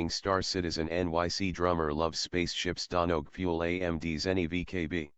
Star Citizen NYC drummer loves spaceships Donog fuel AMD Zenny VKB.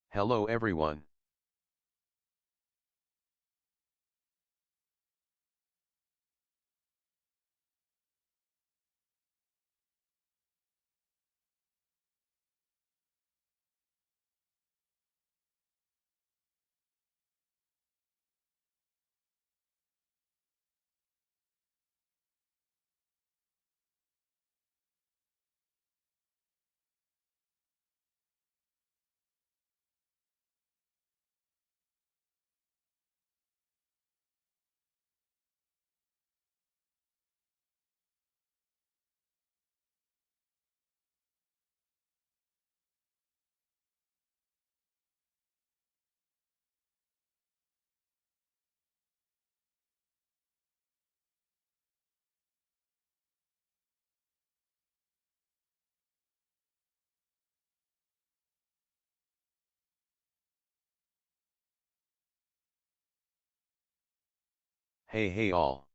Hello everyone. Hey all.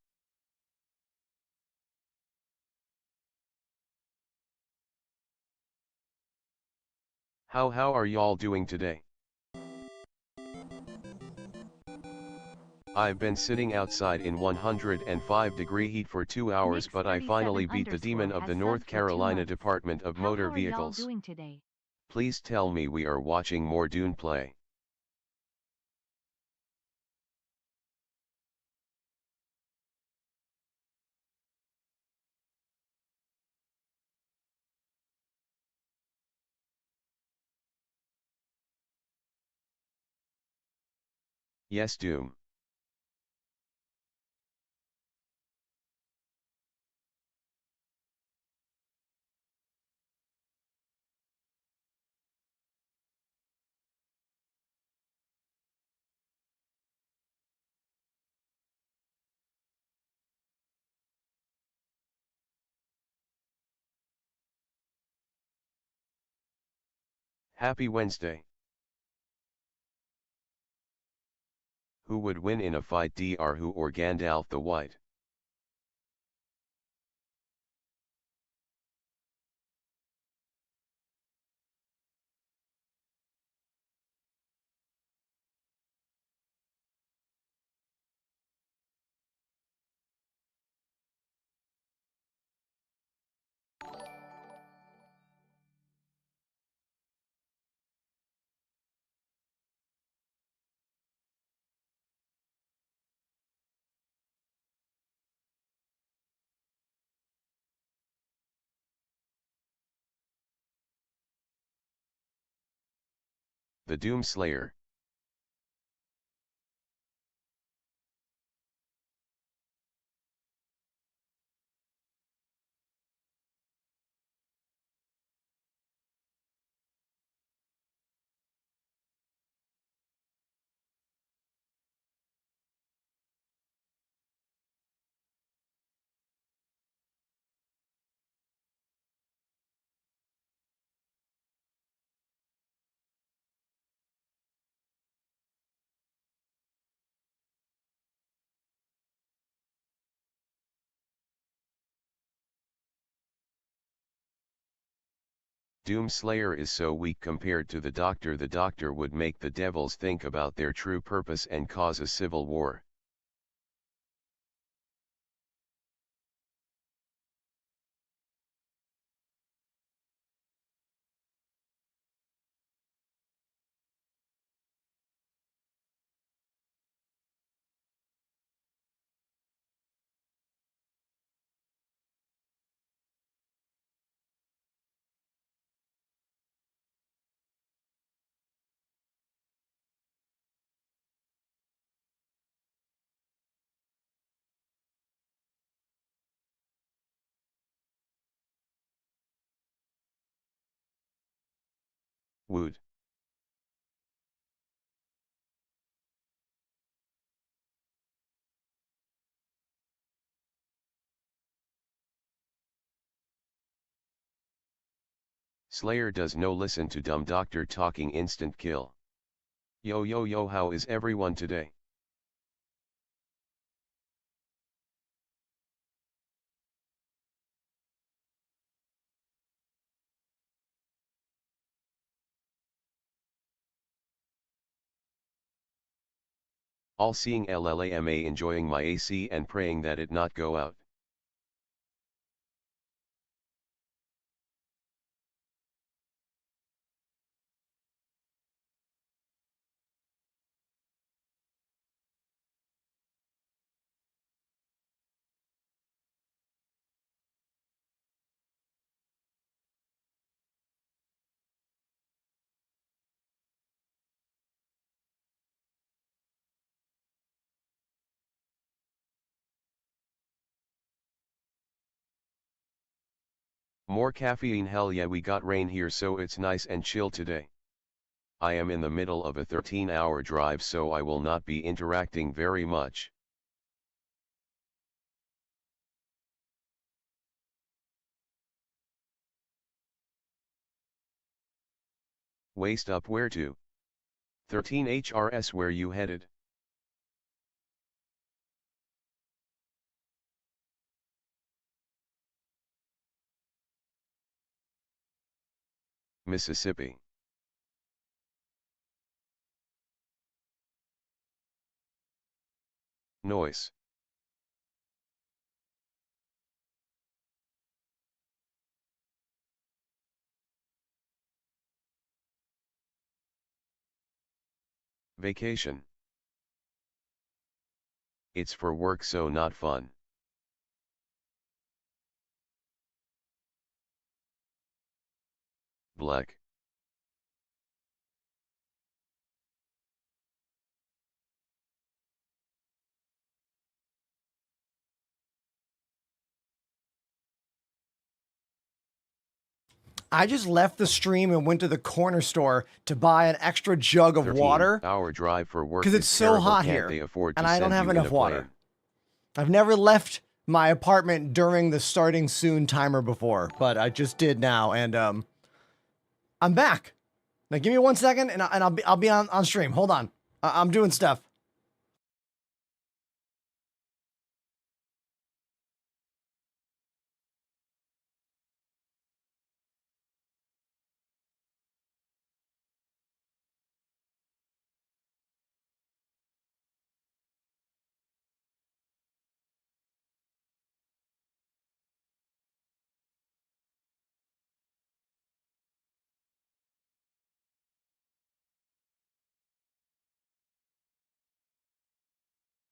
How are y'all doing today? I've been sitting outside in 105-degree heat for 2 hours, but I finally beat the demon of the North Carolina Department of Motor How are y'all Vehicles. doing today? Please tell me we are watching more Dune play. Yes, Doom. Happy Wednesday. Who would win in a fight, Dr. Who or Gandalf the White? The Doom Slayer. Doomslayer is so weak compared to the Doctor would make the devils think about their true purpose and cause a civil war. Wood. Slayer does no listen to dumb doctor talking instant kill. Yo yo yo, how is everyone today? All seeing LLAMA enjoying my AC and praying that it not go out. More caffeine, hell yeah, we got rain here so it's nice and chill today. I am in the middle of a 13-hour drive so I will not be interacting very much. Waist up, where to? 13 HRS, where you headed? Mississippi. Noise. Vacation. It's for work so not fun. Black. I just left the stream and went to the corner store to buy an extra jug of water. 13-hour drive for work because it's so terrible. hot Can't here, they afford to and I don't send have you in enough a water. plane? I've never left my apartment during the starting soon timer before, but I just did now, and I'm back. Now give me 1 second, and I'll be on stream. Hold on, I'm doing stuff.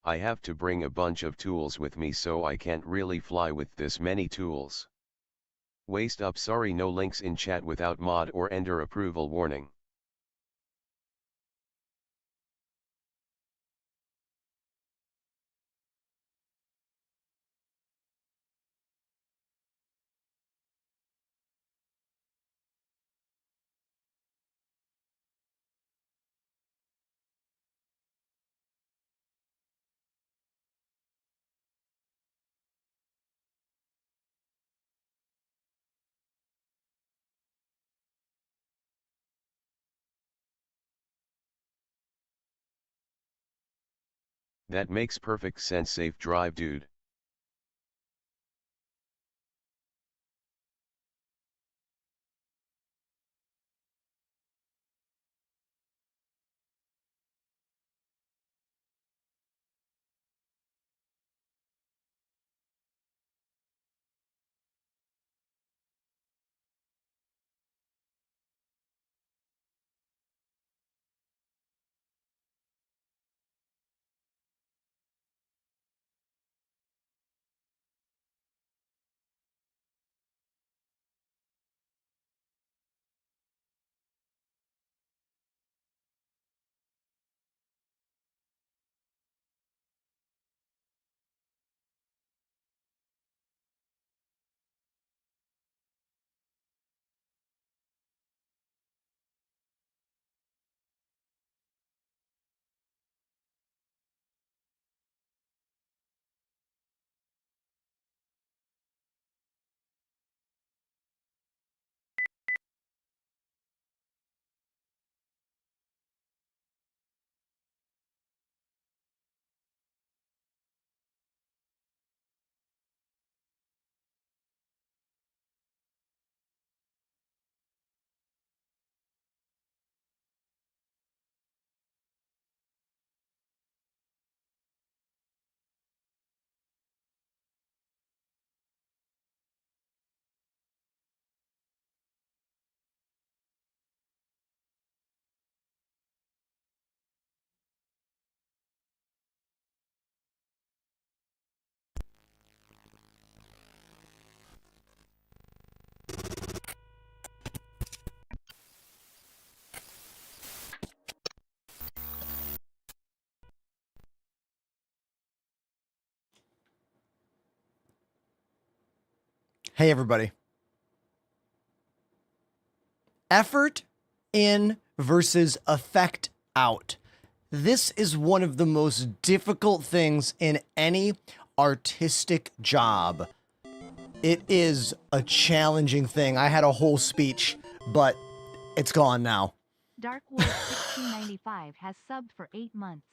I have to bring a bunch of tools with me so I can't really fly with this many tools. Waist up, sorry, no links in chat without mod or ender approval warning. That makes perfect sense, safe drive, dude. Hey, everybody. Effort in versus effect out. This is one of the most difficult things in any artistic job. It is a challenging thing. I had a whole speech, but it's gone now. Dark Wolf 1695 has subbed for 8 months.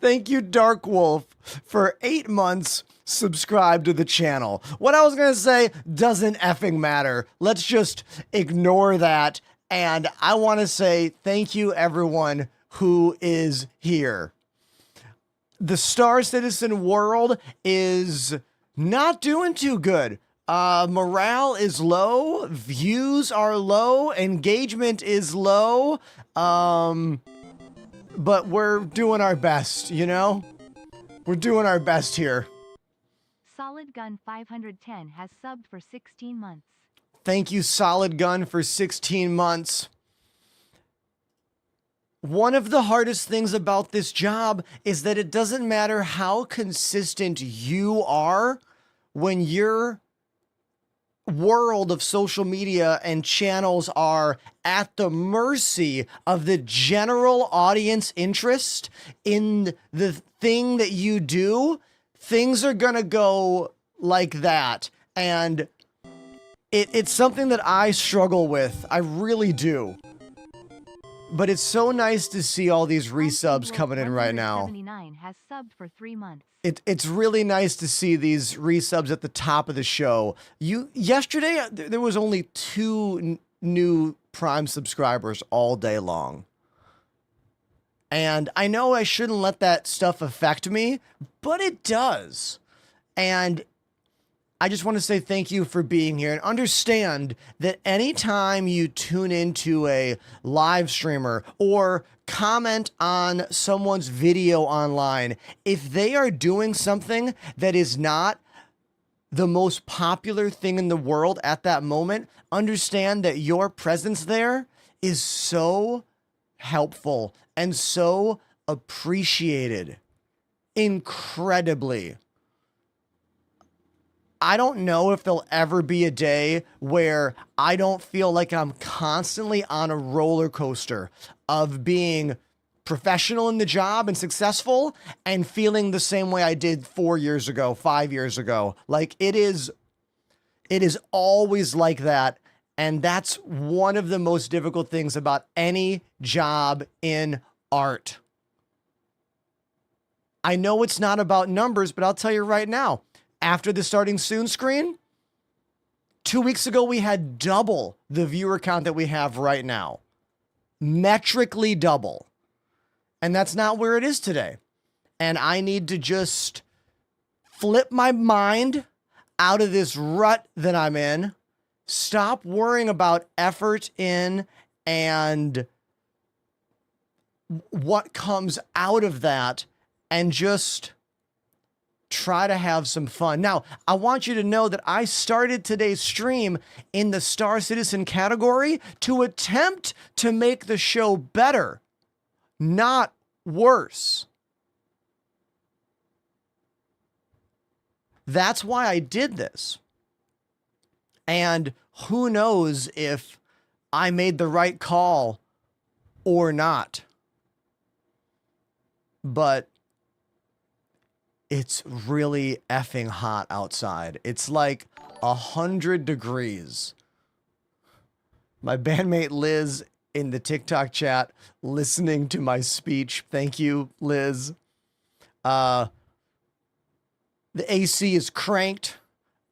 Thank you, Dark Wolf, for 8 months subscribed to the channel. What I was going to say doesn't effing matter. Let's just ignore that. And I want to say thank you, everyone who is here. The Star Citizen world is not doing too good. Morale is low, views are low, engagement is low. But we're doing our best, you know? We're doing our best here. Solid Gun 510 has subbed for 16 months. Thank you, Solid Gun, for 16 months. One of the hardest things about this job is that it doesn't matter how consistent you are when your world of social media and channels are at the mercy of the general audience interest in the thing that you do. Things are gonna go like that. And it's something that I struggle with. I really do. But it's so nice to see all these resubs coming in right now. 79 has subbed for 3 months. It's really nice to see these resubs at the top of the show. Yesterday, there was only 2 new Prime subscribers all day long. And I know I shouldn't let that stuff affect me, but it does. And I just want to say thank you for being here, and understand that anytime you tune into a live streamer or comment on someone's video online, if they are doing something that is not the most popular thing in the world at that moment, understand that your presence there is so helpful and so appreciated. Incredibly. I don't know if there'll ever be a day where I don't feel like I'm constantly on a roller coaster of being professional in the job and successful and feeling the same way I did 4 years ago, 5 years ago. Like it is always like that. And that's one of the most difficult things about any job in art. I know it's not about numbers, but I'll tell you right now, after the starting soon screen, 2 weeks ago, we had double the viewer count that we have right now. Metrically double. And that's not where it is today. And I need to just flip my mind out of this rut that I'm in, stop worrying about effort in and what comes out of that, and just try to have some fun. Now, I want you to know that I started today's stream in the Star Citizen category to attempt to make the show better, not worse. That's why I did this. And who knows if I made the right call or not. But it's really effing hot outside. It's like 100 degrees. My bandmate Liz in the TikTok chat listening to my speech. Thank you, Liz. The AC is cranked.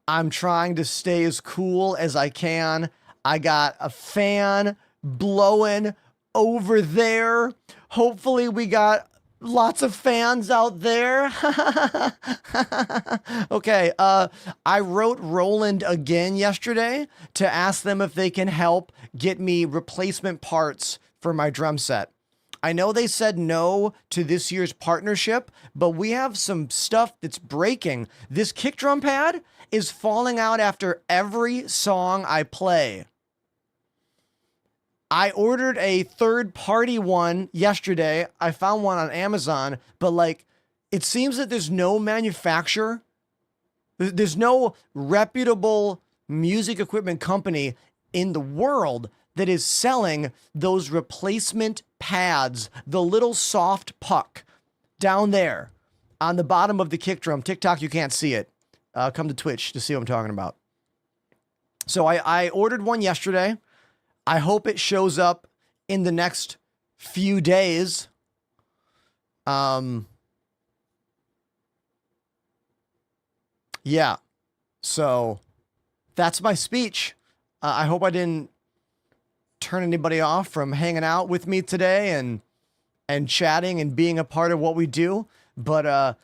I'm trying to stay as cool as I can. I got a fan blowing over there. Hopefully we got lots of fans out there. Okay, I wrote Roland again yesterday to ask them if they can help get me replacement parts for my drum set. I know they said no to this year's partnership, but we have some stuff that's breaking. This kick drum pad is falling out after every song I play. I ordered a third-party one yesterday. I found one on Amazon, but like, it seems that there's no manufacturer There's no reputable music equipment company in the world that is selling those replacement pads, the little soft puck down there on the bottom of the kick drum. TikTok, you can't see it. Come to Twitch to see what I'm talking about. So I ordered one yesterday. I hope it shows up in the next few days. Yeah. So that's my speech. I hope I didn't turn anybody off from hanging out with me today and chatting and being a part of what we do. But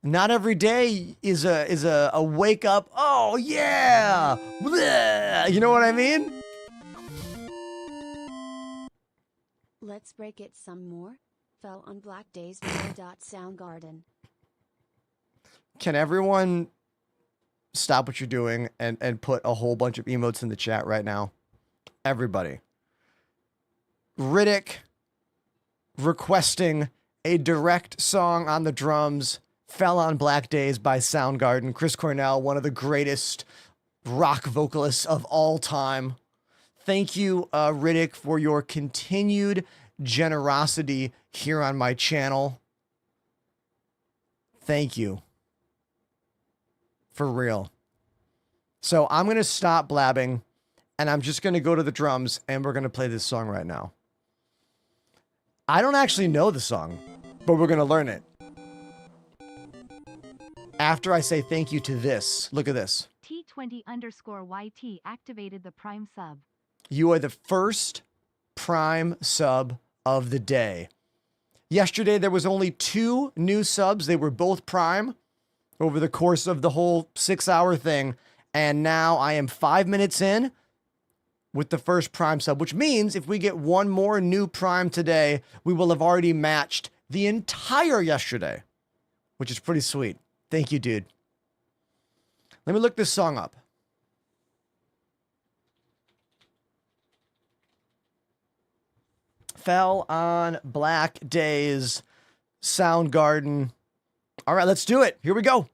not every day is a wake up. Oh yeah, bleh, you know what I mean? Let's break it some more. Fell on black days. Soundgarden. Can everyone stop what you're doing and put a whole bunch of emotes in the chat right now? Everybody. Riddick requesting a direct song on the drums. Fell on Black Days by Soundgarden. Chris Cornell, one of the greatest rock vocalists of all time. Thank you, Riddick, for your continued generosity here on my channel. Thank you. For real. So I'm going to stop blabbing, and I'm just going to go to the drums, and we're going to play this song right now. I don't actually know the song, but we're going to learn it. After I say thank you to this, look at this. T20_YT activated the Prime sub. You are the first Prime sub of the day. Yesterday, there was only 2 new subs. They were both Prime over the course of the whole 6-hour thing. And now I am 5 minutes in with the first Prime sub, which means if we get one more new Prime today, we will have already matched the entire yesterday, which is pretty sweet. Thank you, dude. Let me look this song up. Fell on Black Days, Soundgarden. All right, let's do it. Here we go.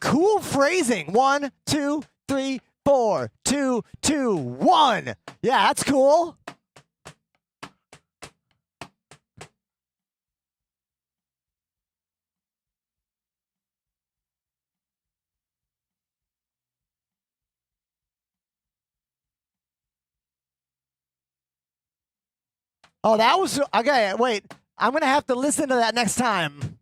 Cool phrasing. 1, 2, 3, 4, 2, 2, 1. Yeah, that's cool. Oh, that was okay. Wait, I'm gonna have to listen to that next time.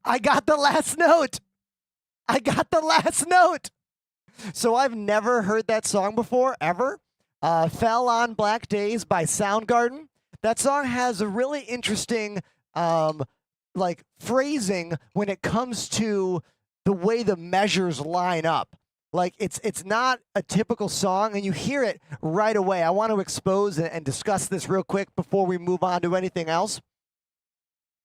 I got the last note. I got the last note. So I've never heard that song before, ever. Fell on Black Days by Soundgarden. That song has a really interesting like phrasing when it comes to the way the measures line up. Like it's not a typical song, and you hear it right away. I want to expose and discuss this real quick before we move on to anything else.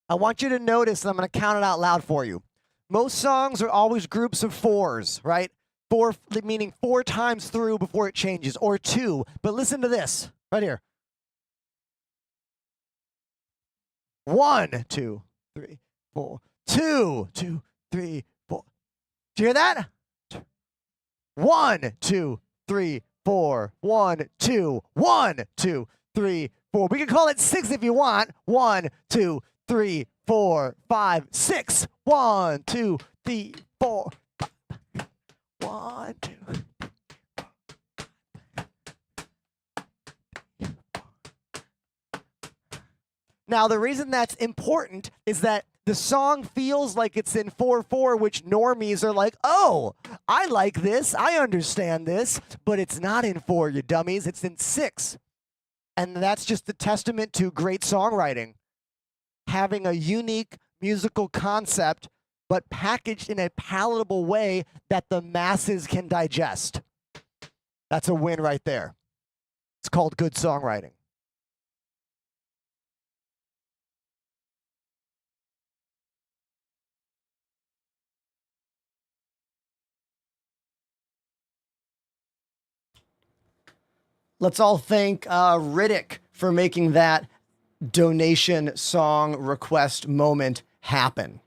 I want you to notice, and I'm going to count it out loud for you. Most songs are always groups of fours, right? Four, meaning 4 times through before it changes, or 2. But listen to this right here. 1, 2, 3, 4. 2, 2, 3, 4. Do you hear that? 1, 2, 3, 4. 1, 2. 1, 2, 3, 4. We can call it 6 if you want. 1, 2, 3, 4, 5, 6. 1, 2, 3, 4. 1, 2. Now, the reason that's important is that the song feels like it's in 4/4, which normies are like, oh, I like this, I understand this, but it's not in 4, you dummies, it's in 6. And that's just a testament to great songwriting. Having a unique musical concept, but packaged in a palatable way that the masses can digest. That's a win right there. It's called good songwriting. Let's all thank Riddick for making that donation song request moment happen.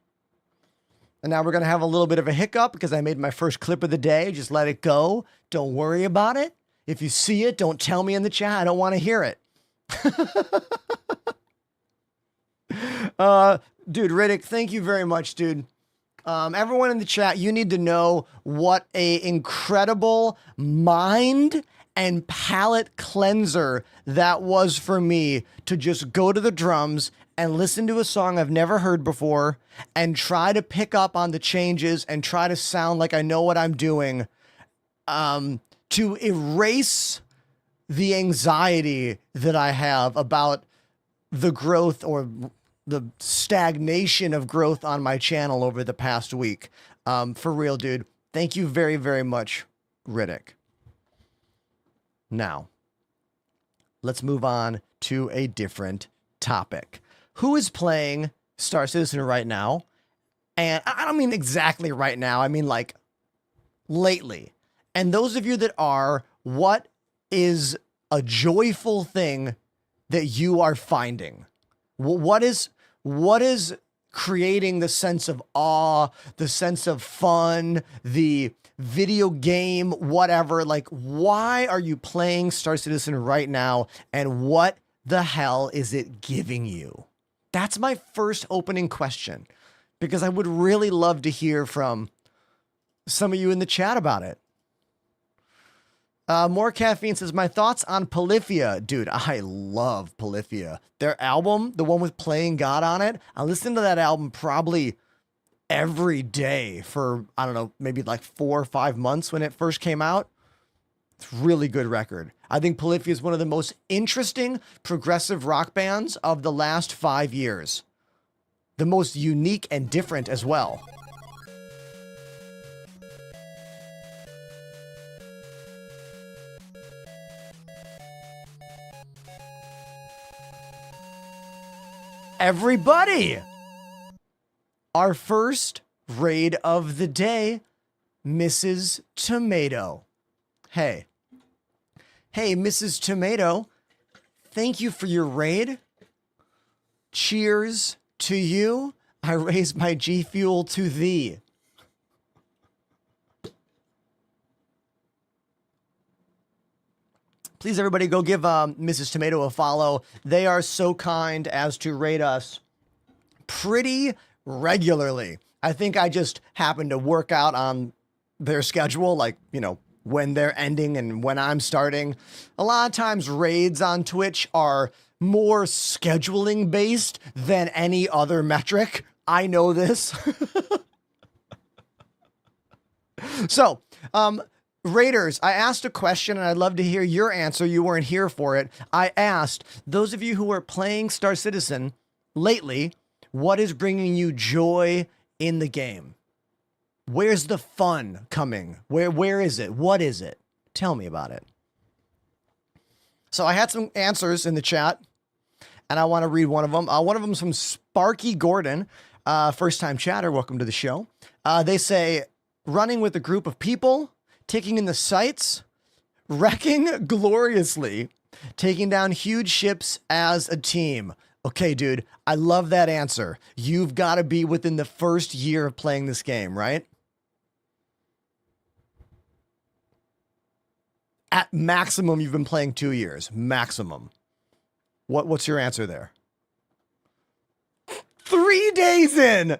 And now we're going to have a little bit of a hiccup because I made my first clip of the day. Just let it go. Don't worry about it. If you see it, don't tell me in the chat. I don't want to hear it. Dude, Riddick, thank you very much, dude. Everyone in the chat, you need to know what a incredible mind and palate cleanser that was for me to just go to the drums and listen to a song I've never heard before and try to pick up on the changes and try to sound like I know what I'm doing, to erase the anxiety that I have about the growth or the stagnation of growth on my channel over the past week. For real, dude. Thank you very, very much, Riddick. Now, let's move on to a different topic. Who is playing Star Citizen right now? And I don't mean exactly right now. I mean like lately. And those of you that are, what is a joyful thing that you are finding? What is creating the sense of awe, the sense of fun, the video game, whatever? Like, why are you playing Star Citizen right now? And what the hell is it giving you? That's my first opening question, because I would really love to hear from some of you in the chat about it. More Caffeine says, my thoughts on Polyphia. Dude, I love Polyphia. Their album, the one with Playing God on it, I listened to that album probably every day for, I don't know, maybe like 4 or 5 months when it first came out. It's a really good record. I think Polyphia is one of the most interesting progressive rock bands of the last 5 years. The most unique and different as well. Everybody! Our first raid of the day, Mrs. Tomato. Hey, Mrs. Tomato, thank you for your raid. Cheers to you. I raise my G Fuel to thee. Please, everybody, go give Mrs. Tomato a follow. They are so kind as to raid us pretty regularly. I think I just happen to work out on their schedule, like, you know, when they're ending and when I'm starting. A lot of times raids on Twitch are more scheduling based than any other metric. I know this. So, Raiders, I asked a question and I'd love to hear your answer. You weren't here for it. I asked those of you who are playing Star Citizen lately, what is bringing you joy in the game? Where's the fun coming? Where is it? What is it? Tell me about it. So I had some answers in the chat, and I want to read one of them. One of them is from Sparky Gordon, first-time chatter. Welcome to the show. They say, running with a group of people, taking in the sights, wrecking gloriously, taking down huge ships as a team. Okay, dude, I love that answer. You've got to be within the first year of playing this game, right? At maximum, you've been playing 2 years. Maximum. What's your answer there? 3 days in!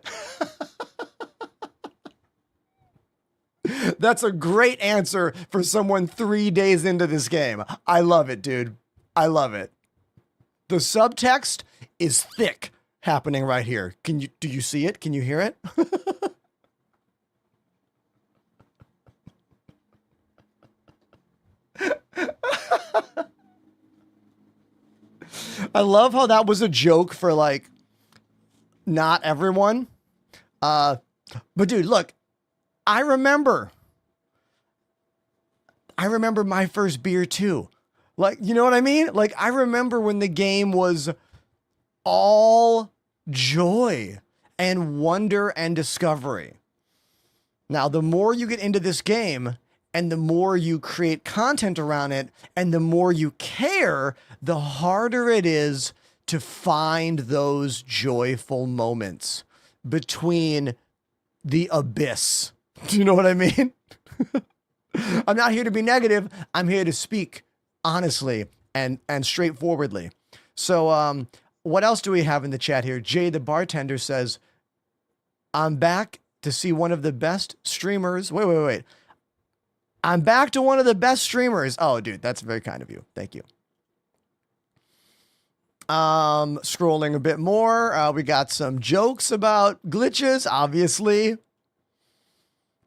That's a great answer for someone 3 days into this game. I love it, dude. I love it. The subtext is thick happening right here. Do you see it? Can you hear it? I love how that was a joke for like not everyone. But dude, look, I remember my first beer too. Like, you know what I mean? Like, I remember when the game was all joy and wonder and discovery. Now, the more you get into this game and the more you create content around it and the more you care, the harder it is to find those joyful moments between the abyss. Do you know what I mean? I'm not here to be negative. I'm here to speak honestly and straightforwardly. So, what else do we have in the chat here? Jay, the bartender, says, I'm back to see one of the best streamers. Wait. I'm back to one of the best streamers. Oh, dude, that's very kind of you. Thank you. Scrolling a bit more. We got some jokes about glitches, obviously.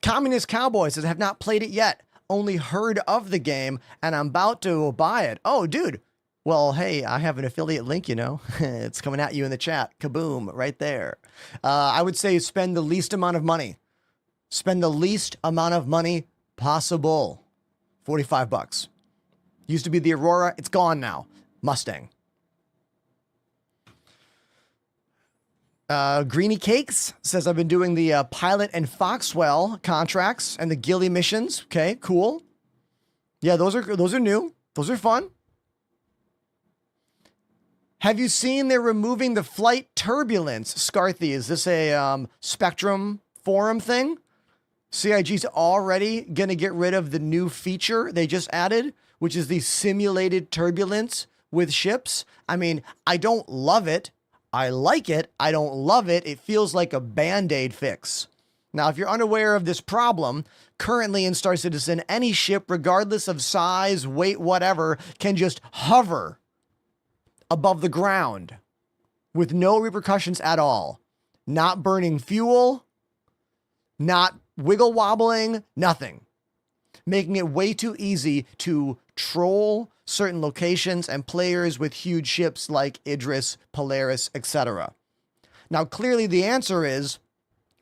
Communist Cowboy says, have not played it yet. Only heard of the game, and I'm about to buy it. Oh, dude. Well, hey, I have an affiliate link, you know. It's coming at you in the chat. Kaboom, right there. I would say spend the least amount of money. Spend the least amount of money possible. $45. Used to be the Aurora. It's gone now. Mustang. Greeny Cakes says, I've been doing the Pilot and Foxwell contracts and the Gilly missions. Okay, cool. Yeah, those are new. Those are fun. Have you seen they're removing the flight turbulence? Scarthy, is this a Spectrum forum thing? CIG's already going to get rid of the new feature they just added, which is the simulated turbulence with ships. I mean, I don't love it. I like it. I don't love it. It feels like a Band-Aid fix. Now, if you're unaware of this problem, currently in Star Citizen, any ship, regardless of size, weight, whatever, can just hover above the ground with no repercussions at all. Not burning fuel, not wiggle wobbling, nothing. Making it way too easy to troll certain locations and players with huge ships like Idris, Polaris, etc. Now, clearly the answer is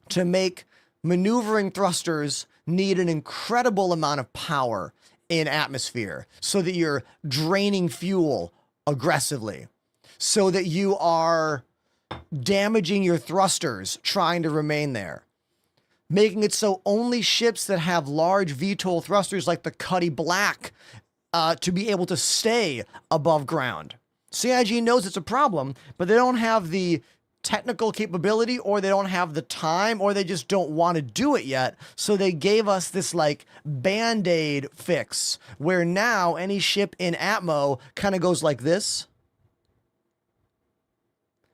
to make maneuvering thrusters need an incredible amount of power in atmosphere so that you're draining fuel aggressively, so that you are damaging your thrusters trying to remain there. Making it so only ships that have large VTOL thrusters like the Cuddy Black to be able to stay above ground. CIG knows it's a problem, but they don't have the technical capability, or they don't have the time, or they just don't want to do it yet. So they gave us this like Band-Aid fix where now any ship in Atmo kind of goes like this.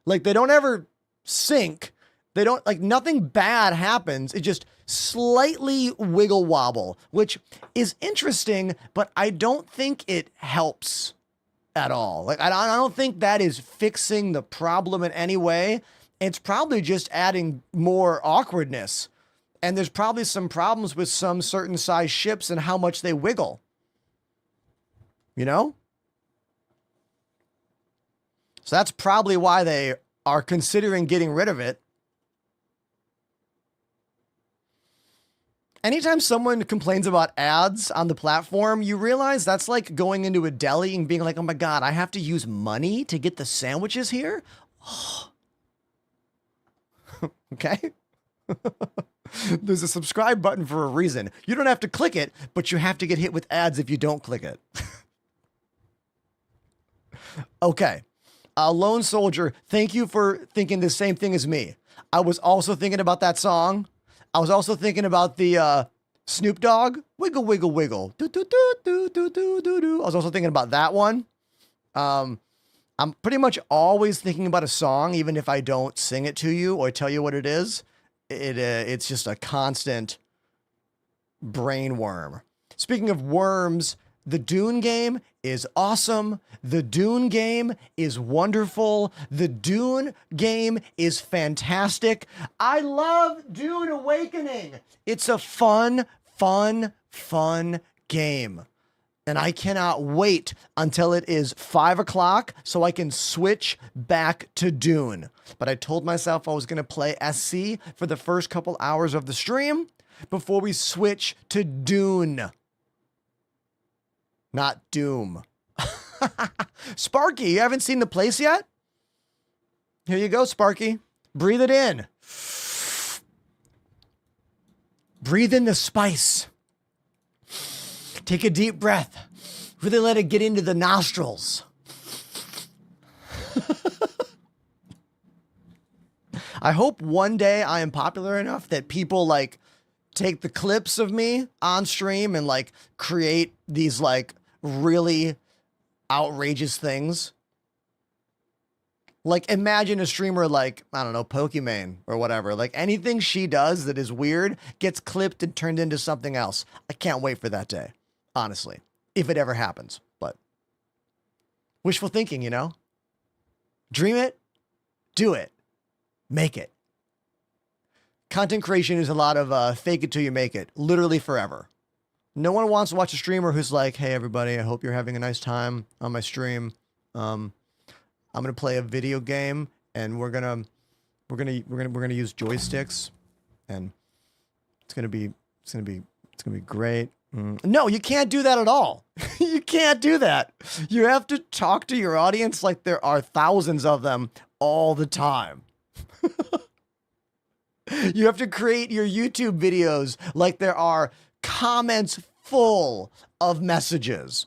Like they don't ever sink. They don't, like, nothing bad happens. It just slightly wiggle wobble, which is interesting, but I don't think it helps at all. Like, I don't think that is fixing the problem in any way. It's probably just adding more awkwardness. And there's probably some problems with some certain size ships and how much they wiggle. You know? So that's probably why they are considering getting rid of it. Anytime someone complains about ads on the platform, you realize that's like going into a deli and being like, oh my God, I have to use money to get the sandwiches here? Okay? There's a subscribe button for a reason. You don't have to click it, but you have to get hit with ads if you don't click it. Okay. Lone Soldier, thank you for thinking the same thing as me. I was also thinking about that song. I was also thinking about the Snoop Dogg, Wiggle, Wiggle, Wiggle. Do, do, do, do, do, do, do, do. I was also thinking about that one. I'm pretty much always thinking about a song, even if I don't sing it to you or tell you what it is. It's just a constant brain worm. Speaking of worms, the Dune game is awesome. The Dune game is wonderful. The Dune game is fantastic. I love Dune Awakening. It's a fun game. And I cannot wait until it is 5 o'clock so I can switch back to Dune. But I told myself I was going to play SC for the first couple hours of the stream before we switch to Dune. Not Doom. Sparky, you haven't seen the place yet? Here you go, Sparky. Breathe it in. Breathe in the spice. Take a deep breath. Really let it get into the nostrils. I hope one day I am popular enough that people like take the clips of me on stream and like create these like really outrageous things. Like imagine a streamer like, I don't know, Pokimane or whatever. Like anything she does that is weird gets clipped and turned into something else. I can't wait for that day, honestly, if it ever happens. But wishful thinking, you know? Dream it, do it, make it. Content creation is a lot of fake it till you make it, literally forever. No one wants to watch a streamer who's like, hey everybody, I hope you're having a nice time on my stream. I'm gonna play a video game and we're gonna use joysticks and it's gonna be great. No, you can't do that at all. You can't do that. You have to talk to your audience like there are thousands of them all the time. You have to create your YouTube videos like there are comments full of messages,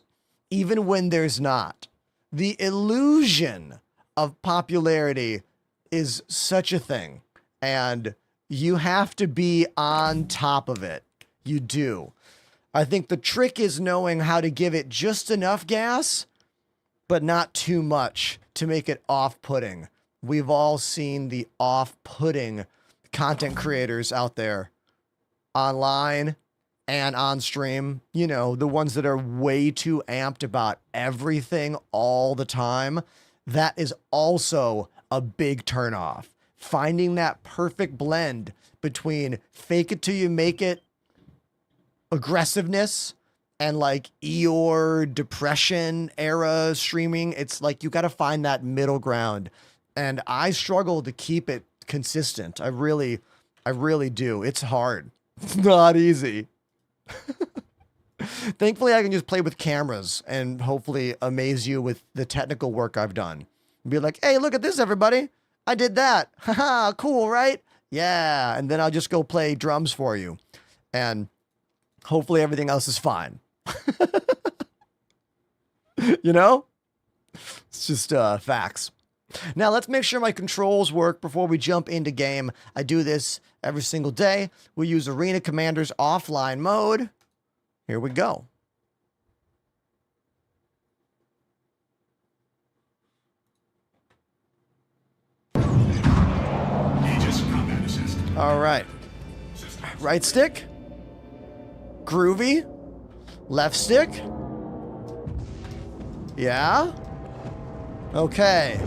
even when there's not. The illusion of popularity is such a thing, and you have to be on top of it. You do. I think the trick is knowing how to give it just enough gas, but not too much to make it off-putting. We've all seen the off-putting content creators out there online and on stream, you know, the ones that are way too amped about everything all the time. That is also a big turnoff. Finding that perfect blend between fake it till you make it aggressiveness and like Eeyore depression era streaming. It's like you got to find that middle ground. And I struggle to keep it consistent. I really do. It's hard. It's not easy. Thankfully, I can just play with cameras and hopefully amaze you with the technical work I've done. Be like, hey, look at this, everybody. I did that. Haha, cool, right? Yeah. And then I'll just go play drums for you. And hopefully everything else is fine. You know? It's just facts. Now let's make sure my controls work before we jump into game. I do this every single day. We use Arena Commander's offline mode. Here we go. All right. Right stick. Groovy. Left stick. Yeah. Okay.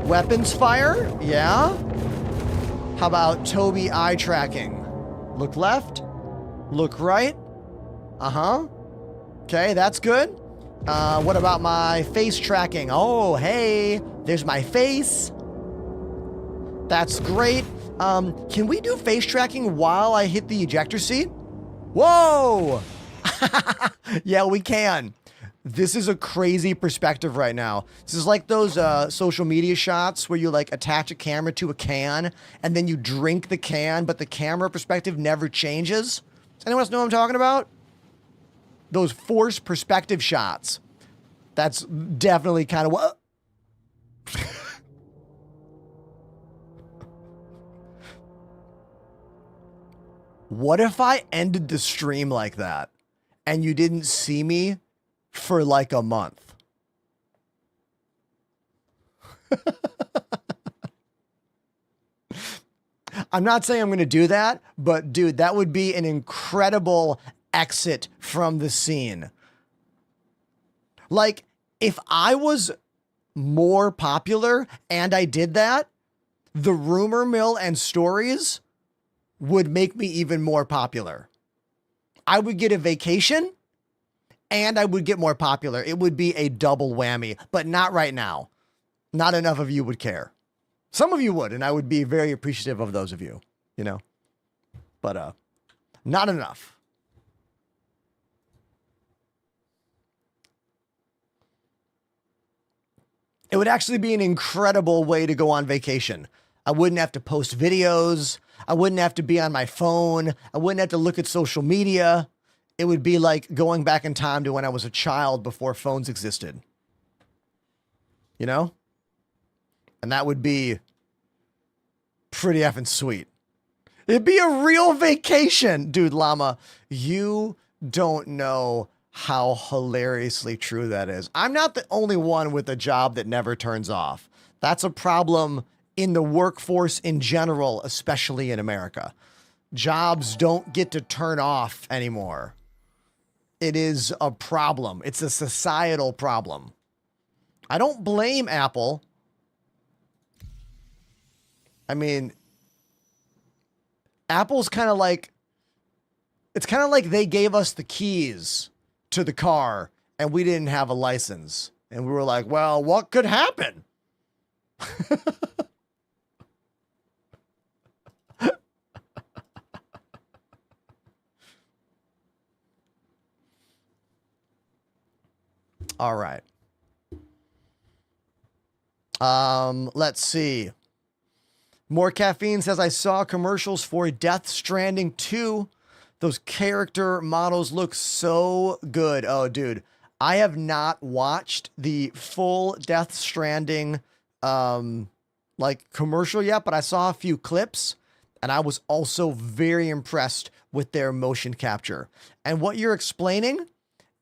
Weapons fire? Yeah. How about Toby eye tracking? Look left. Look right. Uh-huh. Okay, that's good. What about my face tracking? Oh, hey, there's my face. That's great. Can we do face tracking while I hit the ejector seat? Whoa! Yeah, we can. This is a crazy perspective right now. This is like those social media shots where you like attach a camera to a can and then you drink the can, but the camera perspective never changes. Does anyone else know what I'm talking about? Those forced perspective shots. That's definitely kind of what... What if I ended the stream like that and you didn't see me for like a month? I'm not saying I'm going to do that, but dude, that would be an incredible exit from the scene. Like, if I was more popular and I did that, the rumor mill and stories would make me even more popular. I would get a vacation and I would get more popular. It would be a double whammy, but not right now. Not enough of you would care. Some of you would, and I would be very appreciative of those of you, you know, but not enough. It would actually be an incredible way to go on vacation. I wouldn't have to post videos. I wouldn't have to be on my phone. I wouldn't have to look at social media. It would be like going back in time to when I was a child before phones existed. You know? And that would be pretty effing sweet. It'd be a real vacation. Dude, Llama, you don't know how hilariously true that is. I'm not the only one with a job that never turns off. That's a problem in the workforce in general, especially in America. Jobs don't get to turn off anymore. It is a problem. It's a societal problem. I don't blame Apple. I mean, Apple's kind of like, it's kind of like they gave us the keys to the car and we didn't have a license. And we were like, well, what could happen? All right. Let's see. More Caffeine says, I saw commercials for Death Stranding 2. Those character models look so good. Oh, dude. I have not watched the full Death Stranding like commercial yet, but I saw a few clips and I was also very impressed with their motion capture. And what you're explaining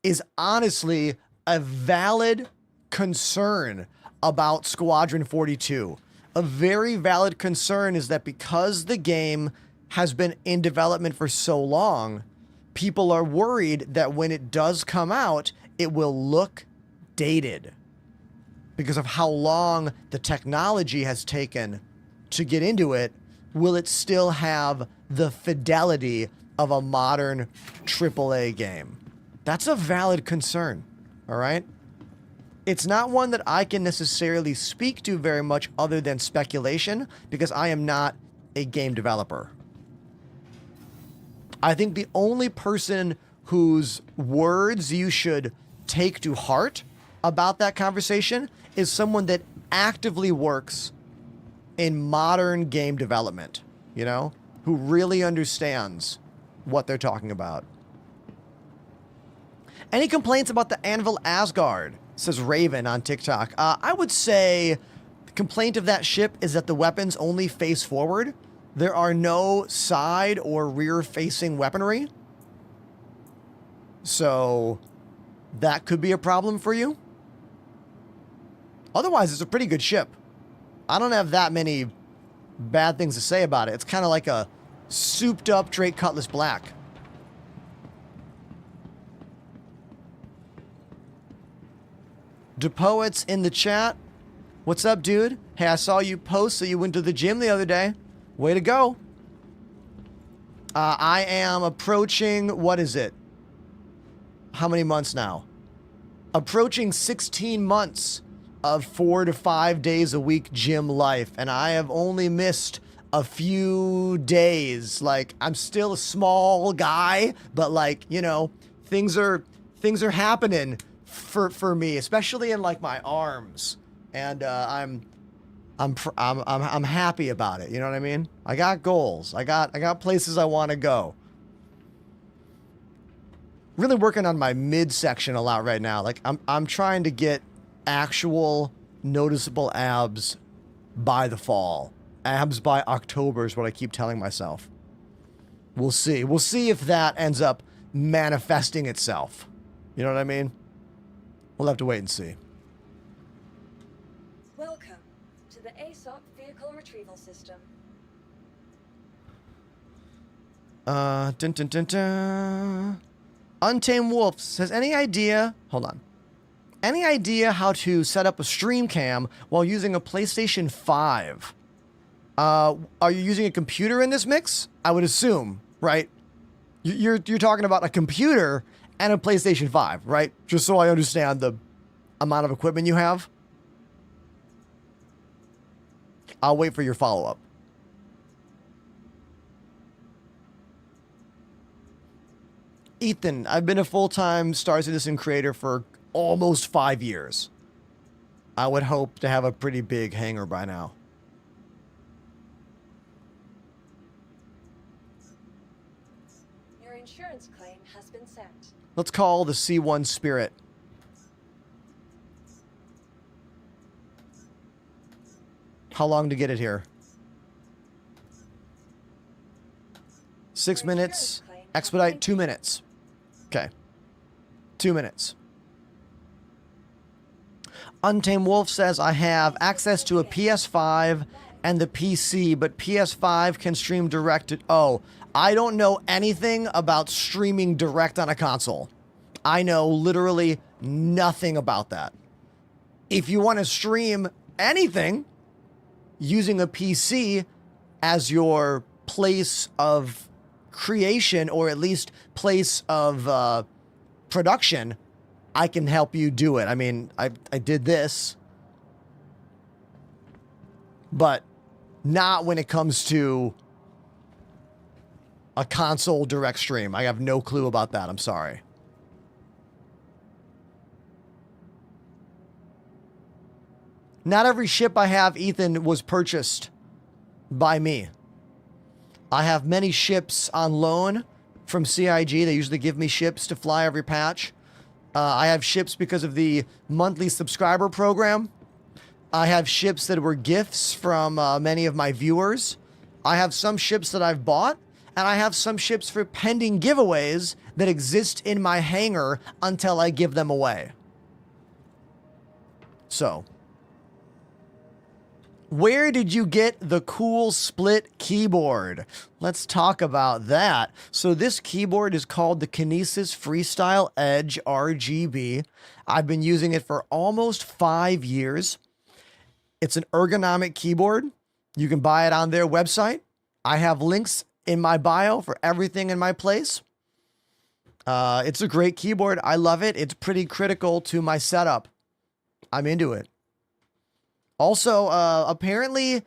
is honestly a valid concern about Squadron 42. A very valid concern is that because the game has been in development for so long, people are worried that when it does come out, it will look dated because of how long the technology has taken to get into it. Will it still have the fidelity of a modern AAA game? That's a valid concern, all right? It's not one that I can necessarily speak to very much other than speculation because I am not a game developer. I think the only person whose words you should take to heart about that conversation is someone that actively works in modern game development, you know, who really understands what they're talking about. Any complaints about the Anvil Asgard? Says Raven on TikTok. I would say the complaint of that ship is that the weapons only face forward. There are no side or rear facing weaponry. So that could be a problem for you. Otherwise, it's a pretty good ship. I don't have that many bad things to say about it. It's kind of like a souped up Drake Cutlass Black. DePoets in the chat What's up, dude? Hey, I saw you post that you went to the gym the other day. Way to go. I am approaching, what is it? How many months now? Approaching 16 months of 4 to 5 days a week gym life, and I have only missed a few days. Like, I'm still a small guy, but like, you know, things are happening for me, especially in like my arms, and I'm happy about it. You know what I mean? I got goals. I got places I want to go. Really working on my midsection a lot right now. Like I'm trying to get actual noticeable abs by the fall. Abs by October is what I keep telling myself. We'll see. We'll see if that ends up manifesting itself. You know what I mean? We'll have to wait and see. Welcome to the ASOP Vehicle Retrieval System. Dun dun dun dun. Untamed Wolf says, any idea? Hold on. Any idea how to set up a stream cam while using a PlayStation 5? Are you using a computer in this mix? I would assume, right? You're talking about a computer and a PlayStation 5, right? Just so I understand the amount of equipment you have. I'll wait for your follow-up. Ethan, I've been a full-time Star Citizen creator for almost 5 years. I would hope to have a pretty big hangar by now. Your insurance claim has been sent. Let's call the C1 Spirit. How long to get it here? 6 minutes. Expedite 2 minutes. Okay. 2 minutes. Untamed Wolf says, I have access to a PS5 and the PC, but PS5 can stream direct to... Oh, I don't know anything about streaming direct on a console. I know literally nothing about that. If you want to stream anything using a PC as your place of creation, or at least place of production, I can help you do it. I mean, I did this, but not when it comes to a console direct stream. I have no clue about that. I'm sorry. Not every ship I have, Ethan, was purchased by me. I have many ships on loan from CIG. They usually give me ships to fly every patch. I have ships because of the monthly subscriber program. I have ships that were gifts from many of my viewers. I have some ships that I've bought, and I have some ships for pending giveaways that exist in my hangar until I give them away. So, where did you get the cool split keyboard? Let's talk about that. So this keyboard is called the Kinesis Freestyle Edge RGB. I've been using it for almost 5 years. It's an ergonomic keyboard. You can buy it on their website. I have links in my bio for everything in my place. It's a great keyboard. I love it. It's pretty critical to my setup. I'm into it. Also, apparently,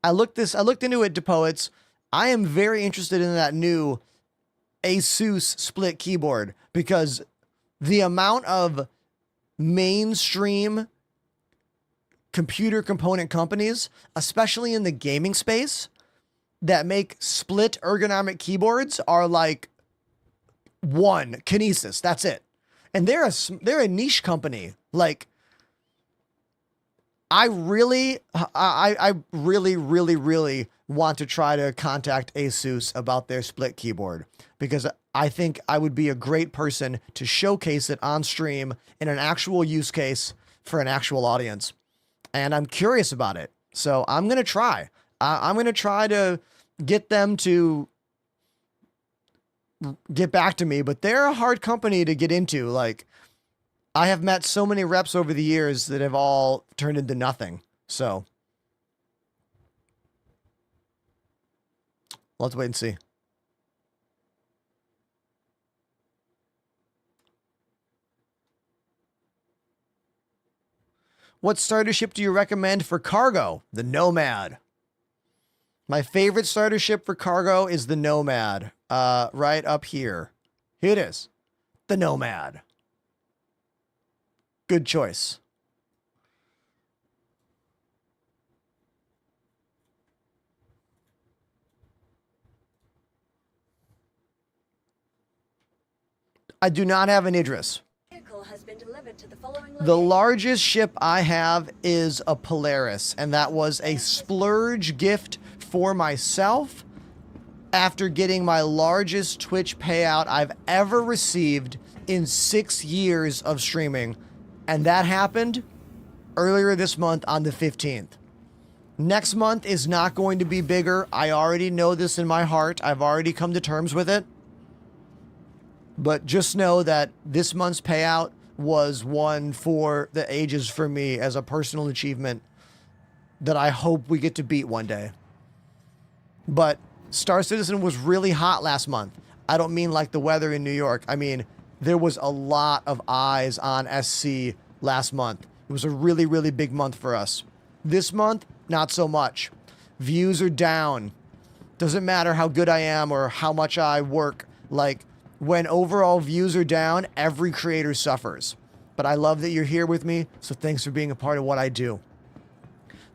I looked into it, DePoets. I am very interested in that new Asus split keyboard because the amount of mainstream computer component companies, especially in the gaming space, that make split ergonomic keyboards are like one, Kinesis. That's it. And they're a niche company. Like, I really want to try to contact Asus about their split keyboard because I think I would be a great person to showcase it on stream in an actual use case for an actual audience. And I'm curious about it. So I'm going to try. I'm going to try to get them to get back to me, but they're a hard company to get into. Like, I have met so many reps over the years that have all turned into nothing. So let's wait and see. What starter ship do you recommend for cargo? The Nomad. My favorite starter ship for cargo is the Nomad. Right up here. Here it is. The Nomad. Good choice. I do not have an Idris. Vehicle has been delivered to the following The location. largest ship I have is a Polaris, and that was a splurge gift for myself after getting my largest Twitch payout I've ever received in 6 years of streaming. And that happened earlier this month on the 15th. Next month is not going to be bigger. I already know this in my heart. I've already come to terms with it. But just know that this month's payout was one for the ages for me as a personal achievement that I hope we get to beat one day. But Star Citizen was really hot last month. I don't mean like the weather in New York. I mean, there was a lot of eyes on SC last month. It was a really, really big month for us. This month, not so much. Views are down. Doesn't matter how good I am or how much I work. Like, when overall views are down, every creator suffers. But I love that you're here with me, so thanks for being a part of what I do.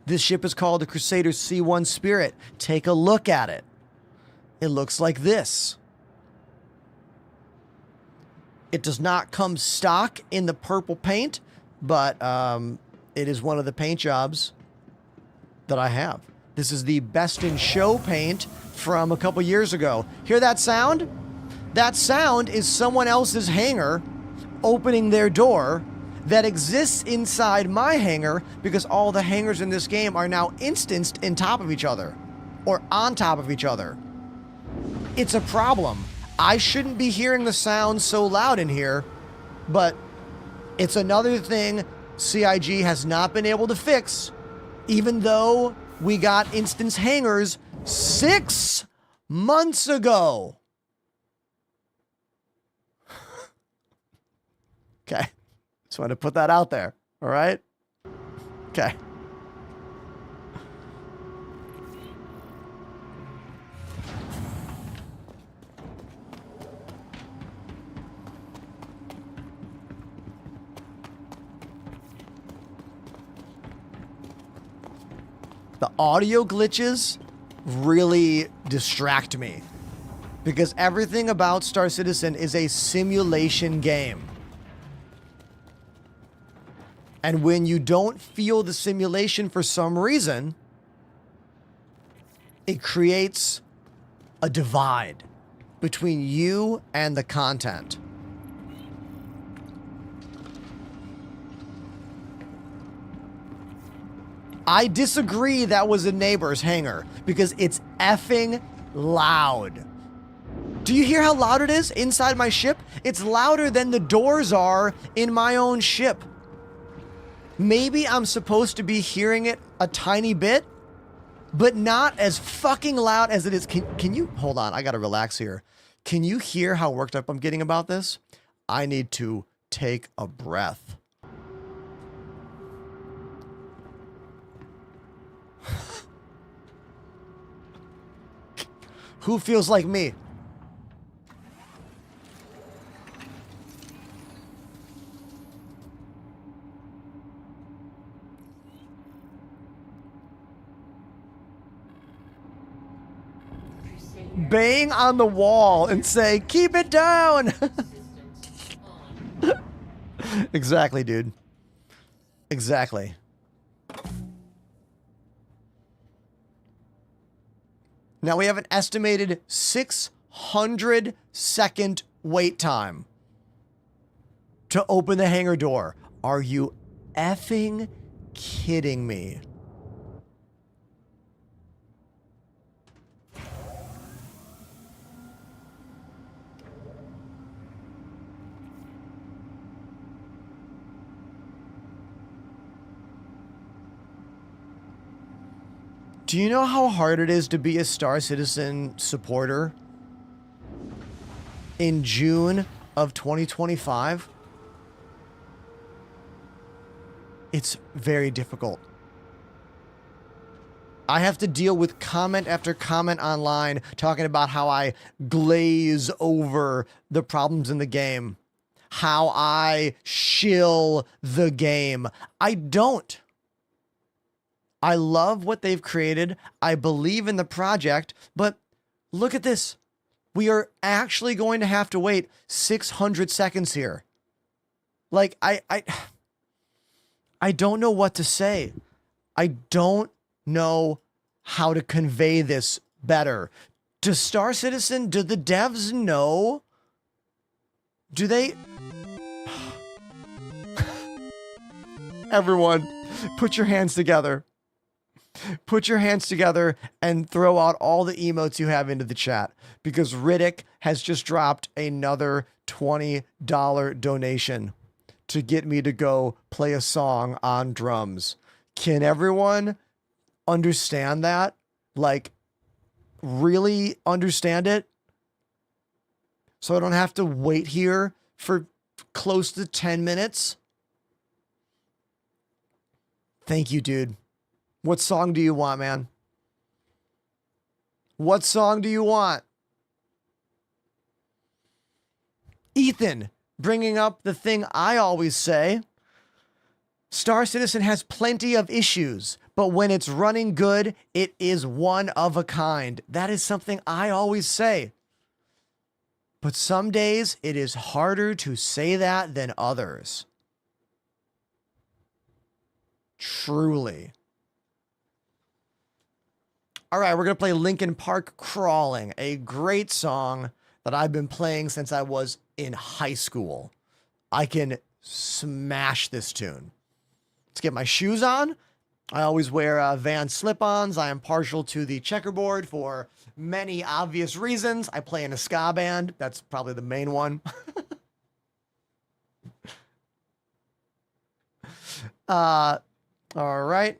This ship is called the Crusader C1 Spirit. Take a look at it. It looks like this. It does not come stock in the purple paint, but it is one of the paint jobs that I have. This is the Best in Show paint from a couple years ago. Hear that sound? That sound is someone else's hangar opening their door that exists inside my hangar because all the hangars in this game are now instanced in top of each other or on top of each other. It's a problem. I shouldn't be hearing the sound so loud in here, but it's another thing CIG has not been able to fix, even though we got instance hangars 6 months ago. Okay. Just wanted to put that out there. All right? Okay. The audio glitches really distract me because everything about Star Citizen is a simulation game. And when you don't feel the simulation for some reason, it creates a divide between you and the content. I disagree that was a neighbor's hangar because it's effing loud. Do you hear how loud it is inside my ship? It's louder than the doors are in my own ship. Maybe I'm supposed to be hearing it a tiny bit, but not as fucking loud as it is. Can you, hold on, I gotta relax here. Can you hear how worked up I'm getting about this? I need to take a breath. Who feels like me? Bang on the wall and say, keep it down. Exactly, dude. Exactly. Now we have an estimated 600-second wait time to open the hangar door. Are you effing kidding me? Do you know how hard it is to be a Star Citizen supporter in June of 2025? It's very difficult. I have to deal with comment after comment online talking about how I glaze over the problems in the game, how I shill the game. I don't. I love what they've created. I believe in the project, but look at this. We are actually going to have to wait 600 seconds here. Like, I don't know what to say. I don't know how to convey this better. Does Star Citizen, do the devs know? Do they? Everyone, put your hands together. Put your hands together and throw out all the emotes you have into the chat, because Riddick has just dropped another $20 donation to get me to go play a song on drums. Can everyone understand that? Like, really understand it? So I don't have to wait here for close to 10 minutes? Thank you, dude. What song do you want, man? What song do you want? Ethan, bringing up the thing I always say. Star Citizen has plenty of issues, but when it's running good, it is one of a kind. That is something I always say. But some days it is harder to say that than others. Truly. All right, we're going to play Linkin Park Crawling, a great song that I've been playing since I was in high school. I can smash this tune. Let's get my shoes on. I always wear Vans slip-ons. I am partial to the checkerboard for many obvious reasons. I play in a ska band. That's probably the main one. All right.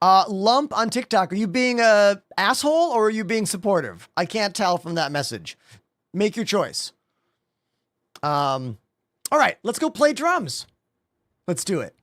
Lump on TikTok, are you being a asshole or are you being supportive? I can't tell from that message. Make your choice. All right, let's go play drums. Let's do it.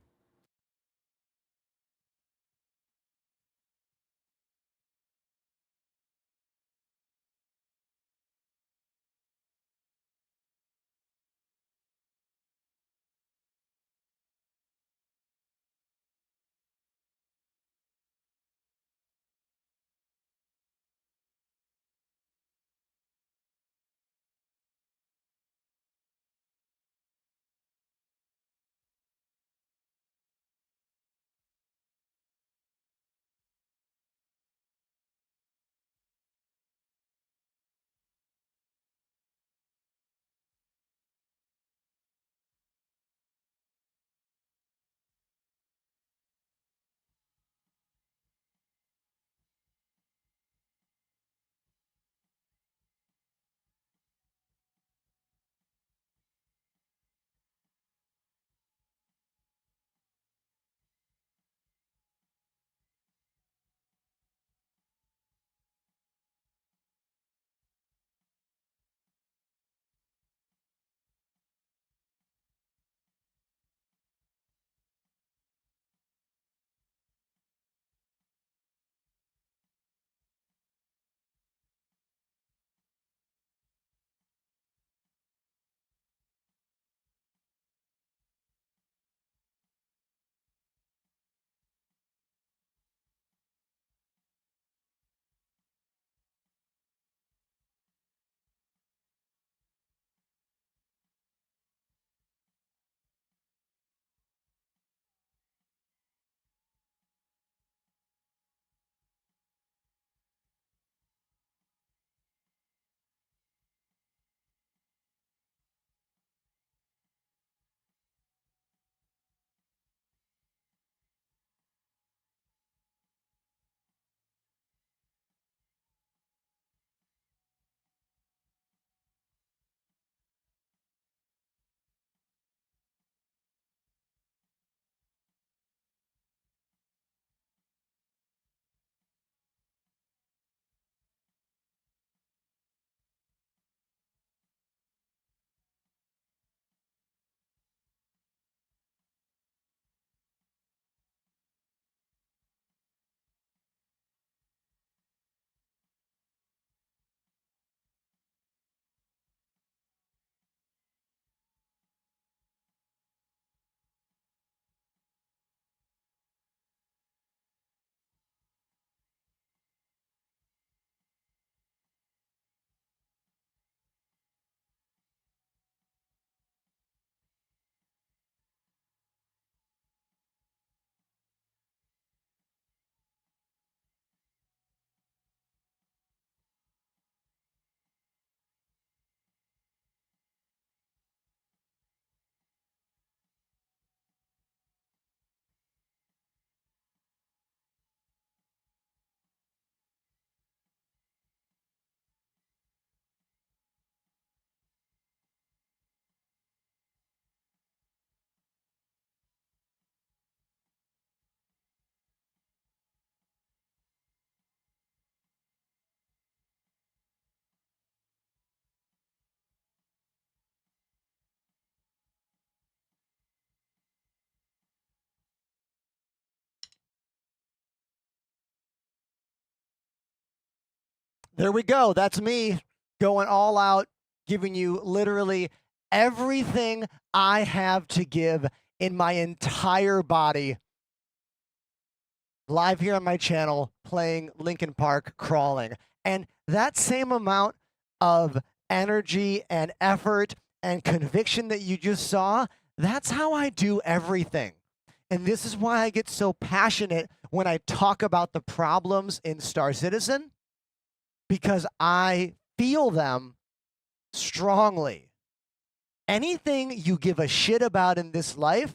There we go. That's me going all out, giving you literally everything I have to give in my entire body. Live here on my channel, playing Linkin Park Crawling. And that same amount of energy and effort and conviction that you just saw, that's how I do everything. And this is why I get so passionate when I talk about the problems in Star Citizen, because I feel them strongly. Anything you give a shit about in this life,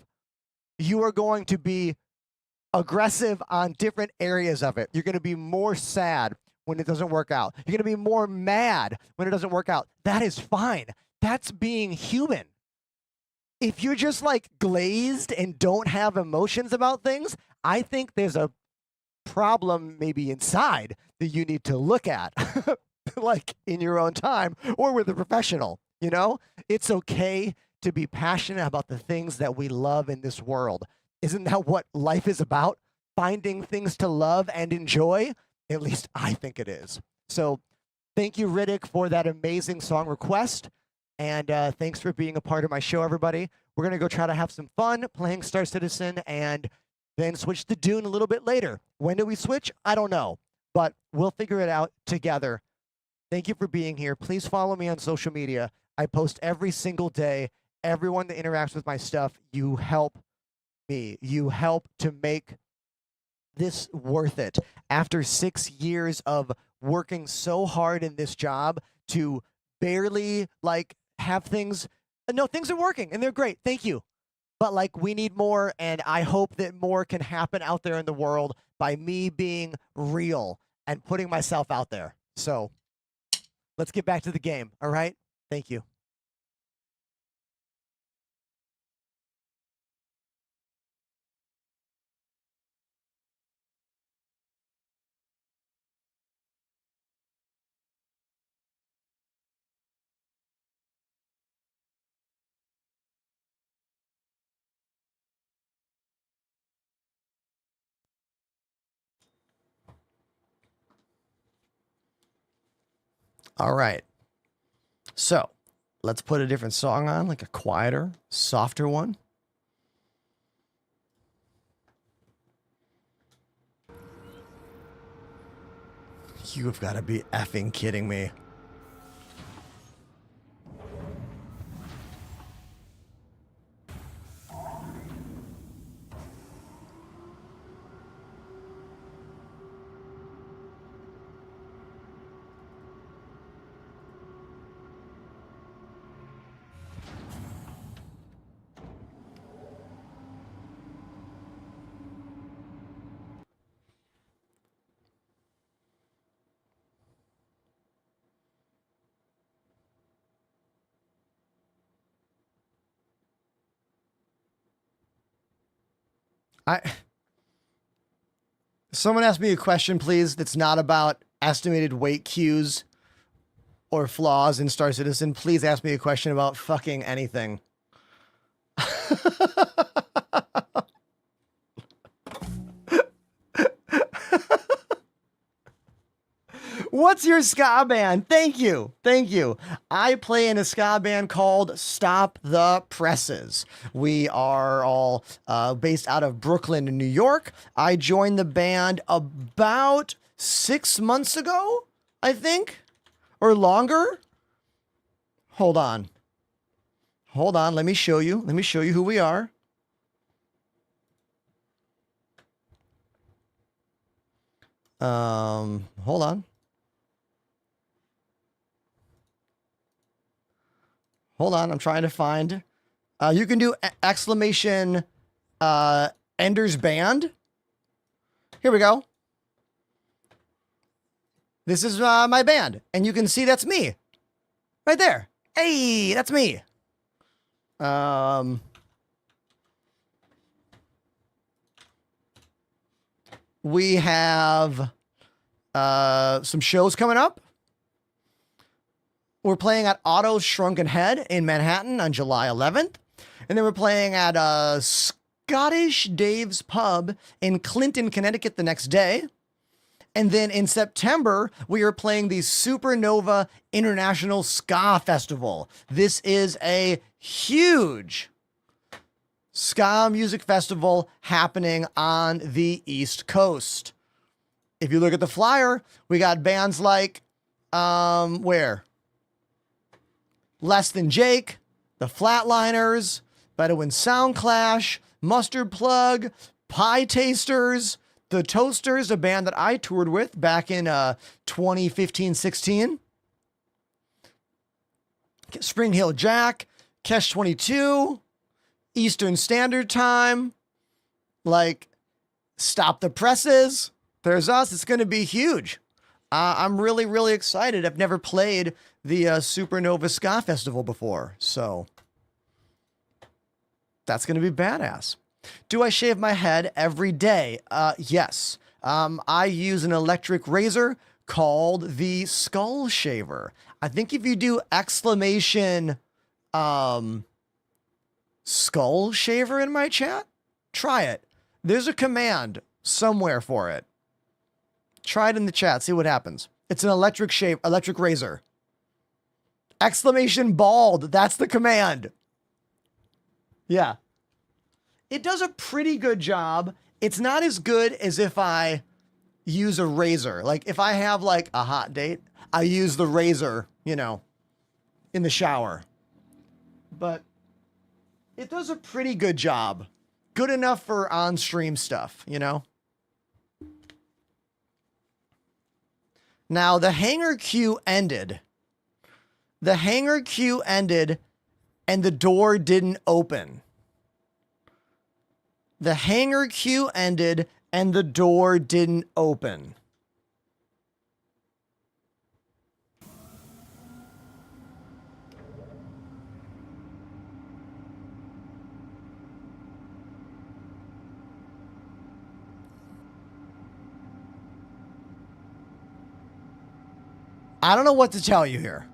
you are going to be aggressive on different areas of it. You're going to be more sad when it doesn't work out. You're going to be more mad when it doesn't work out. That is fine. That's being human. If you're just like glazed and don't have emotions about things, I think there's a problem maybe inside that you need to look at, like in your own time or with a professional. You know, it's okay to be passionate about the things that we love in this world. Isn't that what life is about? Finding things to love and enjoy? At least I think it is. So thank you, Riddick, for that amazing song request. And thanks for being a part of my show, everybody. We're going to go try to have some fun playing Star Citizen and then switch to Dune a little bit later. When do we switch? I don't know. But we'll figure it out together. Thank you for being here. Please follow me on social media. I post every single day. Everyone that interacts with my stuff, you help me. You help to make this worth it. After 6 years of working so hard in this job to barely like have things, no, things are working and they're great. Thank you. But like we need more, and I hope that more can happen out there in the world by me being real and putting myself out there. So let's get back to the game. All right. Thank you. All right. So let's put a different song on, like a quieter, softer one. You have got to be effing kidding me. Someone ask me a question, please, that's not about estimated weight cues or flaws in Star Citizen. Please ask me a question about fucking anything. What's your ska band? Thank you. Thank you. I play in a ska band called Stop the Presses. We are all based out of Brooklyn, New York. I joined the band about 6 months ago, I think, or longer. Hold on. Hold on. Let me show you. Let me show you who we are. Hold on. Hold on, I'm trying to find. You can do exclamation Ender's Band. Here we go. This is my band, and you can see that's me, right there. Hey, that's me. We have some shows coming up. We're playing at Otto's Shrunken Head in Manhattan on July 11th. And then we're playing at Scottish Dave's Pub in Clinton, Connecticut the next day. And then in September, we are playing the Supernova International Ska Festival. This is a huge ska music festival happening on the East Coast. If you look at the flyer, we got bands like, Less Than Jake, The Flatliners, Bedouin Sound Clash, Mustard Plug, Pie Tasters, The Toasters, a band that I toured with back in 2015-16. Spring Hill Jack, Kesh 22, Eastern Standard Time, like Stop the Presses. There's us. It's going to be huge. I'm really, really excited. I've never played the Supernova Ska Festival before, so that's going to be badass. Do I shave my head every day? Yes. I use an electric razor called the Skull Shaver. I think if you do exclamation Skull Shaver in my chat, try it. There's a command somewhere for it. Try it in the chat. See what happens. It's an electric razor. Exclamation bald. That's the command. Yeah. It does a pretty good job. It's not as good as if I use a razor. Like if I have like a hot date, I use the razor, you know, in the shower. But it does a pretty good job. Good enough for on-stream stuff, you know? Now, the hangar queue ended. The hangar queue ended and the door didn't open. The hangar queue ended and the door didn't open. I don't know what to tell you here.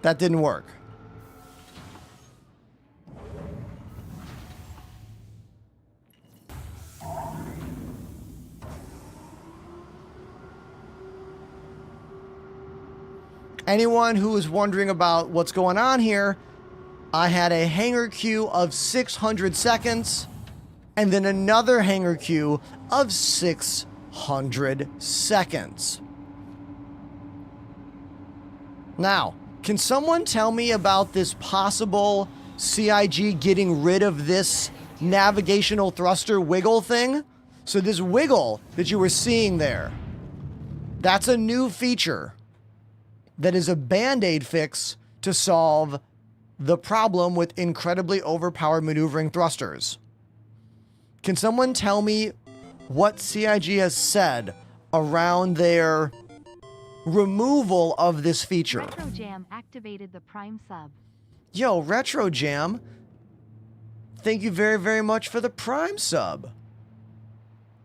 That didn't work. Anyone who is wondering about what's going on here, I had a hangar queue of 600 seconds and then another hangar queue of 600 seconds. Now, can someone tell me about this possible CIG getting rid of this navigational thruster wiggle thing? So this wiggle that you were seeing there, that's a new feature that is a Band-Aid fix to solve the problem with incredibly overpowered maneuvering thrusters. Can someone tell me what CIG has said around their removal of this feature? Retro Jam activated the Prime sub. Yo, Retro Jam, thank you very, very much for the Prime sub.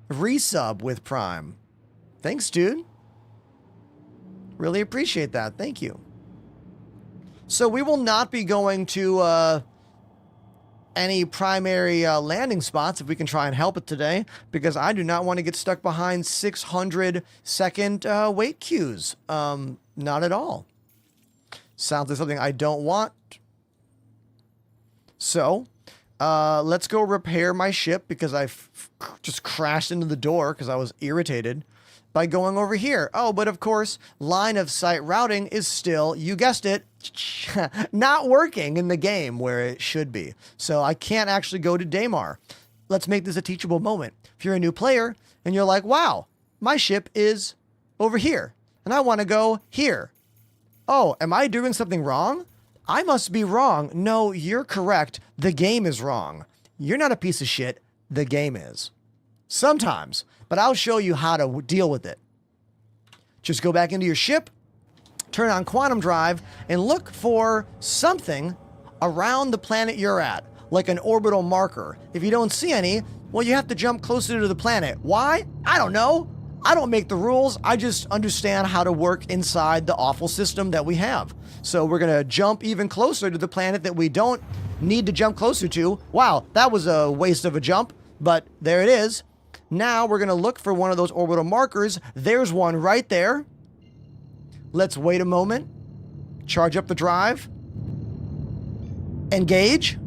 Resub with Prime. Thanks, dude. Really appreciate that. Thank you. So we will not be going to any primary landing spots if we can try and help it today, because I do not want to get stuck behind 600-second wait queues. Not at all. Sounds like something I don't want. So let's go repair my ship, because I just crashed into the door because I was irritated, by going over here. Oh, but of course, line of sight routing is still, you guessed it, not working in the game where it should be. So I can't actually go to Daymar. Let's make this a teachable moment. If you're a new player and you're like, wow, my ship is over here and I want to go here. Oh, am I doing something wrong? I must be wrong. No, you're correct. The game is wrong. You're not a piece of shit. The game is. Sometimes, but I'll show you how to deal with it. Just go back into your ship, turn on quantum drive, and look for something around the planet you're at, like an orbital marker. If you don't see any, well, you have to jump closer to the planet. Why? I don't know. I don't make the rules. I just understand how to work inside the awful system that we have. So we're going to jump even closer to the planet that we don't need to jump closer to. Wow, that was a waste of a jump, but there it is. Now we're going to look for one of those orbital markers. There's one right there. Let's wait a moment. Charge up the drive. Engage.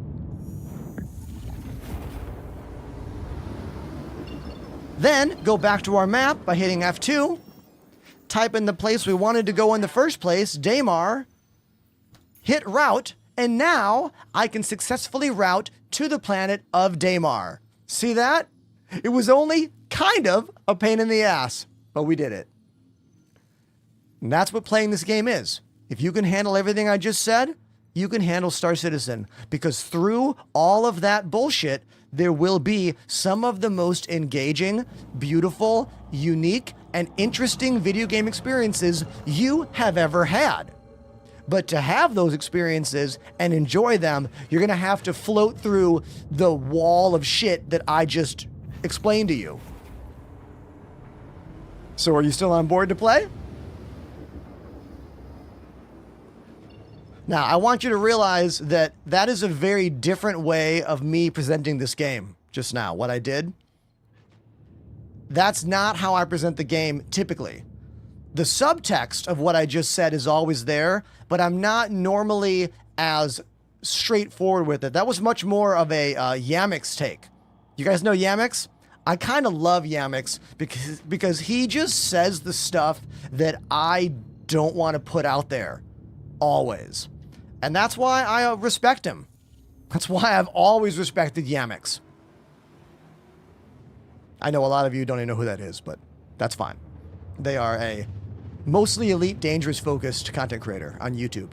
Then go back to our map by hitting F2. Type in the place we wanted to go in the first place, Daymar. Hit route, and now I can successfully route to the planet of Daymar. See that? It was only kind of a pain in the ass, but we did it. And that's what playing this game is. If you can handle everything I just said, you can handle Star Citizen, because through all of that bullshit, there will be some of the most engaging, beautiful, unique, and interesting video game experiences you have ever had. But to have those experiences and enjoy them, you're going to have to float through the wall of shit that I just explained to you. So are you still on board to play? Now, I want you to realize that that is a very different way of me presenting this game just now, what I did. That's not how I present the game typically. The subtext of what I just said is always there, but I'm not normally as straightforward with it. That was much more of a Yamix take. You guys know Yamix? I kind of love Yamix because he just says the stuff that I don't want to put out there. Always. And that's why I respect him. That's why I've always respected Yamix. I know a lot of you don't even know who that is, but that's fine. They are a mostly elite, dangerous focused content creator on YouTube.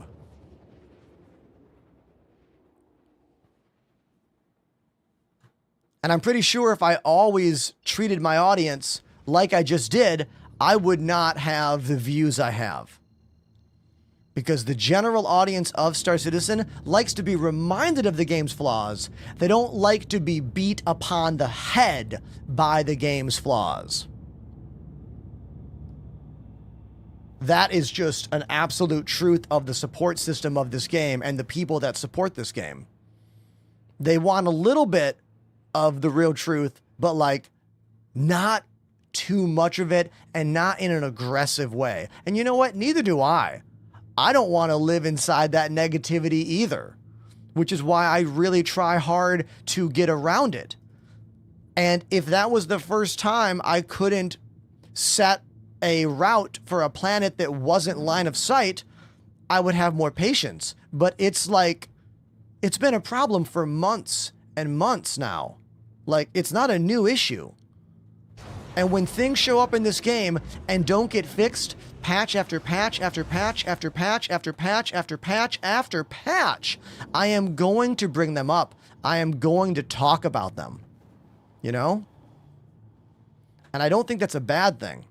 And I'm pretty sure if I always treated my audience like I just did, I would not have the views I have. Because the general audience of Star Citizen likes to be reminded of the game's flaws. They don't like to be beat upon the head by the game's flaws. That is just an absolute truth of the support system of this game and the people that support this game. They want a little bit of the real truth, but like not too much of it and not in an aggressive way. And you know what? Neither do I. I don't want to live inside that negativity either, which is why I really try hard to get around it. And if that was the first time I couldn't set a route for a planet that wasn't line of sight, I would have more patience. But it's like, it's been a problem for months and months now. Like, it's not a new issue. And when things show up in this game and don't get fixed, patch after patch after patch after patch after patch after patch after patch, I am going to bring them up. I am going to talk about them. You know? And I don't think that's a bad thing.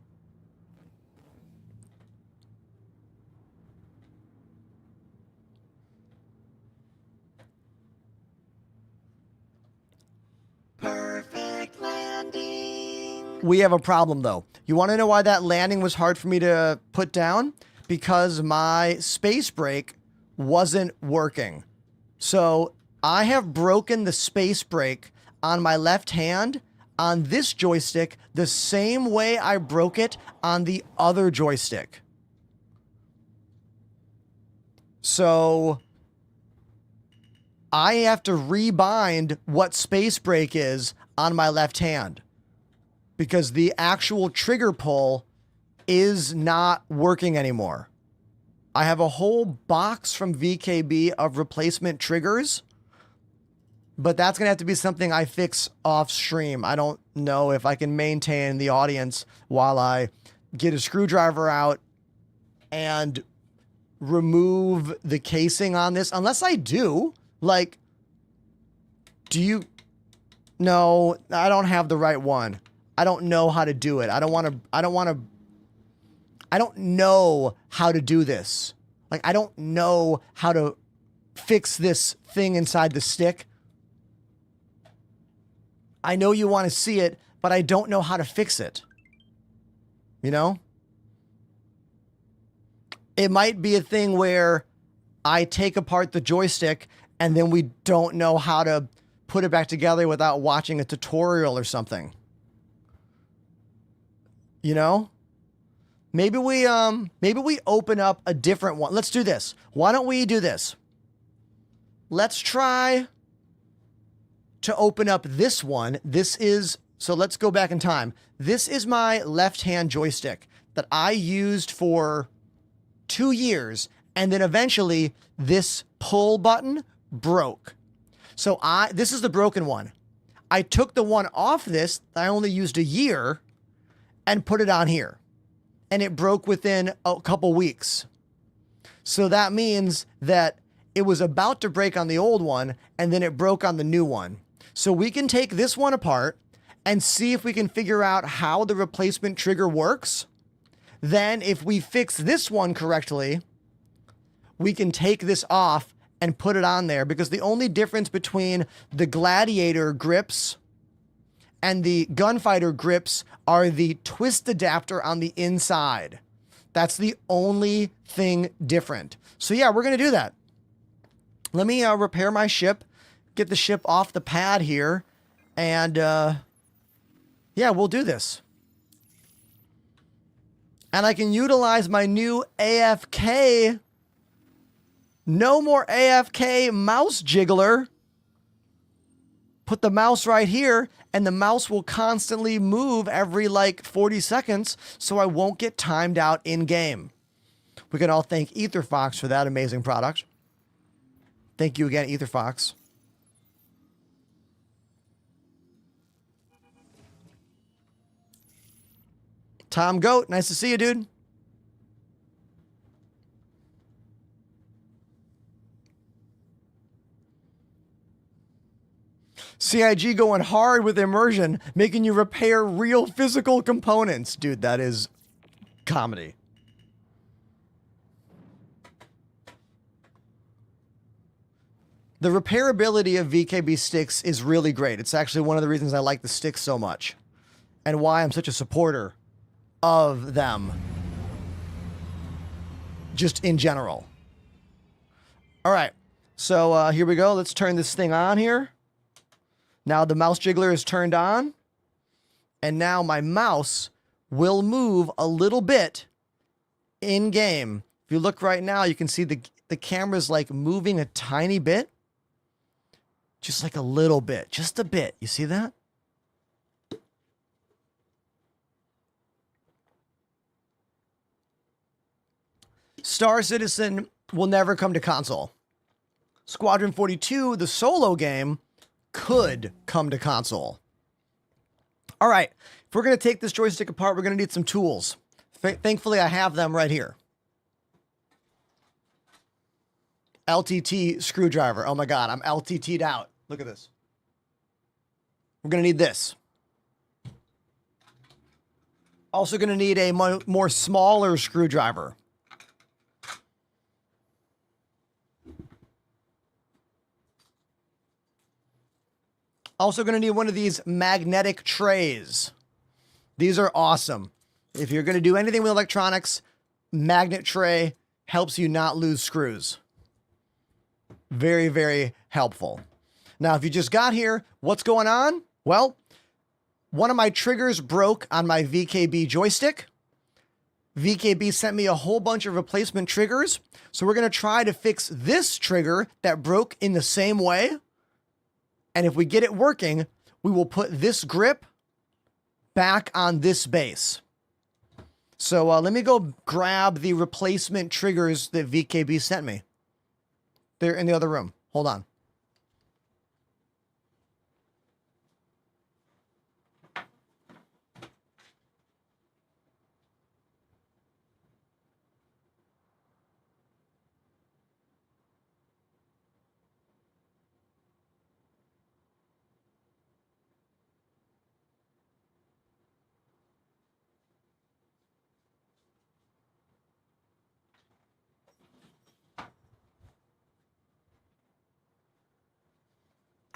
Perfect landing. We have a problem though. You want to know why that landing was hard for me to put down? Because my space brake wasn't working. So I have broken the space brake on my left hand on this joystick the same way I broke it on the other joystick. So I have to rebind what space brake is on my left hand because the actual trigger pull is not working anymore. I have a whole box from VKB of replacement triggers, but that's going to have to be something I fix off stream. I don't know if I can maintain the audience while I get a screwdriver out and remove the casing on this. Unless I do, like, do you? No, I don't have the right one. I don't know how to do it. I don't know how to do this. Like, I don't know how to fix this thing inside the stick. I know you want to see it, but I don't know how to fix it. You know? It might be a thing where I take apart the joystick and then we don't know how to put it back together without watching a tutorial or something. You know? Maybe we open up a different one. Let's do this. Why don't we do this? Let's try to open up this one. So let's go back in time. This is my left-hand joystick that I used for 2 years, and then eventually this pull button broke. So this is the broken one. I took the one off this that I only used a year and put it on here. And it broke within a couple weeks. So that means that it was about to break on the old one, and then it broke on the new one. So we can take this one apart and see if we can figure out how the replacement trigger works. Then if we fix this one correctly, we can take this off and put it on there, because the only difference between the Gladiator grips and the Gunfighter grips are the twist adapter on the inside. That's the only thing different. So yeah, we're going to do that. Let me repair my ship, get the ship off the pad here, and yeah, we'll do this. And I can utilize my new AFK. No more AFK mouse jiggler. Put the mouse right here, and the mouse will constantly move every like 40 seconds, so I won't get timed out in game. We can all thank EtherFox for that amazing product. Thank you again, EtherFox. Tom Goat, nice to see you, dude. CIG going hard with immersion, making you repair real physical components. Dude, that is comedy. The repairability of VKB sticks is really great. It's actually one of the reasons I like the sticks so much, and why I'm such a supporter of them, just in general. All right, so here we go. Let's turn this thing on here. Now the mouse jiggler is turned on, and now my mouse will move a little bit in game. If you look right now, you can see the camera's like moving a tiny bit. Just like a little bit, just a bit. You see that? Star Citizen will never come to console. Squadron 42, the solo game, could come to console. All right, if we're going to take this joystick apart, we're going to need some tools. Thankfully, I have them right here. LTT screwdriver. Oh my God, I'm LTT'd out. Look at this. We're going to need this. Also going to need a more smaller screwdriver. Also going to need one of these magnetic trays. These are awesome. If you're going to do anything with electronics, magnet tray helps you not lose screws. Very, very helpful. Now, if you just got here, what's going on? Well, one of my triggers broke on my VKB joystick. VKB sent me a whole bunch of replacement triggers. So we're going to try to fix this trigger that broke in the same way. And if we get it working, we will put this grip back on this base. So let me go grab the replacement triggers that VKB sent me. They're in the other room. Hold on.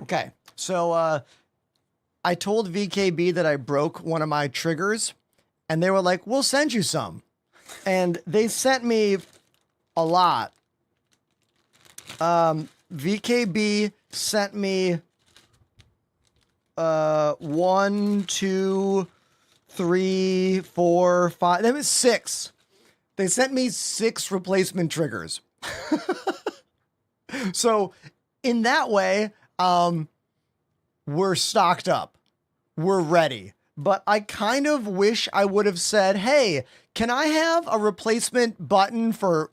Okay, so I told VKB that I broke one of my triggers, and they were like, we'll send you some. And they sent me a lot. VKB sent me 1, 2, 3, 4, 5. That was 6. They sent me 6 replacement triggers. So in that way, we're stocked up. We're ready. But I kind of wish I would have said, hey, can I have a replacement button for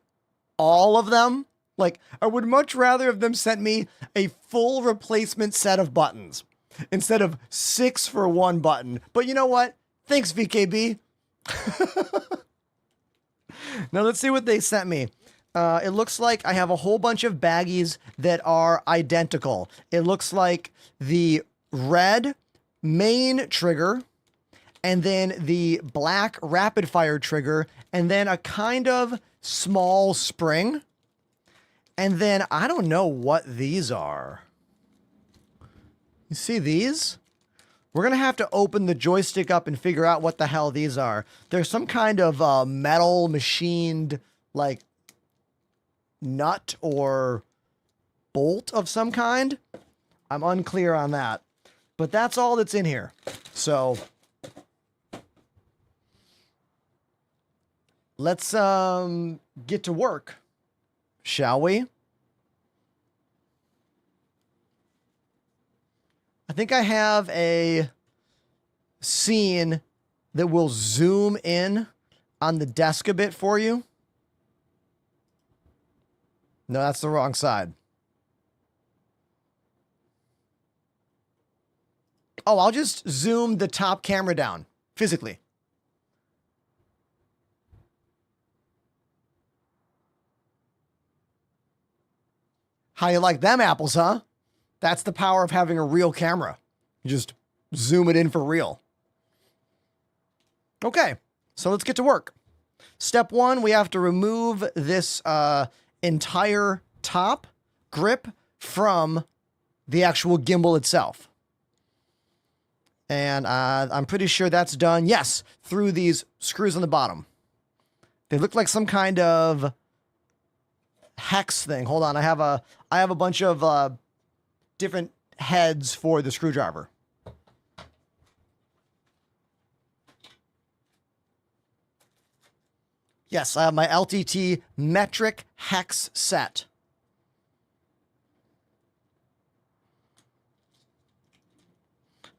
all of them? Like, I would much rather have them sent me a full replacement set of buttons instead of 6 for 1 button. But you know what? Thanks, VKB. Now let's see what they sent me. It looks like I have a whole bunch of baggies that are identical. It looks like the red main trigger, and then the black rapid fire trigger, and then a kind of small spring. And then I don't know what these are. You see these? We're going to have to open the joystick up and figure out what the hell these are. There's some kind of metal machined, like, nut or bolt of some kind. I'm unclear on that. But that's all that's in here. So let's get to work, shall we? I think I have a scene that will zoom in on the desk a bit for you. No, that's the wrong side. Oh, I'll just zoom the top camera down physically. How you like them apples, huh? That's the power of having a real camera. You just zoom it in for real. Okay, so let's get to work. Step 1, we have to remove this entire top grip from the actual gimbal itself. And I'm pretty sure that's done, yes, through these screws on the bottom. They look like some kind of hex thing. Hold on, I have a bunch of different heads for the screwdriver. Yes, I have my LTT metric hex set.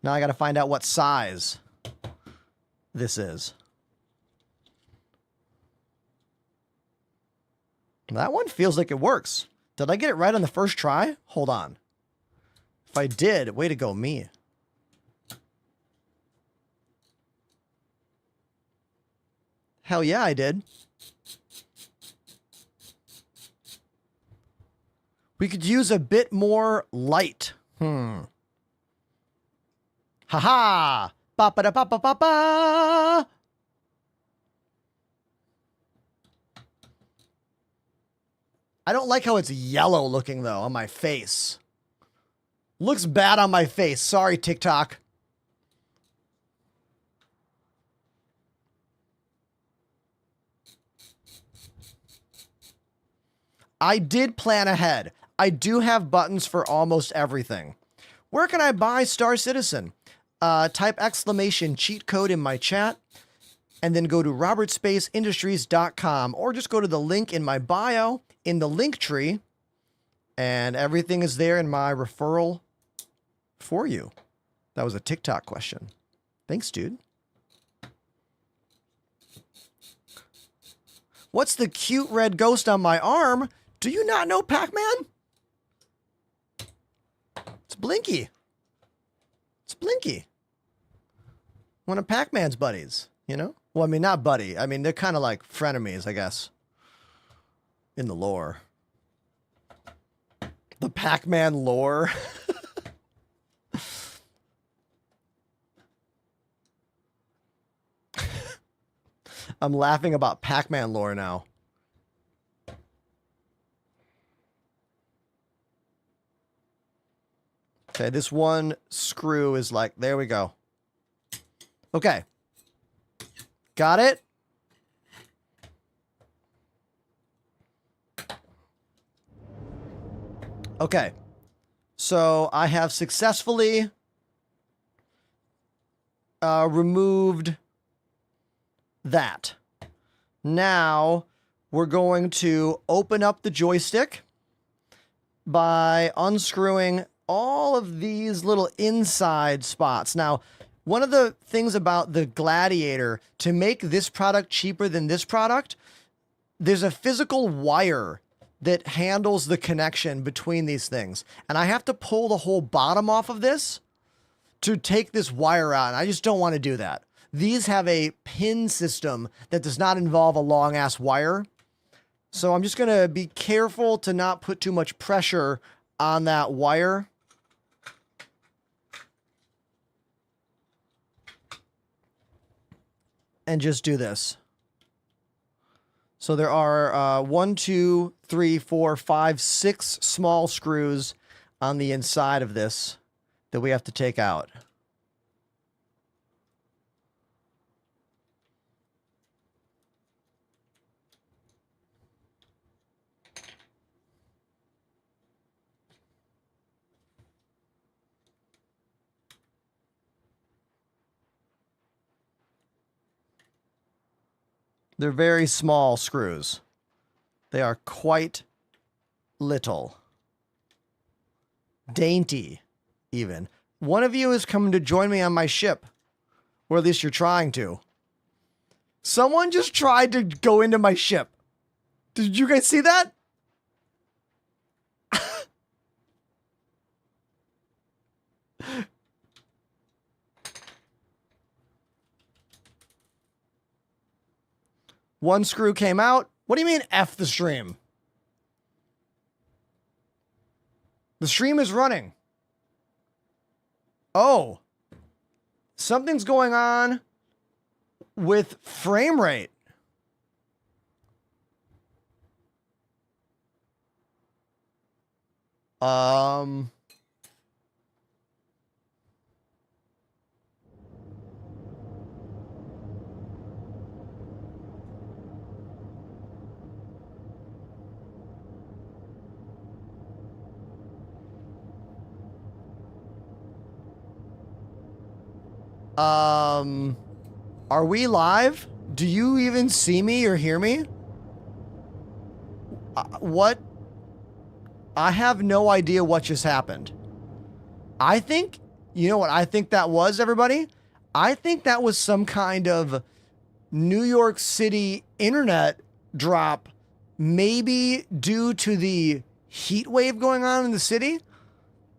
Now I got to find out what size this is. That one feels like it works. Did I get it right on the first try? Hold on. If I did, way to go, me. Hell yeah, I did. We could use a bit more light. Haha! Ba ba da ba ba ba ba! I don't like how it's yellow looking though on my face. Looks bad on my face. Sorry, TikTok. I did plan ahead. I do have buttons for almost everything. Where can I buy Star Citizen? Type exclamation cheat code in my chat and then go to robertspaceindustries.com or just go to the link in my bio in the link tree and everything is there in my referral for you. That was a TikTok question. Thanks, dude. What's the cute red ghost on my arm? Do you not know Pac-Man? It's Blinky. It's Blinky. One of Pac-Man's buddies, you know? Well, I mean, not buddy. I mean, they're kind of like frenemies, I guess. In the lore. The Pac-Man lore. I'm laughing about Pac-Man lore now. Okay, this one screw is like, there we go. Okay. Got it? Okay. So I have successfully removed that. Now we're going to open up the joystick by unscrewing all of these little inside spots. Now, one of the things about the Gladiator, to make this product cheaper than this product, there's a physical wire that handles the connection between these things. And I have to pull the whole bottom off of this to take this wire out. And I just don't want to do that. These have a pin system that does not involve a long ass wire. So I'm just going to be careful to not put too much pressure on that wire. And just do this. So there are 1, 2, 3, 4, 5, 6 small screws on the inside of this that we have to take out. They're very small screws. They are quite little. Dainty, even. One of you is coming to join me on my ship. Or at least you're trying to. Someone just tried to go into my ship. Did you guys see that? One screw came out. What do you mean F the stream? The stream is running. Oh. Something's going on with frame rate. Are we live? Do you even see me or hear me? What? I have no idea what just happened. I think, you know what I think that was, everybody? I think that was some kind of New York City internet drop, maybe due to the heat wave going on in the city.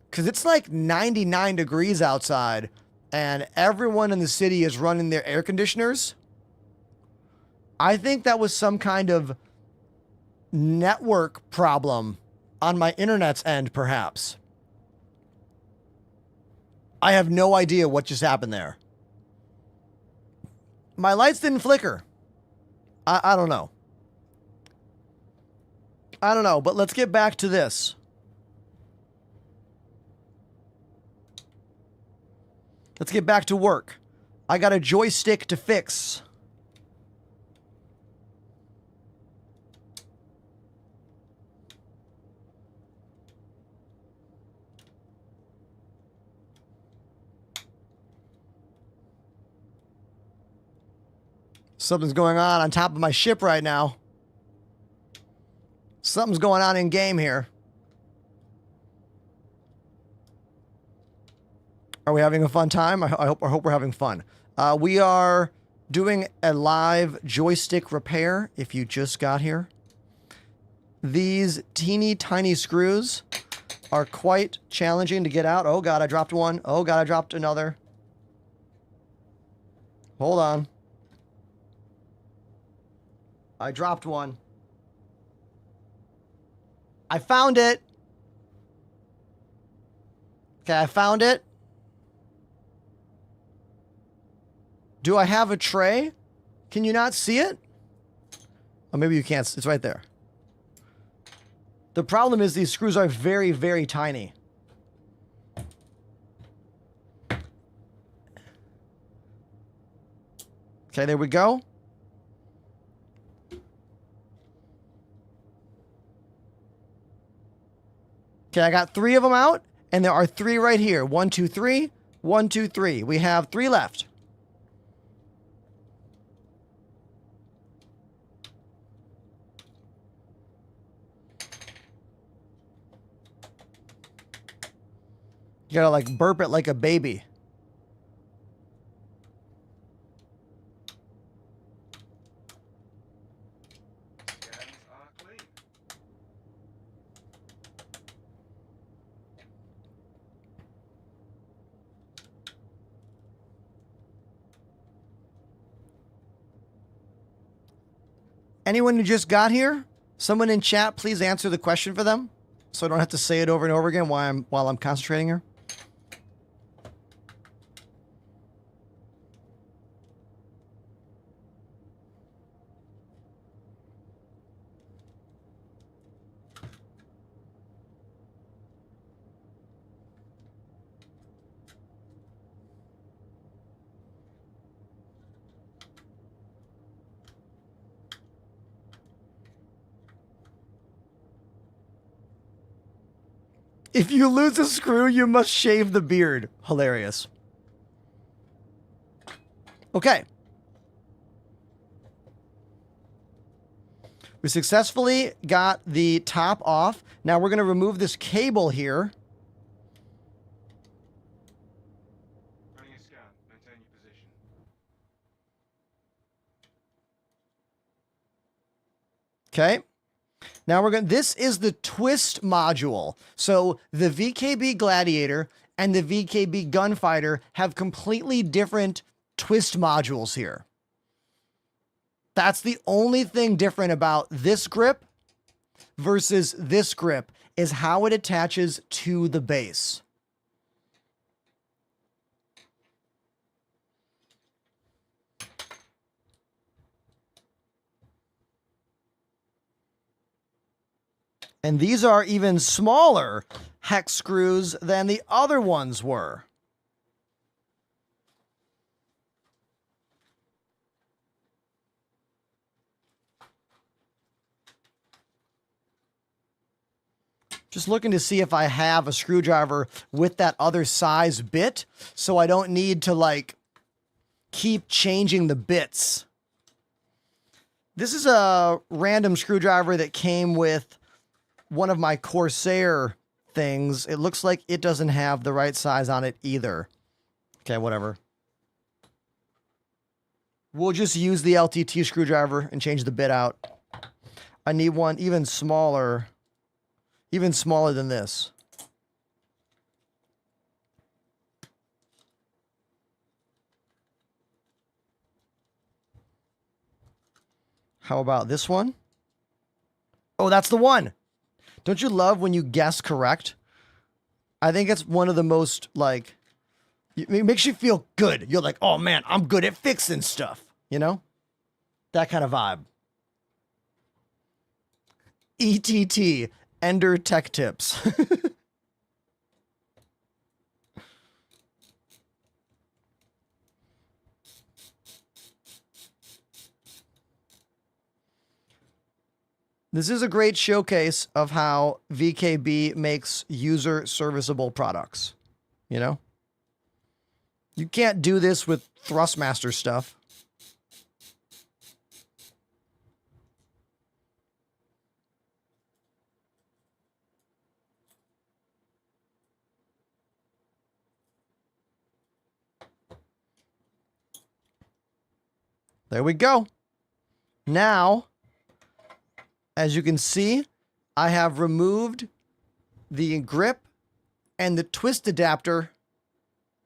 Because it's like 99 degrees outside. And everyone in the city is running their air conditioners. I think that was some kind of network problem on my internet's end, perhaps. I have no idea what just happened there. My lights didn't flicker. I don't know. I don't know, but let's get back to this. Let's get back to work. I got a joystick to fix. Something's going on top of my ship right now. Something's going on in game here. Are we having a fun time? I hope we're having fun. We are doing a live joystick repair if you just got here. These teeny tiny screws are quite challenging to get out. Oh god, I dropped one. Oh god, I dropped another. Hold on. I dropped one. I found it. Okay, I found it. Do I have a tray? Can you not see it? Oh, maybe you can't. It's right there. The problem is these screws are very, very tiny. Okay, there we go. Okay, I got 3 of them out, and there are 3 right here. 1, 2, 3. 1, 2, 3. We have 3 left. You gotta like burp it like a baby. Anyone who just got here, someone in chat, please answer the question for them, so I don't have to say it over and over again while I'm concentrating here. If you lose a screw, you must shave the beard. Hilarious. Okay. We successfully got the top off. Now we're going to remove this cable here. Running a scan. Maintain your position. Okay. Now we're going to, this is the twist module. So the VKB Gladiator and the VKB Gunfighter have completely different twist modules here. That's the only thing different about this grip versus this grip is how it attaches to the base. And these are even smaller hex screws than the other ones were. Just looking to see if I have a screwdriver with that other size bit, so I don't need to like keep changing the bits. This is a random screwdriver that came with one of my Corsair things. It looks like it doesn't have the right size on it either. Okay, whatever. We'll just use the LTT screwdriver and change the bit out. I need one even smaller than this. How about this one? Oh, that's the one. Don't you love when you guess correct? I think it's one of the most, like, it makes you feel good. You're like, oh man, I'm good at fixing stuff. You know? That kind of vibe. ETT, Ender Tech Tips. This is a great showcase of how VKB makes user serviceable products. You know? You can't do this with Thrustmaster stuff. There we go. Now, as you can see, I have removed the grip and the twist adapter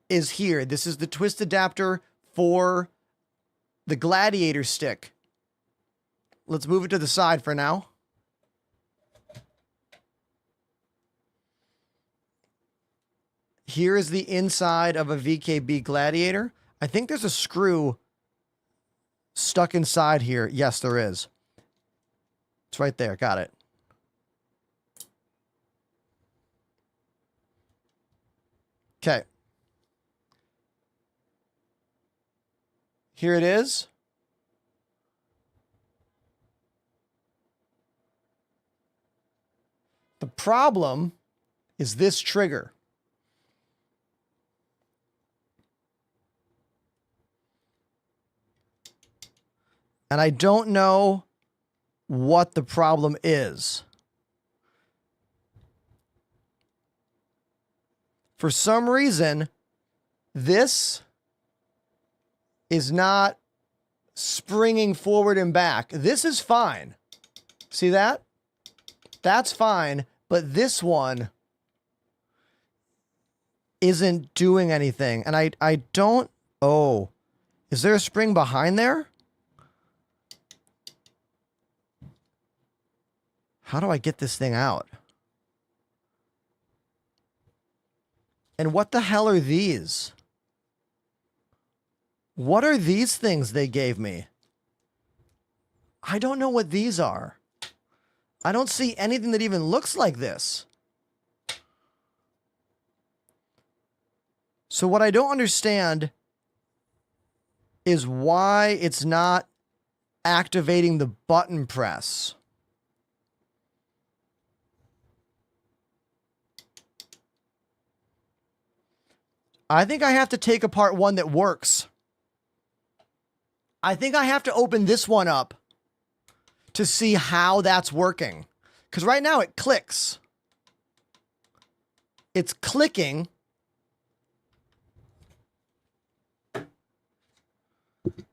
is here. This is the twist adapter for the Gladiator stick. Let's move it to the side for now. Here is the inside of a VKB Gladiator. I think there's a screw stuck inside here. Yes, there is. It's right there. Got it. Okay. Here it is. The problem is this trigger. And I don't know what the problem is. For some reason, this is not springing forward and back. This is fine. See that? That's fine, but this one isn't doing anything. And I don't... Oh, is there a spring behind there? How do I get this thing out? And what the hell are these? What are these things they gave me? I don't know what these are. I don't see anything that even looks like this. So what I don't understand is why it's not activating the button press. I think I have to take apart one that works. I think I have to open this one up to see how that's working. Because right now it clicks. It's clicking.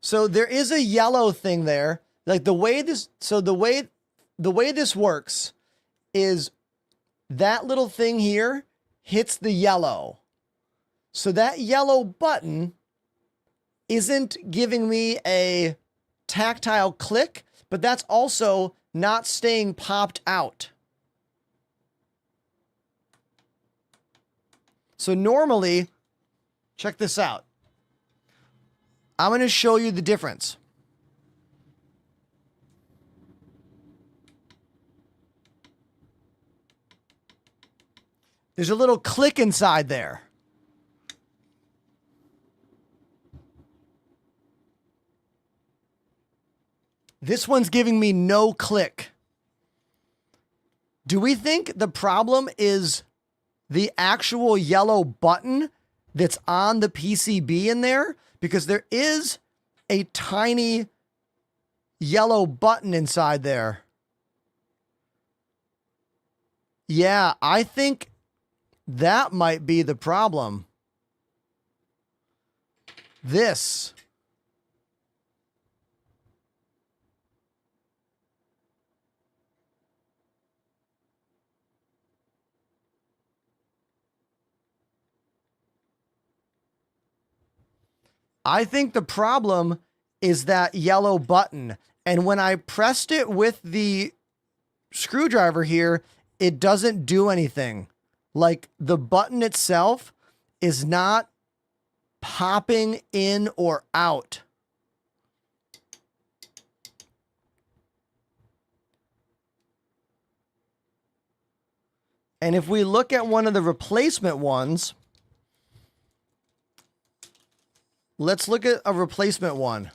So there is a yellow thing there. Like the way this, so the way this works is that little thing here hits the yellow. So that yellow button isn't giving me a tactile click, but that's also not staying popped out. So normally, check this out. I'm going to show you the difference. There's a little click inside there. This one's giving me no click. Do we think the problem is the actual yellow button that's on the PCB in there? Because there is a tiny yellow button inside there. Yeah, I think that might be the problem. This. I think the problem is that yellow button. And when I pressed it with the screwdriver here, it doesn't do anything. Like the button itself is not popping in or out. And if we look at one of the replacement ones, let's look at a replacement one.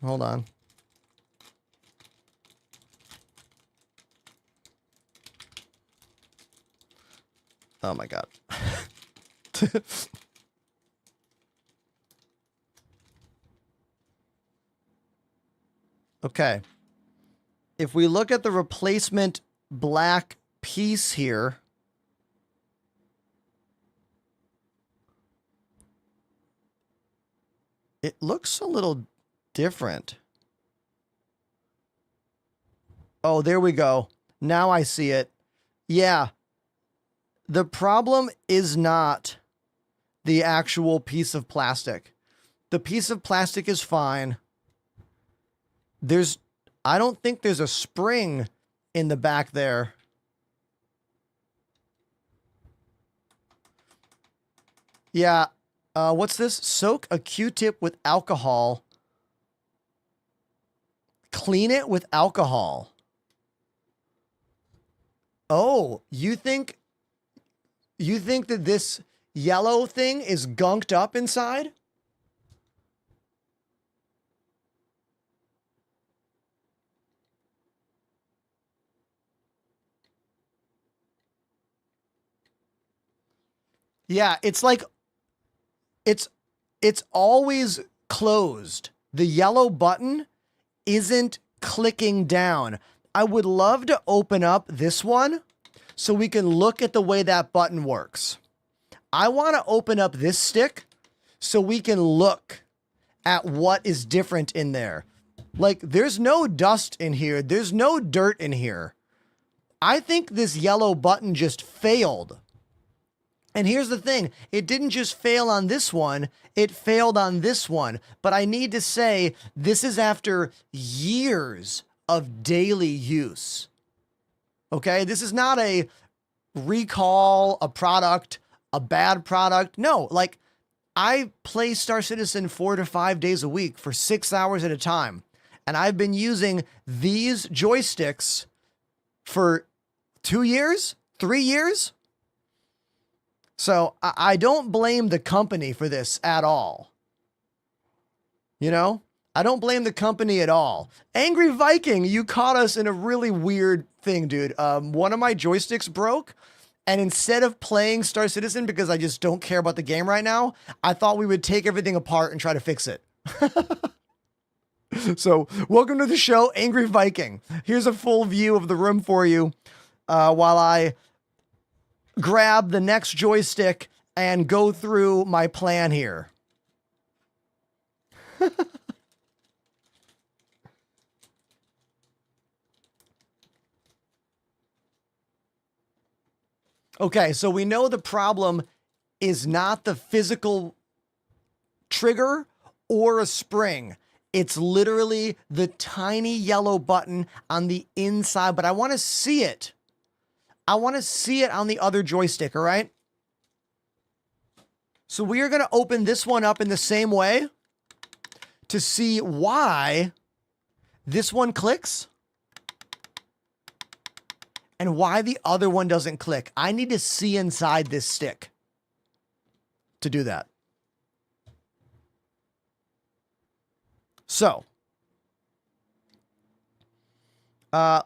Hold on. Oh my God. Okay. If we look at the replacement black piece here, it looks a little different. Oh, there we go. Now I see it. Yeah. The problem is not the actual piece of plastic. The piece of plastic is fine. I don't think there's a spring in the back there. Yeah. What's this? Soak a Q-tip with alcohol. Clean it with alcohol. Oh, you think that this yellow thing is gunked up inside? Yeah, it's like it's always closed. The yellow button isn't clicking down. I would love to open up this one so we can look at the way that button works. I want to open up this stick so we can look at what is different in there. Like, there's no dust in here. There's no dirt in here. I think this yellow button just failed. And here's the thing. It didn't just fail on this one. It failed on this one. But I need to say, this is after years of daily use. Okay? This is not a recall, a product, a bad product. No, like, I play Star Citizen 4 to 5 days a week for 6 hours at a time. And I've been using these joysticks for 2 years, 3 years. So I don't blame the company for this at all. You know, I don't blame the company at all. Angry Viking, you caught us in a really weird thing, dude. One of my joysticks broke. And instead of playing Star Citizen, because I just don't care about the game right now, I thought we would take everything apart and try to fix it. So, welcome to the show, Angry Viking. Here's a full view of the room for you while I grab the next joystick and go through my plan here. Okay, so we know the problem is not the physical trigger or a spring. It's literally the tiny yellow button on the inside, but I want to see it. I want to see it on the other joystick, all right? So we are going to open this one up in the same way to see why this one clicks and why the other one doesn't click. I need to see inside this stick to do that. So,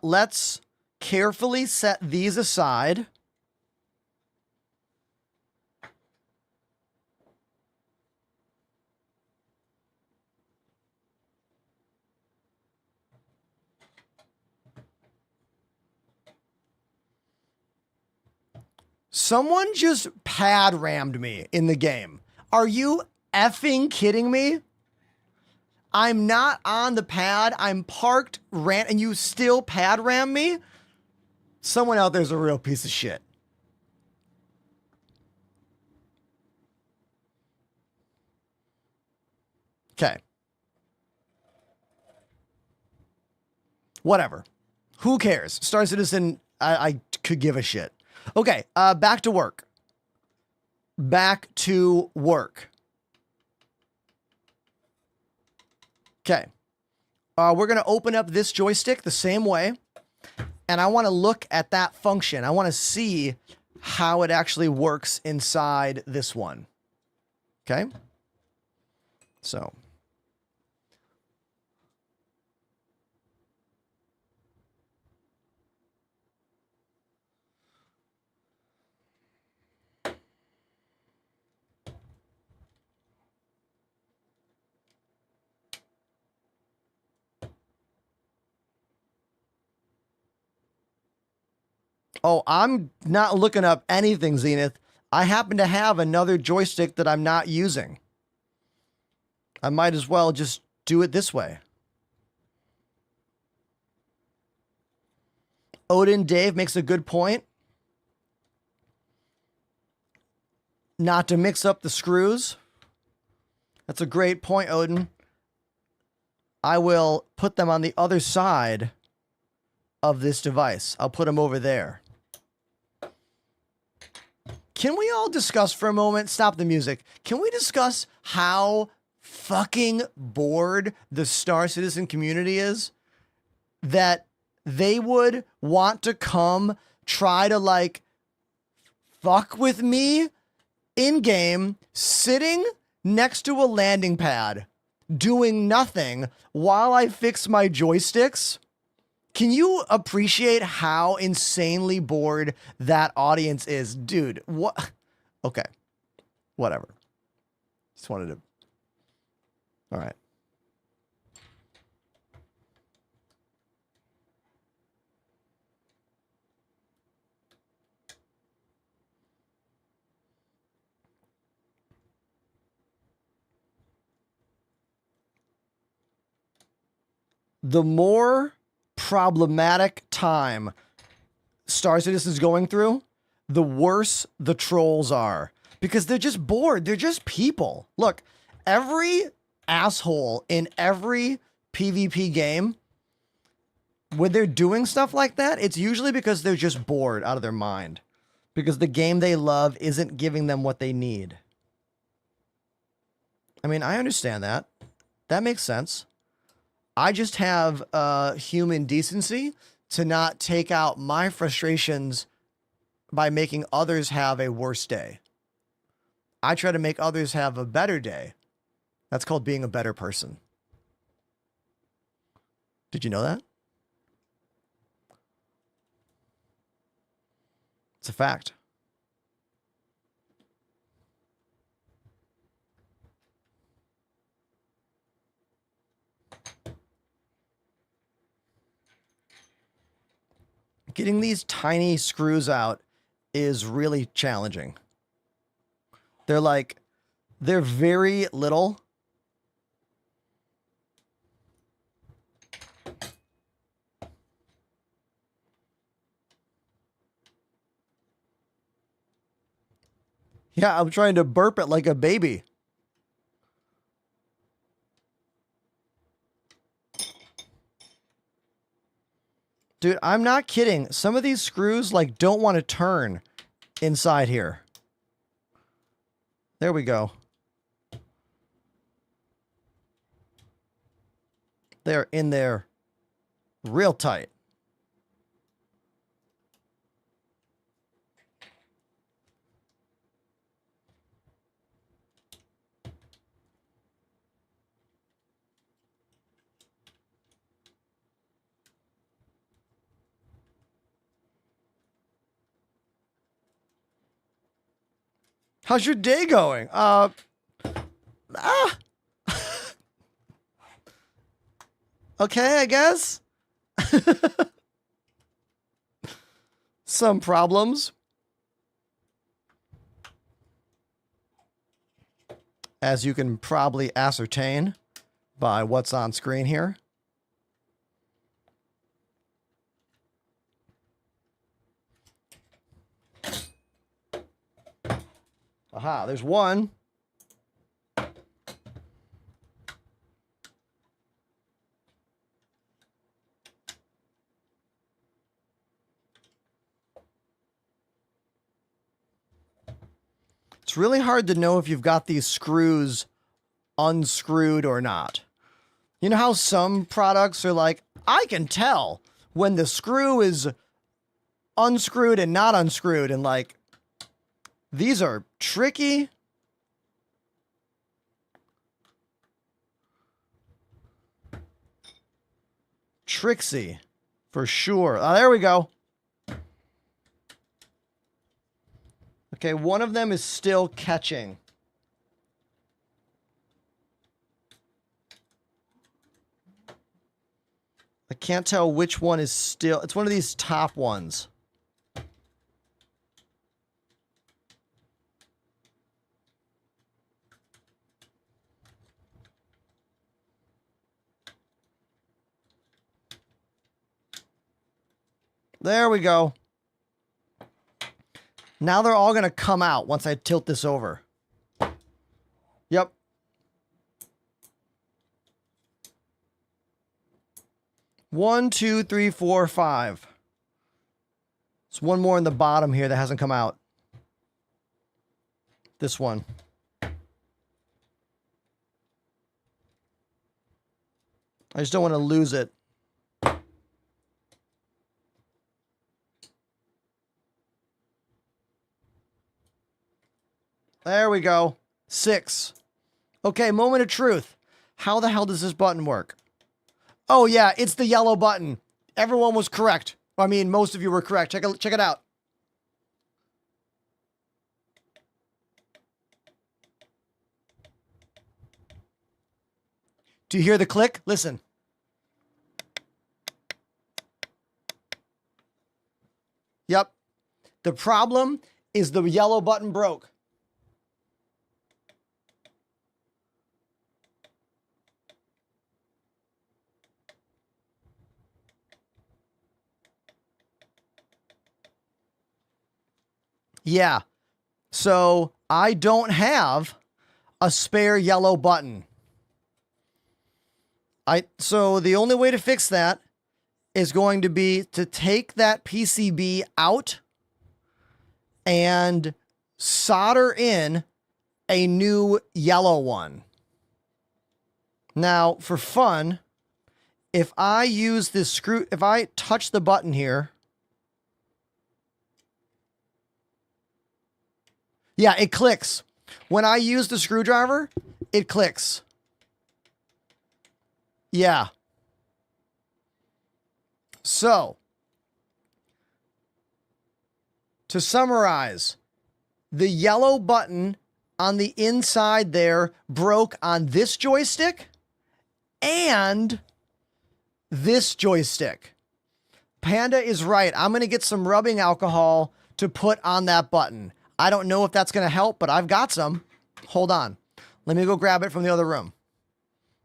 let's carefully set these aside. Someone just pad rammed me in the game. Are you effing kidding me? I'm not on the pad. I'm parked, and you still pad ram me? Someone out there's a real piece of shit. Okay. Whatever. Who cares? Star Citizen, I could give a shit. Okay, back to work. Back to work. Okay. We're going to open up this joystick the same way. And I want to look at that function. I want to see how it actually works inside this one. Okay. So. Oh, I'm not looking up anything, Zenith. I happen to have another joystick that I'm not using. I might as well just do it this way. Odin Dave makes a good point. Not to mix up the screws. That's a great point, Odin. I will put them on the other side of this device. I'll put them over there. Can we all discuss for a moment? Stop the music. Can we discuss how fucking bored the Star Citizen community is? That they would want to come try to, like, fuck with me in game, sitting next to a landing pad, doing nothing while I fix my joysticks? Can you appreciate how insanely bored that audience is? Dude, what? Okay. Whatever. Just wanted to. All right. The more problematic time Star Citizen is going through, the worse the trolls are. Because they're just bored. They're just people. Look, every asshole in every PvP game, when they're doing stuff like that, it's usually because they're just bored out of their mind. Because the game they love isn't giving them what they need. I mean, I understand that. That makes sense. I just have human decency to not take out my frustrations by making others have a worse day. I try to make others have a better day. That's called being a better person. Did you know that? It's a fact. Getting these tiny screws out is really challenging. They're very little. Yeah, I'm trying to burp it like a baby. Dude, I'm not kidding. Some of these screws don't want to turn inside here. There we go. They're in there real tight. How's your day going? Okay, I guess. Some problems. As you can probably ascertain by what's on screen here. Aha, there's one. It's really hard to know if you've got these screws unscrewed or not. You know how some products are like, I can tell when the screw is unscrewed and not unscrewed, and these are tricky. Tricksy, for sure. Oh, there we go. Okay, one of them is still catching. I can't tell which one is still. It's one of these top ones. There we go. Now they're all going to come out once I tilt this over. Yep. One, two, three, four, five. There's one more in the bottom here that hasn't come out. This one. I just don't want to lose it. There we go. 6. Okay, moment of truth. How the hell does this button work? Oh, yeah, it's the yellow button. Everyone was correct. I mean, most of you were correct. Check it out. Do you hear the click? Listen. Yep. The problem is the yellow button broke. Yeah. So I don't have a spare yellow button. So the only way to fix that is going to be to take that PCB out and solder in a new yellow one. Now, for fun, if I use this screw, if I touch the button here, yeah, it clicks. When I use the screwdriver, it clicks. Yeah. So, to summarize, the yellow button on the inside there broke on this joystick and this joystick. Panda is right. I'm going to get some rubbing alcohol to put on that button. I don't know if that's going to help, but I've got some. Hold on. Let me go grab it from the other room.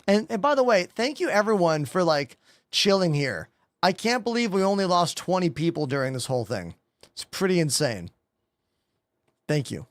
And by the way, thank you everyone for like chilling here. I can't believe we only lost 20 people during this whole thing. It's pretty insane. Thank you.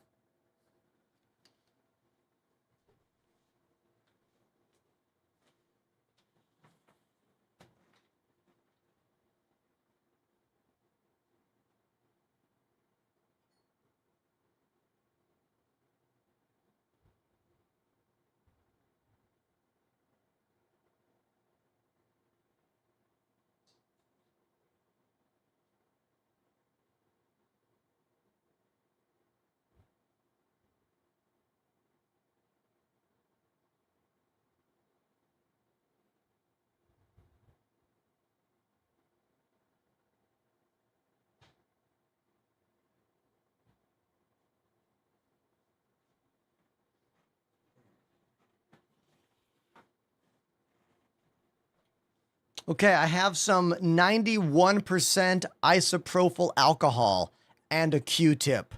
Okay, I have some 91% isopropyl alcohol and a Q-tip.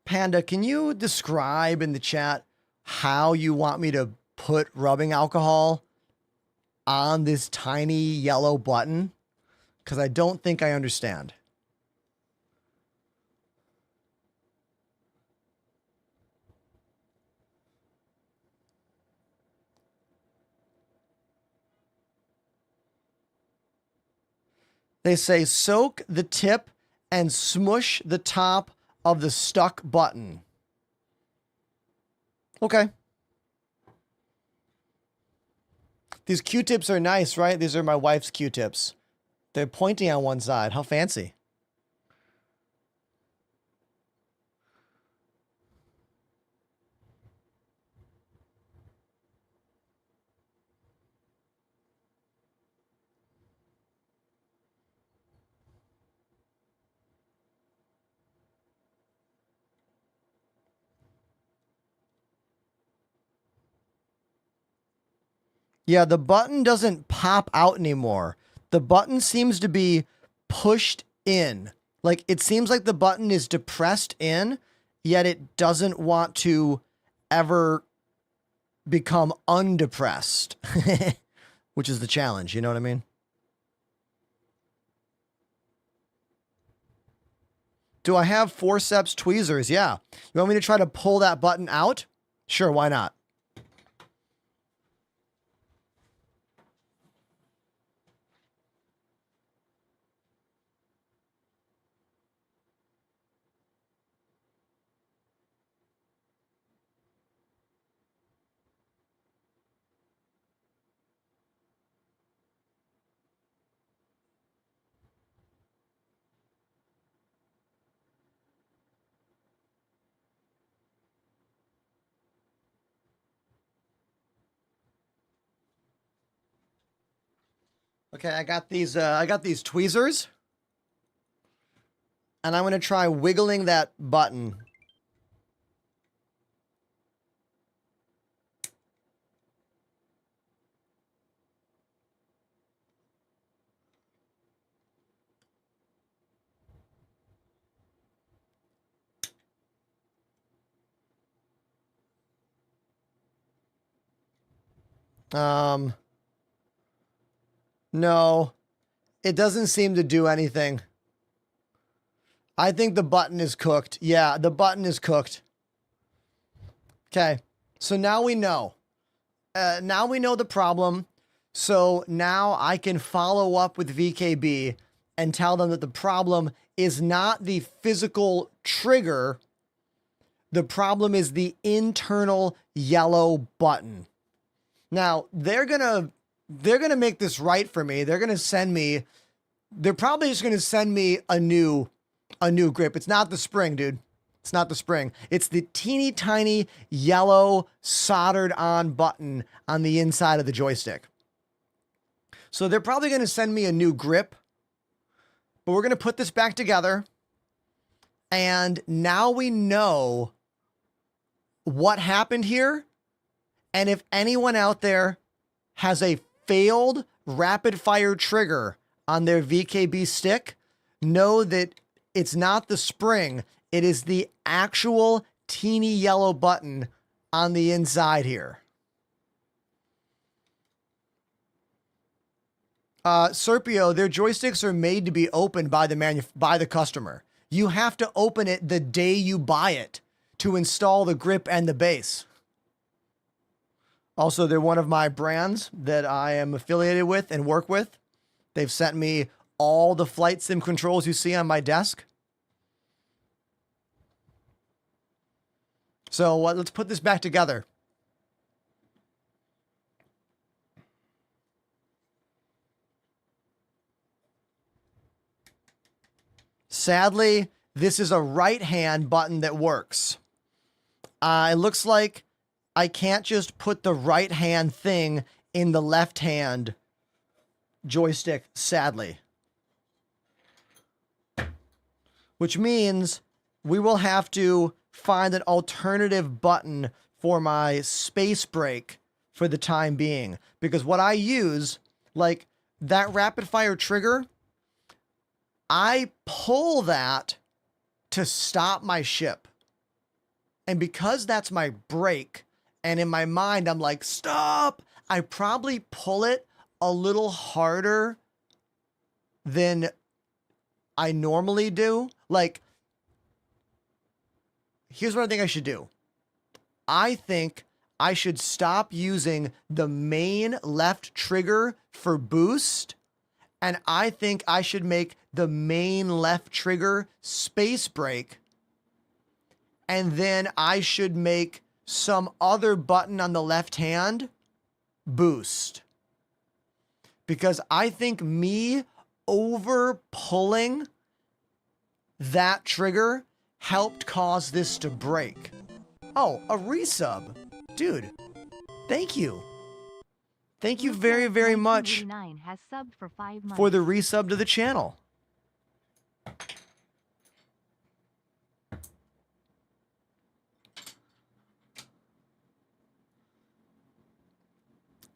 Panda, can you describe in the chat how you want me to put rubbing alcohol on this tiny yellow button? Because I don't think I understand. They say soak the tip and smush the top of the stuck button. Okay. These Q-tips are nice, right? These are my wife's Q-tips. They're pointy on one side. How fancy. Yeah, the button doesn't pop out anymore. The button seems to be pushed in. Like, it seems like the button is depressed in, yet it doesn't want to ever become undepressed, which is the challenge. You know what I mean? Do I have forceps tweezers? Yeah. You want me to try to pull that button out? Sure, why not? Okay, I got these tweezers. And I'm going to try wiggling that button. No, it doesn't seem to do anything. I think the button is cooked. Yeah, the button is cooked. Okay, so now we know. Now we know the problem. So now I can follow up with VKB and tell them that the problem is not the physical trigger. The problem is the internal yellow button. Now they're gonna make this right for me. They're probably just gonna send me a new grip. It's not the spring, dude. It's not the spring. It's the teeny tiny yellow soldered on button on the inside of the joystick. So they're probably going to send me a new grip, but we're going to put this back together. And now we know what happened here. And if anyone out there has a failed rapid fire trigger on their VKB stick, know that it's not the spring. It is the actual teeny yellow button on the inside here. Serpio, their joysticks are made to be opened by the customer. You have to open it the day you buy it to install the grip and the base. Also, they're one of my brands that I am affiliated with and work with. They've sent me all the flight sim controls you see on my desk. So let's put this back together. Sadly, this is a right-hand button that works. It looks like I can't just put the right-hand thing in the left-hand joystick, sadly. Which means we will have to find an alternative button for my space brake for the time being. Because what I use, like that rapid fire trigger, I pull that to stop my ship. And because that's my brake, and in my mind I'm like, stop, I probably pull it a little harder than I normally do. Like, here's what I think I should do. I think I should stop using the main left trigger for boost, and I think I should make the main left trigger space brake, and then I should make some other button on the left hand boost. Because I think me over pulling that trigger helped cause this to break. Oh, a resub. Dude, thank you. Thank you very, very much has subbed for 5 months. for the resub to the channel.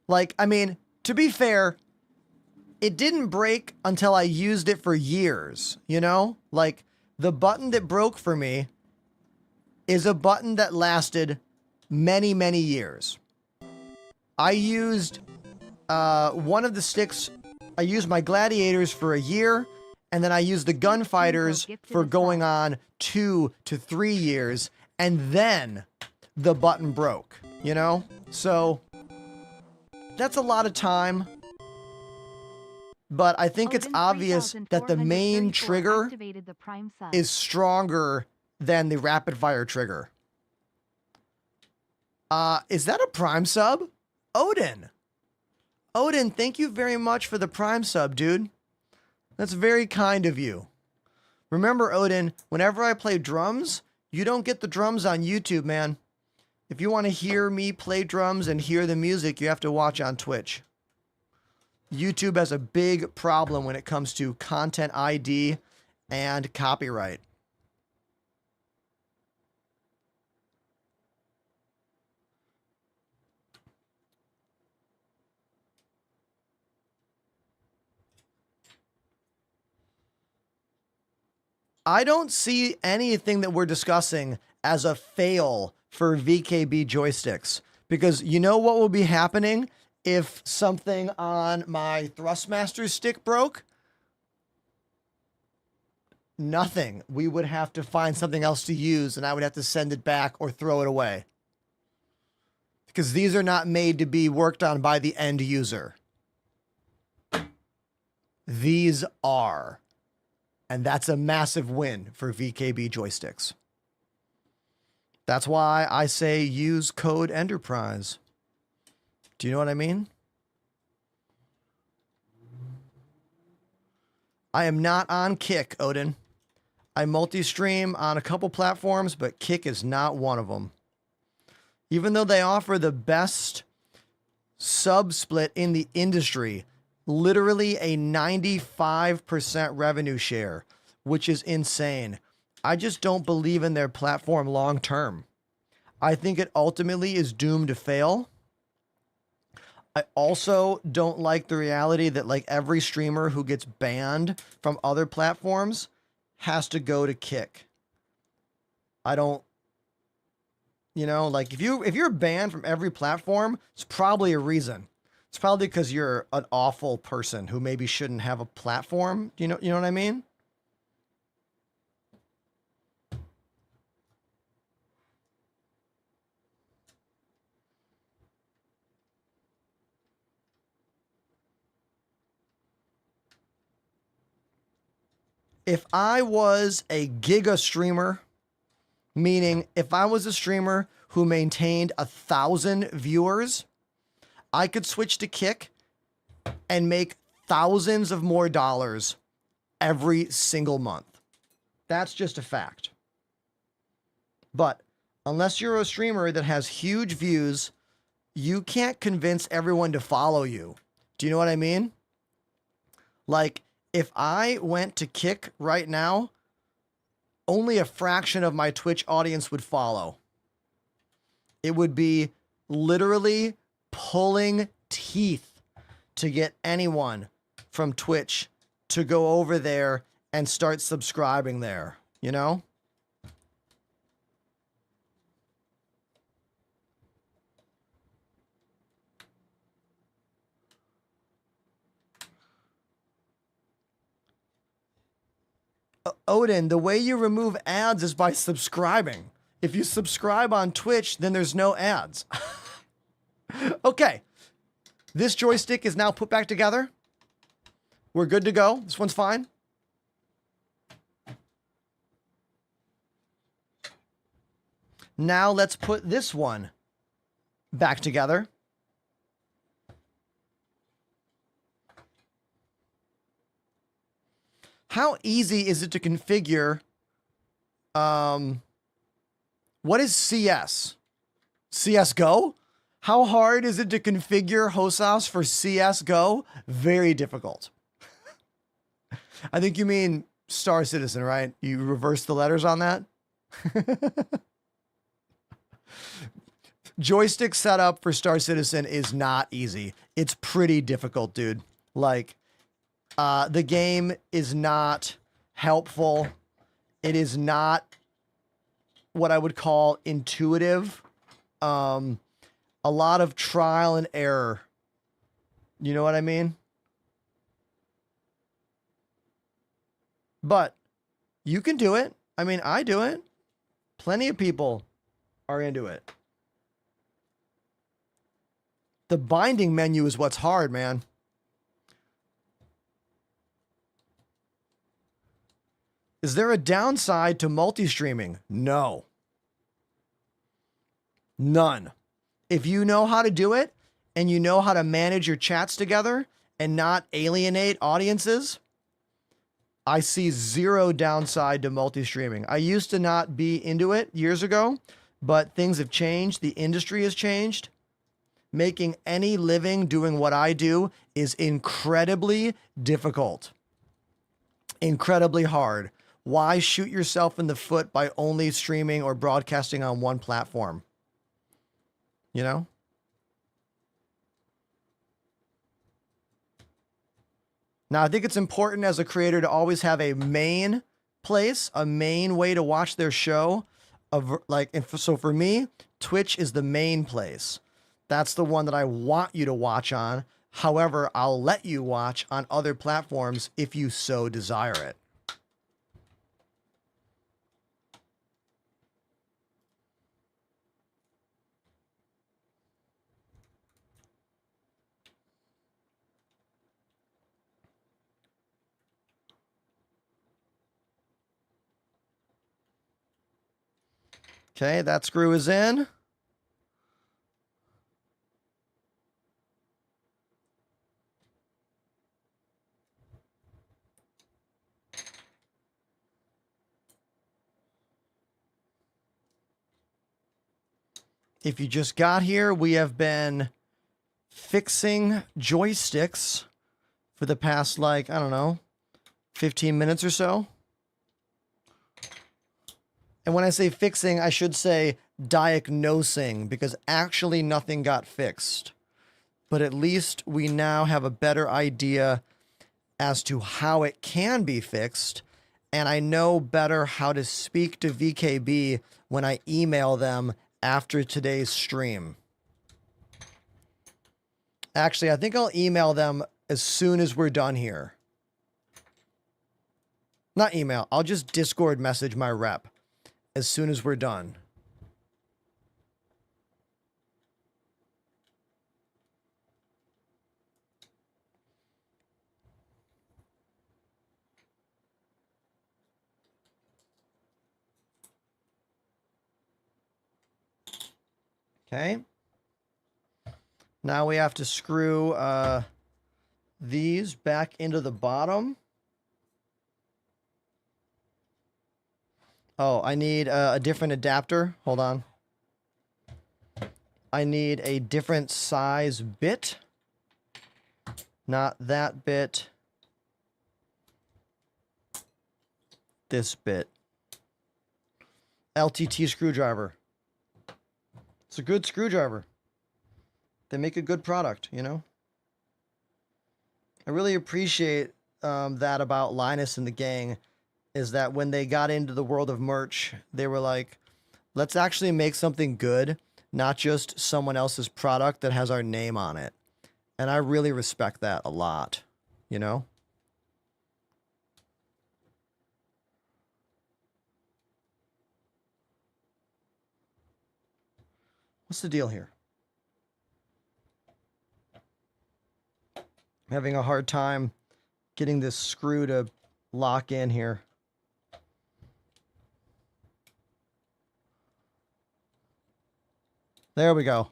Like, I mean, to be fair, it didn't break until I used it for years, you know? Like, the button that broke for me is a button that lasted many, many years. I used one of the sticks, I used my gladiators for a year, and then I used the gunfighters for going on 2 to 3 years, and then the button broke, you know? So that's a lot of time. But I think it's obvious that the main trigger is stronger than the rapid fire trigger. Is that a Prime sub? Odin. Odin, thank you very much for the Prime sub, dude. That's very kind of you. Remember, Odin, whenever I play drums, you don't get the drums on YouTube, man. If you want to hear me play drums and hear the music, you have to watch on Twitch. YouTube has a big problem when it comes to content ID and copyright. I don't see anything that we're discussing as a fail for VKB joysticks, because you know what will be happening if something on my Thrustmaster stick broke, nothing. We would have to find something else to use, and I would have to send it back or throw it away. Because these are not made to be worked on by the end user. These are. And that's a massive win for VKB joysticks. That's why I say use code Enterprise. Do you know what I mean? I am not on Kick, Odin. I multi-stream on a couple platforms, but Kick is not one of them. Even though they offer the best sub split in the industry, literally a 95% revenue share, which is insane. I just don't believe in their platform long term. I think it ultimately is doomed to fail. I also don't like the reality that like every streamer who gets banned from other platforms has to go to Kick. I don't, you know, like if you're banned from every platform, it's probably a reason. It's probably because you're an awful person who maybe shouldn't have a platform. You know what I mean? If I was a giga streamer, meaning if I was a streamer who maintained 1,000 viewers, I could switch to Kick and make thousands of more dollars every single month. That's just a fact. But unless you're a streamer that has huge views, you can't convince everyone to follow you. Do you know what I mean? Like, if I went to Kick right now, only a fraction of my Twitch audience would follow. It would be literally pulling teeth to get anyone from Twitch to go over there and start subscribing there, you know? Odin, the way you remove ads is by subscribing. If you subscribe on Twitch, then there's no ads. Okay. This joystick is now put back together. We're good to go. This one's fine. Now let's put this one back together. How easy is it to configure? What is CS? CSGO? How hard is it to configure HOSAS for CSGO? Very difficult. I think you mean Star Citizen, right? You reverse the letters on that? Joystick setup for Star Citizen is not easy. It's pretty difficult, dude. Like, the game is not helpful. It is not what I would call intuitive. A lot of trial and error. You know what I mean? But you can do it. I mean, I do it. Plenty of people are into it. The binding menu is what's hard, man. Is there a downside to multi-streaming? No. None. If you know how to do it and you know how to manage your chats together and not alienate audiences, I see zero downside to multi-streaming. I used to not be into it years ago, but things have changed. The industry has changed. Making any living doing what I do is incredibly difficult. Incredibly hard. Why shoot yourself in the foot by only streaming or broadcasting on one platform? You know? Now, I think it's important as a creator to always have a main place, a main way to watch their show. So for me, Twitch is the main place. That's the one that I want you to watch on. However, I'll let you watch on other platforms if you so desire it. Okay, that screw is in. If you just got here, we have been fixing joysticks for the past, like, I don't know, 15 minutes or so. And when I say fixing, I should say diagnosing, because actually nothing got fixed. But at least we now have a better idea as to how it can be fixed. And I know better how to speak to VKB when I email them after today's stream. Actually, I think I'll email them as soon as we're done here. Not email, I'll just Discord message my rep as soon as we're done. Okay. Now we have to screw these back into the bottom. Oh, I need a different adapter. Hold on. I need a different size bit. Not that bit. This bit. LTT screwdriver. It's a good screwdriver. They make a good product, you know? I really appreciate that about Linus and the gang, is that when they got into the world of merch, they were like, let's actually make something good, not just someone else's product that has our name on it. And I really respect that a lot, you know? What's the deal here? I'm having a hard time getting this screw to lock in here. There we go.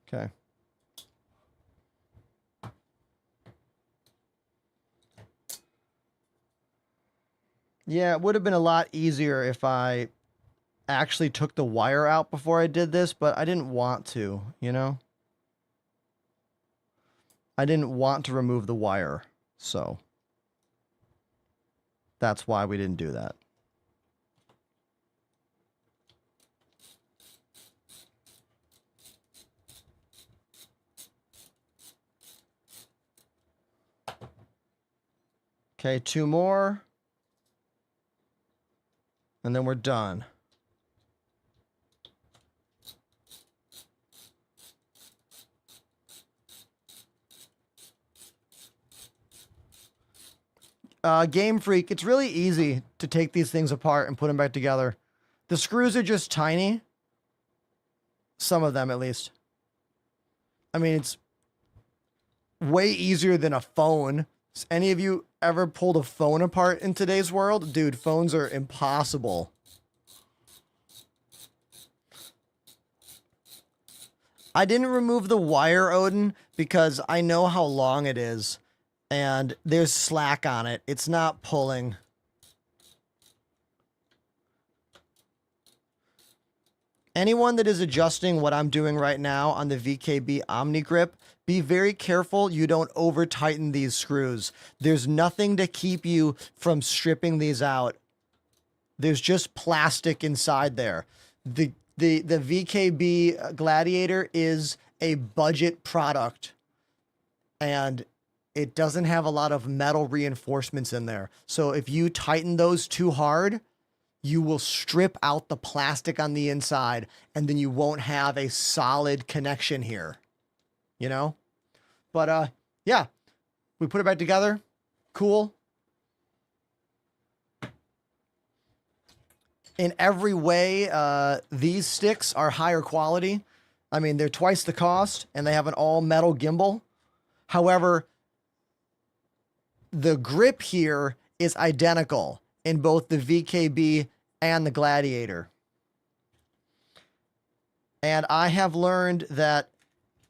Okay. Yeah, it would have been a lot easier if I actually took the wire out before I did this, but I didn't want to, you know? I didn't want to remove the wire, so that's why we didn't do that. Okay, 2 more. And then we're done. Game Freak, it's really easy to take these things apart and put them back together. The screws are just tiny. Some of them, at least. I mean, it's way easier than a phone. Has any of you ever pulled a phone apart in today's world? Dude, phones are impossible. I didn't remove the wire, Odin, because I know how long it is. And there's slack on it. It's not pulling. Anyone that is adjusting what I'm doing right now on the VKB Omni Grip, be very careful you don't over tighten these screws. There's nothing to keep you from stripping these out. There's just plastic inside there. The VKB Gladiator is a budget product, and it doesn't have a lot of metal reinforcements in there. So if you tighten those too hard, you will strip out the plastic on the inside, and then you won't have a solid connection here, you know? But yeah, we put it back together. Cool. In every way, these sticks are higher quality. I mean, they're twice the cost, and they have an all metal gimbal. However, the grip here is identical in both the VKB and the Gladiator. And I have learned that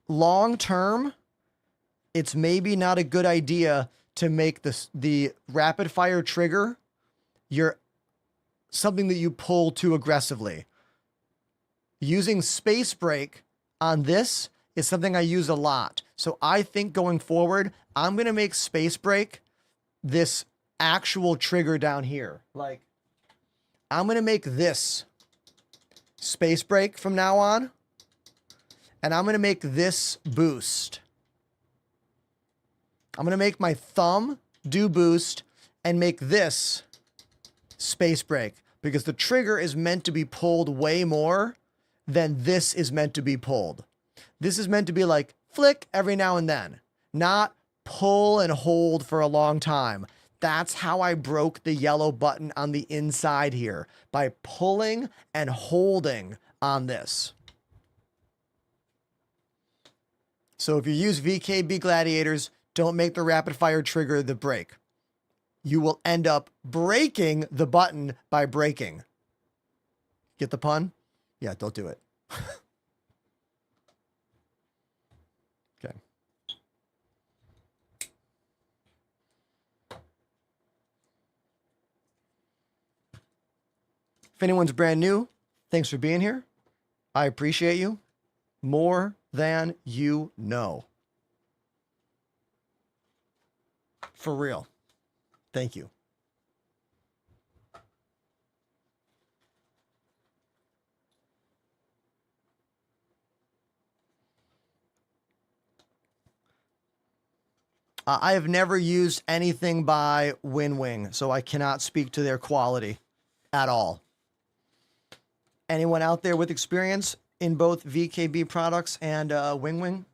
long term, it's maybe not a good idea to make the rapid fire trigger something that you pull too aggressively. Using space brake on this is something I use a lot. So I think going forward, I'm going to make space brake this actual trigger down here. Like, I'm going to make this space brake from now on. And I'm going to make this boost. I'm going to make my thumb do boost and make this space brake, because the trigger is meant to be pulled way more than this is meant to be pulled. This is meant to be like flick every now and then, not pull and hold for a long time. That's how I broke the yellow button on the inside here, by pulling and holding on this. So if you use VKB Gladiators, don't make the rapid fire trigger the brake. You will end up breaking the button by braking. Get the pun? Yeah, don't do it. Okay. If anyone's brand new, thanks for being here. I appreciate you more than you know. For real. Thank you. I have never used anything by WinWing, so I cannot speak to their quality at all. Anyone out there with experience in both VKB products and WinWing?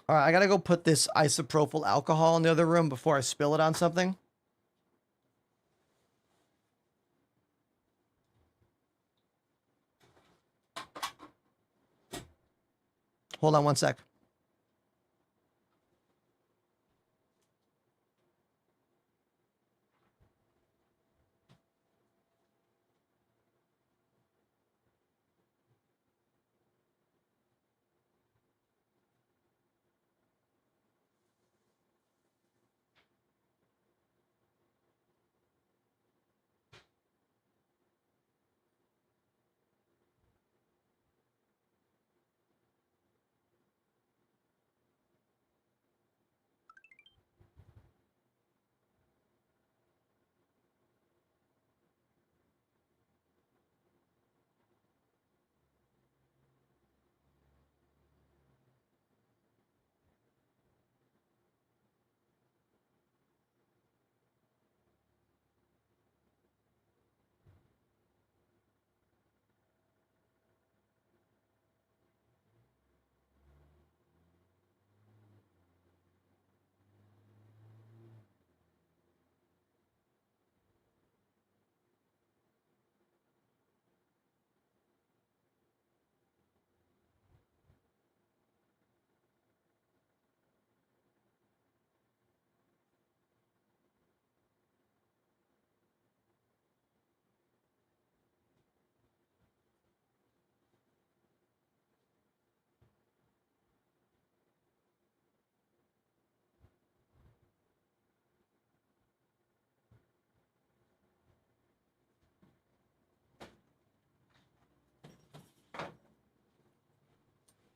All right, I gotta go put this isopropyl alcohol in the other room before I spill it on something. Hold on one sec.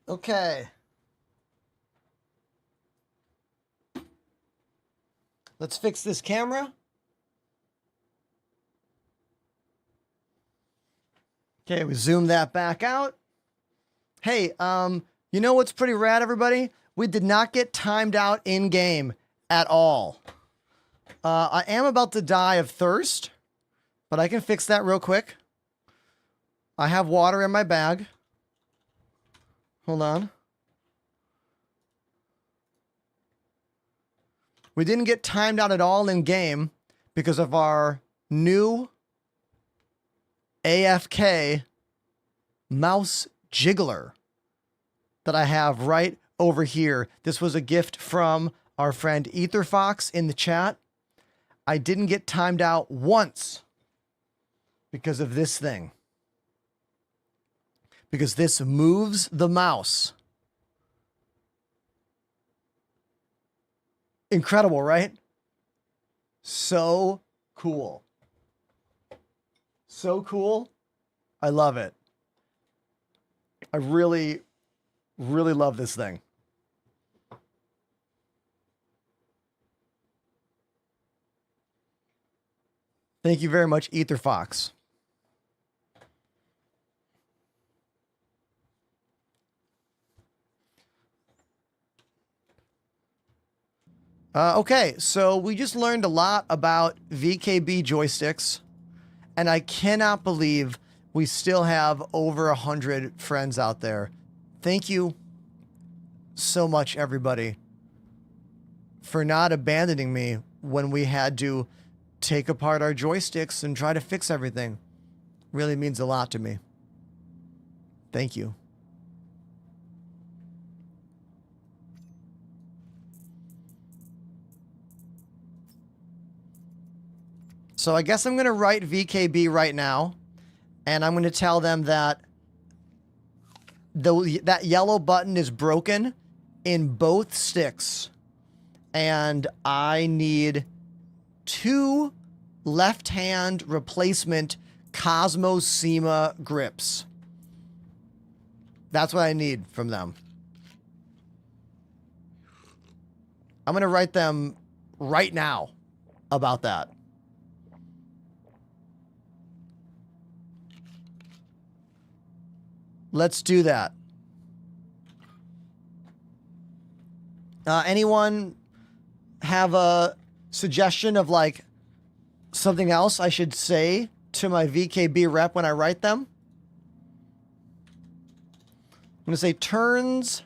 Okay. Let's fix this camera. Okay, we zoom that back out. Hey, you know what's pretty rad, everybody? We did not get timed out in game at all. I am about to die of thirst, but I can fix that real quick. I have water in my bag. Hold on. We didn't get timed out at all in game because of our new AFK mouse jiggler that I have right over here. This was a gift from our friend EtherFox in the chat. I didn't get timed out once because of this thing. Because this moves the mouse. Incredible, right? So cool. So cool. I love it. I really, really love this thing. Thank you very much, EtherFox. Okay, so we just learned a lot about VKB joysticks, and I cannot believe we still have over 100 friends out there. Thank you so much, everybody, for not abandoning me when we had to take apart our joysticks and try to fix everything. Really means a lot to me. Thank you. So I guess I'm going to write VKB right now, and I'm going to tell them that that yellow button is broken in both sticks, and I need 2 left-hand replacement Cosmos SEMA grips. That's what I need from them. I'm going to write them right now about that. Let's do that. Anyone have a suggestion of like something else I should say to my VKB rep when I write them? I'm gonna say turns.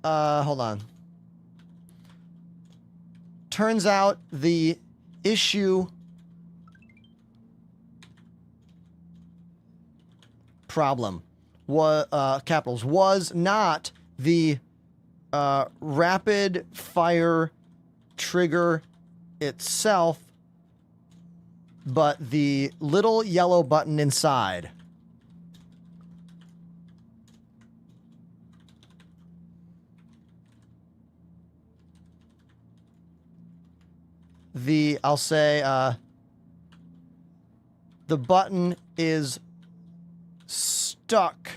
Hold on. Turns out the issue problem was capitals was not the rapid fire trigger itself, but the little yellow button inside. I'll say the button is stuck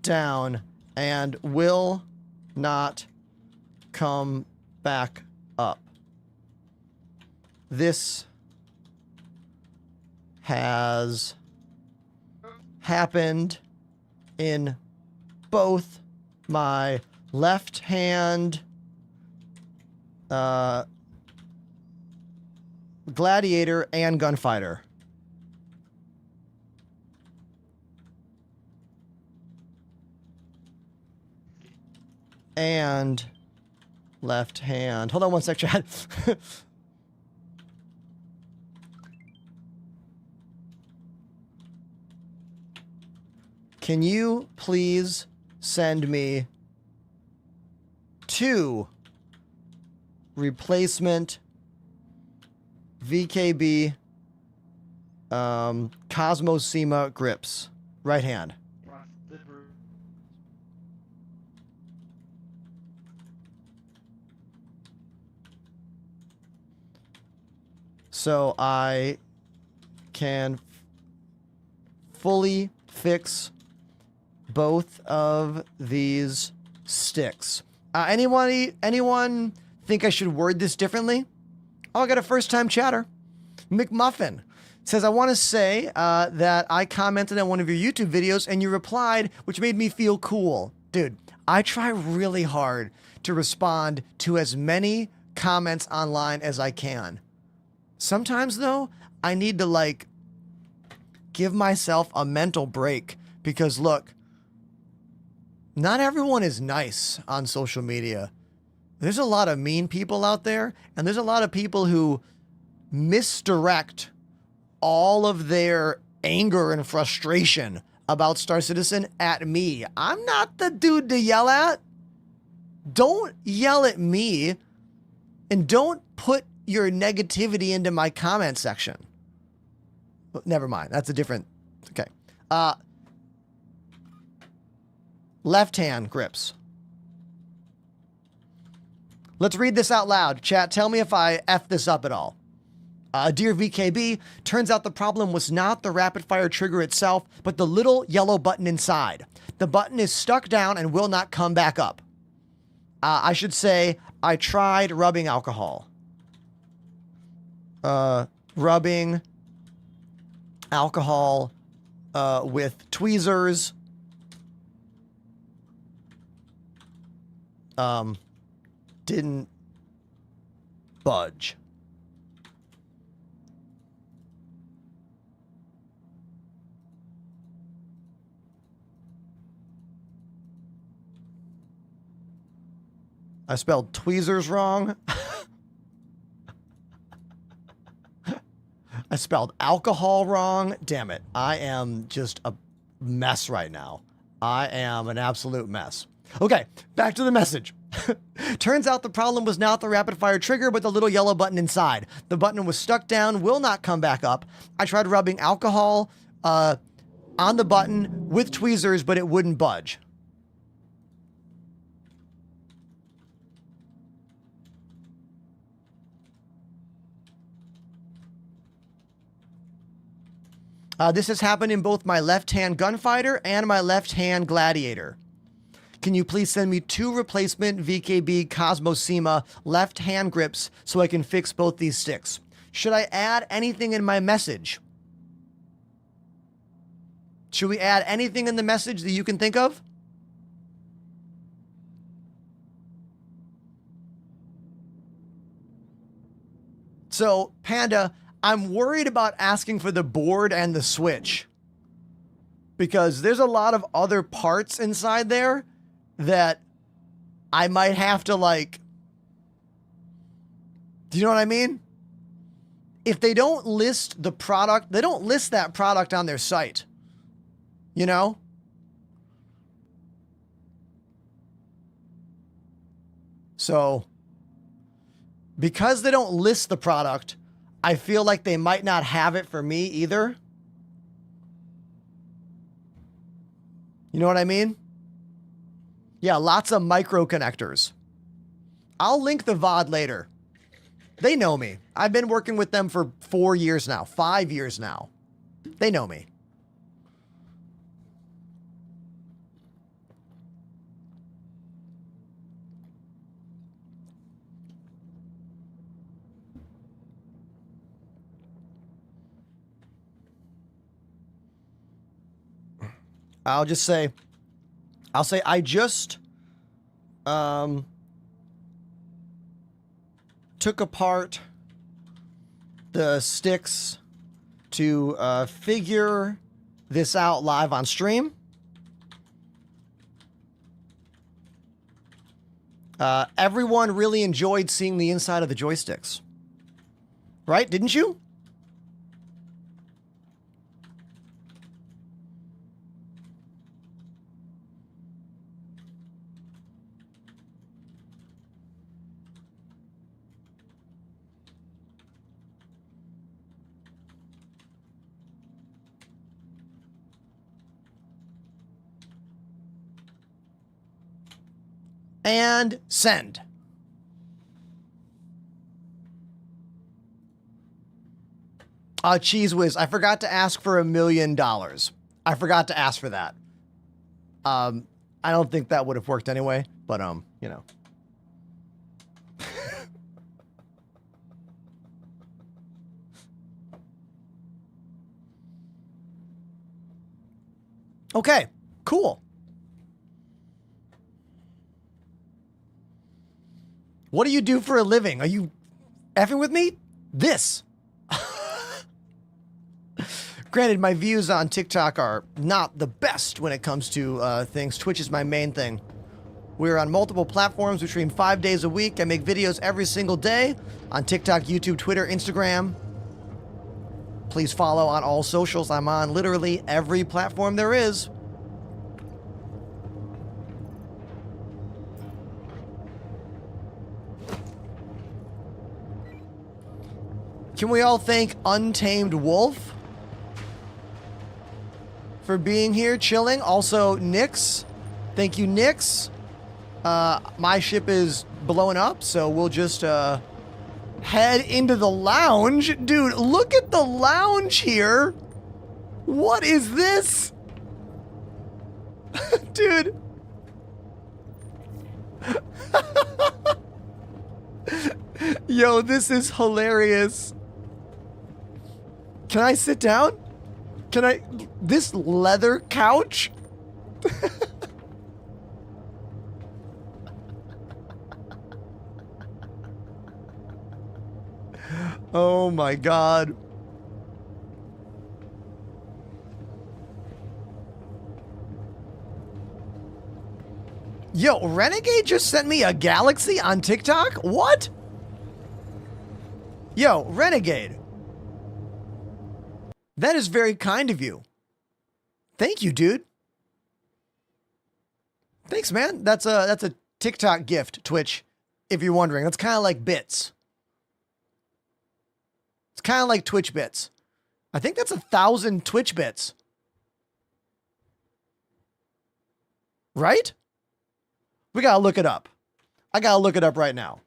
down and will not come back up. This has happened in both my left hand gladiator and gunfighter. And left hand. Hold on one sec, Chad. Can you please send me 2 replacement VKB Cosmos SEMA grips? Right hand. So I can fully fix both of these sticks. Anyone think I should word this differently? Oh, I got a first-time chatter. McMuffin says, I want to say that I commented on one of your YouTube videos and you replied, which made me feel cool. Dude, I try really hard to respond to as many comments online as I can. Sometimes, though, I need to, like, give myself a mental break because, look, not everyone is nice on social media. There's a lot of mean people out there, and there's a lot of people who misdirect all of their anger and frustration about Star Citizen at me. I'm not the dude to yell at. Don't yell at me, and don't put your negativity into my comment section. Never mind. That's a different... Okay. Left-hand grips. Let's read this out loud. Chat, tell me if I F this up at all. Dear VKB, turns out the problem was not the rapid-fire trigger itself, but the little yellow button inside. The button is stuck down and will not come back up. I should say, I tried rubbing alcohol. Rubbing alcohol with tweezers. Didn't budge. I spelled tweezers wrong. I spelled alcohol wrong. Damn it. I am just a mess right now. I am an absolute mess. Okay, back to the message. Turns out the problem was not the rapid fire trigger, but the little yellow button inside. The button was stuck down, will not come back up. I tried rubbing alcohol on the button with tweezers, but it wouldn't budge. This has happened in both my left-hand gunfighter and my left-hand gladiator. Can you please send me 2 replacement VKB Cosmosema left-hand grips so I can fix both these sticks? Should I add anything in my message? Should we add anything in the message that you can think of? So, Panda, I'm worried about asking for the board and the switch because there's a lot of other parts inside there that I might have to, like, do you know what I mean? If they don't list the product, they don't list that product on their site, you know? So, because they don't list the product, I feel like they might not have it for me either. You know what I mean? Yeah, lots of micro connectors. I'll link the VOD later. They know me. I've been working with them for 4 years now, 5 years now. They know me. I'll say I just took apart the sticks to figure this out live on stream. Everyone really enjoyed seeing the inside of the joysticks. Right? Didn't you? And send. Cheese Whiz, I forgot to ask for $1 million. I forgot to ask for that. I don't think that would have worked anyway, but you know. Okay, cool. What do you do for a living? Are you effing with me? This. Granted, my views on TikTok are not the best when it comes to things. Twitch is my main thing. We're on multiple platforms. We stream 5 days a week. I make videos every single day on TikTok, YouTube, Twitter, Instagram. Please follow on all socials. I'm on literally every platform there is. Can we all thank Untamed Wolf for being here, chilling? Also, Nyx. Thank you, Nyx. My ship is blowing up, so we'll just head into the lounge. Dude, look at the lounge here. What is this? Dude. Yo, this is hilarious. Can I sit down? Can I? This leather couch? Oh my God. Yo, Renegade just sent me a galaxy on TikTok? What? Yo, Renegade. That is very kind of you. Thank you, dude. Thanks, man. That's a TikTok gift, Twitch, if you're wondering. That's kind of like bits. It's kind of like Twitch bits. I think that's 1,000 Twitch bits. Right? We gotta look it up. I gotta look it up right now.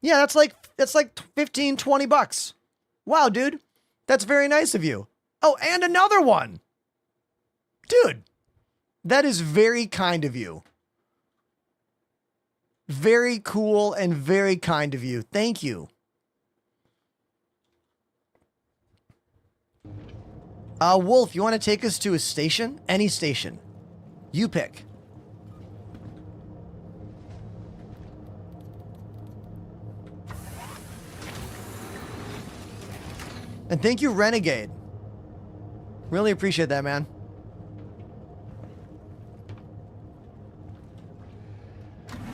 Yeah, that's like 15, 20 bucks. Wow, dude. That's very nice of you. Oh, and another one. Dude, that is very kind of you. Very cool and very kind of you. Thank you. Wolf, you want to take us to a station? Any station. You pick. And thank you, Renegade. Really appreciate that, man.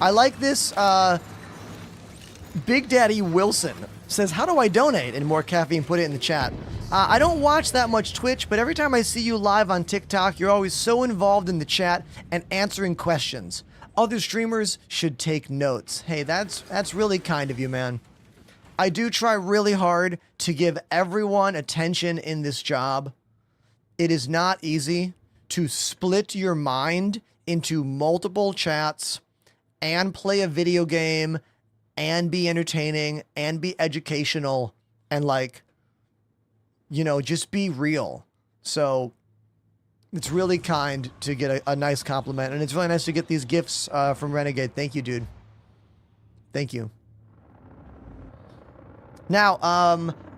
I like this. Big Daddy Wilson says, how do I donate? And more caffeine, put it in the chat. I don't watch that much Twitch, but every time I see you live on TikTok, you're always so involved in the chat and answering questions. Other streamers should take notes. Hey, that's really kind of you, man. I do try really hard to give everyone attention in this job. It is not easy to split your mind into multiple chats and play a video game and be entertaining and be educational and, like, you know, just be real. So it's really kind to get a nice compliment, and it's really nice to get these gifts from Renegade. Thank you, dude. Thank you. Now,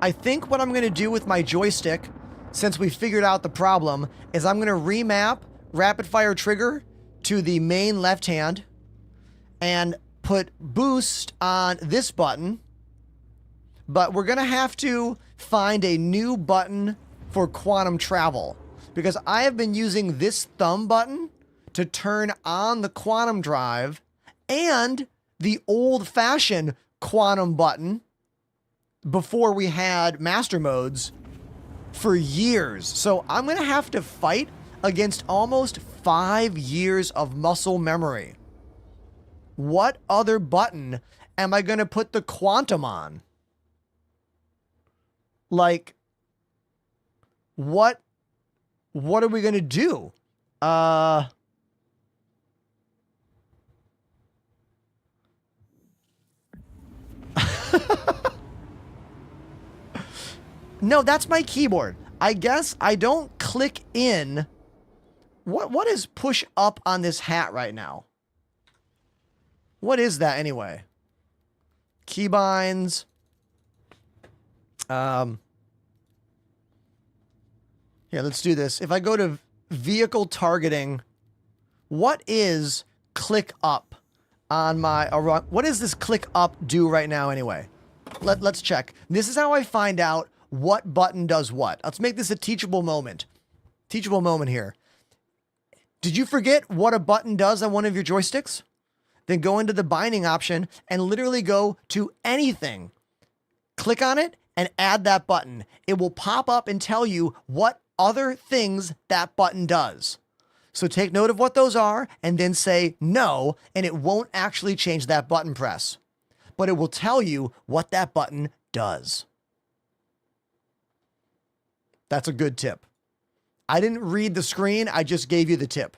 I think what I'm going to do with my joystick, since we figured out the problem, is I'm going to remap rapid fire trigger to the main left hand and put boost on this button. But we're going to have to find a new button for quantum travel, because I have been using this thumb button to turn on the quantum drive and the old-fashioned quantum button before we had master modes for years. So I'm going to have to fight against almost 5 years of muscle memory. What other button am I going to put the quantum on? Like, what are we going to do? No, that's my keyboard. I guess I don't click in. What is push up on this hat right now? What is that anyway? Keybinds. Here, let's do this. If I go to vehicle targeting, what is click up on my, what does this click up do right now anyway? Let's check. This is how I find out what button does what. Let's make this a teachable moment. Teachable moment here. Did you forget what a button does on one of your joysticks? Then go into the binding option and literally go to anything. Click on it and add that button. It will pop up and tell you what other things that button does. So take note of what those are and then say no, and it won't actually change that button press. But it will tell you what that button does. That's a good tip. I didn't read the screen, I just gave you the tip.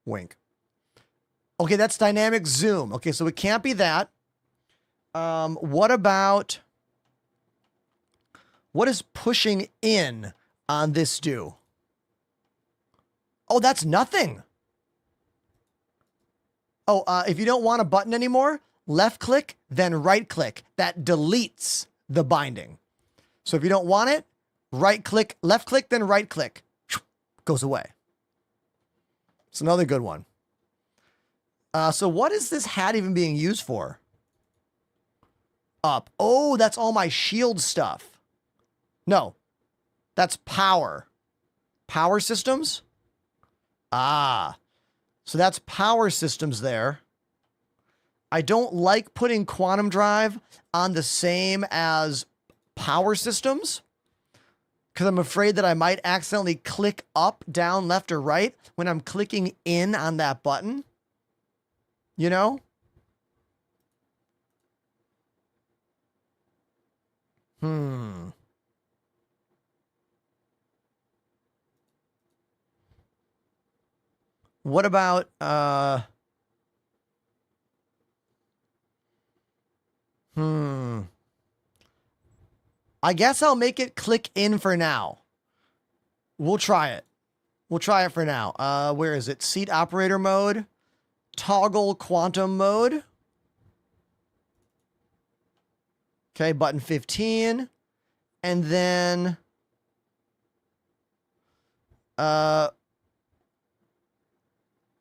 Wink. Okay, that's dynamic zoom. Okay, so it can't be that. What about... What does pushing in on this do? Oh, that's nothing. Oh, if you don't want a button anymore, left click, then right click. That deletes the binding. So if you don't want it, right click, left click, then right click. Goes away. It's another good one. So what is this hat even being used for? Up. Oh, that's all my shield stuff. No, that's power. Power systems? Ah, so that's power systems there. I don't like putting quantum drive on the same as power systems because I'm afraid that I might accidentally click up, down, left, or right when I'm clicking in on that button. You know? What about, I guess I'll make it click in for now. We'll try it. We'll try it for now. Where is it? Seat operator mode. Toggle quantum mode. Okay, button 15. And then,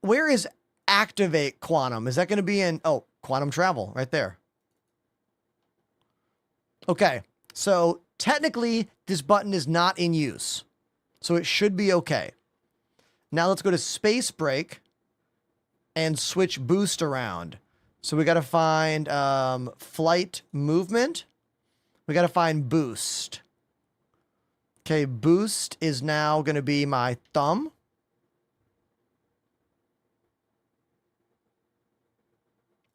where is activate quantum? Is that going to be in, oh, quantum travel right there. Okay, so technically this button is not in use. So it should be okay. Now let's go to space break and switch boost around. So we got to find flight movement. We got to find boost. Okay, boost is now going to be my thumb.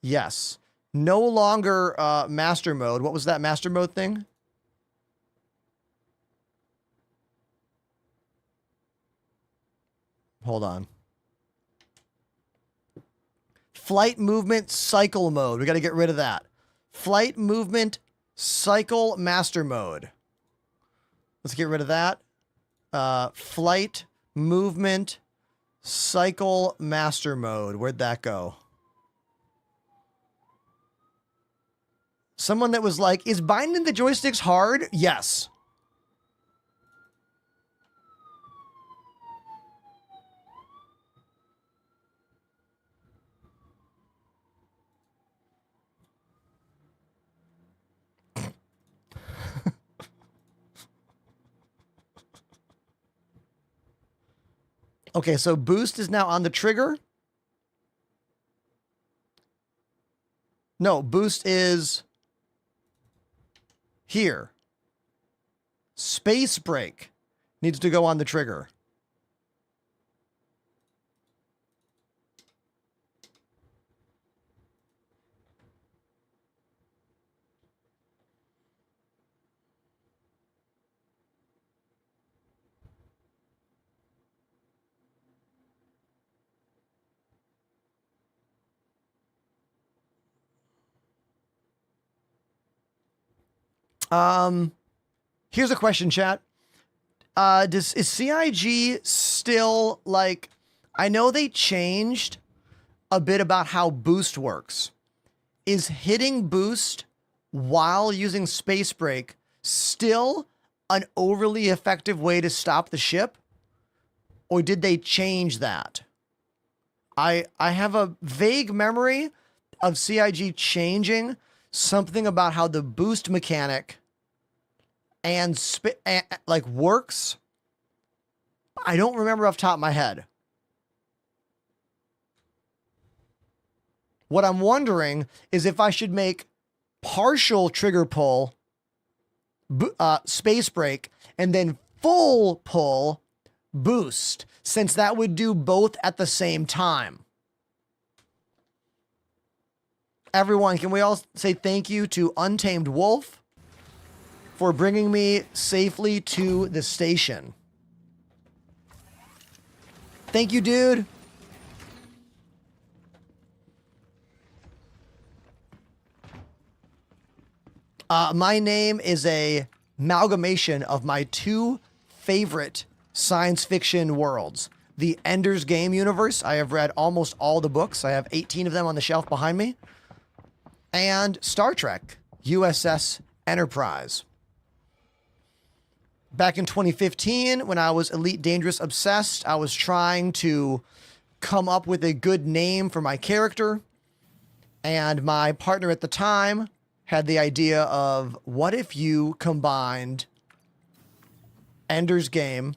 Yes. No longer master mode. What was that master mode thing? Hold on. Flight movement cycle mode. We got to get rid of that. Flight movement cycle master mode. Let's get rid of that. Flight movement cycle master mode. Where'd that go? Someone that was like, is binding the joysticks hard? Yes. Okay, so boost is now on the trigger. No, boost is here. Space break needs to go on the trigger. Here's a question, chat. Is CIG still like, I know they changed a bit about how boost works. Is hitting boost while using space break still an overly effective way to stop the ship? Or did they change that? I have a vague memory of CIG changing something about how the boost mechanic and like works. I don't remember off the top of my head. What I'm wondering is if I should make partial trigger pull, space break, and then full pull boost, since that would do both at the same time. Everyone, can we all say thank you to Untamed Wolf for bringing me safely to the station? Thank you, dude. My name is a amalgamation of my two favorite science fiction worlds. The Ender's Game universe. I have read almost all the books. I have 18 of them on the shelf behind me. And Star Trek, USS Enterprise. Back in 2015, when I was Elite Dangerous obsessed, I was trying to come up with a good name for my character. And my partner at the time had the idea of, what if you combined Ender's Game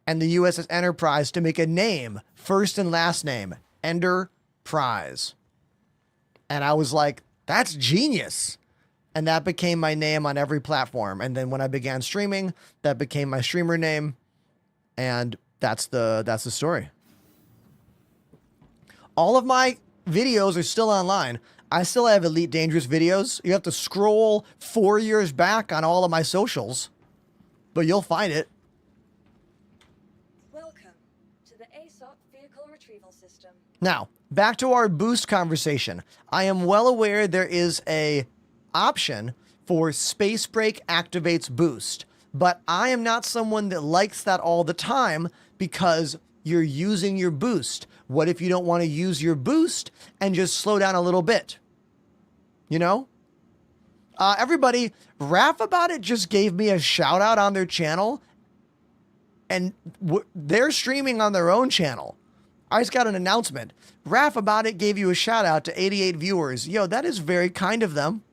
and the USS Enterprise to make a name, first and last name, Enderprise. And I was like, that's genius. And that became my name on every platform. And then when I began streaming, that became my streamer name. And that's the story. All of my videos are still online. I still have Elite Dangerous videos. You have to scroll 4 years back on all of my socials, but you'll find it. Welcome to the ASOP Vehicle Retrieval System. Now, back to our boost conversation. I am well aware there is a option for space break activates boost, but I am not someone that likes that all the time because you're using your boost. What if you don't want to use your boost and just slow down a little bit? You know? Everybody, Raph About It just gave me a shout out on their channel, and they're streaming on their own channel. I just got an announcement. Raph About It gave you a shout out to 88 viewers. Yo, that is very kind of them.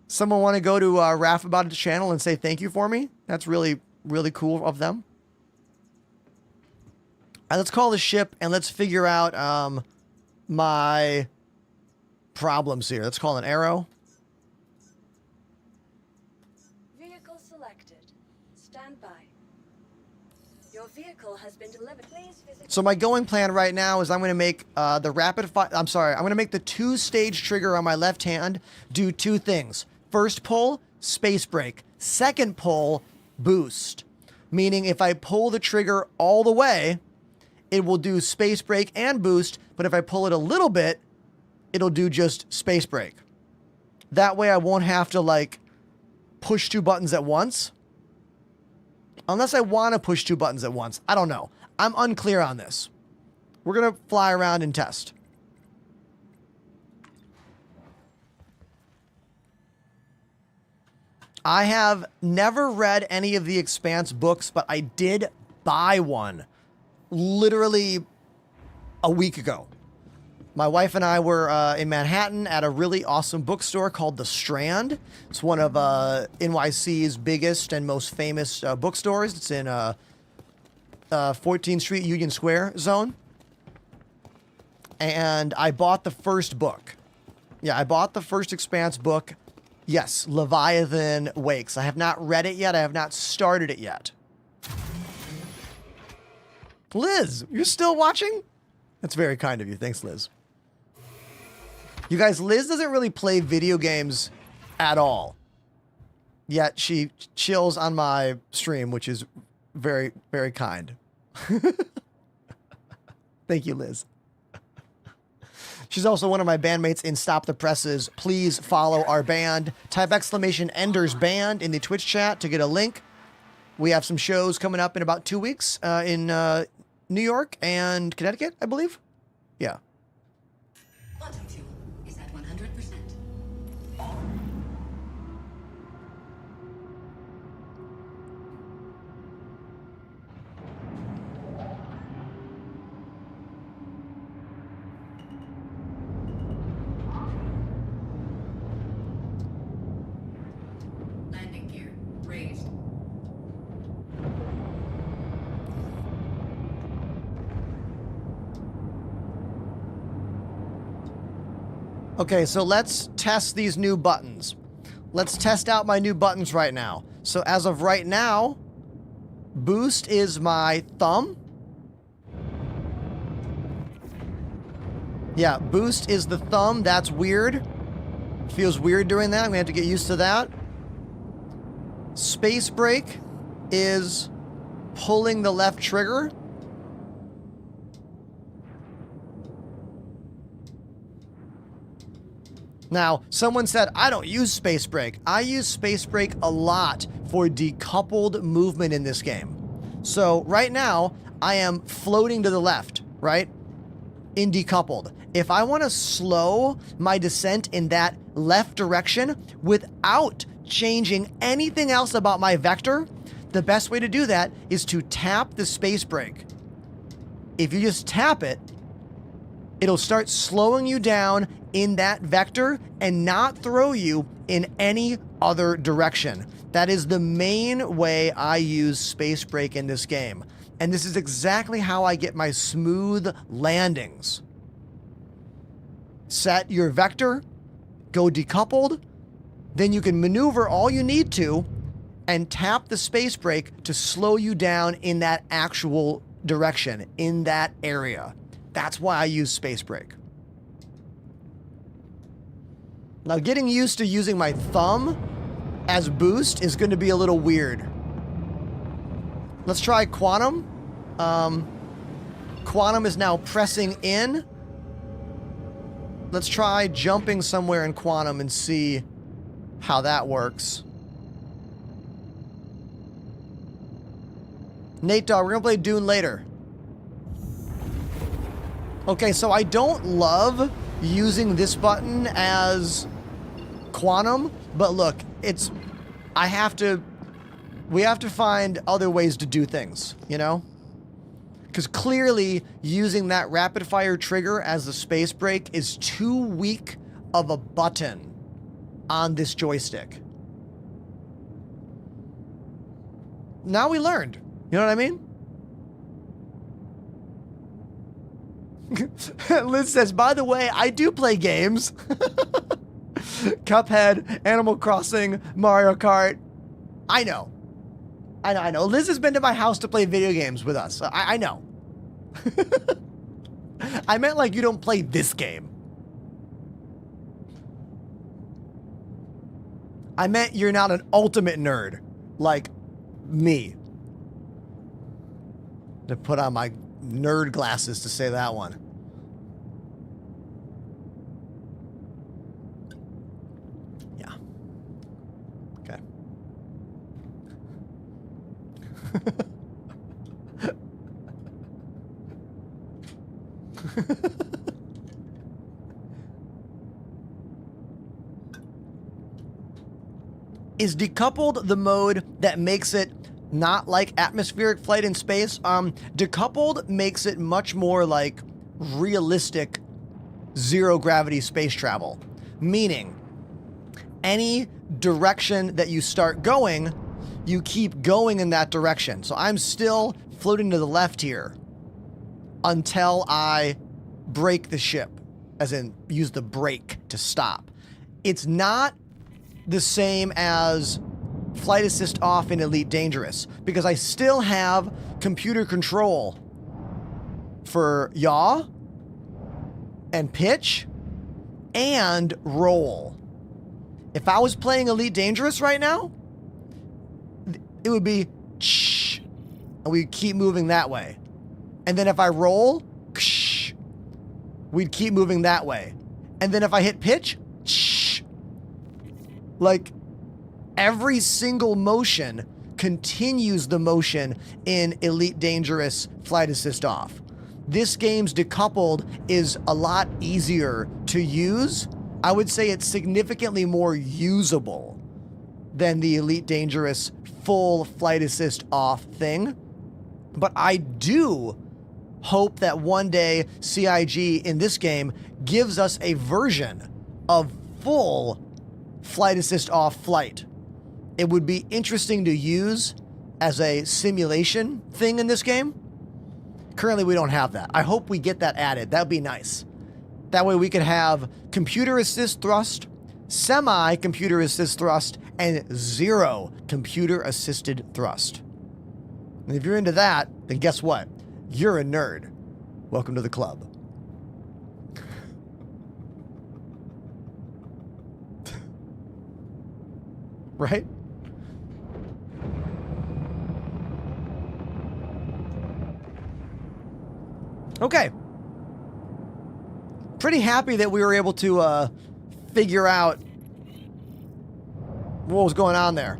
Someone want to go to Raph About It's channel and say thank you for me? That's really, really cool of them. All right, let's call the ship and let's figure out my problems here. Let's call an arrow. Vehicle selected. Stand by. Your vehicle has been delivered. Please visit. So my going plan right now is I'm going to make the rapid fire. I'm going to make the 2-stage trigger on my left hand do 2 things. First pull, space break. Second pull, boost. Meaning if I pull the trigger all the way, it will do space break and boost, but if I pull it a little bit, it'll do just space break. That way I won't have to like push 2 buttons at once. Unless I want to push 2 buttons at once. I don't know. I'm unclear on this. We're going to fly around and test. I have never read any of the Expanse books, but I did buy one literally a week ago. My wife and I were in Manhattan at a really awesome bookstore called The Strand. It's one of NYC's biggest and most famous bookstores. It's in 14th Street, Union Square zone. And I bought the first book. Yeah, I bought the first Expanse book. Yes, Leviathan Wakes. I have not read it yet. I have not started it yet. Liz, you're still watching? That's very kind of you. Thanks, Liz. You guys, Liz doesn't really play video games at all. Yet she chills on my stream, which is very, very kind. Thank you, Liz. She's also one of my bandmates in Stop the Presses. Please follow our band. Type !Enders Band in the Twitch chat to get a link. We have some shows coming up in about 2 weeks in New York and Connecticut, I believe. Yeah. Quantum fuel is at 100%. Landing gear raised. Okay, so let's test these new buttons. Let's test out my new buttons right now. So as of right now, boost is my thumb. Yeah, boost is the thumb. That's weird. Feels weird doing that. I'm gonna have to get used to that. Space brake is pulling the left trigger. Now, someone said, I don't use space brake. I use space brake a lot for decoupled movement in this game. So right now, I am floating to the left, right? In decoupled. If I want to slow my descent in that left direction without changing anything else about my vector, the best way to do that is to tap the space brake. If you just tap it, it'll start slowing you down in that vector and not throw you in any other direction. That is the main way I use space brake in this game. And this is exactly how I get my smooth landings. Set your vector, go decoupled, then you can maneuver all you need to and tap the space brake to slow you down in that actual direction, in that area. That's why I use space brake. Now, getting used to using my thumb as boost is going to be a little weird. Let's try quantum. Quantum is now pressing in. Let's try jumping somewhere in quantum and see how that works. Nate Dog, we're going to play Dune later. Okay, so I don't love using this button as quantum, but look, we have to find other ways to do things, you know? Because clearly using that rapid fire trigger as the space brake is too weak of a button on this joystick. Now we learned, you know what I mean? Liz says, by the way, I do play games. Cuphead, Animal Crossing, Mario Kart. I know. Liz has been to my house to play video games with us. I know. I meant like you don't play this game. I meant you're not an ultimate nerd like me. To put on my nerd glasses to say that one. Yeah. Okay. Is decoupled the mode that makes it not like atmospheric flight in space? Decoupled makes it much more like realistic zero gravity space travel. Meaning, any direction that you start going, you keep going in that direction. So I'm still floating to the left here until I brake the ship, as in use the brake to stop. It's not the same as flight assist off in Elite Dangerous, because I still have computer control for yaw and pitch and roll. If I was playing Elite Dangerous right now, it would be shh, and we keep moving that way. And then if I roll, ksh, we'd keep moving that way. And then if I hit pitch, shh, like every single motion continues the motion in Elite Dangerous Flight Assist Off. This game's decoupled is a lot easier to use. I would say it's significantly more usable than the Elite Dangerous full Flight Assist Off thing. But I do hope that one day CIG in this game gives us a version of full Flight Assist Off flight. It would be interesting to use as a simulation thing in this game. Currently, we don't have that. I hope we get that added. That'd be nice. That way we could have computer assist thrust, semi-computer assist thrust, and zero computer assisted thrust. And if you're into that, then guess what? You're a nerd. Welcome to the club. Right? Okay. Pretty happy that we were able to figure out what was going on there.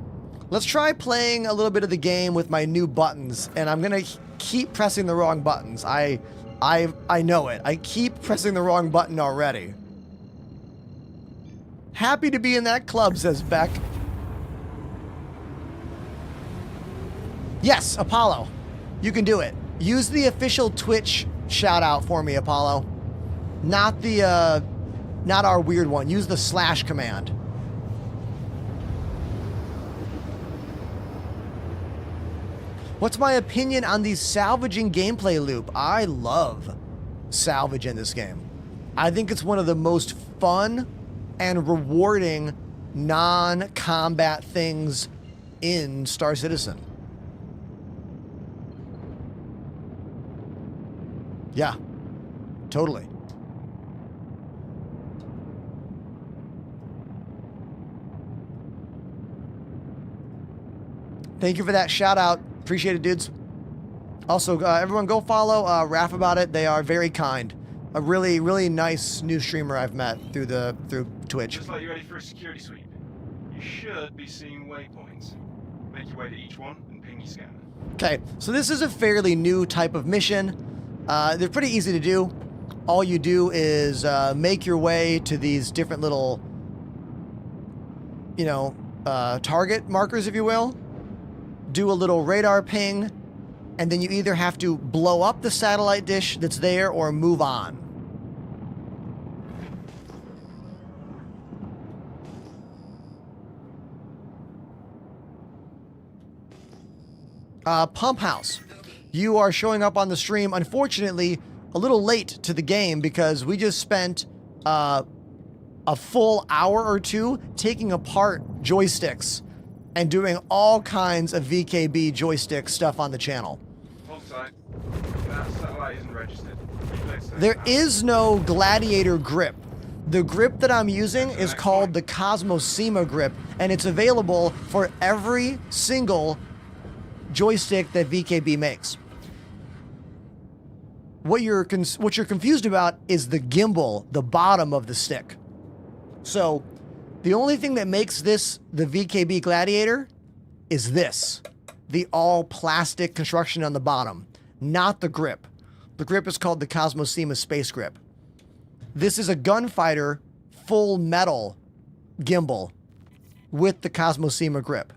Let's try playing a little bit of the game with my new buttons, and I'm gonna keep pressing the wrong buttons. I know it. I keep pressing the wrong button already. Happy to be in that club, says Beck. Yes, Apollo. You can do it. Use the official Twitch shout out for me, Apollo. Not the, not our weird one. Use the slash command. What's my opinion on the salvaging gameplay loop? I love salvage in this game. I think it's one of the most fun and rewarding non-combat things in Star Citizen. Yeah, totally. Thank you for that shout out. Appreciate it, dudes. Also, everyone go follow Raph about it. They are very kind. A really, really nice new streamer I've met through Twitch. Just like you're ready for a security sweep, you should be seeing waypoints. Make your way to each one and ping your scanner. Okay, so this is a fairly new type of mission. They're pretty easy to do. All you do is make your way to these different little, target markers, if you will. Do a little radar ping, and then you either have to blow up the satellite dish that's there or move on. Pump House. You are showing up on the stream, unfortunately, a little late to the game because we just spent a full hour or two taking apart joysticks and doing all kinds of VKB joystick stuff on the channel. Hold tight. That satellite isn't registered. There is no Gladiator grip. The grip that I'm using is called the Cosmosema grip, and it's available for every single joystick that VKB makes. What you're confused about is the gimbal, the bottom of the stick. So the only thing that makes this the VKB Gladiator is this, the all plastic construction on the bottom, not the grip. The grip is called the Cosmosema Space Grip. This is a gunfighter full metal gimbal with the Cosmosema grip.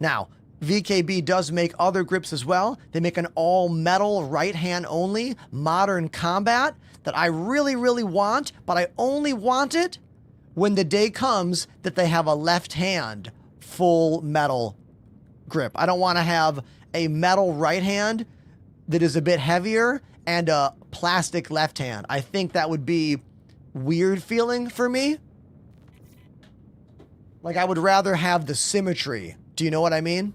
Now, VKB does make other grips as well. They make an all-metal, right-hand only, modern combat that I really, really want, but I only want it when the day comes that they have a left-hand full metal grip. I don't want to have a metal right hand that is a bit heavier and a plastic left hand. I think that would be weird feeling for me. Like, I would rather have the symmetry. Do you know what I mean?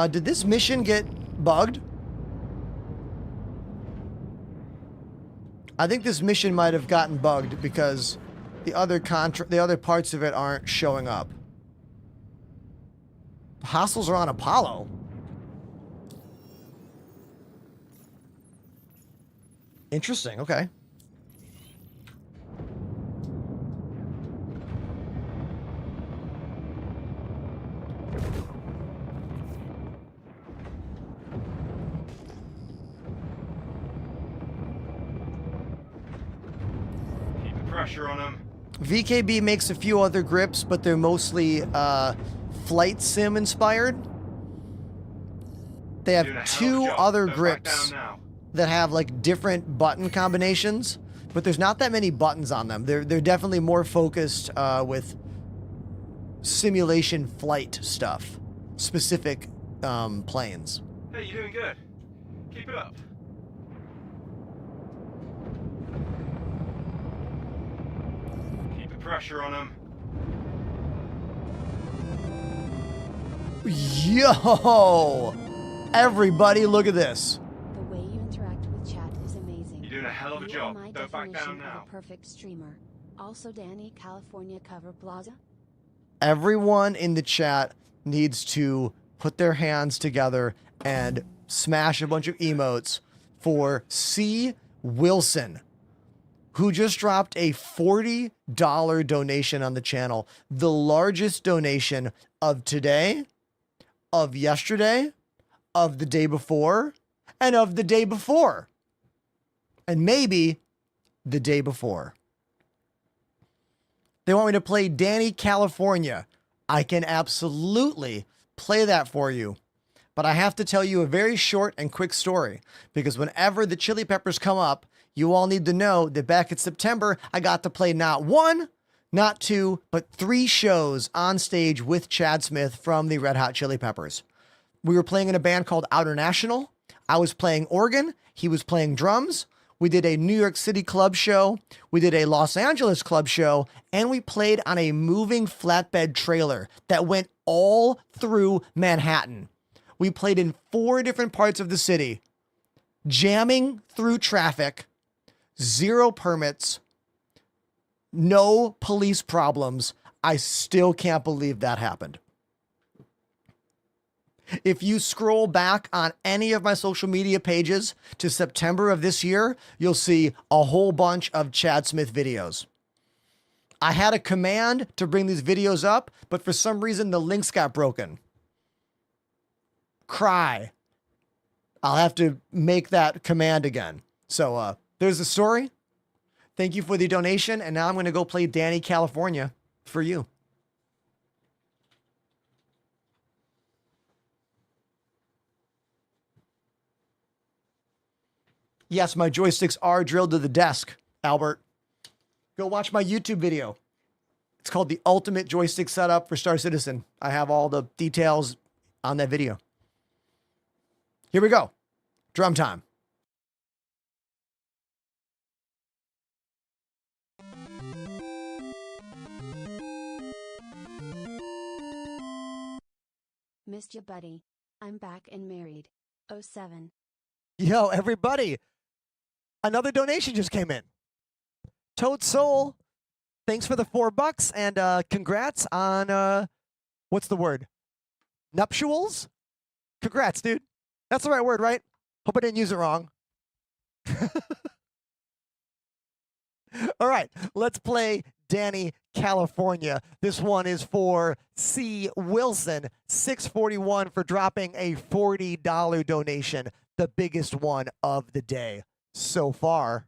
Did this mission get bugged? I think this mission might have gotten bugged because the other parts of it aren't showing up. The hostiles are on Apollo. Interesting, okay. Keep the pressure on them. VKB makes a few other grips, but they're mostly flight sim inspired. They have Doing a hell of a two job. other Don't back down grips now. that have like different button combinations, but there's not that many buttons on them. They're definitely more focused with simulation flight stuff, specific planes. Hey, you're doing good. Keep it up. Keep the pressure on them. Yo! Everybody, look at this. The way you interact with chat is amazing. You're doing a hell of a You are job. my Don't back definition down of now. a perfect streamer. Also, Danny, California Cover Plaza. Everyone in the chat needs to put their hands together and smash a bunch of emotes for C. Wilson, who just dropped a $40 donation on the channel. The largest donation of today, of yesterday, of the day before, and of the day before. And maybe the day before. They want me to play Danny California. I can absolutely play that for you. But I have to tell you a very short and quick story, because whenever the Chili Peppers come up, you all need to know that back in September, I got to play not one, not two, but 3 shows on stage with Chad Smith from the Red Hot Chili Peppers. We were playing in a band called Outer National. I was playing organ. He was playing drums. We did a New York City club show. We did a Los Angeles club show. And we played on a moving flatbed trailer that went all through Manhattan. We played in 4 different parts of the city, jamming through traffic, 0 permits, no police problems. I still can't believe that happened. If you scroll back on any of my social media pages to September of this year, you'll see a whole bunch of Chad Smith videos. I had a command to bring these videos up, but for some reason the links got broken. Cry. I'll have to make that command again. So there's the story. Thank you for the donation. And now I'm going to go play Danny California for you. Yes, my joysticks are drilled to the desk, Albert. Go watch my YouTube video. It's called The Ultimate Joystick Setup for Star Citizen. I have all the details on that video. Here we go. Drum time. Missed you, buddy. I'm back and married. 07. Yo, everybody. Another donation just came in. Toad Soul, thanks for the $4 and congrats on what's the word? Nuptials? Congrats, dude. That's the right word, right? Hope I didn't use it wrong. All right, let's play Danny California. This one is for C. Wilson, 641 for dropping a $40 donation, the biggest one of the day so far.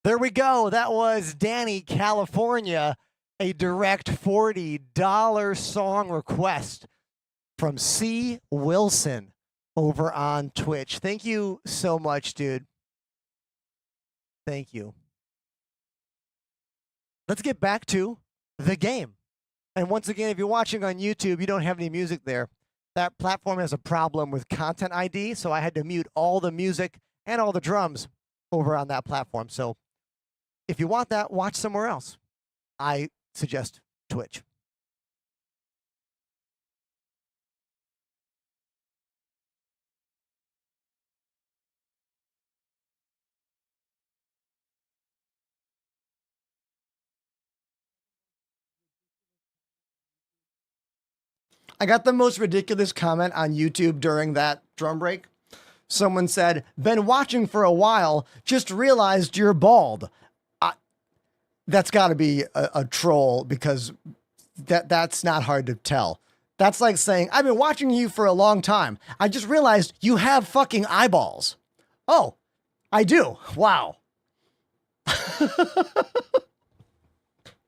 There we go. That was Danny, California, a direct $40 song request from C. Wilson over on Twitch. Thank you so much, dude. Thank you. Let's get back to the game. And once again, if you're watching on YouTube, you don't have any music there. That platform has a problem with Content ID, so I had to mute all the music and all the drums over on that platform. So if you want that, watch somewhere else. I suggest Twitch. I got the most ridiculous comment on YouTube during that drum break. Someone said, "Been watching for a while, just realized you're bald." That's got to be a troll, because that's not hard to tell. That's like saying, "I've been watching you for a long time. I just realized you have fucking eyeballs." Oh, I do. Wow.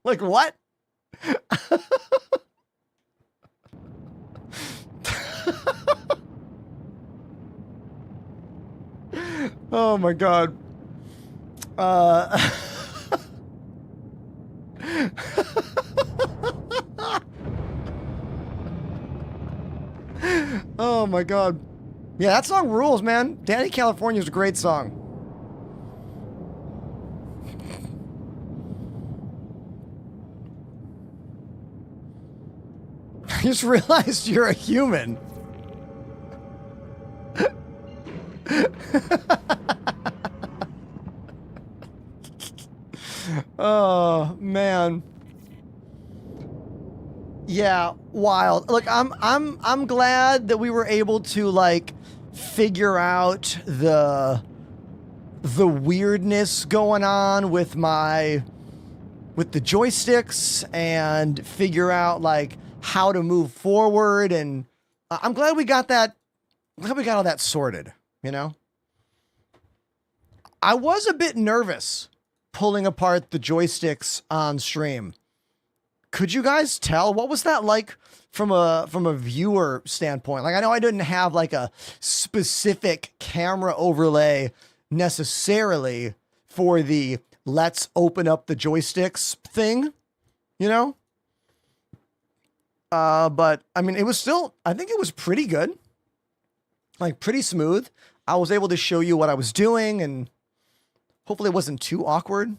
Like what? Oh my God. Oh my God. Yeah, that song rules, man. Danny California is a great song. I just realized you're a human. Oh man. Yeah, wild. Look, I'm glad that we were able to like figure out the weirdness going on with the joysticks, and figure out like how to move forward, and I'm glad we got that. I'm glad we got all that sorted, you know? I was a bit nervous pulling apart the joysticks on stream. Could you guys tell? What was that like from a viewer standpoint? Like, I know I didn't have like a specific camera overlay necessarily for the let's open up the joysticks thing, you know? But I mean, it was still, I think it was pretty good. Like pretty smooth. I was able to show you what I was doing, and hopefully it wasn't too awkward.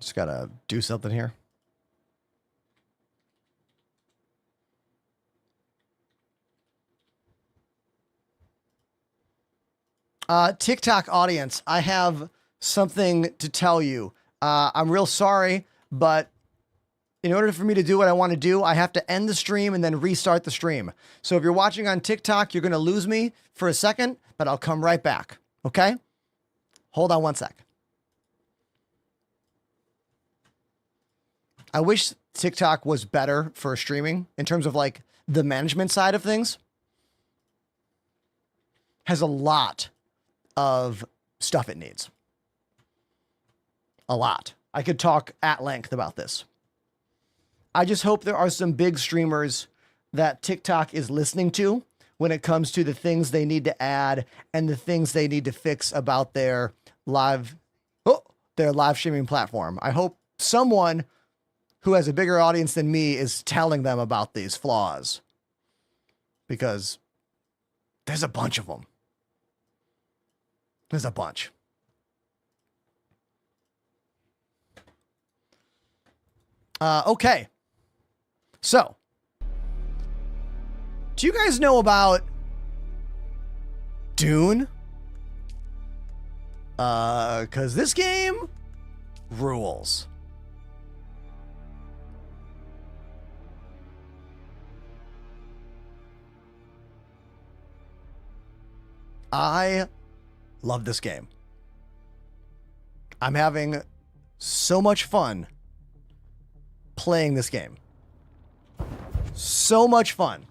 Just gotta do something here. TikTok audience, I have something to tell you. I'm real sorry, but in order for me to do what I want to do, I have to end the stream and then restart the stream. So if you're watching on TikTok, you're going to lose me for a second, but I'll come right back. Okay? Hold on one sec. I wish TikTok was better for streaming in terms of like the management side of things. Has a lot of stuff it needs. A lot. I could talk at length about this. I just hope there are some big streamers that TikTok is listening to when it comes to the things they need to add and the things they need to fix about their live streaming platform. I hope someone who has a bigger audience than me is telling them about these flaws, because there's a bunch of them. There's a bunch. Okay. So, Do you guys know about Dune? Cause this game rules. I love this game. I'm having so much fun playing this game. So much fun.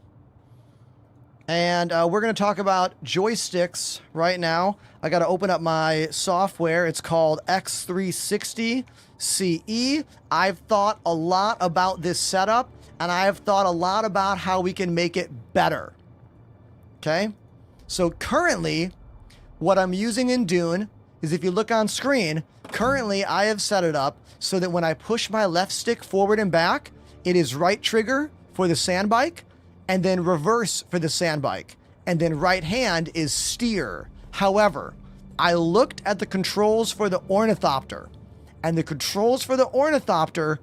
And we're going to talk about joysticks right now. I got to open up my software. It's called X360 CE. I've thought a lot about this setup, and I've thought a lot about how we can make it better. Okay? So currently, what I'm using in Dune is, if you look on screen, currently I have set it up so that when I push my left stick forward and back, it is right trigger for the sand bike, and then reverse for the sand bike, and then right hand is steer. However, I looked at the controls for the ornithopter, and the controls for the ornithopter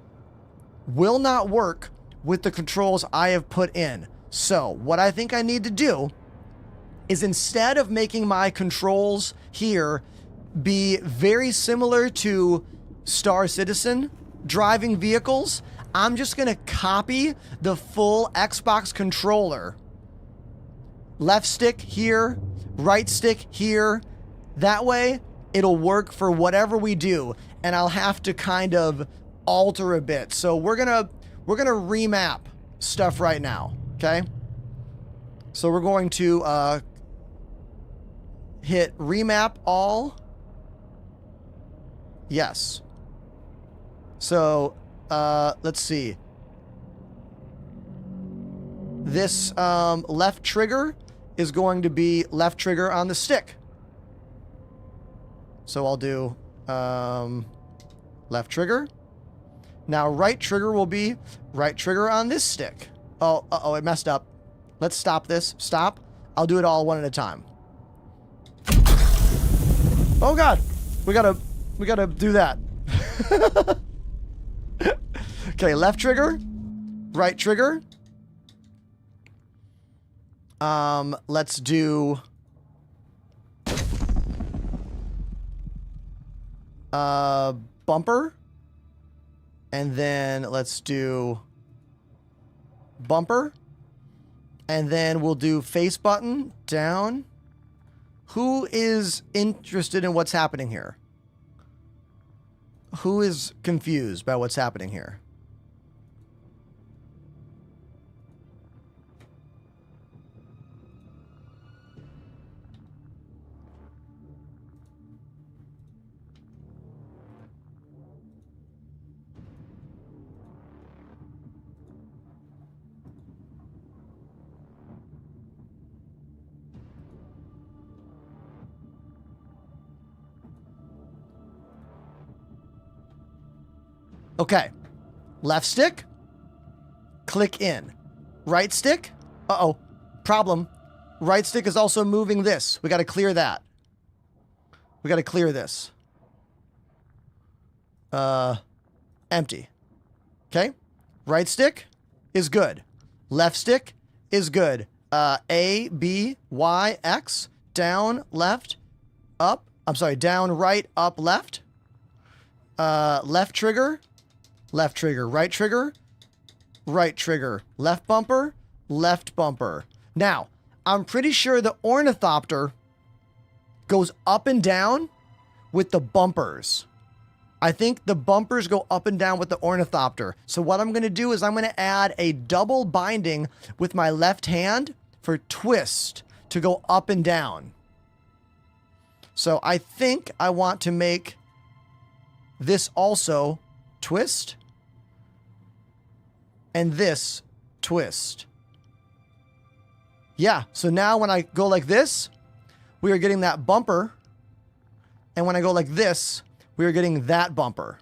will not work with the controls I have put in. So what I think I need to do is, instead of making my controls here be very similar to Star Citizen driving vehicles, I'm just going to copy the full Xbox controller. Left stick here, right stick here. That way, it'll work for whatever we do, and I'll have to kind of alter a bit. So we're gonna remap stuff right now, okay? So we're going to hit remap all. Yes. So let's see. This left trigger is going to be left trigger on the stick. So I'll do left trigger. Now right trigger will be right trigger on this stick. Oh, uh-oh, it messed up. Let's stop this. Stop. I'll do it all one at a time. Oh God, we gotta do that. Okay, left trigger, right trigger. Let's do bumper, and then let's do bumper, and then we'll do face button down. Who is interested in what's happening here? Who is confused by what's happening here? Okay, left stick, click in. Right stick, uh-oh, problem. Right stick is also moving this. We got to clear that. We got to clear this. Empty. Okay, right stick is good. Left stick is good. A, B, Y, X, down, left, up. I'm sorry, down, right, up, left. Left trigger. Left trigger, right trigger, left bumper, left bumper. Now, I'm pretty sure the ornithopter goes up and down with the bumpers. I think the bumpers go up and down with the ornithopter. So what I'm going to do is I'm going to add a double binding with my left hand for twist to go up and down. So I think I want to make this also twist, and this twist. Yeah, so now when I go like this, we are getting that bumper, and when I go like this, we are getting that bumper.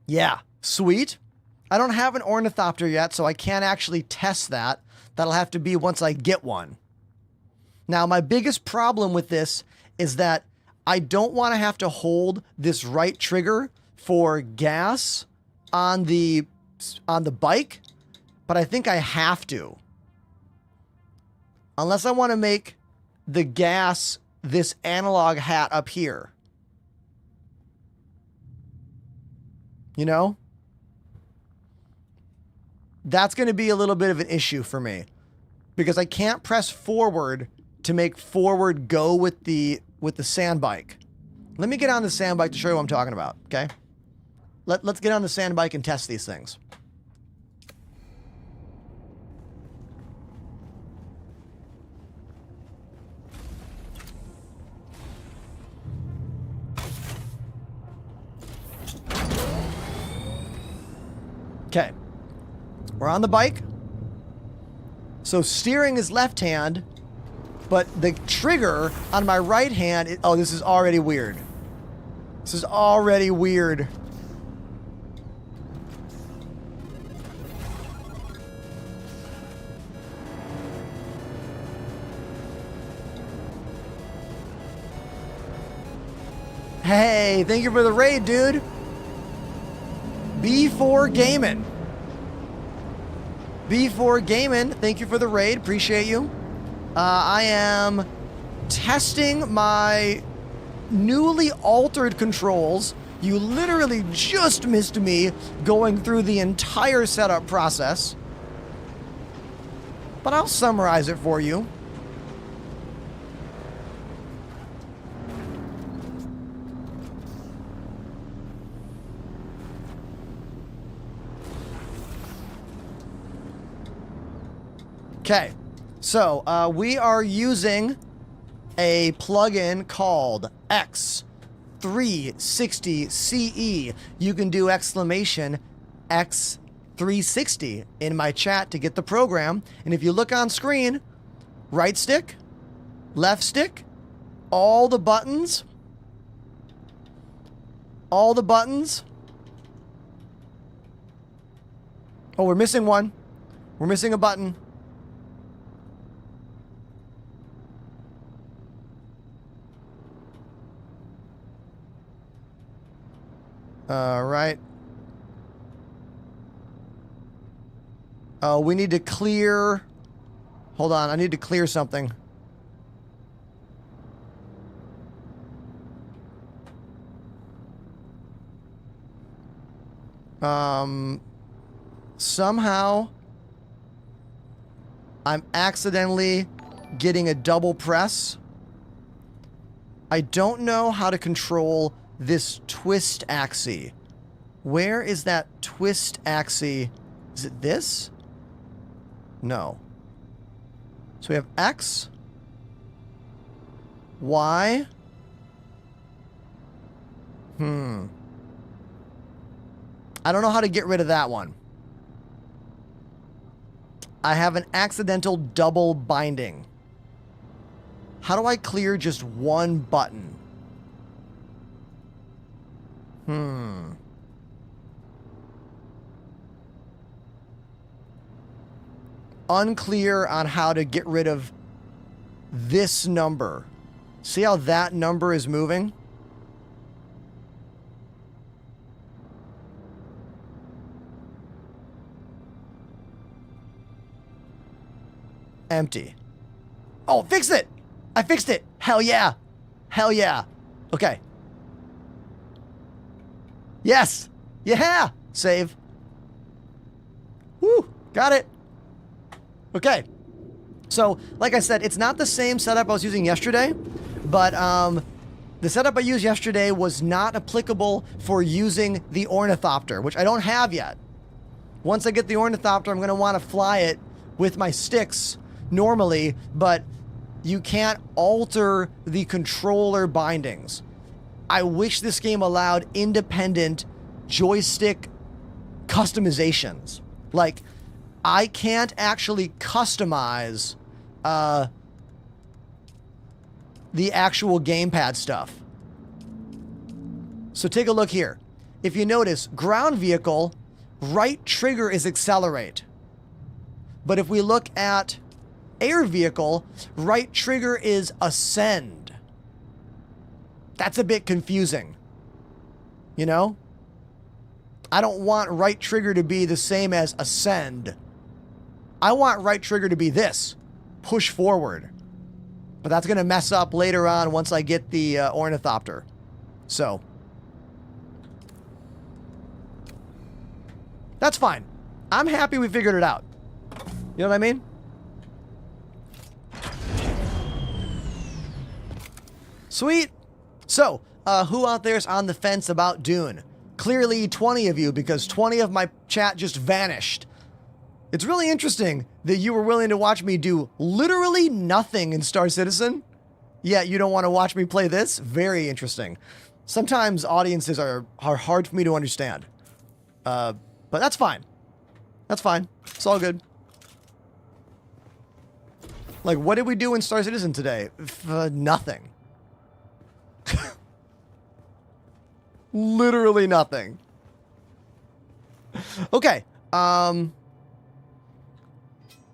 Yeah, sweet. I don't have an ornithopter yet, so I can't actually test that. That'll have to be once I get one. Now, my biggest problem with this is that I don't want to have to hold this right trigger for gas on the bike, but I think I have to. Unless I want to make the gas this analog hat up here. You know? That's going to be a little bit of an issue for me. Because I can't press forward to make forward go with the sand bike. Let me get on the sand bike to show you what I'm talking about, okay? Let's get on the sand bike and test these things. Okay. We're on the bike. So steering is left hand, but the trigger on my right hand, oh, this is already weird. This is already weird. Hey, thank you for the raid, dude. B4 Gaming. B4 Gaming, thank you for the raid. Appreciate you. I am testing my newly altered controls. You literally just missed me going through the entire setup process. But I'll summarize it for you. Okay, so we are using a plugin called X360CE. You can do exclamation X360 in my chat to get the program. And if you look on screen, right stick, left stick, all the buttons. Oh, we're missing one. We're missing a button. Right. Oh, we need to clear. Hold on, I need to clear something. Somehow I'm accidentally getting a double press. I don't know how to control this twist axis. Where is that twist axis? Is it this? No. So we have X, Y. I don't know how to get rid of that one. I have an accidental double binding. How do I clear just one button? Unclear on how to get rid of this number. See how that number is moving? Empty. Oh, fix it! I fixed it! Hell yeah! Hell yeah! Okay. Yes! Yeah! Save. Woo! Got it! Okay. So, like I said, it's not the same setup I was using yesterday, but the setup I used yesterday was not applicable for using the ornithopter, which I don't have yet. Once I get the ornithopter, I'm going to want to fly it with my sticks normally, but you can't alter the controller bindings. I wish this game allowed independent joystick customizations. Like, I can't actually customize the actual gamepad stuff. So take a look here. If you notice, ground vehicle, right trigger is accelerate. But if we look at air vehicle, right trigger is ascend. That's a bit confusing. You know? I don't want right trigger to be the same as ascend. I want right trigger to be this. Push forward. But that's going to mess up later on once I get the ornithopter. So. That's fine. I'm happy we figured it out. You know what I mean? Sweet. So, who out there is on the fence about Dune? Clearly 20 of you, because 20 of my chat just vanished. It's really interesting that you were willing to watch me do literally nothing in Star Citizen, yet you don't want to watch me play this? Very interesting. Sometimes audiences are hard for me to understand. But that's fine. That's fine. It's all good. Like, what did we do in Star Citizen today? Nothing. Literally nothing. Okay.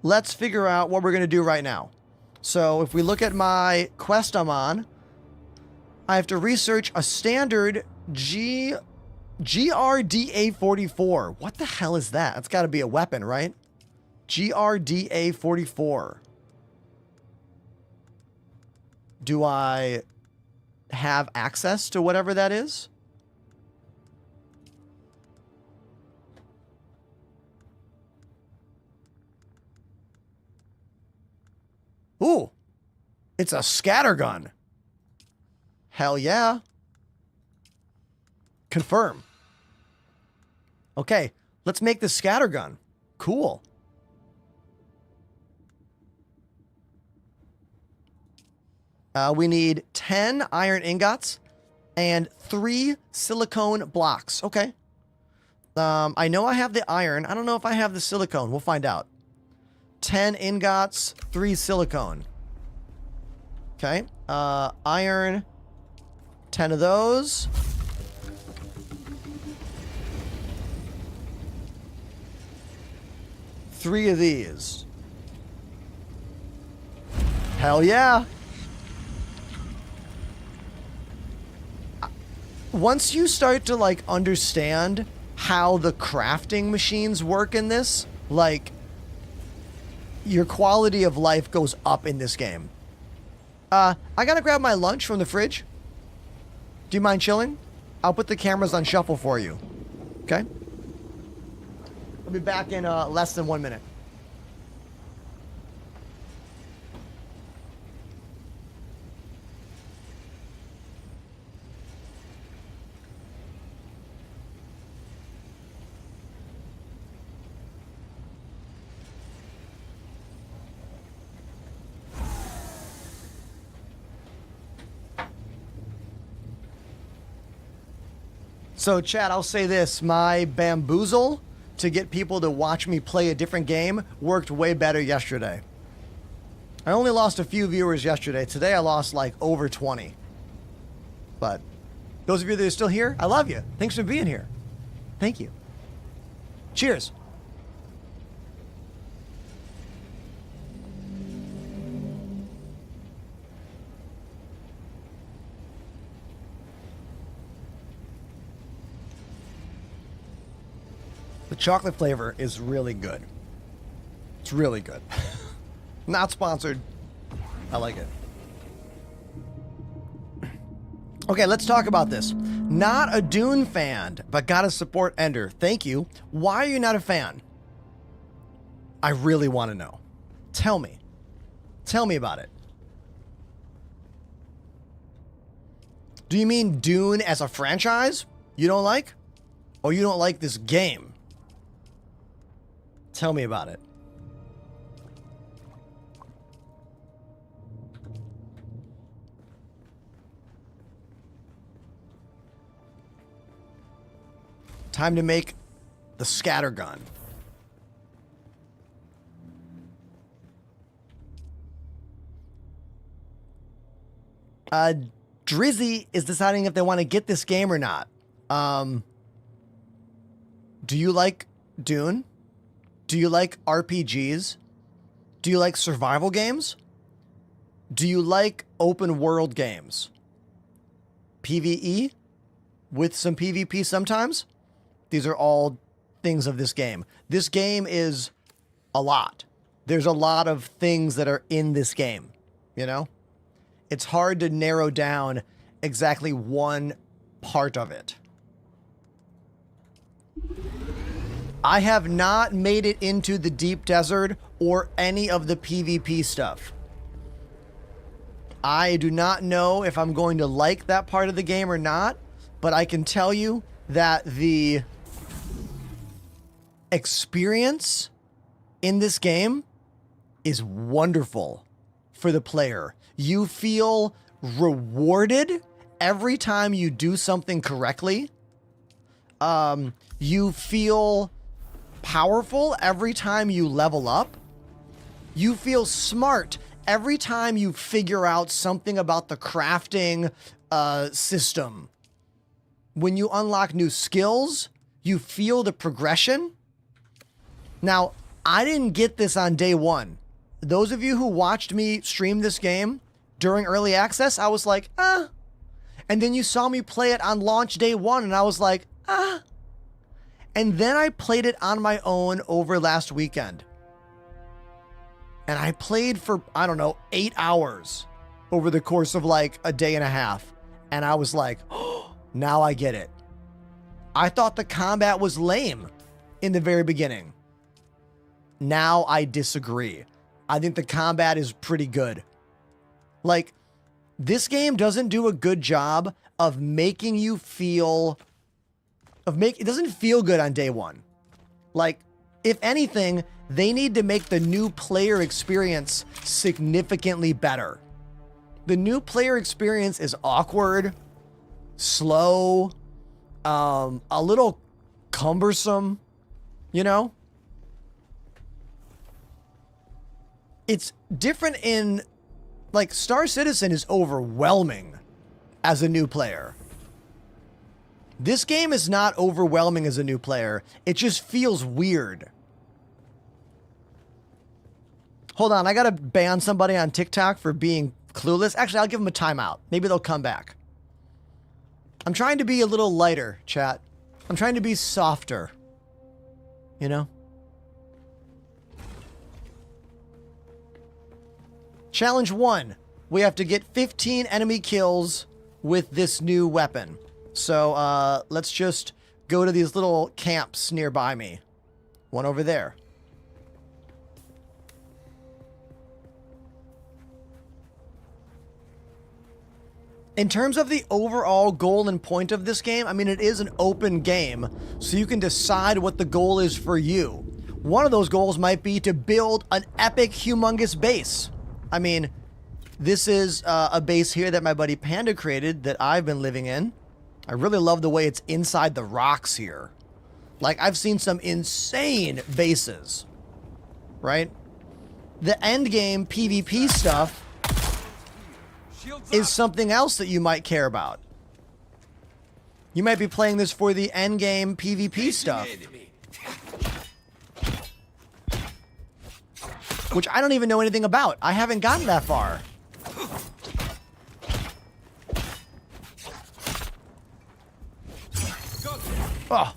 Let's figure out what we're going to do right now. So if we look at my quest I'm on, I have to research a standard GRDA-44. What the hell is that? That's got to be a weapon, right? GRDA-44. Do I have access to whatever that is? Ooh, it's a scattergun. Hell yeah. Confirm. Okay, let's make the scattergun. Cool. We need 10 iron ingots and 3 silicone blocks. Okay. I know I have the iron. I don't know if I have the silicone. We'll find out. 10 ingots, 3 silicone. Okay. Iron, 10 of those. Three of these. Hell yeah. Once you start to, like, understand how the crafting machines work in this, like, your quality of life goes up in this game. I gotta grab my lunch from the fridge. Do you mind chilling? I'll put the cameras on shuffle for you. Okay? I'll be back in less than 1 minute. So, chat, I'll say this. My bamboozle to get people to watch me play a different game worked way better yesterday. I only lost a few viewers yesterday. Today, I lost, like, over 20. But those of you that are still here, I love you. Thanks for being here. Thank you. Cheers. The chocolate flavor is really good. It's really good. Not sponsored. I like it. Okay, let's talk about this. Not a Dune fan, but gotta support Ender. Thank you. Why are you not a fan? I really want to know. Tell me. Tell me about it. Do you mean Dune as a franchise you don't like? Or you don't like this game? Tell me about it. Time to make the scattergun. Drizzy is deciding if they want to get this game or not. Do you like Dune? Do you like RPGs? Do you like survival games? Do you like open world games? PvE with some PvP sometimes? These are all things of this game. This game is a lot. There's a lot of things that are in this game, you know? It's hard to narrow down exactly one part of it. I have not made it into the deep desert or any of the PvP stuff. I do not know if I'm going to like that part of the game or not, but I can tell you that the experience in this game is wonderful for the player. You feel rewarded every time you do something correctly. You feel powerful every time you level up. You feel smart every time you figure out something about the crafting system. When you unlock new skills, you feel the progression. Now, I didn't get this on day one. Those of you who watched me stream this game during early access, I was like, ah. And then you saw me play it on launch day one, and I was like, ah. And then I played it on my own over last weekend. And I played for, I don't know, 8 hours over the course of like a day and a half. And I was like, oh, now I get it. I thought the combat was lame in the very beginning. Now I disagree. I think the combat is pretty good. Like, this game doesn't do a good job of making you feel... It doesn't feel good on day one. Like, if anything, they need to make the new player experience significantly better. The new player experience is awkward, slow, a little cumbersome, you know? It's different in, like, Star Citizen is overwhelming as a new player. This game is not overwhelming as a new player. It just feels weird. Hold on, I gotta ban somebody on TikTok for being clueless. Actually, I'll give them a timeout. Maybe they'll come back. I'm trying to be a little lighter, chat. I'm trying to be softer. You know? Challenge 1. We have to get 15 enemy kills with this new weapon. So, let's just go to these little camps nearby me. One over there. In terms of the overall goal and point of this game, I mean, it is an open game, so you can decide what the goal is for you. One of those goals might be to build an epic, humongous base. I mean, this is a base here that my buddy Panda created that I've been living in. I really love the way it's inside the rocks here. Like, I've seen some insane bases, right? The end game PvP stuff is something else that you might care about. You might be playing this for the end game PvP stuff, which I don't even know anything about. I haven't gotten that far. Oh.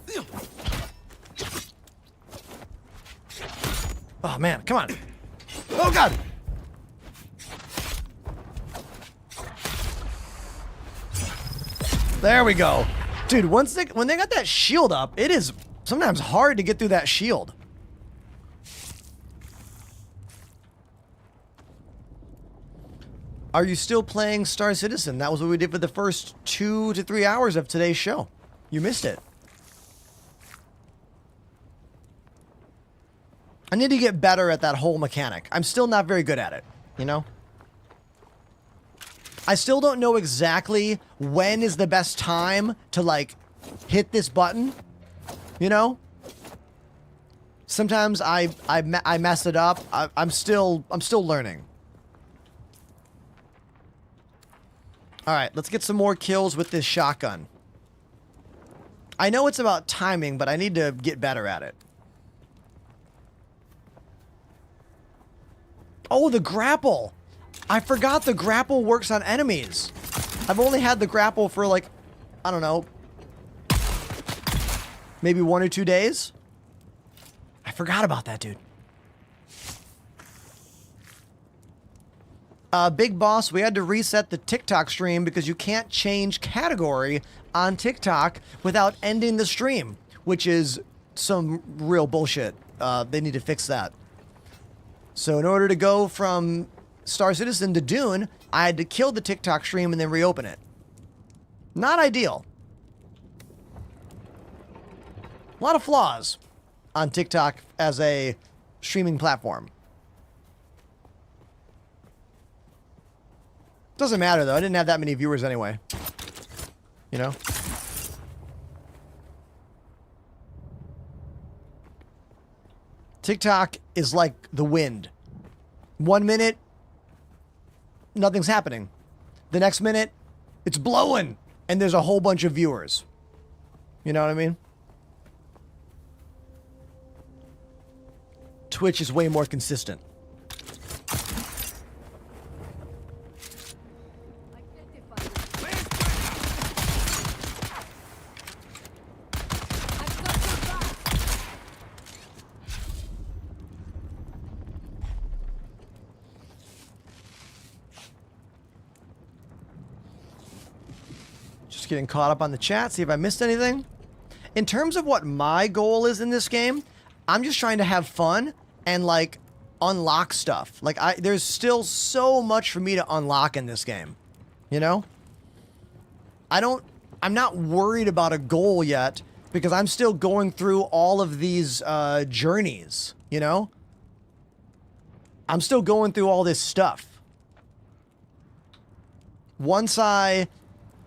Oh, man. Come on. Oh, God. There we go. Dude, when they got that shield up, it is sometimes hard to get through that shield. Are you still playing Star Citizen? That was what we did for the first 2 to 3 hours of today's show. You missed it. I need to get better at that whole mechanic. I'm still not very good at it, you know? I still don't know exactly when is the best time to, like, hit this button, you know? Sometimes I mess it up. I'm still learning. All right, let's get some more kills with this shotgun. I know it's about timing, but I need to get better at it. Oh, the grapple. I forgot the grapple works on enemies. I've only had the grapple for, like, I don't know, maybe 1 or 2 days. I forgot about that, dude. Big Boss, we had to reset the TikTok stream because you can't change category on TikTok without ending the stream, which is some real bullshit. They need to fix that. So in order to go from Star Citizen to Dune, I had to kill the TikTok stream and then reopen it. Not ideal. A lot of flaws on TikTok as a streaming platform. Doesn't matter though, I didn't have that many viewers anyway. You know? TikTok is like the wind. 1 minute, nothing's happening. The next minute, it's blowing, and there's a whole bunch of viewers. You know what I mean? Twitch is way more consistent. Just getting caught up on the chat, see if I missed anything. In terms of what my goal is in this game, I'm just trying to have fun and like unlock stuff. Like there's still so much for me to unlock in this game. You know? I'm not worried about a goal yet because I'm still going through all of these journeys, you know? I'm still going through all this stuff. Once I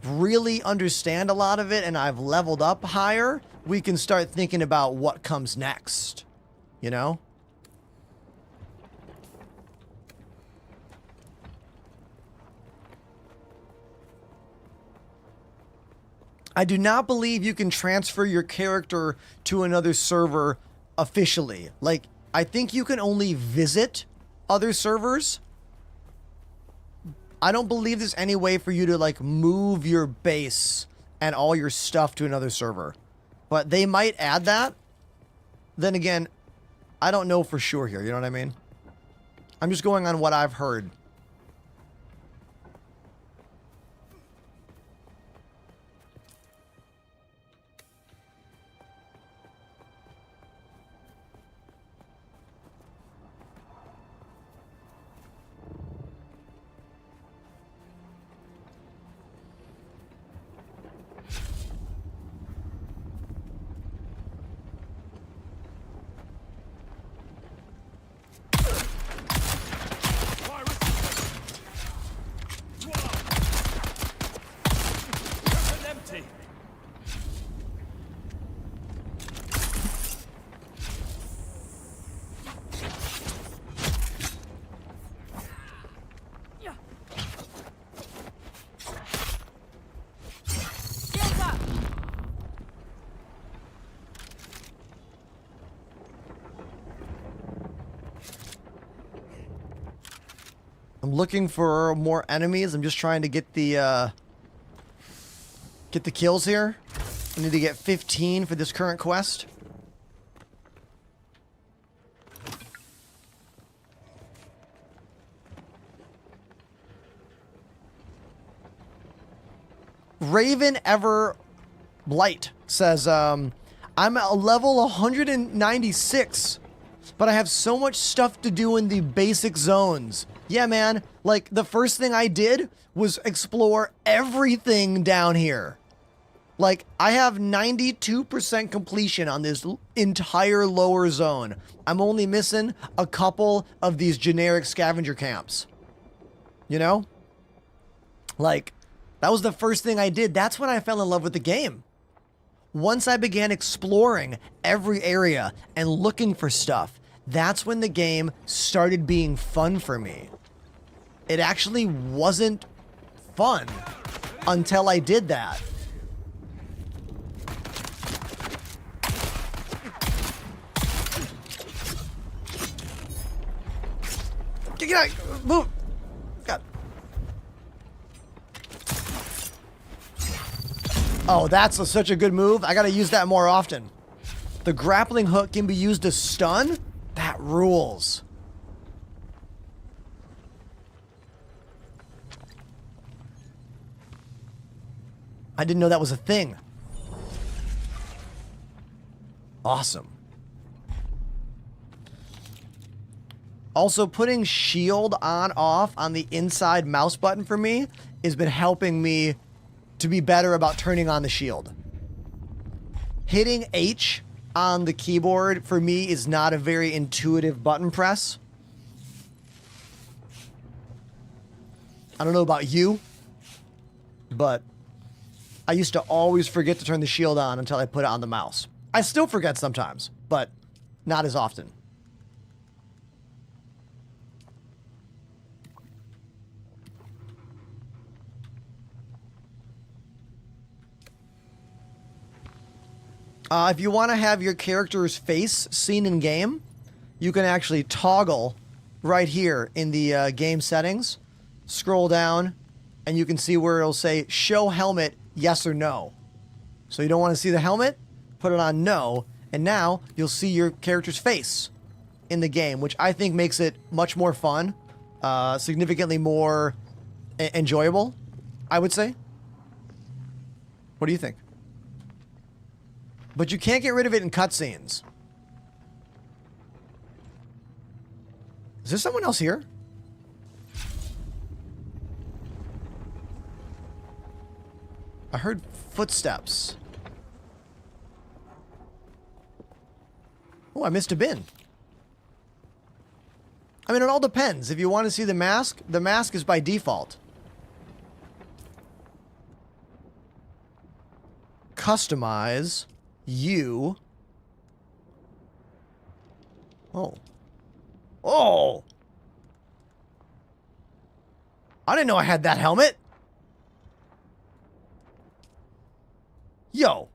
really understand a lot of it and I've leveled up higher, we can start thinking about what comes next, you know? I do not believe you can transfer your character to another server officially. Like, I think you can only visit other servers. I don't believe there's any way for you to like move your base and all your stuff to another server. But they might add that. Then again, I don't know for sure here, you know what I mean? I'm just going on what I've heard. I'm looking for more enemies. I'm just trying to get the kills here. I need to get 15 for this current quest. Raven Ever Blight says, I'm at level 196, but I have so much stuff to do in the basic zones. Yeah, man, like the first thing I did was explore everything down here. Like, I have 92% completion on this entire lower zone. I'm only missing a couple of these generic scavenger camps. You know? Like, that was the first thing I did. That's when I fell in love with the game. Once I began exploring every area and looking for stuff, that's when the game started being fun for me. It actually wasn't fun until I did that. Get out! Move! God. Oh, that's such a good move. I gotta use that more often. The grappling hook can be used to stun? That rules. I didn't know that was a thing. Awesome. Also, putting shield on off on the inside mouse button for me has been helping me to be better about turning on the shield. Hitting H on the keyboard for me is not a very intuitive button press. I don't know about you, but I used to always forget to turn the shield on until I put it on the mouse. I still forget sometimes, but not as often. If you want to have your character's face seen in game, you can actually toggle right here in the game settings. Scroll down, and you can see where it'll say show helmet, yes or no. So you don't want to see the helmet? Put it on no, and now you'll see your character's face in the game, which I think makes it much more fun, significantly more enjoyable, I would say. What do you think? But you can't get rid of it in cutscenes. Is there someone else here? I heard footsteps. Oh, I missed a bin. I mean, it all depends. If you want to see the mask is by default. Customize you. Oh. Oh! I didn't know I had that helmet. Yo.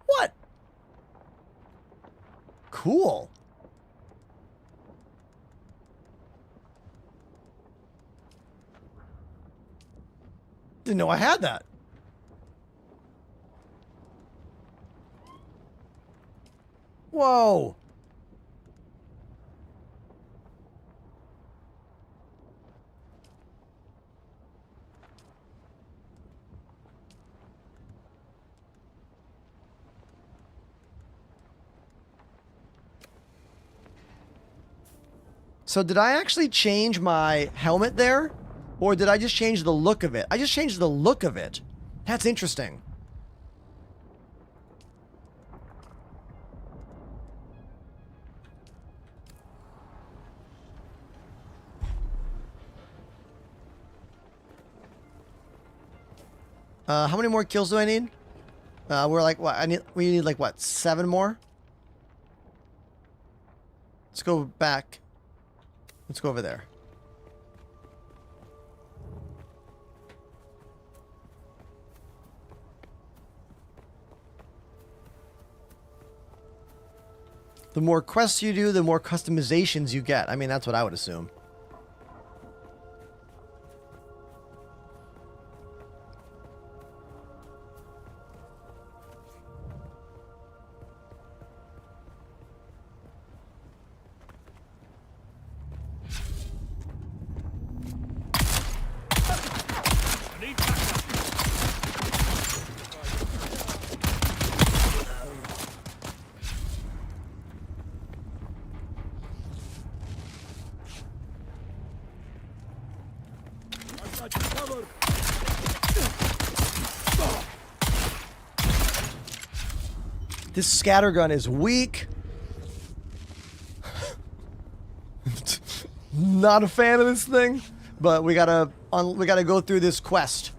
What? Cool. Didn't know I had that. Whoa. So did I actually change my helmet there? Or did I just change the look of it? I just changed the look of it. That's interesting. How many more kills do I need? We're like, what? We need like, what, 7 more? Let's go back. Let's go over there. The more quests you do, the more customizations you get. I mean, that's what I would assume. This scattergun is weak. Not a fan of this thing, but we gotta go through this quest.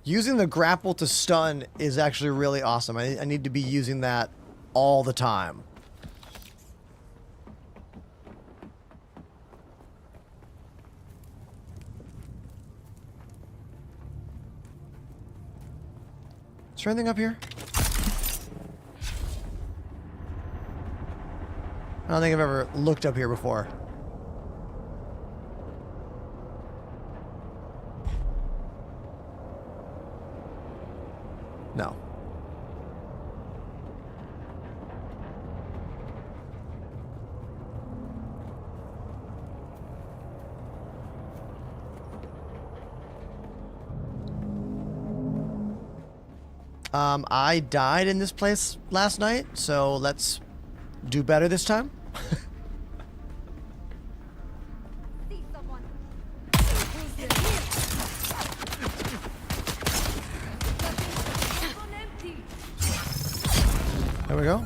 Using the grapple to stun is actually really awesome. I need to be using that all the time. Is there anything up here? I don't think I've ever looked up here before. No. I died in this place last night, so let's do better this time. There we go.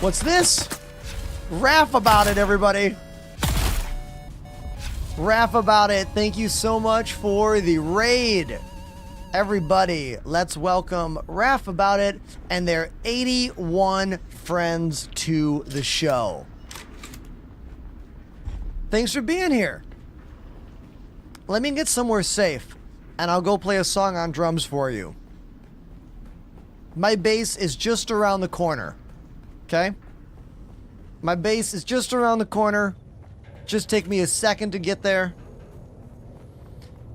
What's this? Raff about it, everybody. Raff about it. Thank you so much for the raid. Everybody, let's welcome Raff about it and their 81 friends to the show. Thanks for being here. Let me get somewhere safe, and I'll go play a song on drums for you. My base is just around the corner, okay? My base is just around the corner. Just take me a second to get there.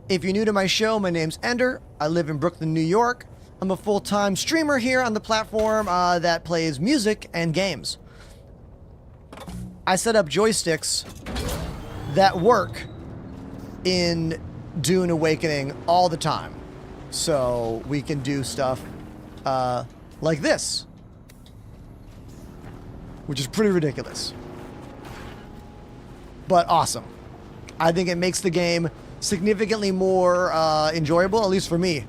If you're new to my show, my name's Ender. I live in Brooklyn, New York. I'm a full-time streamer here on the platform that plays music and games. I set up joysticks that work in Dune Awakening all the time. So we can do stuff like this, which is pretty ridiculous, but awesome. I think it makes the game significantly more enjoyable, at least for me.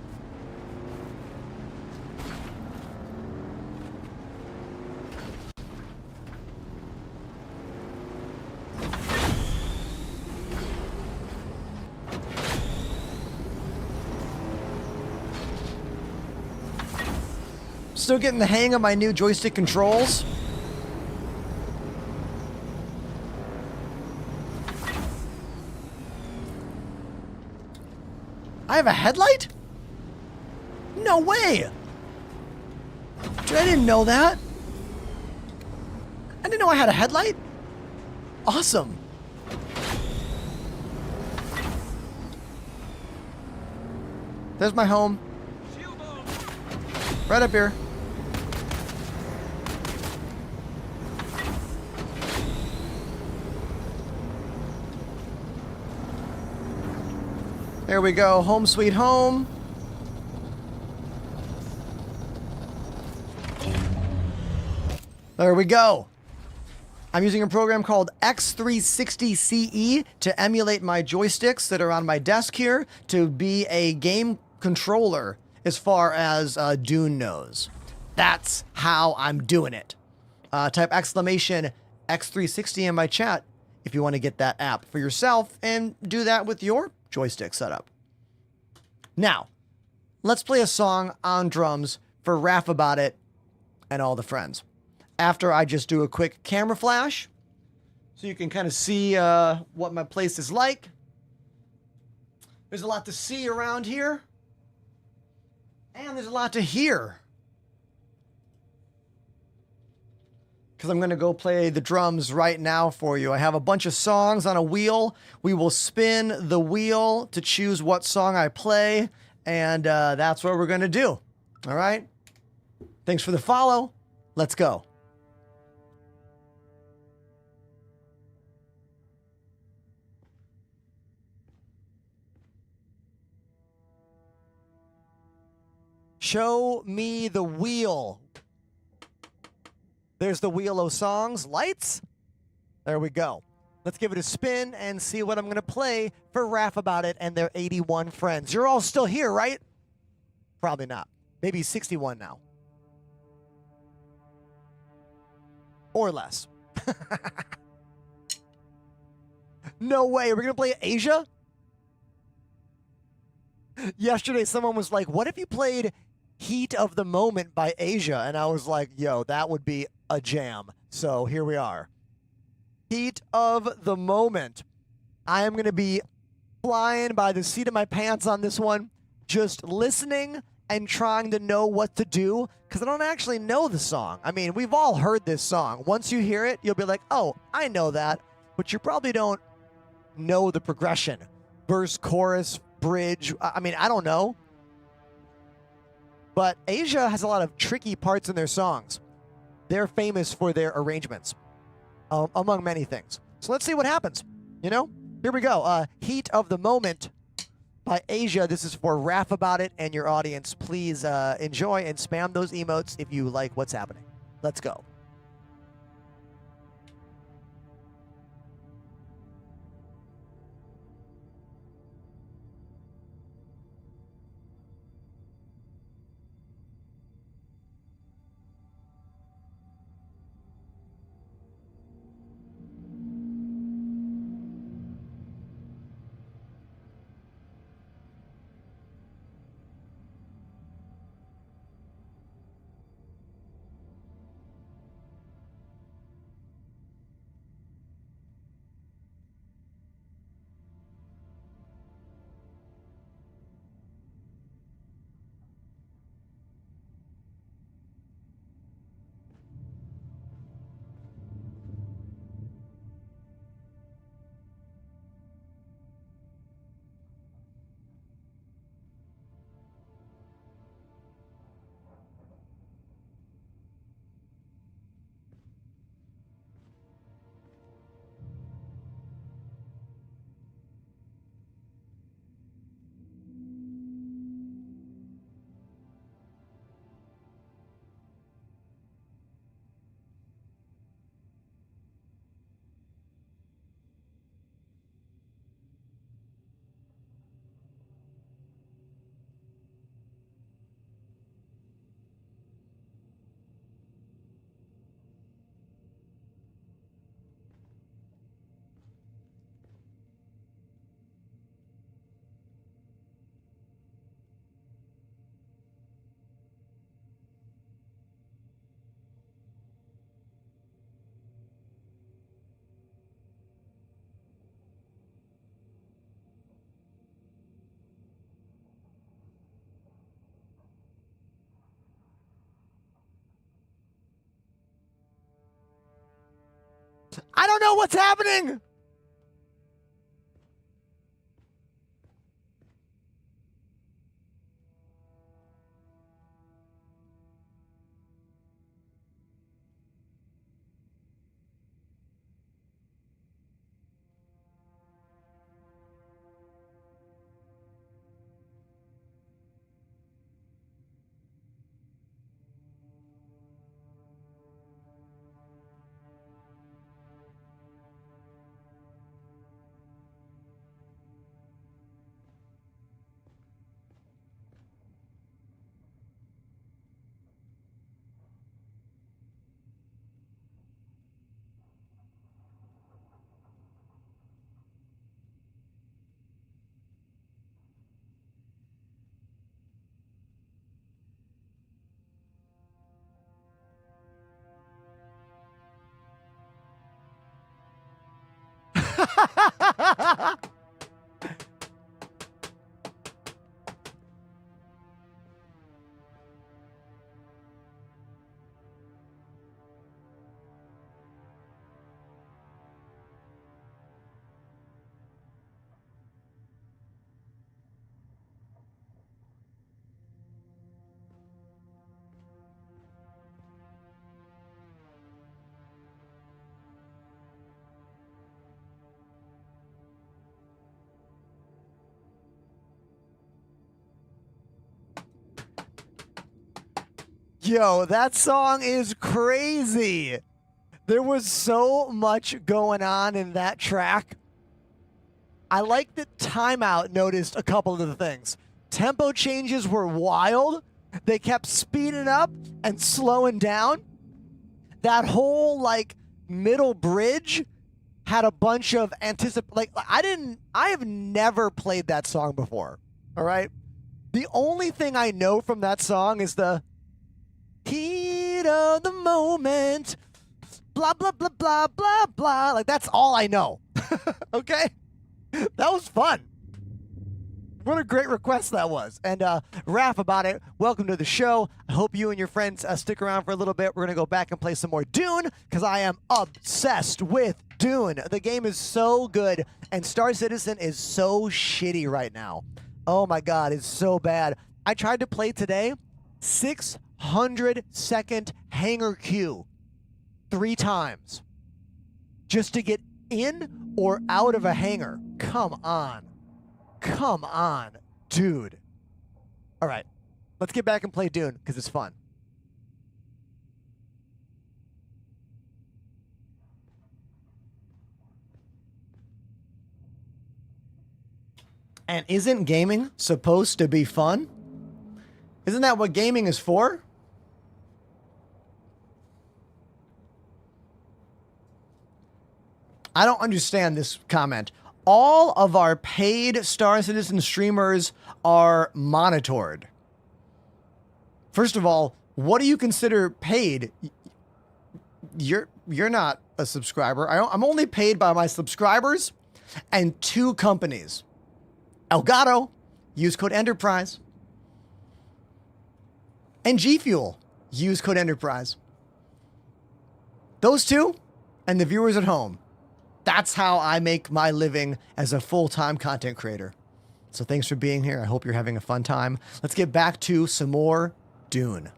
Still getting the hang of my new joystick controls. I have a headlight? No way! Dude, I didn't know that. I didn't know I had a headlight. Awesome. There's my home. Right up here. There we go, home sweet home. There we go. I'm using a program called X360CE to emulate my joysticks that are on my desk here to be a game controller as far as Dune knows. That's how I'm doing it. Type exclamation X360 in my chat if you want to get that app for yourself and do that with your joystick setup. Now, let's play a song on drums for Raff About It and all the friends. After I just do a quick camera flash so you can kind of see what my place is like. There's a lot to see around here. And there's a lot to hear. Because I'm going to go play the drums right now for you. I have a bunch of songs on a wheel. We will spin the wheel to choose what song I play. And that's what we're going to do. All right? Thanks for the follow. Let's go. Show me the wheel. There's the wheel of songs. Lights. There we go. Let's give it a spin and see what I'm going to play for Raff About It and their 81 friends. You're all still here, right? Probably not. Maybe 61 now. Or less. No way. We're going to play Asia? Yesterday, someone was like, what if you played Heat of the Moment by Asia? And I was like, yo, that would be a jam. So here we are. Heat of the Moment. I am going to be flying by the seat of my pants on this one, just listening and trying to know what to do, because I don't actually know the song. I mean, we've all heard this song. Once you hear it, you'll be like, oh, I know that. But you probably don't know the progression. Verse, chorus, bridge. I mean, I don't know. But Asia has a lot of tricky parts in their songs. They're famous for their arrangements, among many things. So let's see what happens. You know? Here we go. Heat of the Moment by Asia. This is for Raph About It and your audience. Please enjoy and spam those emotes if you like what's happening. Let's go. I don't know what's happening. Yo, that song is crazy. There was so much going on in that track. I like that Timeout noticed a couple of the things. Tempo changes were wild. They kept speeding up and slowing down. That whole like middle bridge had a bunch of I have never played that song before. All right. The only thing I know from that song is the heat of the moment, blah, blah, blah, blah, blah, blah. Like, that's all I know. Okay? That was fun. What a great request that was. And Raph About It, welcome to the show. I hope you and your friends stick around for a little bit. We're going to go back and play some more Dune because I am obsessed with Dune. The game is so good, and Star Citizen is so shitty right now. Oh my God, it's so bad. I tried to play today, 600-second hanger queue 3 times just to get in or out of a hangar. Come on. come on, dude. All right, let's get back and play Dune because it's fun. And isn't gaming supposed to be fun? Isn't that what gaming is for? I don't understand this comment. All of our paid Star Citizen streamers are monitored. First of all, what do you consider paid? You're not a subscriber. I'm only paid by my subscribers and 2 companies. Elgato, use code Enterprise. And G Fuel, use code Enterprise. Those 2 and the viewers at home. That's how I make my living as a full-time content creator. So thanks for being here. I hope you're having a fun time. Let's get back to some more Dune.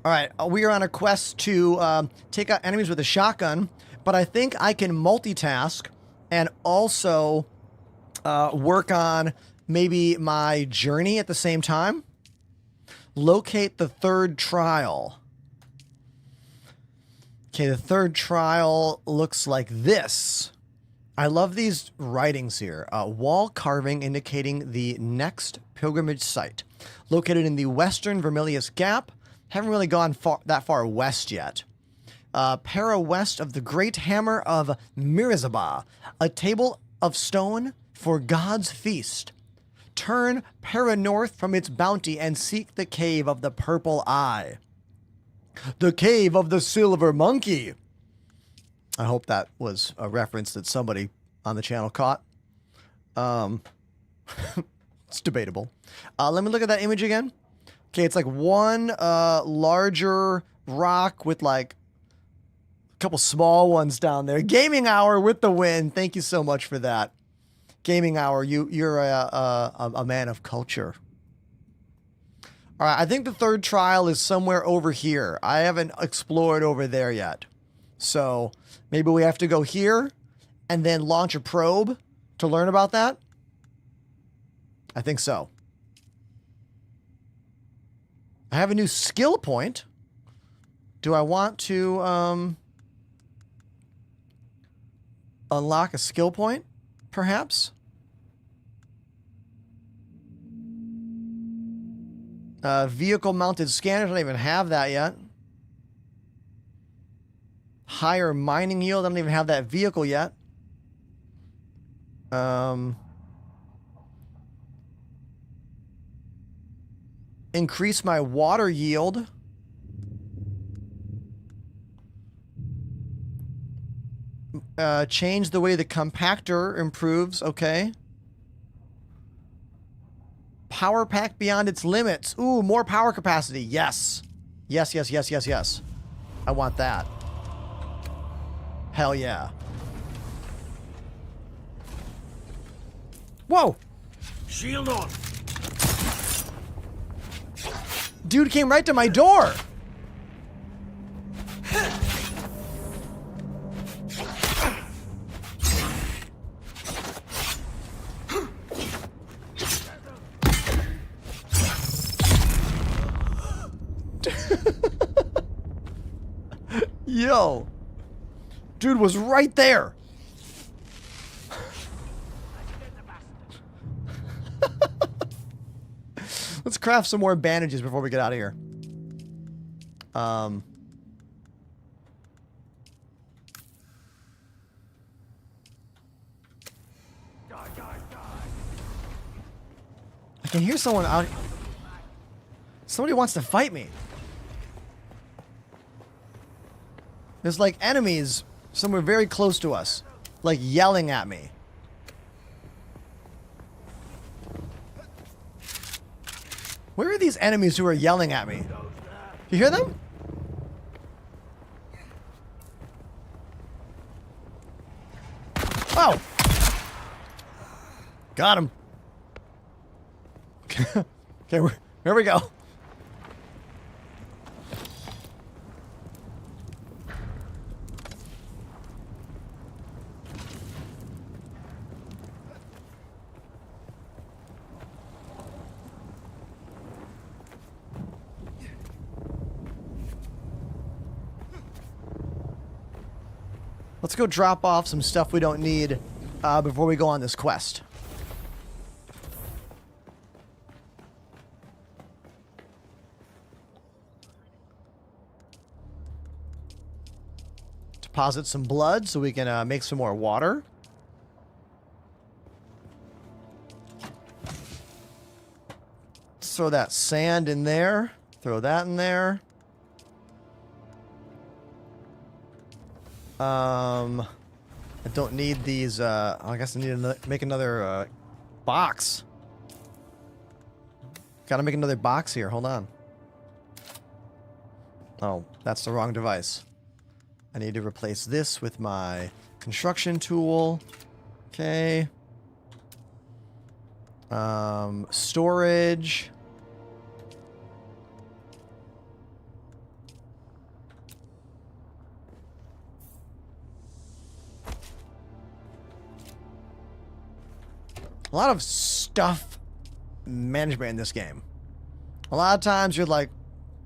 All right, we are on a quest to take out enemies with a shotgun, but I think I can multitask and also work on maybe my journey at the same time. Locate the third trial. Okay, the third trial looks like this. I love these writings here. Wall carving indicating the next pilgrimage site. Located in the western Vermilius Gap. Haven't really gone that far west yet. Para west of the Great Hammer of Mirzabah. A table of stone for God's feast. Turn Para north from its bounty and seek the cave of the Purple Eye. The cave of the Silver Monkey. I hope that was a reference that somebody on the channel caught. It's debatable. Let me look at that image again. Okay, it's like one larger rock with like a couple small ones down there. Gaming Hour with the win. Thank you so much for that. Gaming Hour, you're a man of culture. All right, I think the third trial is somewhere over here. I haven't explored over there yet. So maybe we have to go here and then launch a probe to learn about that? I think so. I have a new skill point. Do I want to unlock a skill point, perhaps? Vehicle mounted scanners, I don't even have that yet. Higher mining yield, I don't even have that vehicle yet. Increase my water yield. Change the way the compactor improves, okay. Power pack beyond its limits. Ooh, more power capacity. Yes. Yes, yes, yes, yes, yes. I want that. Hell yeah. Whoa! Shield on. Dude came right to my door. Yo. Dude was right there. Let's craft some more bandages before we get out of here. I can hear someone out. Somebody wants to fight me. There's like enemies somewhere very close to us, like yelling at me. Where are these enemies who are yelling at me? You hear them? Oh! Got him. Okay, here we go. Let's go drop off some stuff we don't need before we go on this quest. Deposit some blood so we can make some more water. Let's throw that sand in there. Throw that in there. I don't need these, I guess I need to make another, box. Gotta make another box here, hold on. Oh, that's the wrong device. I need to replace this with my construction tool. Okay. Storage. A lot of stuff management in this game. A lot of times you're like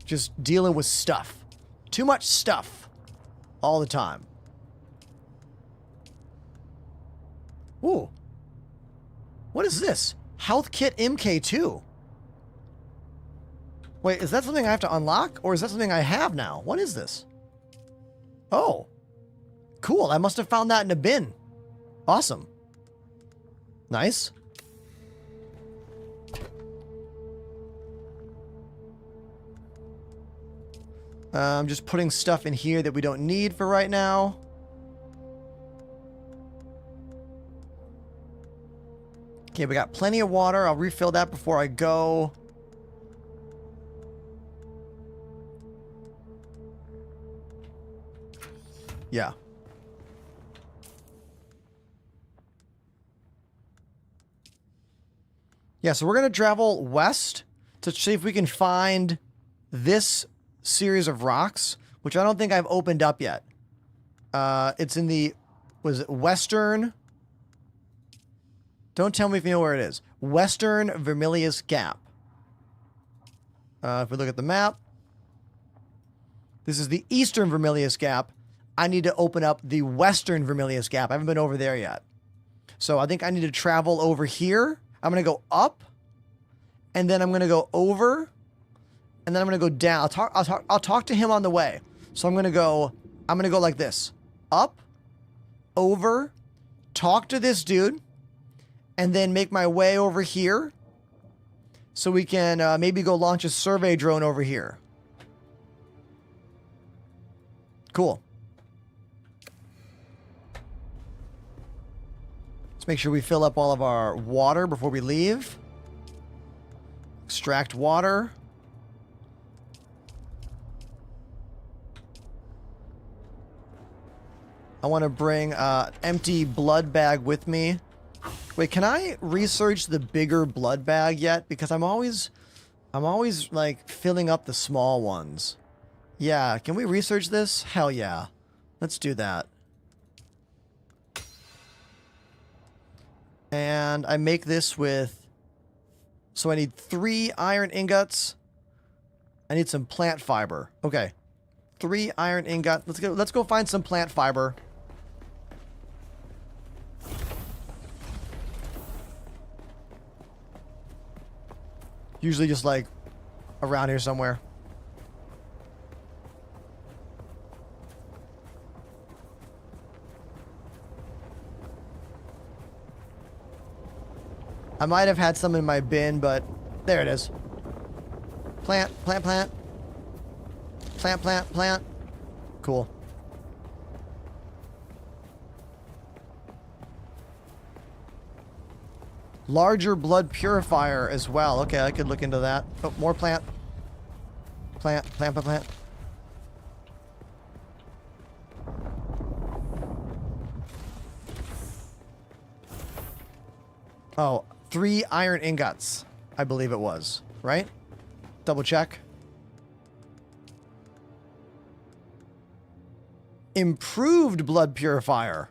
just dealing with stuff. Too much stuff all the time. Ooh. What is this? Health Kit MK2. Wait, is that something I have to unlock? Or is that something I have now? What is this? Oh. Cool. I must have found that in a bin. Awesome. Nice. I'm just putting stuff in here that we don't need for right now. Okay, we got plenty of water. I'll refill that before I go. Yeah. Yeah, so we're going to travel west to see if we can find this series of rocks, which I don't think I've opened up yet. It's in the, was it Western? Don't tell me if you know where it is. Western Vermilius Gap. If we look at the map, this is the Eastern Vermilius Gap. I need to open up the Western Vermilius Gap. I haven't been over there yet. So I think I need to travel over here. I'm going to go up, and then I'm going to go over, and then I'm going to go down. I'll talk to him on the way. So I'm going to go like this. Up, over, talk to this dude, and then make my way over here so we can maybe go launch a survey drone over here. Cool. Let's make sure we fill up all of our water before we leave. Extract water. I want to bring an empty blood bag with me. Wait, can I research the bigger blood bag yet? Because I'm always like filling up the small ones. Yeah, can we research this? Hell yeah. Let's do that. And I make this with, so I need 3 iron ingots. I need some plant fiber. Okay. 3 iron ingot. Let's go find some plant fiber. Usually just like around here somewhere. I might have had some in my bin, but there it is. Plant, plant, plant. Plant, plant, plant. Cool. Larger blood purifier as well. Okay, I could look into that. Oh, more plant. Plant, plant, plant, plant. Oh, 3 iron ingots, I believe it was, right? Double check. Improved blood purifier.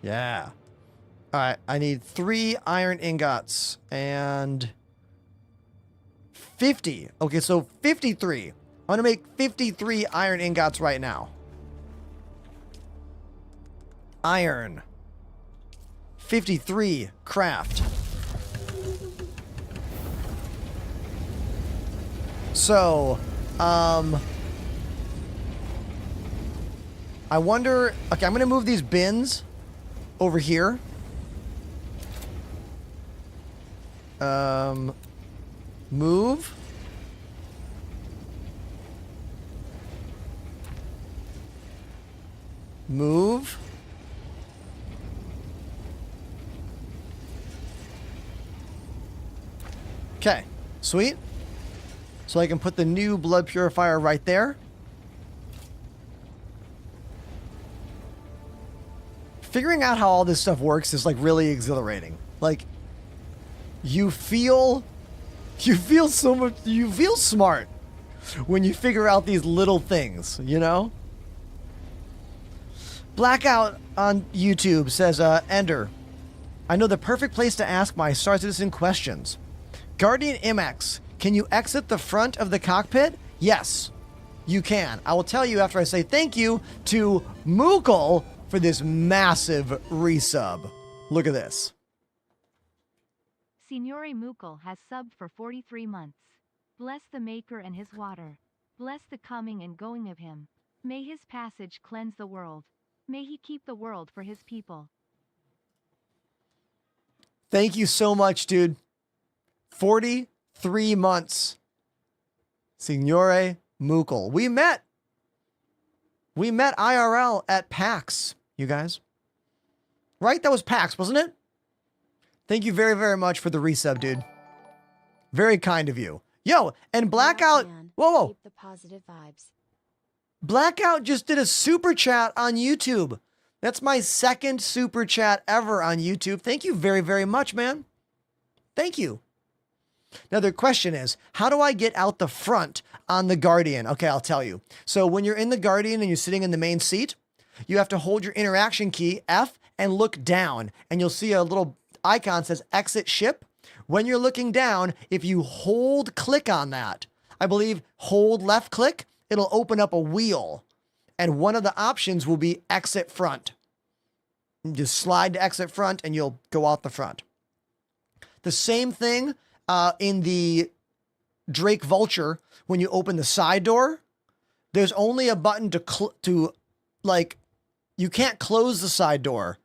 Yeah. All right, I need 3 iron ingots and 50. Okay, so 53. I'm gonna make 53 iron ingots right now. Iron. 53 craft. So, I wonder, okay, I'm gonna move these bins over here. Move. Move. Okay, sweet. So I can put the new blood purifier right there. Figuring out how all this stuff works is like really exhilarating. Like, you feel so much, you feel smart when you figure out these little things, you know? Blackout on YouTube says, Ender, I know the perfect place to ask my Star Citizen questions. Guardian MX, can you exit the front of the cockpit? Yes, you can. I will tell you after I say thank you to Moogle for this massive resub. Look at this. Signore Mukul has subbed for 43 months. Bless the Maker and his water. Bless the coming and going of him. May his passage cleanse the world. May he keep the world for his people. Thank you so much, dude. 43 months. Signore Mukul. We met IRL at PAX, you guys. Right? That was PAX, wasn't it? Thank you very, very much for the resub, dude. Very kind of you. Yo, and Blackout. Whoa. Keep the positive vibes. Blackout just did a super chat on YouTube. That's my second super chat ever on YouTube. Thank you very, very much, man. Thank you. Now, the question is, how do I get out the front on the Guardian? Okay, I'll tell you. So when you're in the Guardian and you're sitting in the main seat, you have to hold your interaction key, F, and look down. And you'll see a little icon that says exit ship. When you're looking down, if you hold click on that, I believe hold left click, it'll open up a wheel. And one of the options will be exit front. You just slide to exit front and you'll go out the front. The same thing in the Drake Vulture, when you open the side door, there's only a button to you can't close the side door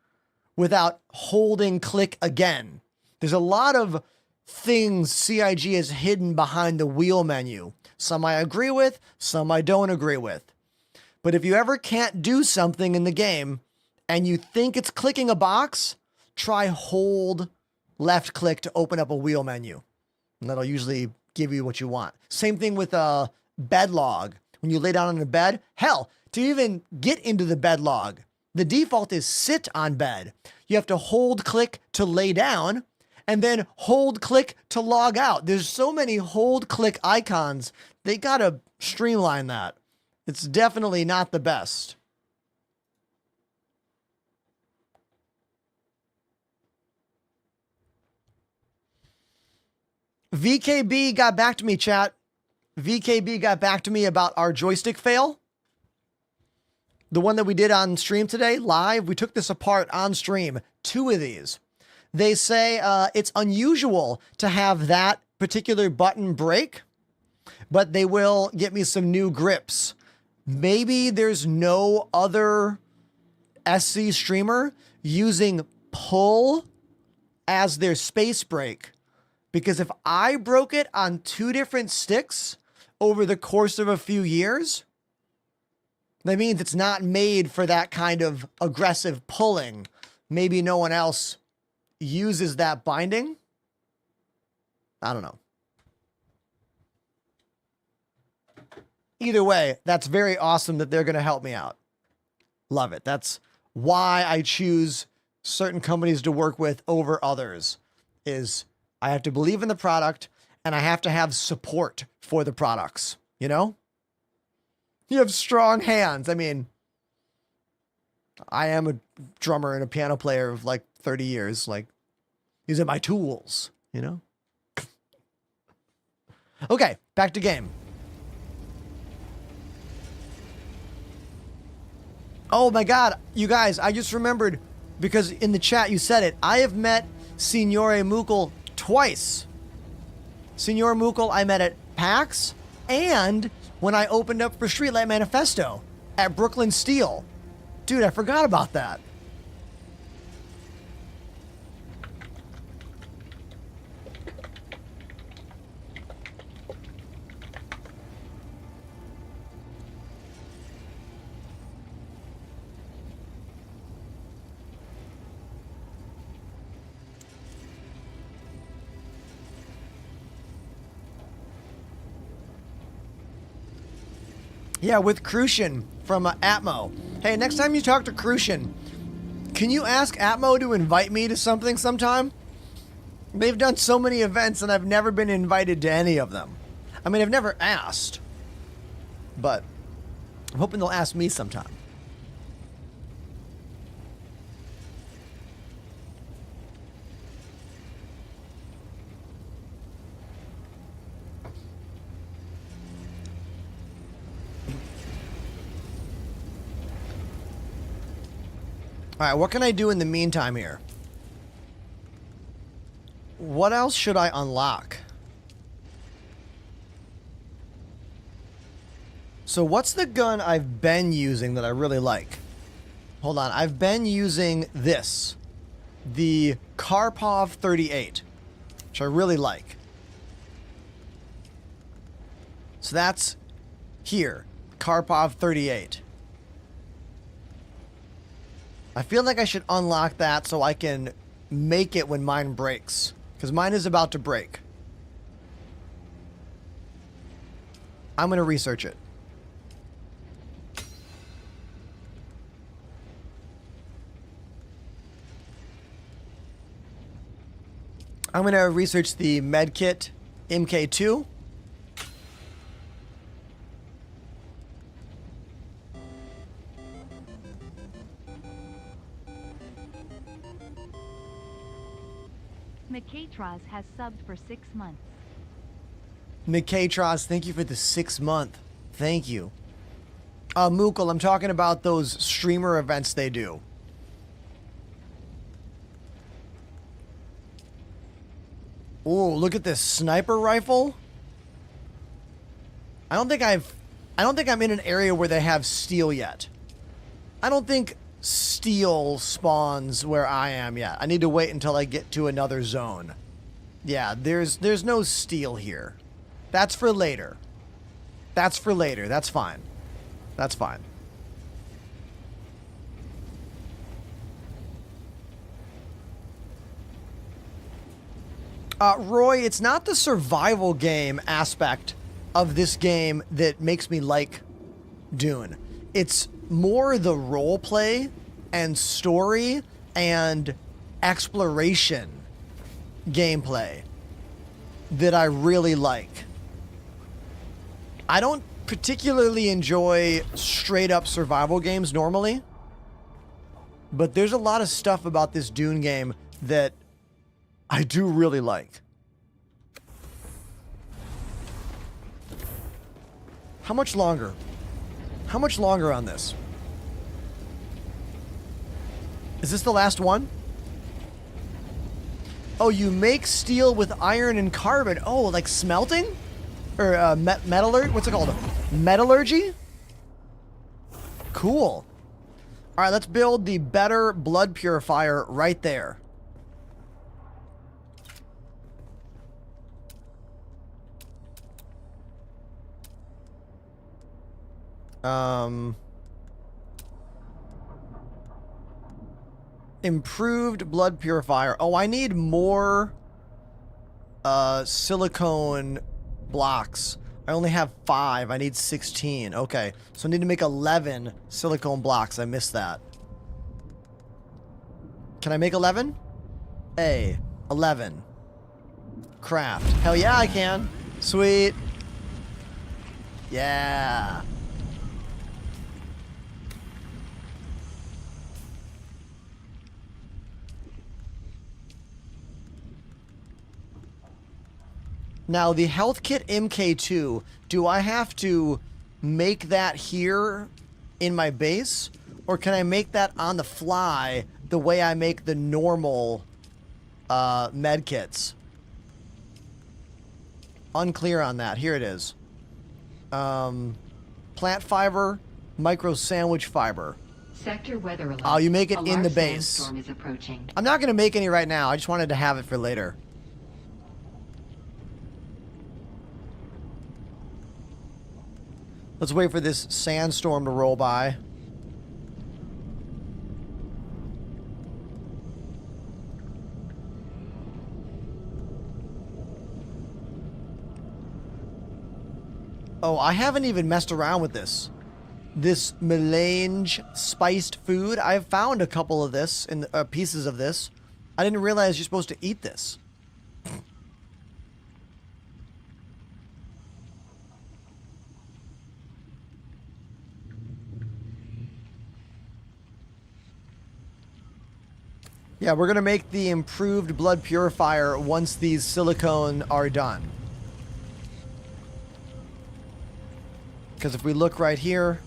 without holding click again. There's a lot of things CIG has hidden behind the wheel menu. Some I agree with, some I don't agree with. But if you ever can't do something in the game and you think it's clicking a box, try hold left click to open up a wheel menu. And that'll usually give you what you want. Same thing with a bed log. When you lay down on the bed, hell, to even get into the bed log, the default is sit on bed. You have to hold click to lay down and then hold click to log out. There's so many hold click icons. They gotta streamline that. It's definitely not the best. VKB got back to me, chat. VKB got back to me about our joystick fail. The one that we did on stream today, live. We took this apart on stream. 2 of these. They say it's unusual to have that particular button break, but they will get me some new grips. Maybe there's no other SC streamer using pull as their space break. Because if I broke it on 2 different sticks over the course of a few years, that means it's not made for that kind of aggressive pulling. Maybe no one else uses that binding. I don't know. Either way, that's very awesome that they're going to help me out. Love it. That's why I choose certain companies to work with over others, is I have to believe in the product and I have to have support for the products, you know? You have strong hands. I mean, I am a drummer and a piano player of like 30 years. Like, these are my tools, you know? Okay, back to game. Oh my god, you guys, I just remembered, because in the chat you said it, I have met Signore Mukul twice. Signore Mukul I met at PAX, and when I opened up for Streetlight Manifesto at Brooklyn Steel. Dude, I forgot about that. Yeah, with Crucian from Atmo. Hey, next time you talk to Crucian, can you ask Atmo to invite me to something sometime? They've done so many events and I've never been invited to any of them. I mean, I've never asked, but I'm hoping they'll ask me sometime. All right, what can I do in the meantime here? What else should I unlock? So what's the gun I've been using that I really like? Hold on, I've been using this. The Karpov 38, which I really like. So that's here, Karpov 38. I feel like I should unlock that so I can make it when mine breaks. Because mine is about to break. I'm going to research it. I'm going to research the medkit MK2. Mikatras has subbed for 6 months. Mikatras, thank you for the 6 month. Thank you. Mukul, I'm talking about those streamer events they do. Ooh, look at this sniper rifle. I don't think I'm in an area where they have steel yet. I don't think steel spawns where I am yet. I need to wait until I get to another zone. Yeah, there's no steel here. That's for later. That's for later. That's fine. That's fine. Roy, it's not the survival game aspect of this game that makes me like Dune. It's more the role play and story and exploration gameplay that I really like. I don't particularly enjoy straight up survival games normally, but there's a lot of stuff about this Dune game that I do really like. How much longer? How much longer on this? Is this the last one? Oh, you make steel with iron and carbon. Oh, like smelting? Or metallurgy? What's it called? Metallurgy? Cool. All right, let's build the better blood purifier right there. Improved blood purifier. Oh, I need more silicone blocks. I only have 5. I need 16. Okay, so I need to make 11 silicone blocks. I missed that. Can I make 11? 11. Craft. Hell yeah, I can. Sweet. Yeah. Now, the health kit MK2, do I have to make that here in my base? Or can I make that on the fly the way I make the normal med kits? Unclear on that. Here it is. Plant fiber, micro sandwich fiber. Sector weather alert. Oh, you make it A in the large base. sandstorm is approaching. I'm not going to make any right now. I just wanted to have it for later. Let's wait for this sandstorm to roll by. Oh, I haven't even messed around with this. This melange spiced food. I've found a couple of this, in pieces of this. I didn't realize you're supposed to eat this. Yeah, we're going to make the improved blood purifier once these silicone are done. Because if we look right here,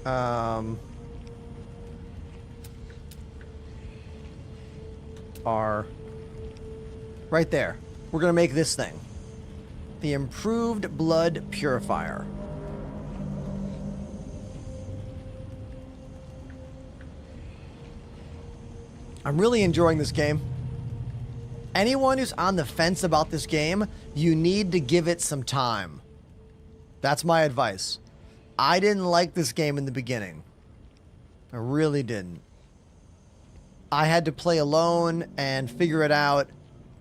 are right there. We're going to make this thing. The improved blood purifier. I'm really enjoying this game. Anyone who's on the fence about this game, you need to give it some time. That's my advice. I didn't like this game in the beginning. I really didn't. I had to play alone and figure it out.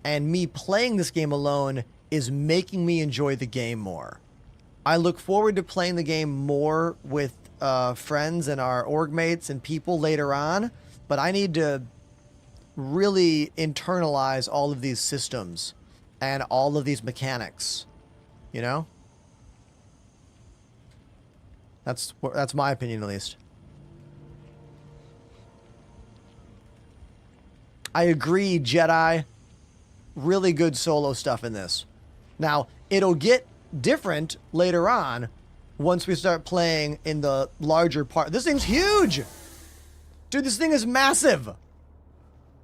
And me playing this game alone is making me enjoy the game more. I look forward to playing the game more with friends and our org mates and people later on. But I need to really internalize all of these systems and all of these mechanics, you know? That's my opinion, at least. I agree, Jedi. Really good solo stuff in this. Now, it'll get different later on once we start playing in the larger part. This thing's huge! Dude, this thing is massive!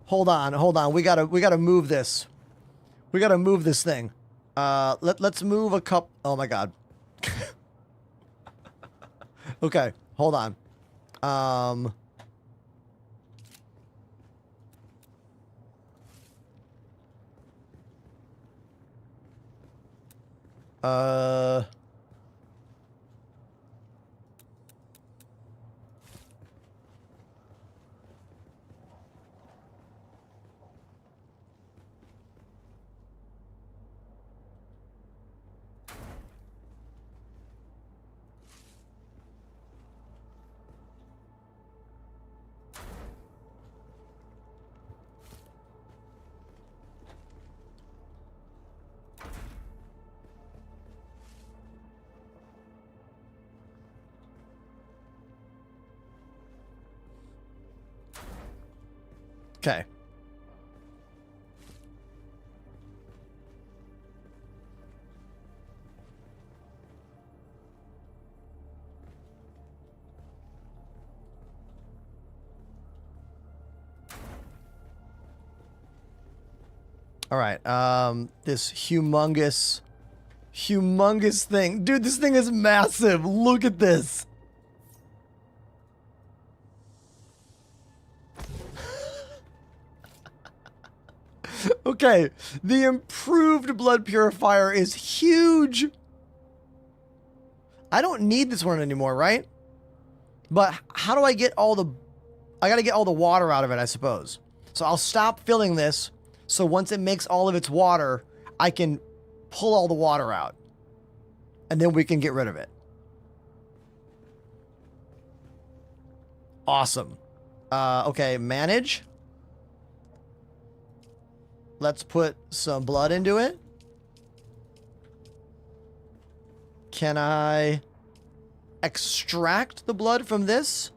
Hold on. We gotta move this. We gotta move this thing. Let's move a cup. Oh my god. Okay, hold on. Okay. All right. This humongous thing. Dude, this thing is massive. Look at this. Okay, the improved blood purifier is huge. I don't need this one anymore, right? But how do I get all the... I gotta get all the water out of it, I suppose. So I'll stop filling this, so once it makes all of its water, I can pull all the water out. And then we can get rid of it. Awesome. Okay, manage. Let's put some blood into it. Can I extract the blood from this?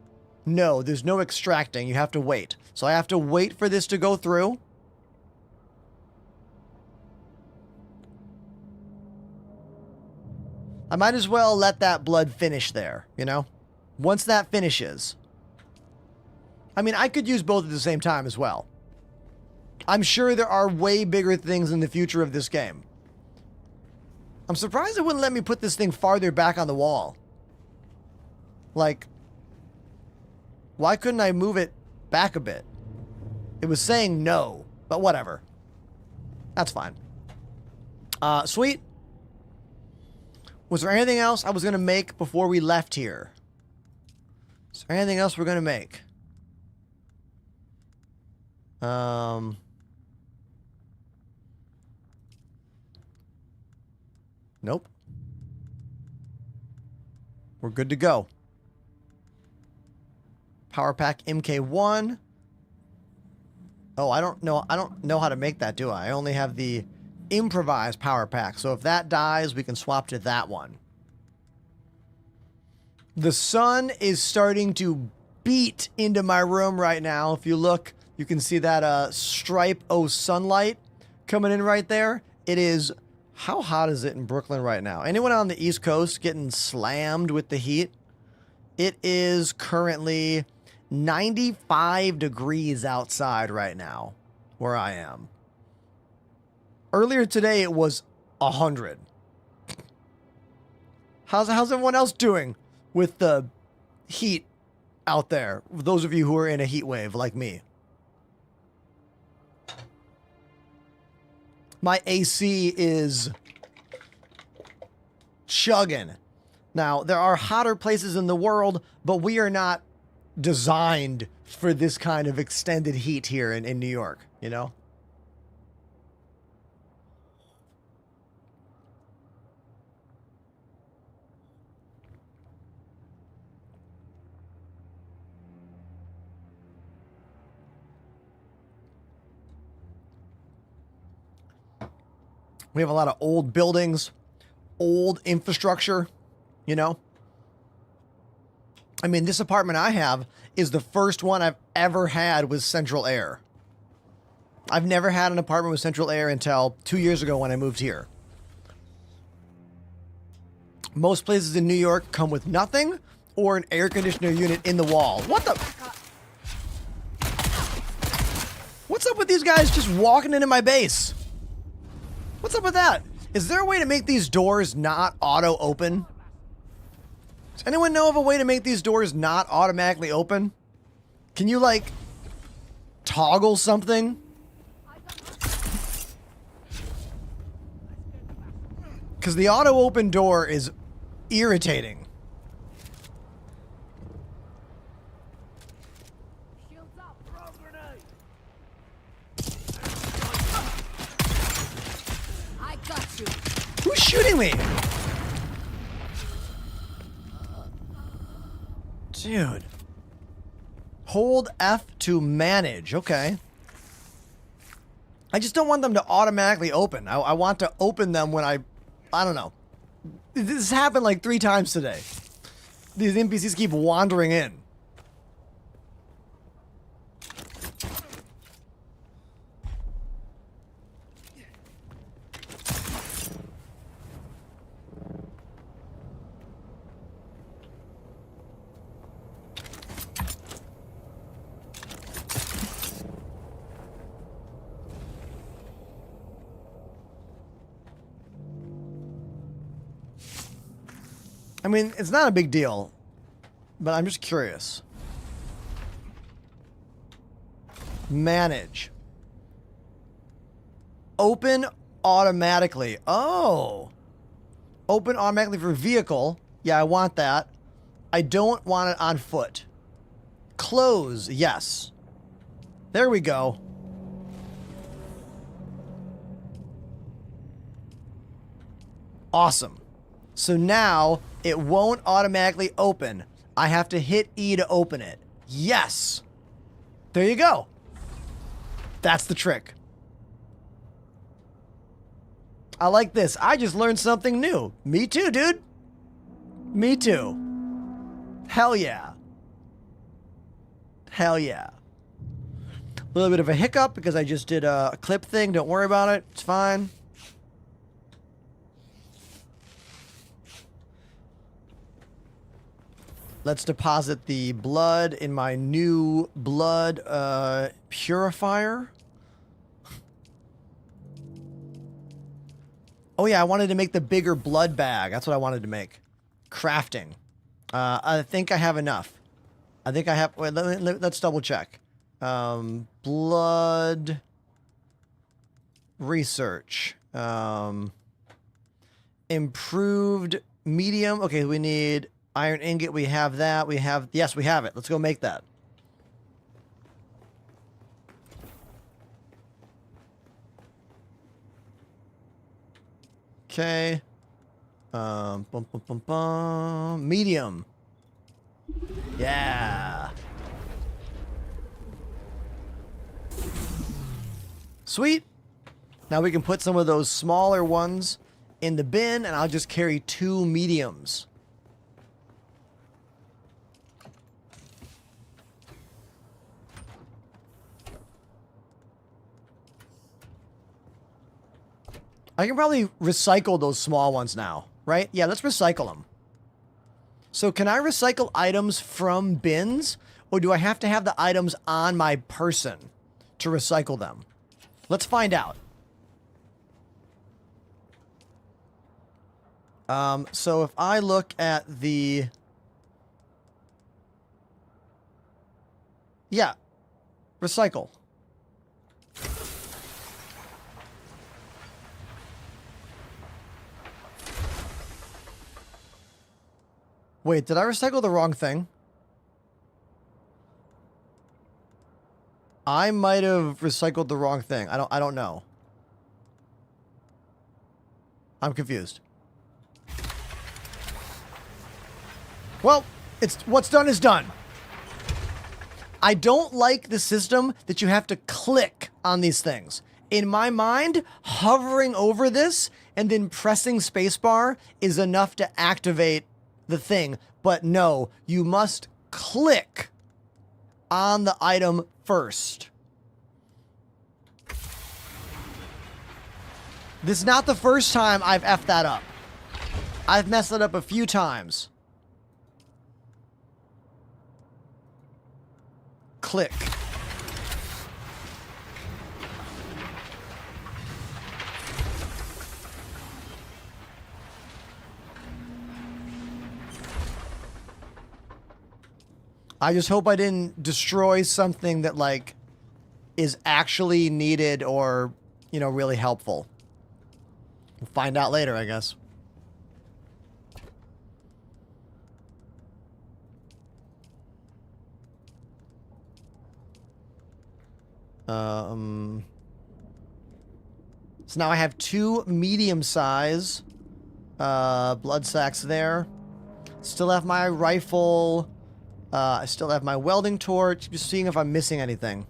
No, there's no extracting. You have to wait. So I have to wait for this to go through. I might as well let that blood finish there, you know? Once that finishes, I mean, I could use both at the same time as well. I'm sure there are way bigger things in the future of this game. I'm surprised it wouldn't let me put this thing farther back on the wall. Like, why couldn't I move it back a bit? It was saying no, but whatever. That's fine. Sweet. Was there anything else I was going to make before we left here? Is there anything else we're going to make? Nope. We're good to go. Power pack MK1. Oh, I don't know how to make that, do I? I only have the improvised power pack. So if that dies, we can swap to that one. The sun is starting to beat into my room right now. If you look, you can see that stripe of sunlight coming in right there. It is, how hot is it in Brooklyn right now? Anyone on the East Coast getting slammed with the heat? It is currently 95 degrees outside right now where I am. Earlier today it was 100. How's everyone else doing with the heat out there? Those of you who are in a heat wave like me. My AC is chugging. Now, there are hotter places in the world, but we are not designed for this kind of extended heat here in New York, you know? We have a lot of old buildings, old infrastructure, you know? I mean, this apartment I have is the first one I've ever had with central air. I've never had an apartment with central air until 2 years ago when I moved here. Most places in New York come with nothing or an air conditioner unit in the wall. What the? What's up with these guys just walking into my base? What's up with that? Is there a way to make these doors not auto open? Does anyone know of a way to make these doors not automatically open? Can you, like, toggle something? Because the auto open door is irritating. I got you. Who's shooting me? Dude. Hold F to manage. Okay. I just don't want them to automatically open. I want to open them when I don't know. This happened like 3 times today. These NPCs keep wandering in. I mean, it's not a big deal, but I'm just curious. Manage. Open automatically. Oh. Open automatically for vehicle. Yeah, I want that. I don't want it on foot. Close. Yes. There we go. Awesome. So now it won't automatically open. I have to hit E to open it. Yes. There you go. That's the trick. I like this. I just learned something new. Me too, dude. Me too. Hell yeah. Hell yeah. A little bit of a hiccup because I just did a clip thing. Don't worry about it. It's fine. Let's deposit the blood in my new blood purifier. Oh yeah, I wanted to make the bigger blood bag. That's what I wanted to make. Crafting. I think I have enough. I think I have... Wait, let's double check. Blood... Research. Improved medium. Okay, we need iron ingot. We have that. We have... Yes, we have it. Let's go make that. Okay. Bum, bum, bum, bum. Medium. Yeah. Sweet. Now we can put some of those smaller ones in the bin, and I'll just carry 2 mediums. I can probably recycle those small ones now, right? Yeah, let's recycle them. So can I recycle items from bins, or do I have to have the items on my person to recycle them? Let's find out. So if I look at the... Yeah, recycle. Wait, did I recycle the wrong thing? I might have recycled the wrong thing. I don't know. I'm confused. Well, it's what's done is done. I don't like the system that you have to click on these things. In my mind, hovering over this and then pressing spacebar is enough to activate the thing. But no, you must click on the item first. This is not the first time I've effed that up. I've messed it up a few times. Click. I just hope I didn't destroy something that, like, is actually needed or, you know, really helpful. We'll find out later, I guess. So now I have 2 medium size blood sacks there. Still have my rifle. I still have my welding torch. Just seeing if I'm missing anything.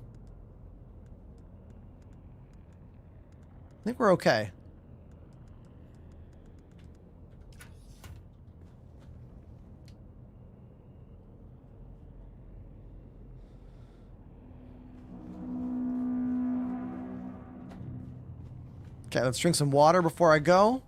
I think we're okay. Okay, let's drink some water before I go.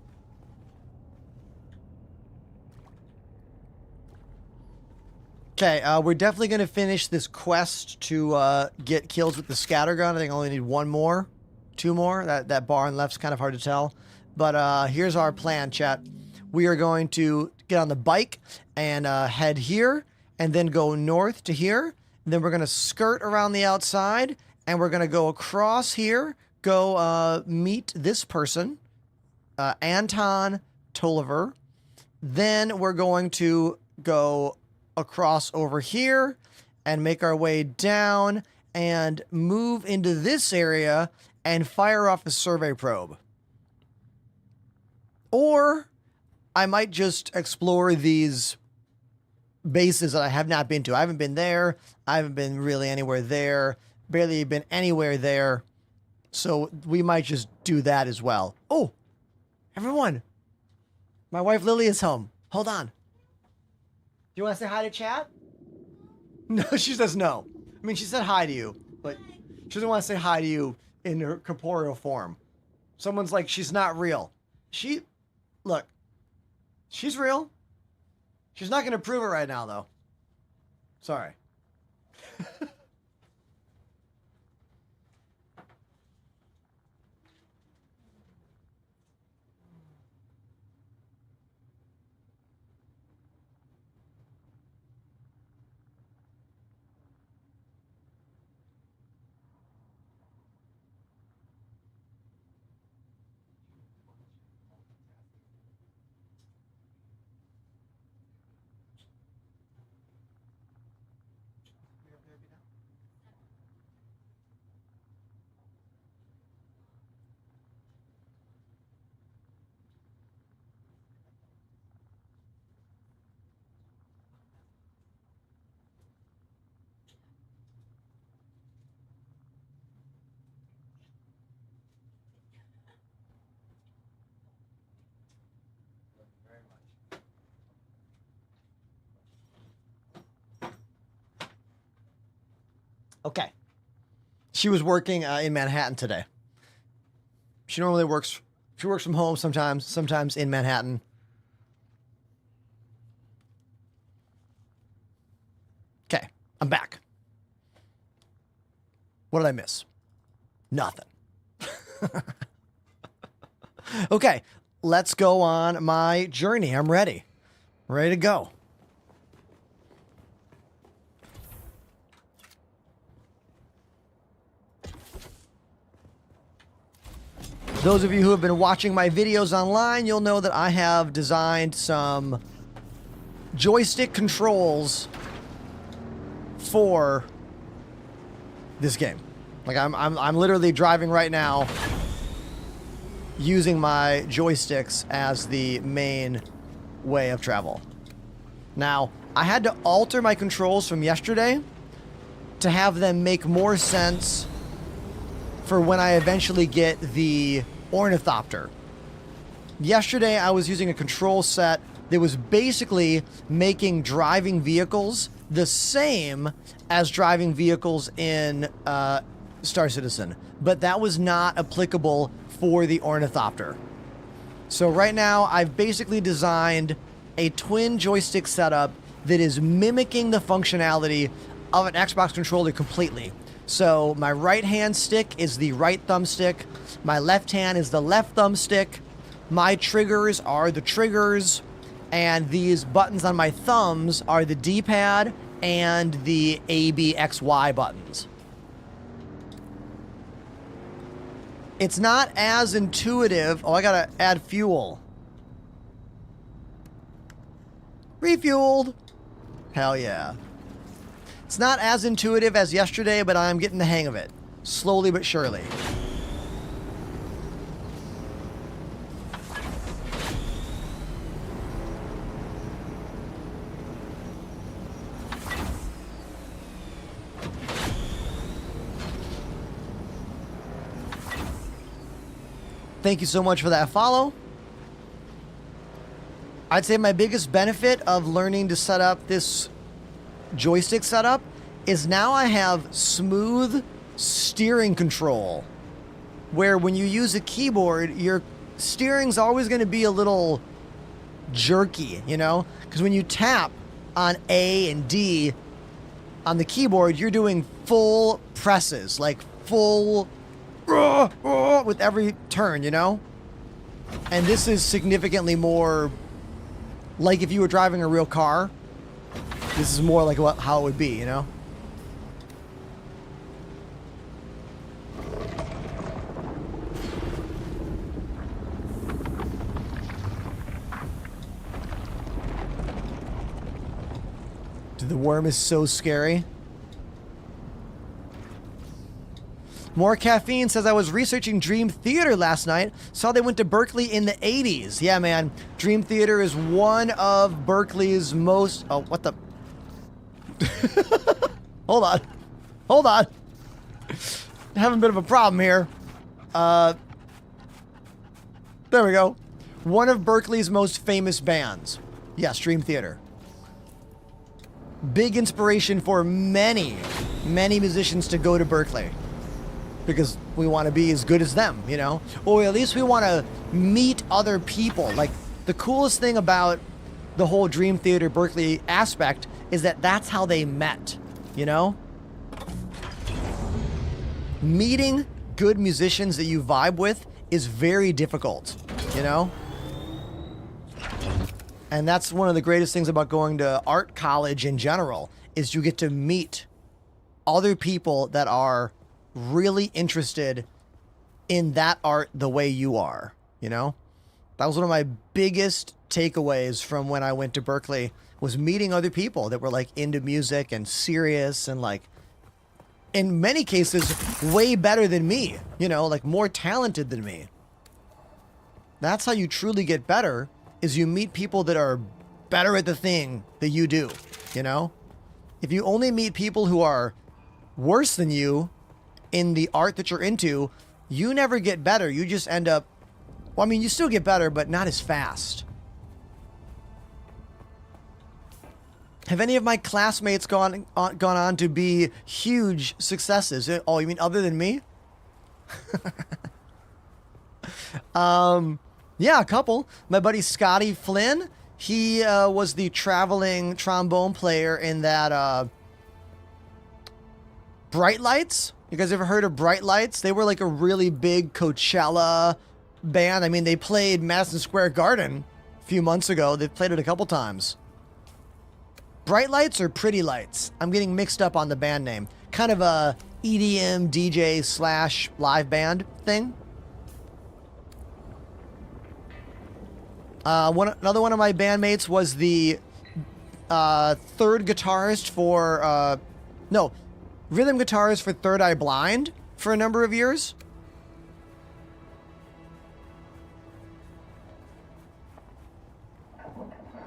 Okay, we're definitely going to finish this quest to get kills with the scattergun. I think I only need 1 more. 2 more. That bar on left's kind of hard to tell. But here's our plan, chat. We are going to get on the bike and head here, and then go north to here. Then we're going to skirt around the outside, and we're going to go across here, go meet this person, Anton Tolliver. Then we're going to go across over here and make our way down and move into this area and fire off a survey probe. Or I might just explore these bases that I have not been to. I haven't been there. I haven't been really anywhere there. Barely been anywhere there. So we might just do that as well. Oh, everyone. My wife Lily is home. Hold on. Do you want to say hi to chat? No, she says no. I mean, she said hi to you, but she doesn't want to say hi to you in her corporeal form. Someone's like, she's not real. Look, she's real. She's not going to prove it right now, though. Sorry. Okay. She was working in Manhattan today. She normally works. She works from home sometimes in Manhattan. Okay, I'm back. What did I miss? Nothing. Okay, let's go on my journey. I'm ready. Ready to go. Those of you who have been watching my videos online, you'll know that I have designed some joystick controls for this game. Like I'm literally driving right now using my joysticks as the main way of travel. Now, I had to alter my controls from yesterday to have them make more sense for when I eventually get the ornithopter. Yesterday, I was using a control set that was basically making driving vehicles the same as driving vehicles in Star Citizen, but that was not applicable for the ornithopter. So right now, I've basically designed a twin joystick setup that is mimicking the functionality of an Xbox controller completely. So my right hand stick is the right thumbstick, my left hand is the left thumbstick, my triggers are the triggers, and these buttons on my thumbs are the D-pad and the A, B, X, Y buttons. It's not as intuitive. Oh, I gotta add fuel. Refueled. Hell yeah. It's not as intuitive as yesterday, but I'm getting the hang of it. Slowly but surely. Thank you so much for that follow. I'd say my biggest benefit of learning to set up this joystick setup is now I have smooth steering control, where when you use a keyboard, your steering's always going to be a little jerky, you know? Because when you tap on A and D on the keyboard, you're doing full presses, like full with every turn, you know? And this is significantly more like if you were driving a real car. This is more like how it would be, you know? Dude, the worm is so scary. More Caffeine says, I was researching Dream Theater last night. Saw they went to Berkeley in the 80s. Yeah, man. Dream Theater is one of Berkeley's most... Oh, what the... Hold on. Hold on. Having a bit of a problem here. There we go. One of Berkeley's most famous bands. Yes, Dream Theater. Big inspiration for many musicians to go to Berkeley. Because we want to be as good as them, you know? Or at least we want to meet other people. Like, the coolest thing about the whole Dream Theater Berkeley aspect is that that's how they met, you know? Meeting good musicians that you vibe with is very difficult, you know? And that's one of the greatest things about going to art college in general, is you get to meet other people that are really interested in that art the way you are, you know? That was one of my biggest takeaways from when I went to Berkeley, was meeting other people that were like into music and serious and like, in many cases, way better than me, you know, like more talented than me. That's how you truly get better, is you meet people that are better at the thing that you do, you know? If you only meet people who are worse than you in the art that you're into, you never get better. You just end up, well, I mean, you still get better, but not as fast. Have any of my classmates gone on to be huge successes? Oh, you mean other than me? Yeah, a couple. My buddy Scotty Flynn, he was the traveling trombone player in that Bright Lights. You guys ever heard of Bright Lights? They were like a really big Coachella band. I mean, they played Madison Square Garden a few months ago. They've played it a couple times. Bright Lights or Pretty Lights? I'm getting mixed up on the band name. Kind of a EDM DJ / live band thing. Another one of my bandmates was the third guitarist for rhythm guitarist for Third Eye Blind for a number of years.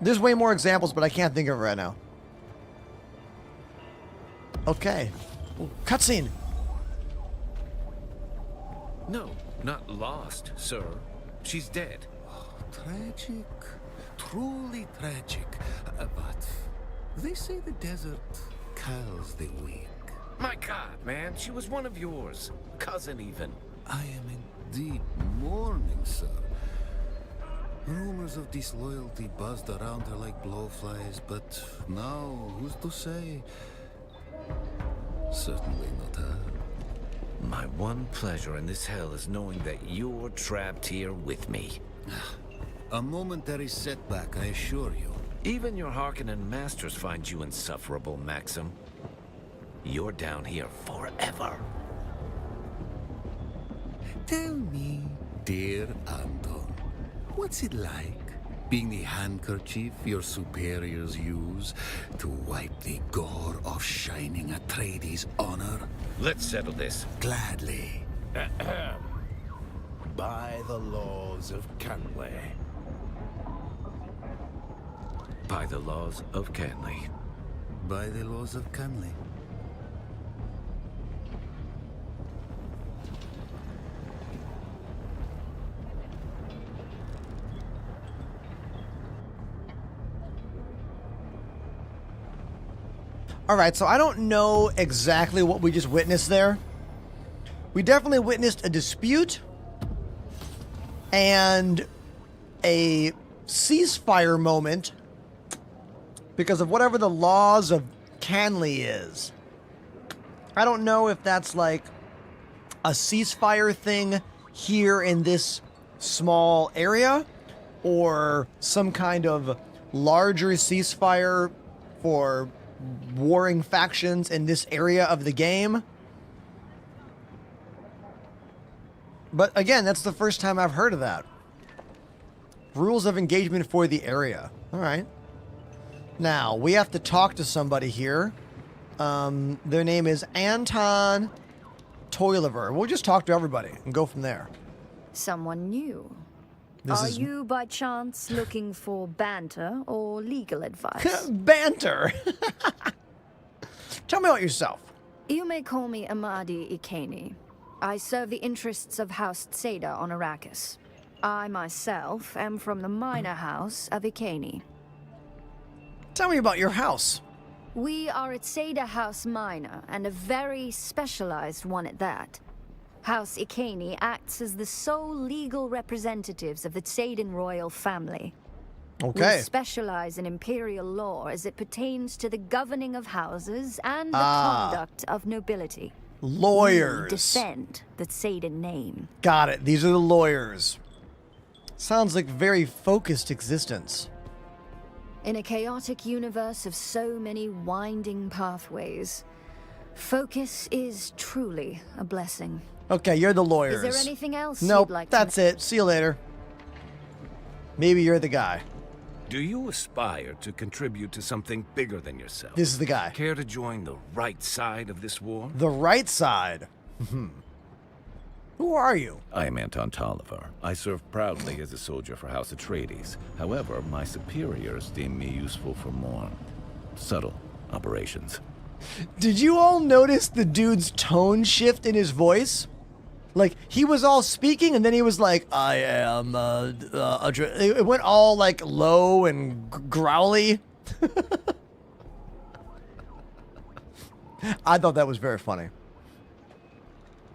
There's way more examples, but I can't think of it right now. Okay. Cutscene. No, not lost, sir. She's dead. Tragic. Truly tragic. But they say the desert kills the weak. My God, man, she was one of yours. Cousin, even. I am indeed mourning, sir. Rumors of disloyalty buzzed around her like blowflies, but now, who's to say? Certainly not her. My one pleasure in this hell is knowing that you're trapped here with me. A momentary setback, I assure you. Even your Harkonnen masters find you insufferable, Maxim. You're down here forever. Tell me, dear Anton, what's it like being the handkerchief your superiors use to wipe the gore off Shining Atreides' honor? Let's settle this. Gladly. By the laws of Canley. By the laws of Canley. By the laws of Canley. All right, so I don't know exactly what we just witnessed there. We definitely witnessed a dispute and a ceasefire moment because of whatever the laws of Canley is. I don't know if that's like a ceasefire thing here in this small area or some kind of larger ceasefire for warring factions in this area of the game. But again, that's the first time I've heard of that. Rules of engagement for the area. All right. Now, we have to talk to somebody here. Their name is Anton Toilever. We'll just talk to everybody and go from there. Someone new. This Are is- you by chance looking for banter or legal advice? Banter! Tell me about yourself. You may call me Amadi Ikeni. I serve the interests of House Tseda on Arrakis. I myself am from the minor house of Ikeni. Tell me about your house. We are at Tseda House Minor, and a very specialized one at that. House Ikeni acts as the sole legal representatives of the Tsaden royal family. Okay. We specialize in imperial law as it pertains to the governing of houses and the Ah. conduct of nobility. Lawyers. We defend the Satan name. Got it. These are the lawyers. Sounds like very focused existence. In a chaotic universe of so many winding pathways, focus is truly a blessing. Okay, you're the lawyers. Is there anything else Nope, you'd like that's it. See you later. Maybe you're the guy. Do you aspire to contribute to something bigger than yourself? This is the guy. Care to join the right side of this war? The right side? Who are you? I am Anton Tolliver. I serve proudly as a soldier for House Atreides. However, my superiors deem me useful for more subtle operations. Did you all notice the dude's tone shift in his voice? Like, he was all speaking, and then he was like, I am, it went all, like, low and growly. I thought that was very funny.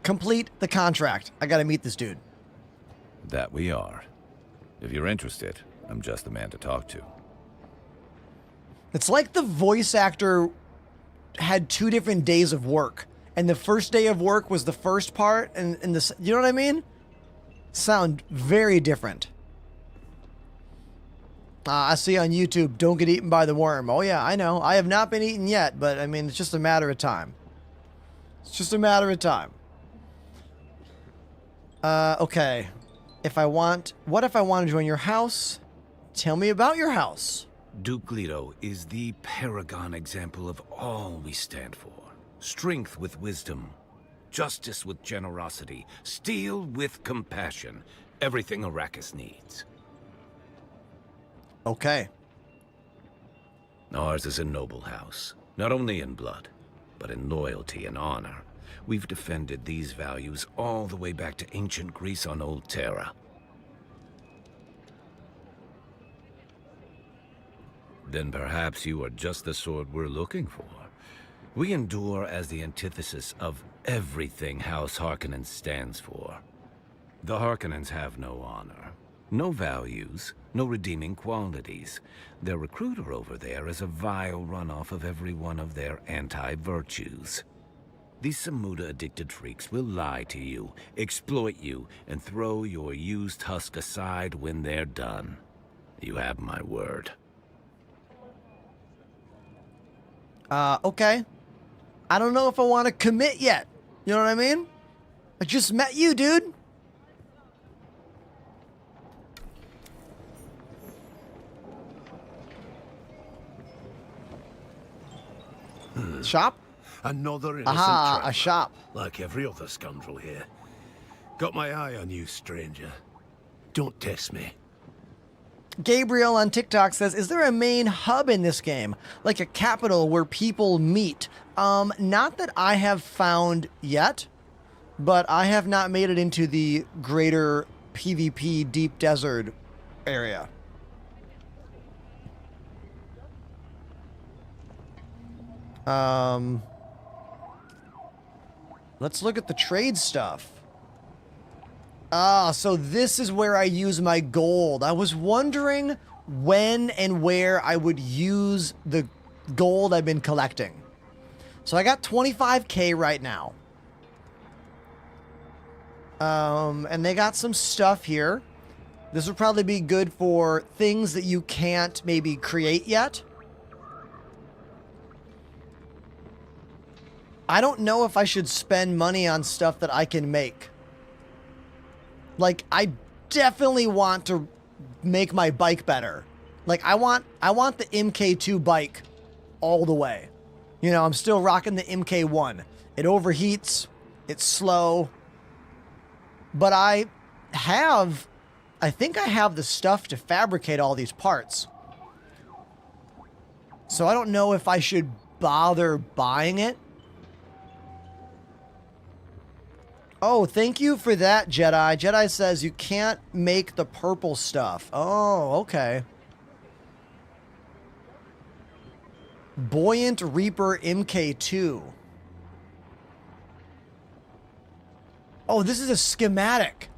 Complete the contract. I gotta meet this dude. That we are. If you're interested, I'm just the man to talk to. It's like the voice actor had 2 different days of work. And the first day of work was the first part, and this, you know what I mean? Sound very different. I see on YouTube, don't get eaten by the worm. Oh yeah, I know. I have not been eaten yet, but I mean, it's just a matter of time. It's just a matter of time. Okay. What if I want to join your house? Tell me about your house. Duke Leto is the paragon example of all we stand for. Strength with wisdom, justice with generosity, steel with compassion. Everything Arrakis needs. Okay. Ours is a noble house, not only in blood, but in loyalty and honor. We've defended these values all the way back to ancient Greece on Old Terra. Then perhaps you are just the sort we're looking for. We endure as the antithesis of everything House Harkonnen stands for. The Harkonnens have no honor, no values, no redeeming qualities. Their recruiter over there is a vile runoff of every one of their anti-virtues. These Samuda-addicted freaks will lie to you, exploit you, and throw your used husk aside when they're done. You have my word. Okay. I don't know if I want to commit yet. You know what I mean? I just met you, dude. Shop? Another innocent Aha, traveler, a shop. like every other scoundrel here. Got my eye on you, stranger. Don't test me. Gabriel on TikTok says, is there a main hub in this game? Like a capital where people meet? Not that I have found yet, but I have not made it into the greater PvP deep desert area. Let's look at the trade stuff. Ah, so this is where I use my gold. I was wondering when and where I would use the gold I've been collecting. So I got 25K right now. And they got some stuff here. This would probably be good for things that you can't maybe create yet. I don't know if I should spend money on stuff that I can make. Like, I definitely want to make my bike better. Like, I want the MK2 bike all the way. You know, I'm still rocking the MK1. It overheats. It's slow. But I think I have the stuff to fabricate all these parts. So I don't know if I should bother buying it. Oh, thank you for that, Jedi. Jedi says you can't make the purple stuff. Oh, okay. Buoyant Reaper MK2. Oh, this is a schematic.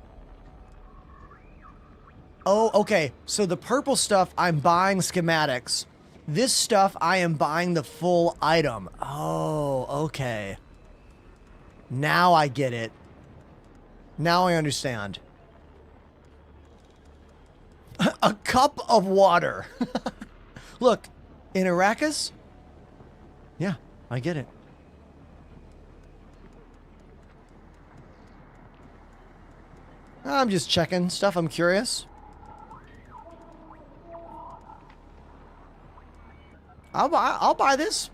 Oh, okay. So the purple stuff, I'm buying schematics. This stuff, I am buying the full item. Oh, okay. Now I get it. Now I understand. A cup of water. Look, in Arrakis? Yeah, I get it. I'm just checking stuff. I'm curious. I'll buy this.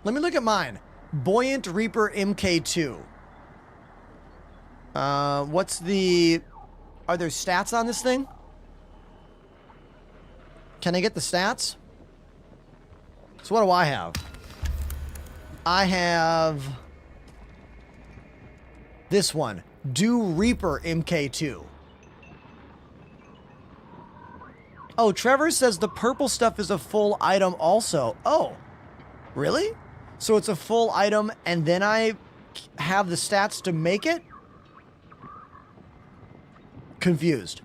Let me look at mine. Buoyant Reaper MK2. What's the... Are there stats on this thing? Can I get the stats? So what do I have? I have... this one. Dune Reaper MK2. Oh, Trevor says the purple stuff is a full item also. Oh, really? So it's a full item and then I have the stats to make it? Confused.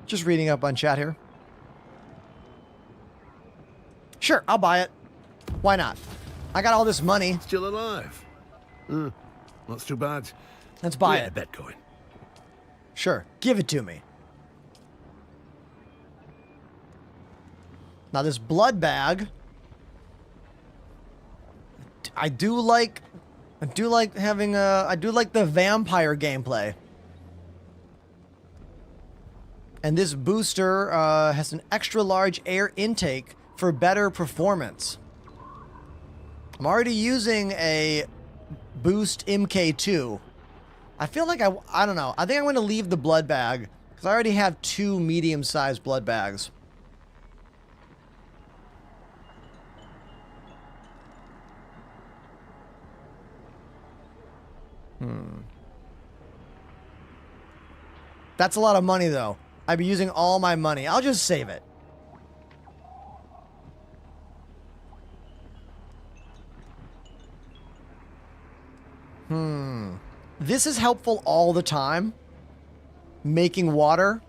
Just reading up on chat here. Sure, I'll buy it. Why not? I got all this money. Still alive. That's too bad. Let's buy Yeah, it. bet going. Sure, give it to me. Now this blood bag. I do like having I do like the vampire gameplay. And this booster has an extra large air intake for better performance. I'm already using a Boost MK2. I feel like I don't know. I think I'm going to leave the blood bag because I already have 2 medium-sized blood bags. That's a lot of money, though. I'd be using all my money. I'll just save it. This is helpful all the time. Making water.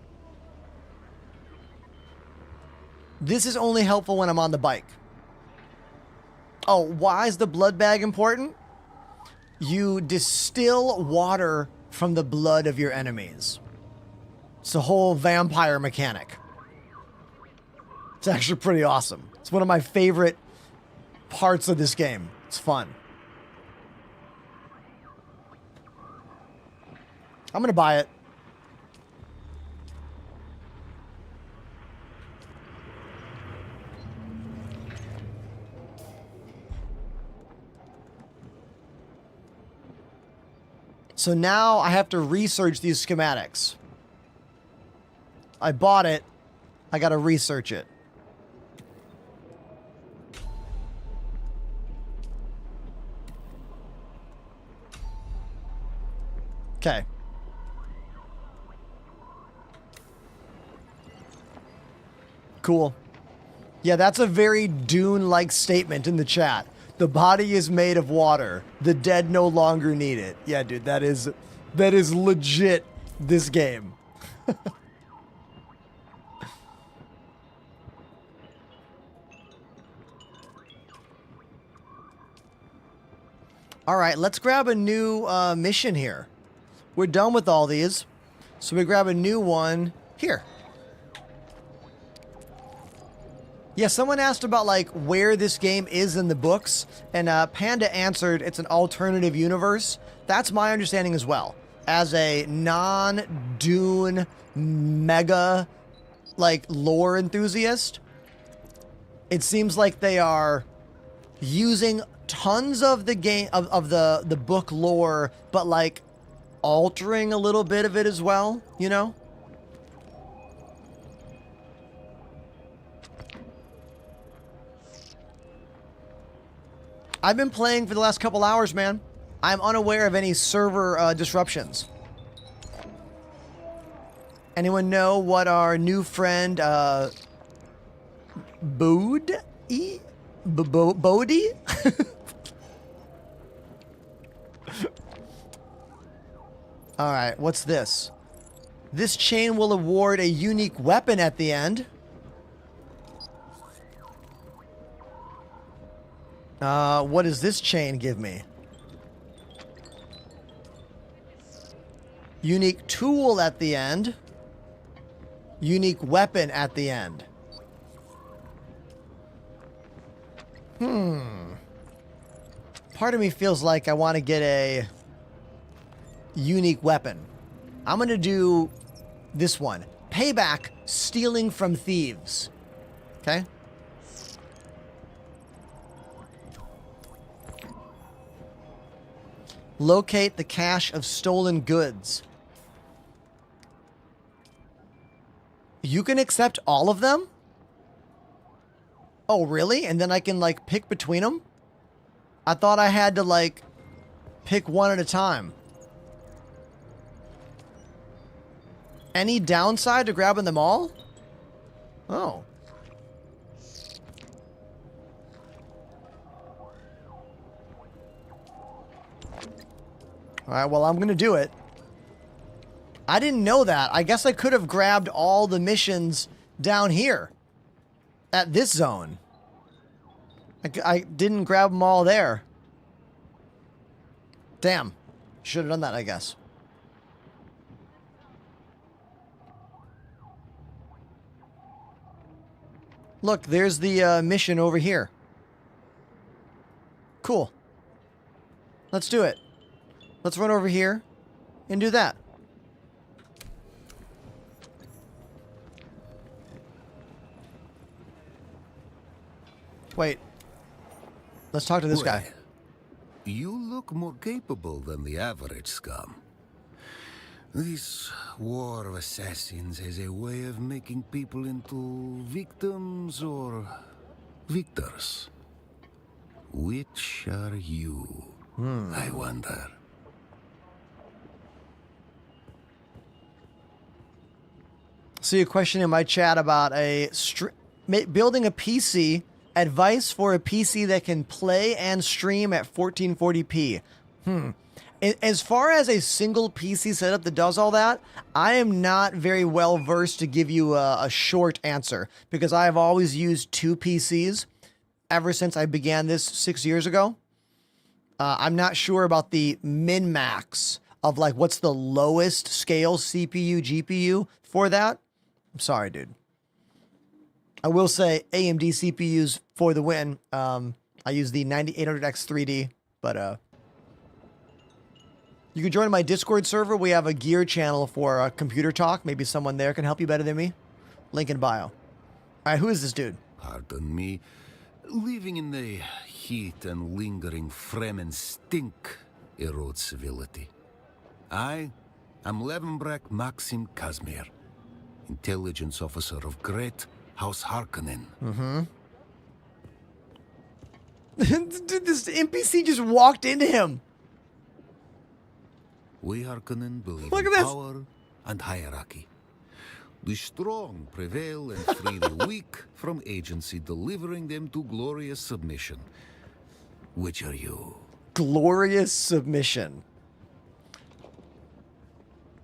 This is only helpful when I'm on the bike. Oh, why is the blood bag important? You distill water from the blood of your enemies. It's a whole vampire mechanic. It's actually pretty awesome. It's one of my favorite parts of this game. It's fun. I'm gonna buy it. So now I have to research these schematics. I bought it. I gotta research it. Okay. Cool. Yeah, that's a very Dune-like statement in the chat. The body is made of water. The dead no longer need it. Yeah, dude, that is legit this game. All right, let's grab a new mission here. We're done with all these, so we grab a new one here. Yeah, someone asked about like where this game is in the books, and Panda answered it's an alternative universe. That's my understanding as well. As a non-Dune mega like lore enthusiast, it seems like they are using tons of the game of the book lore, but like altering a little bit of it as well, you know? I've been playing for the last couple hours, man. I'm unaware of any server disruptions. Anyone know what our new friend Bodie? All right, what's this? This chain will award a unique weapon at the end. What does this chain give me? Unique tool at the end. Unique weapon at the end. Part of me feels like I want to get a unique weapon. I'm going to do this one. Payback, stealing from thieves. Okay? Locate the cache of stolen goods. You can accept all of them? Oh, really? And then I can, like, pick between them? I thought I had to, like, pick one at a time. Any downside to grabbing them all? Oh. Alright, well, I'm gonna do it. I didn't know that. I guess I could have grabbed all the missions down here. At this zone. I didn't grab them all there. Damn. Should have done that, I guess. Look, there's the mission over here. Cool. Let's do it. Let's run over here and do that. Wait. Let's talk to this guy. You look more capable than the average scum. This war of assassins has a way of making people into victims or victors. Which are you? I wonder. See a question in my chat about building a PC. Advice for a PC that can play and stream at 1440p. As far as a single PC setup that does all that, I am not very well versed to give you a short answer because I have always used two PCs ever since I began this 6 years ago. I'm not sure about the min-max of like what's the lowest scale CPU, GPU for that. I'm sorry, dude. I will say AMD CPUs for the win. I use the 9800X 3D, but you can join my Discord server. We have a gear channel for computer talk. Maybe someone there can help you better than me. Link in bio. All right, who is this dude? Pardon me. Living in the heat and lingering Fremen stink erodes civility. I am Levenbrecht Maxim Kazmir, intelligence officer of Great House Harkonnen. Dude, this NPC just walked into him. We Harkonnen believe Look in at this. power and hierarchy. The strong prevail and free the weak from agency, delivering them to glorious submission. Which are you? Glorious submission.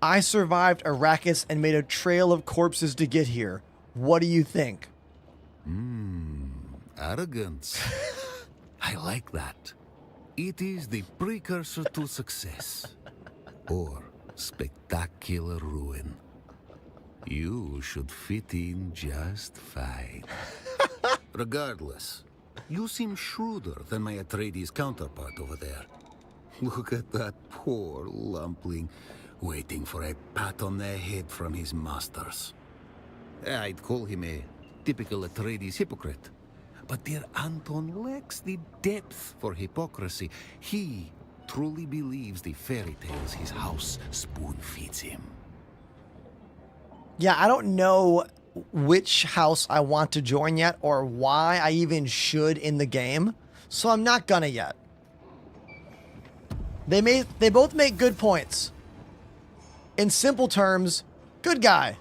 I survived Arrakis and made a trail of corpses to get here. What do you think? Arrogance. I like that. It is the precursor to success. Or spectacular ruin. You should fit in just fine. Regardless, you seem shrewder than my Atreides counterpart over there. Look at that poor lumpling, waiting for a pat on the head from his masters. I'd call him a typical Atreides hypocrite. But dear Anton lacks the depth for hypocrisy. He truly believes the fairy tales his house spoon-feeds him. Yeah, I don't know which house I want to join yet or why I even should in the game, so I'm not gonna yet. They both make good points. In simple terms, good guy.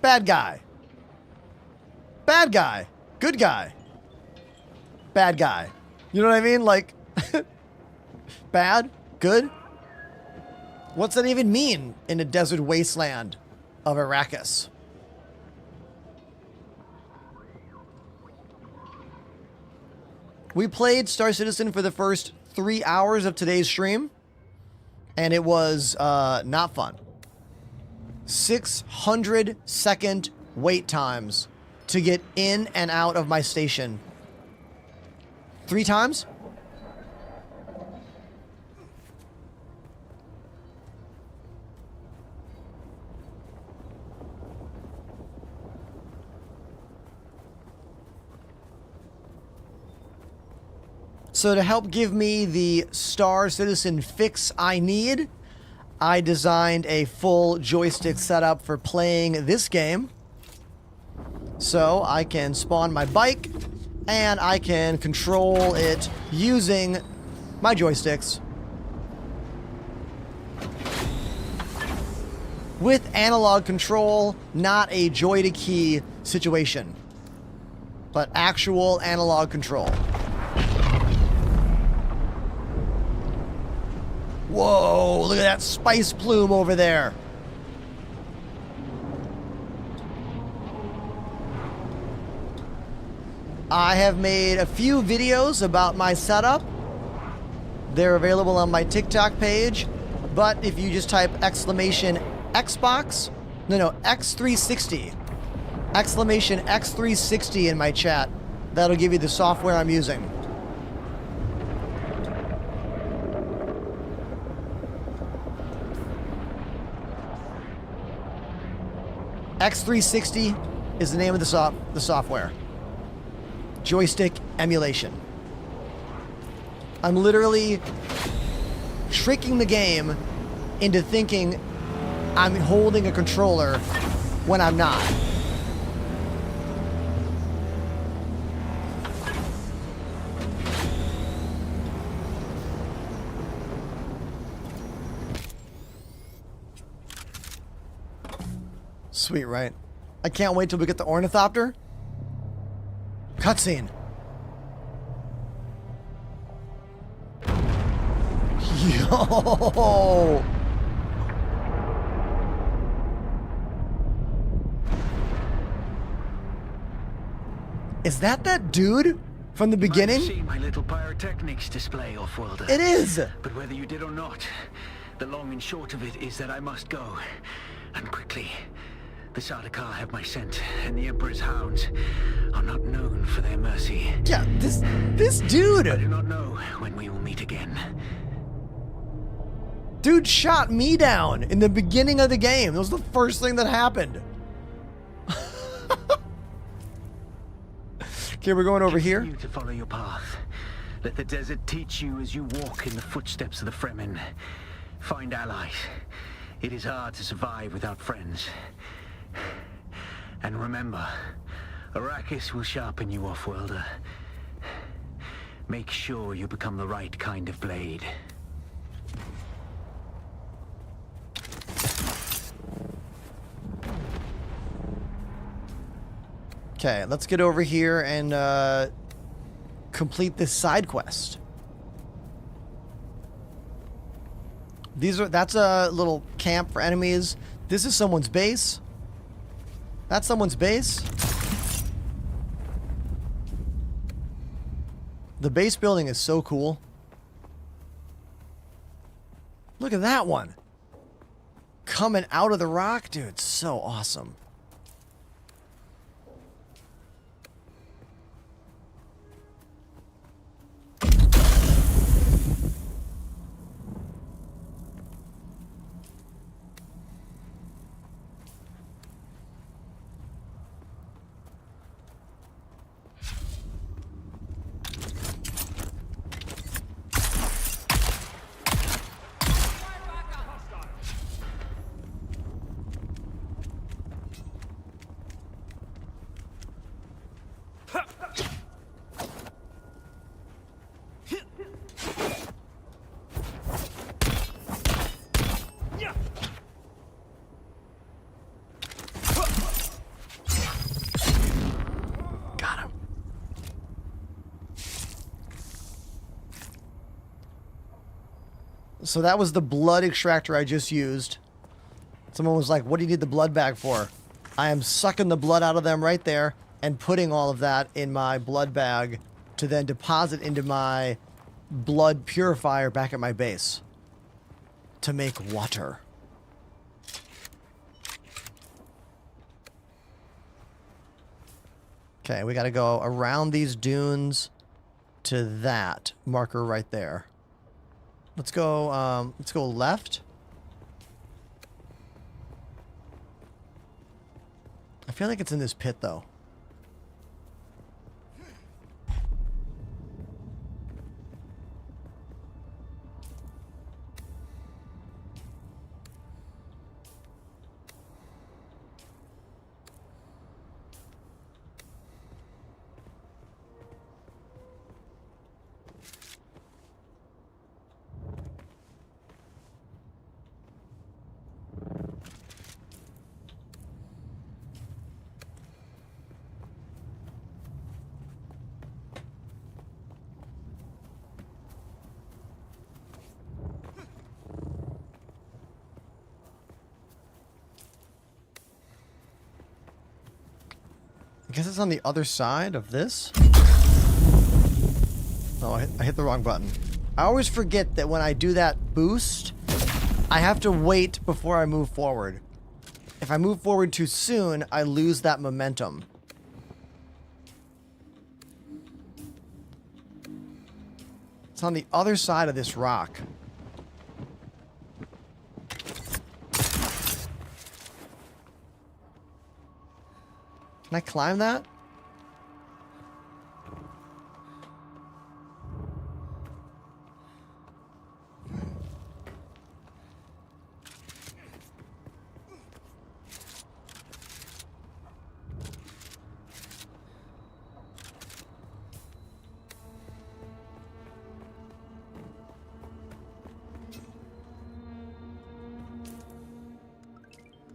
Bad guy. Bad guy. Good guy. Bad guy. You know what I mean? Like, bad, good, What's that even mean in a desert wasteland of Arrakis? We played Star Citizen for the first 3 hours of today's stream, and it was not fun. 600-second wait times to get in and out of my station. 3 times? So to help give me the Star Citizen fix I need, I designed a full joystick setup for playing this game. So I can spawn my bike, and I can control it using my joysticks. With analog control, not a joy to key situation, but actual analog control. Whoa, look at that spice plume over there. I have made a few videos about my setup. They're available on my TikTok page, but if you just type exclamation Xbox, X360, exclamation X360 in my chat, that'll give you the software I'm using. X360 is the name of the software. Joystick emulation. I'm literally tricking the game into thinking I'm holding a controller when I'm not. Sweet, right? I can't wait till we get the ornithopter. Cutscene. Yo! Is that dude from the beginning? You might have seen my little pyrotechnics display, Off-Worlder. It is! But whether you did or not, the long and short of it is that I must go. And quickly. The Sardaukar have my scent, and the Emperor's hounds are not known for their mercy. Yeah, this dude! I do not know when we will meet again. Dude shot me down in the beginning of the game. That was the first thing that happened. Okay, we're going over here. Continue to follow your path. Let the desert teach you as you walk in the footsteps of the Fremen. Find allies. It is hard to survive without friends. And remember, Arrakis will sharpen you, Off-Worlder. Make sure you become the right kind of blade. Okay, let's get over here and complete this side quest. That's a little camp for enemies. This is someone's base. That's someone's base. The base building is so cool. Look at that one. Coming out of the rock, dude, so awesome. So that was the blood extractor I just used. Someone was like, what do you need the blood bag for? I am sucking the blood out of them right there and putting all of that in my blood bag to then deposit into my blood purifier back at my base to make water. Okay, we got to go around these dunes to that marker right there. Let's go left. I feel like it's in this pit though. I guess it's on the other side of this. Oh, I hit the wrong button. I always forget that when I do that boost, I have to wait before I move forward. If I move forward too soon, I lose that momentum. It's on the other side of this rock. Can I climb that?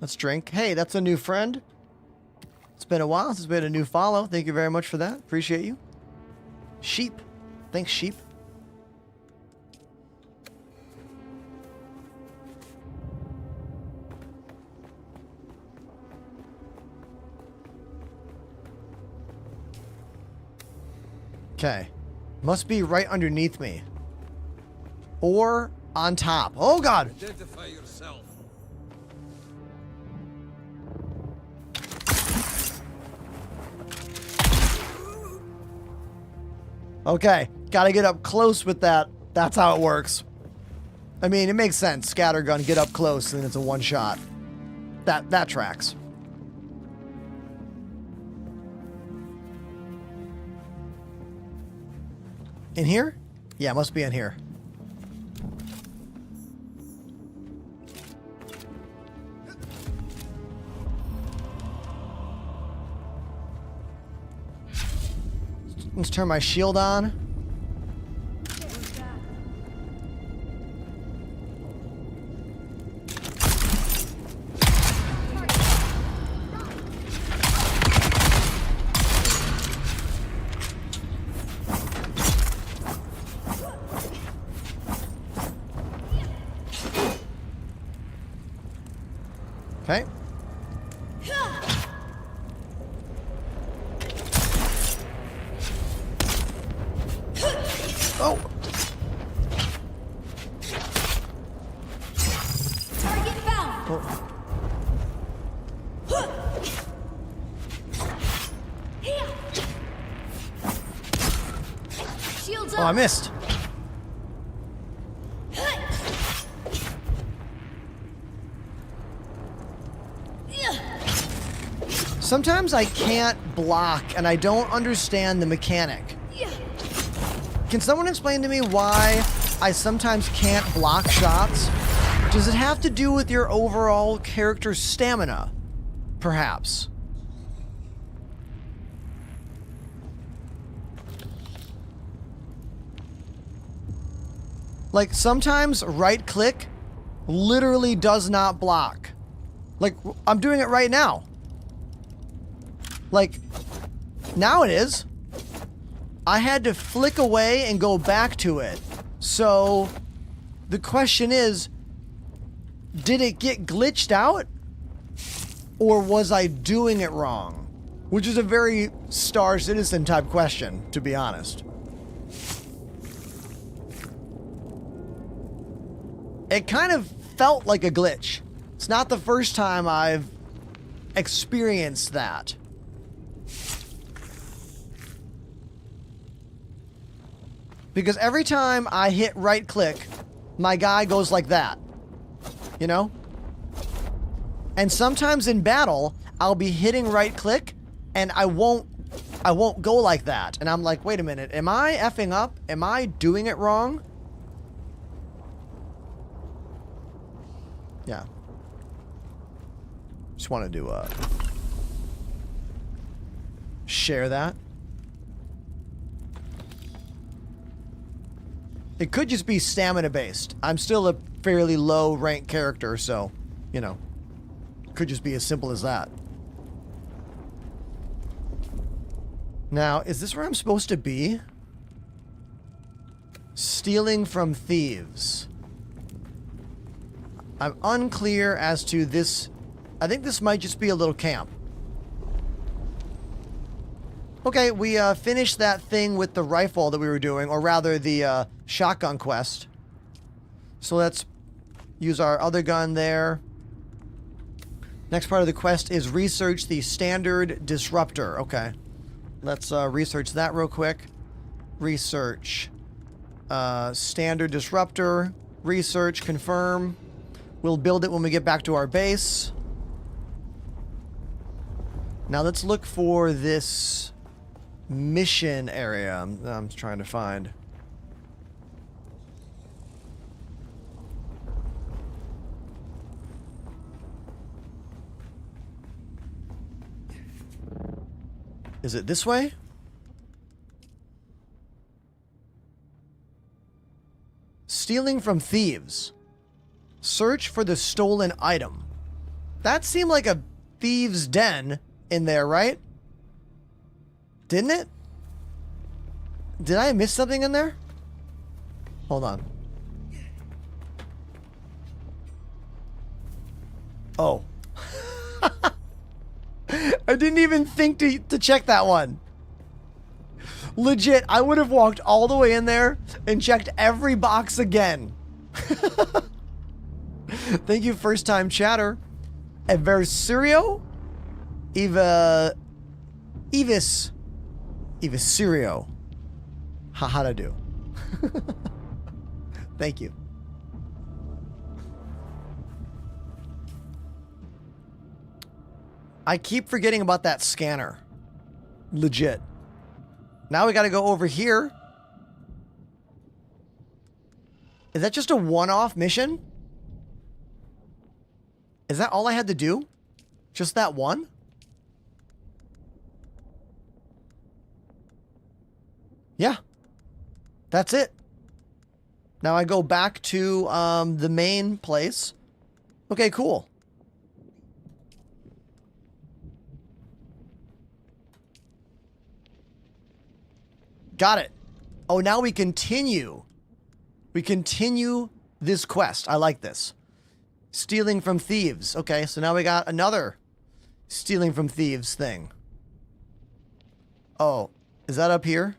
Let's drink. Hey, that's a new friend. It's been a while since we had a new follow. Thank you very much for that. Appreciate you. Sheep. Thanks, sheep. Okay. Must be right underneath me. Or on top. Oh, God. Identify yourself. Okay, gotta get up close with that. That's how it works. I mean, it makes sense. Scattergun, get up close, and it's a one shot. That tracks. In here? Yeah, it must be in here. Let's turn my shield on. Okay. Oh. Target found. Oh. Shields Oh, I missed. Sometimes I can't block and I don't understand the mechanic. Can someone explain to me why I sometimes can't block shots? Does it have to do with your overall character's stamina? Perhaps. Like, sometimes right click literally does not block. Like, I'm doing it right now. Like, now it is. I had to flick away and go back to it. So, The question is, did it get glitched out? Or was I doing it wrong? Which is a very Star Citizen type question, to be honest. It kind of felt like a glitch. It's not the first time I've experienced that. Because every time I hit right click, my guy goes like that. You know? And sometimes in battle, I'll be hitting right click and I won't go like that. And I'm like, wait a minute, am I effing up? Am I doing it wrong? Yeah. Just wanted to share that. It could just be stamina based. I'm still a fairly low rank character, so, you know, could just be as simple as that. Now, is this where I'm supposed to be? Stealing from thieves. I'm unclear as to this. I think this might just be a little camp. Okay, we finished that thing with the rifle that we were doing, or rather the shotgun quest. So let's use our other gun there. Next part of the quest is research the standard disruptor. Okay, let's research that real quick. Research standard disruptor. Research, confirm. We'll build it when we get back to our base. Now let's look for this mission area I'm trying to find. Is it this way? Stealing from thieves. Search for the stolen item. That seemed like a thieves' den in there, right? Didn't it? Did I miss something in there? Hold on. Oh. I didn't even think to check that one. Legit, I would have walked all the way in there and checked every box again. Thank you, first time chatter. Adversario? Evis Sirio. How'd do? Thank you. I keep forgetting about that scanner. Legit. Now we gotta go over here. Is that just a one-off mission? Is that all I had to do? Just that one? Yeah. That's it. Now I go back to the main place. Okay, cool. Got it. Oh, now we continue. We continue this quest. I like this. Stealing from thieves. Okay, so now we got another stealing from thieves thing. Oh, is that up here?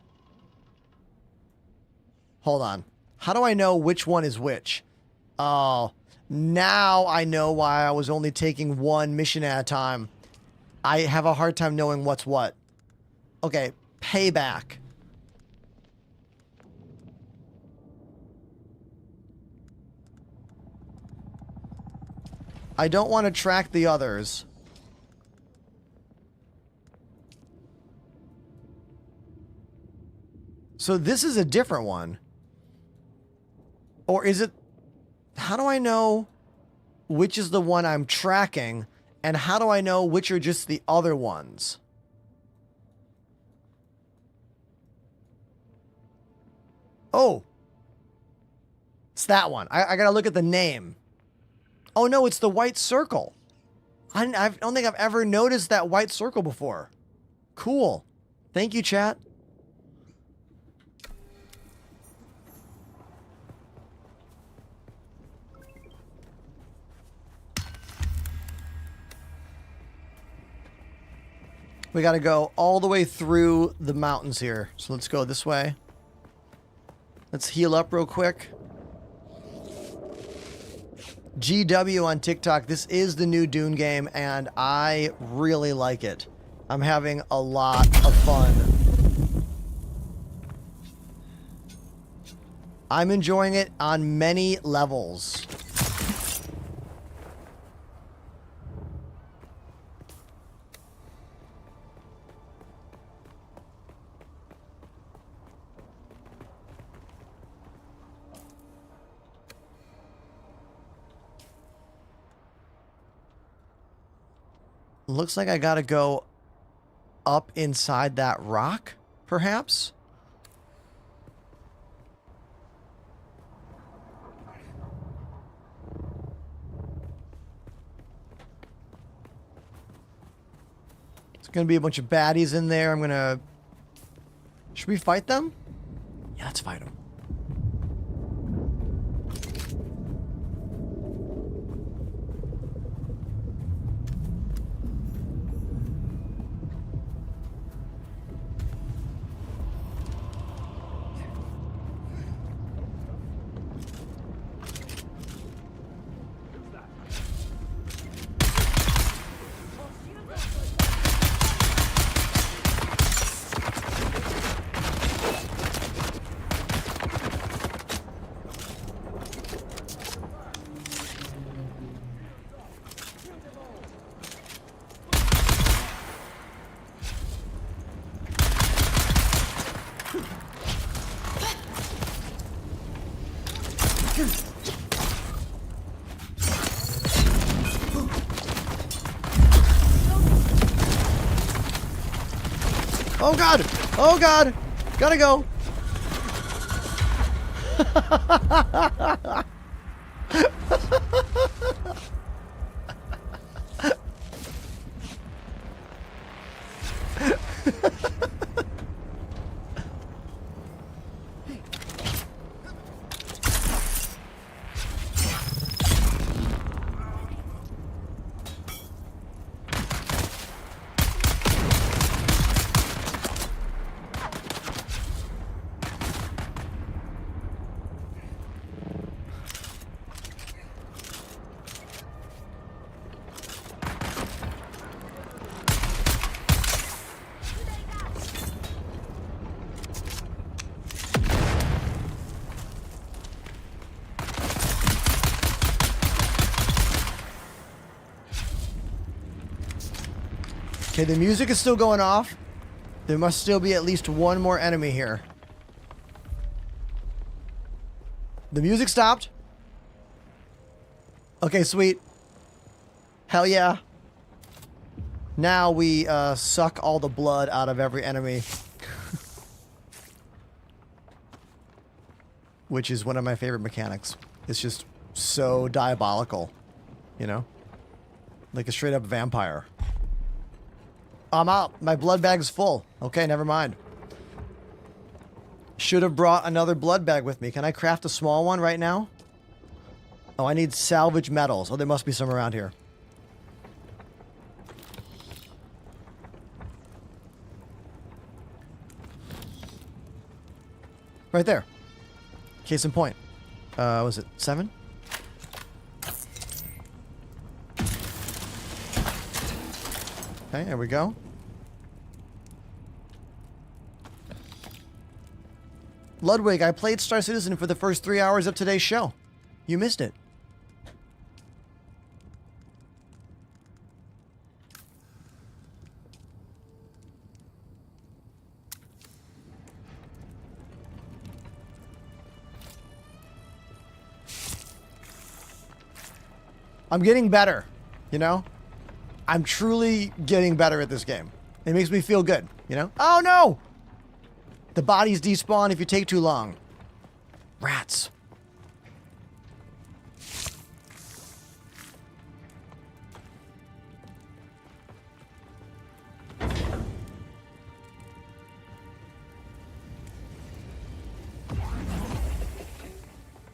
Hold on. How do I know which one is which? Oh, now I know why I was only taking one mission at a time. I have a hard time knowing what's what. Okay, payback. I don't want to track the others. So this is a different one. Or is it... How do I know which is the one I'm tracking? And how do I know which are just the other ones? Oh. It's that one. I gotta look at the name. Oh no, it's the white circle. I don't think I've ever noticed that white circle before. Cool. Thank you, chat. We got to go all the way through the mountains here. So let's go this way. Let's heal up real quick. GW on TikTok. This is the new Dune game, and I really like it. I'm having a lot of fun. I'm enjoying it on many levels. Looks like I gotta go up inside that rock, perhaps? There's gonna be a bunch of baddies in there. I'm gonna... Should we fight them? Yeah, let's fight them. Oh god! Oh god! Gotta go! Okay, the music is still going off. There must still be at least one more enemy here. The music stopped. Okay, sweet. Hell yeah. Now we suck all the blood out of every enemy. Which is one of my favorite mechanics. It's just so diabolical. You know? Like a straight up vampire. I'm out. My blood bag's full. Okay, never mind. Should have brought another blood bag with me. Can I craft a small one right now? Oh, I need salvage metals. Oh, there must be some around here. Right there. Case in point. Was it 7? Okay, there we go. Ludwig, I played Star Citizen for the first 3 hours of today's show. You missed it. I'm getting better, you know? I'm truly getting better at this game. It makes me feel good, you know? Oh no! The bodies despawn if you take too long. Rats.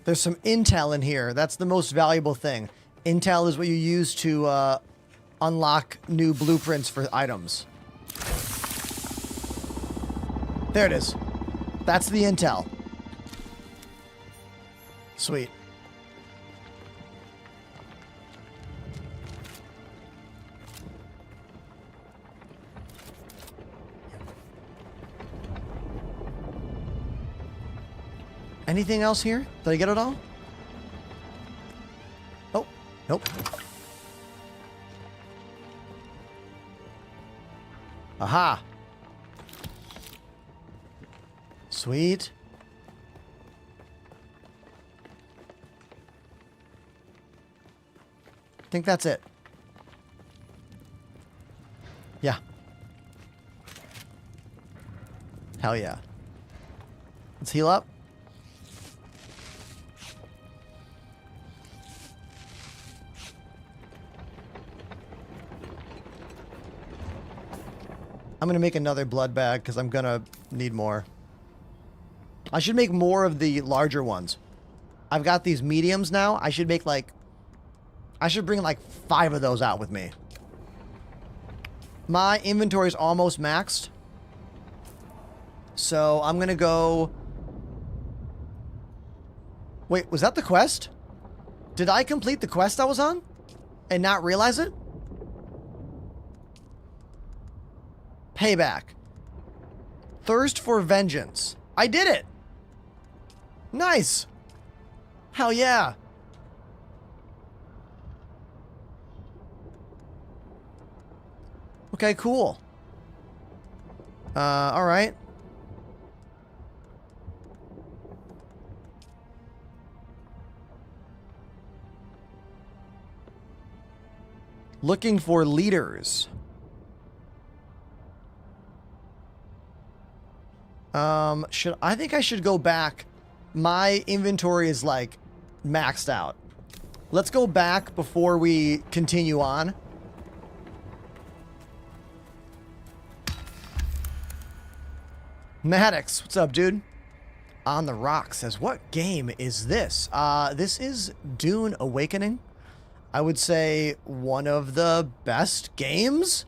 There's some intel in here. That's the most valuable thing. Intel is what you use to unlock new blueprints for items. There it is. That's the intel. Sweet. Anything else here? Did I get it all? Oh, nope. Aha. Sweet. I think that's it. Yeah. Hell yeah. Let's heal up. I'm going to make another blood bag because I'm going to need more. I should make more of the larger ones. I've got these mediums now. I should make like... I should bring like 5 of those out with me. My inventory is almost maxed. So I'm going to go... Wait, was that the quest? Did I complete the quest I was on? And not realize it? Payback. Thirst for vengeance. I did it! Nice! Hell yeah! Okay, cool. Alright. Looking for leaders. I think I should go back. My inventory is like maxed out. Let's go back before we continue on. Maddox, what's up, dude? On the Rock says, what game is this? This is Dune Awakening. I would say one of the best games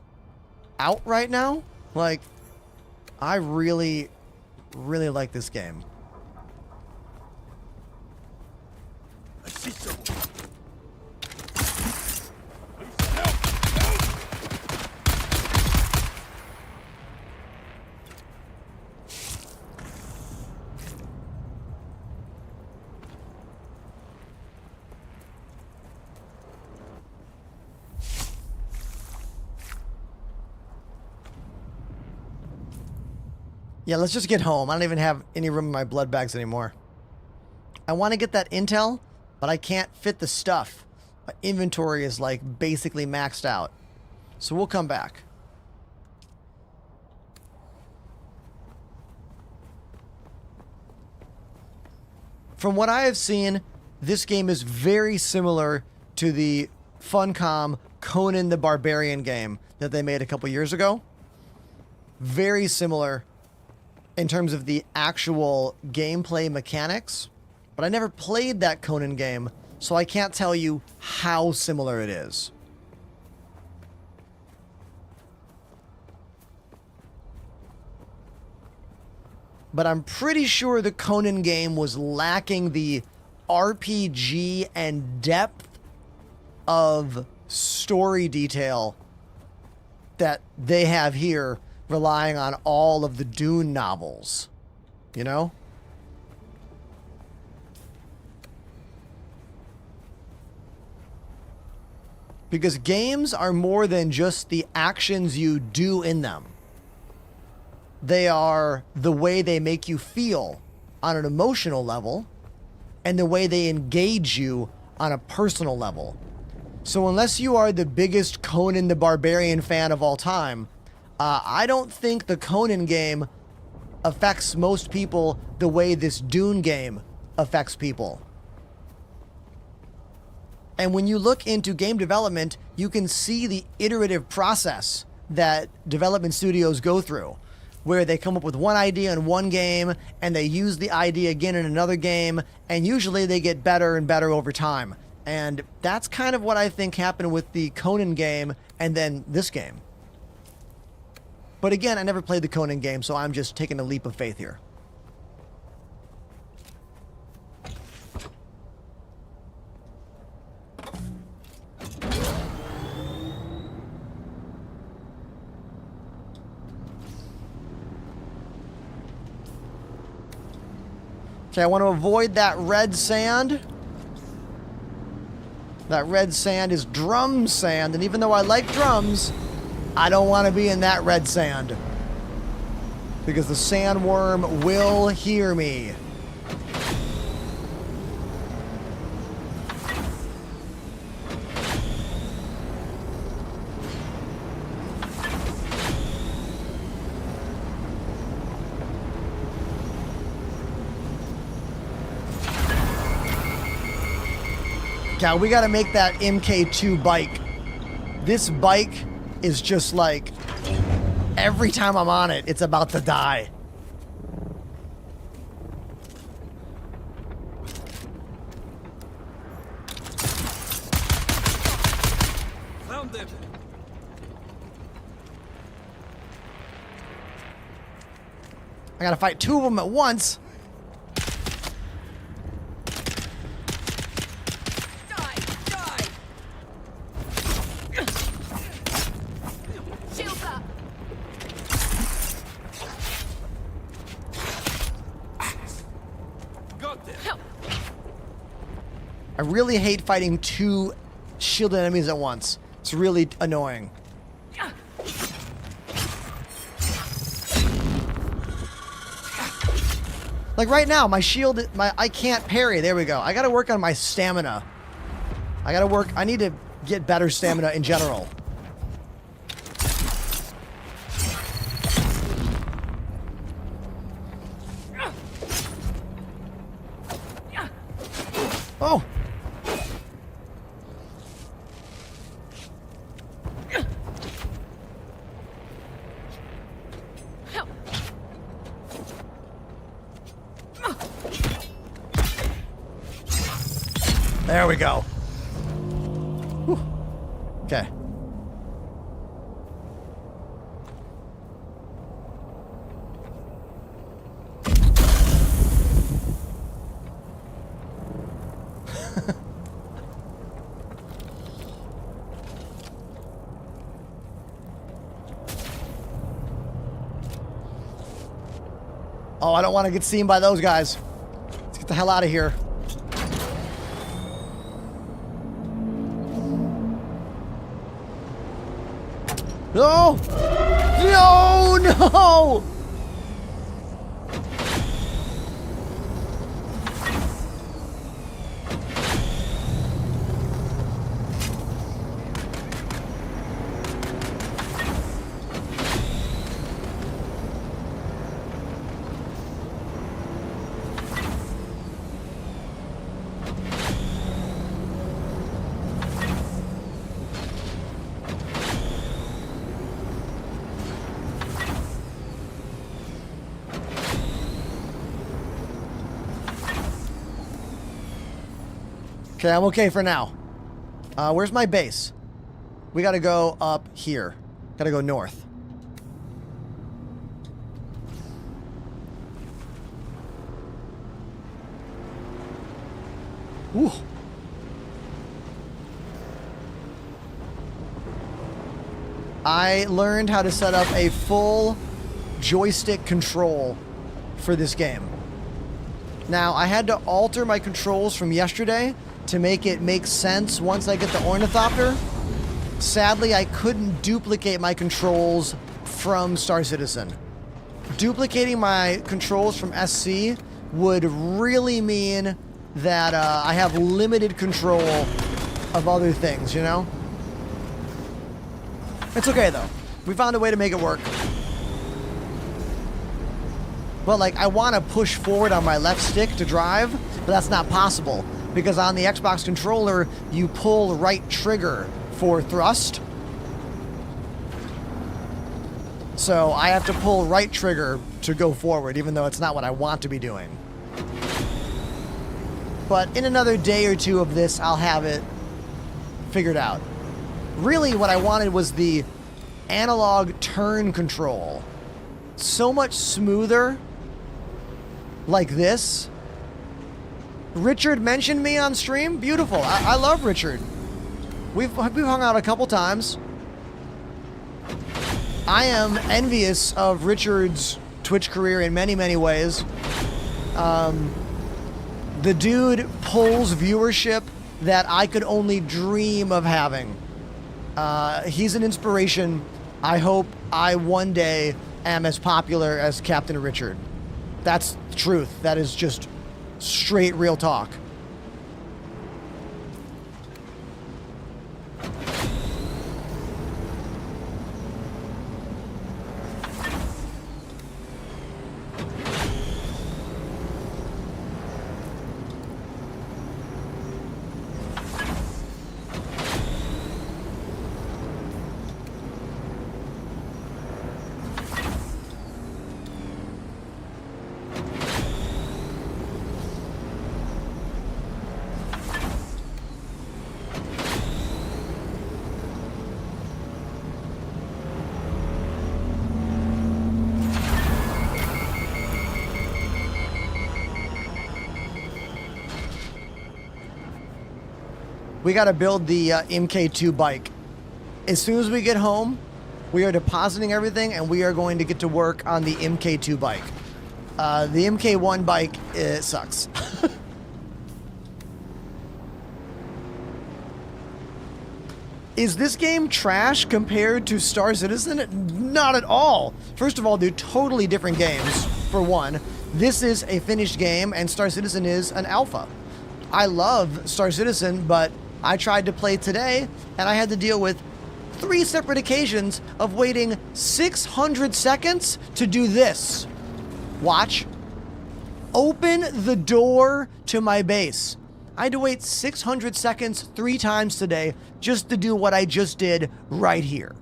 out right now. Like, I really like this game. I see someone. Yeah, let's just get home. I don't even have any room in my blood bags anymore. I want to get that intel, but I can't fit the stuff. My inventory is like basically maxed out. So we'll come back. From what I have seen, this game is very similar to the Funcom Conan the Barbarian game that they made a couple years ago. Very similar in terms of the actual gameplay mechanics, but I never played that Conan game, so I can't tell you how similar it is. But I'm pretty sure the Conan game was lacking the RPG and depth of story detail that they have here, relying on all of the Dune novels, you know? Because games are more than just the actions you do in them. They are the way they make you feel on an emotional level and the way they engage you on a personal level. So unless you are the biggest Conan the Barbarian fan of all time, I don't think the Conan game affects most people the way this Dune game affects people. And when you look into game development, you can see the iterative process that development studios go through, where they come up with one idea in one game and they use the idea again in another game, and usually they get better and better over time. And that's kind of what I think happened with the Conan game and then this game. But again, I never played the Conan game, so I'm just taking a leap of faith here. Okay, I want to avoid that red sand. That red sand is drum sand, and even though I like drums, I don't want to be in that red sand. Because the sandworm will hear me. Yeah, we gotta make that MK2 bike. This bike is just like, every time I'm on it, it's about to die. Found them. I gotta fight two of them at once. I really hate fighting two shielded enemies at once. It's really annoying. Like right now, my shield, I can't parry. There we go. I gotta work on my stamina. I need to get better stamina in general. Oh! There we go. Whew. Okay. Oh, I don't want to get seen by those guys. Let's get the hell out of here. No! No! No! Okay, I'm okay for now. Where's my base? We gotta go up here. Gotta go north. Ooh. I learned how to set up a full joystick control for this game. Now, I had to alter my controls from yesterday to make it make sense once I get the Ornithopter. Sadly, I couldn't duplicate my controls from Star Citizen. Duplicating my controls from SC would really mean that I have limited control of other things, you know? It's okay, though. We found a way to make it work. But, like, I want to push forward on my left stick to drive, but that's not possible. Because on the Xbox controller, you pull right trigger for thrust. So I have to pull right trigger to go forward, even though it's not what I want to be doing. But in another day or two of this, I'll have it figured out. Really, what I wanted was the analog turn control. So much smoother like this. Richard mentioned me on stream. Beautiful. I love Richard. We've hung out a couple times. I am envious of Richard's Twitch career in many, many ways. The dude pulls viewership that I could only dream of having. He's an inspiration. I hope I one day am as popular as Captain Richard. That's the truth. That is just straight real talk. We got to build the MK2 bike. As soon as we get home, we are depositing everything and we are going to get to work on the MK2 bike. The MK1 bike, it sucks. Is this game trash compared to Star Citizen? Not at all. First of all, they're totally different games, for one. This is a finished game and Star Citizen is an alpha. I love Star Citizen, but I tried to play today, and I had to deal with 3 separate occasions of waiting 600 seconds to do this. Watch. Open the door to my base. I had to wait 600 seconds 3 times today just to do what I just did right here.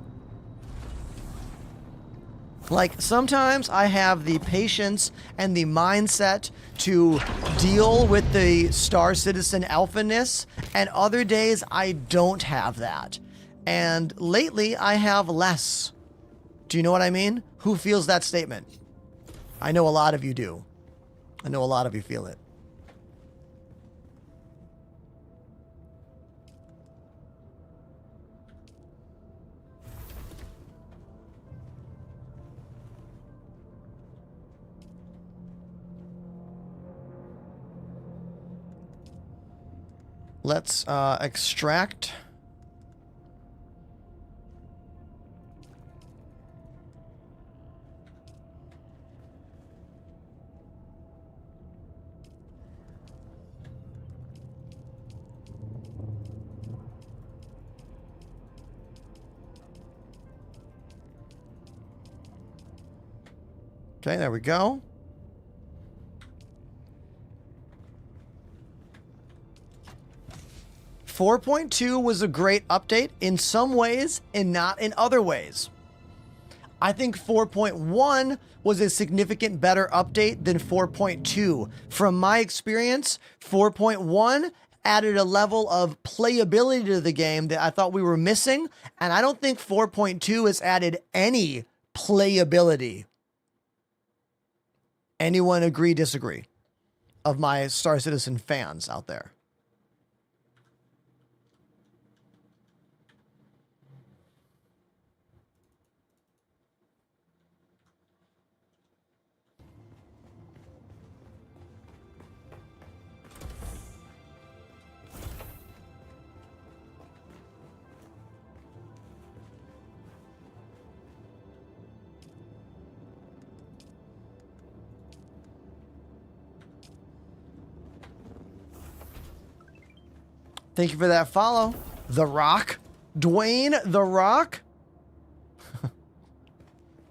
Like, sometimes I have the patience and the mindset to deal with the Star Citizen alphaness, and other days I don't have that. And lately I have less. Do you know what I mean? Who feels that statement? I know a lot of you do. I know a lot of you feel it. Let's extract. Okay, there we go. Four 4.2 was a great update in some ways and not in other ways. I think 4.1 was a significant better update than 4.2. From my experience, 4.1 added a level of playability to the game that I thought we were missing, and I don't think 4.2 has added any playability. Anyone agree, disagree? Of my Star Citizen fans out there. Thank you for that follow. The Rock. Dwayne The Rock.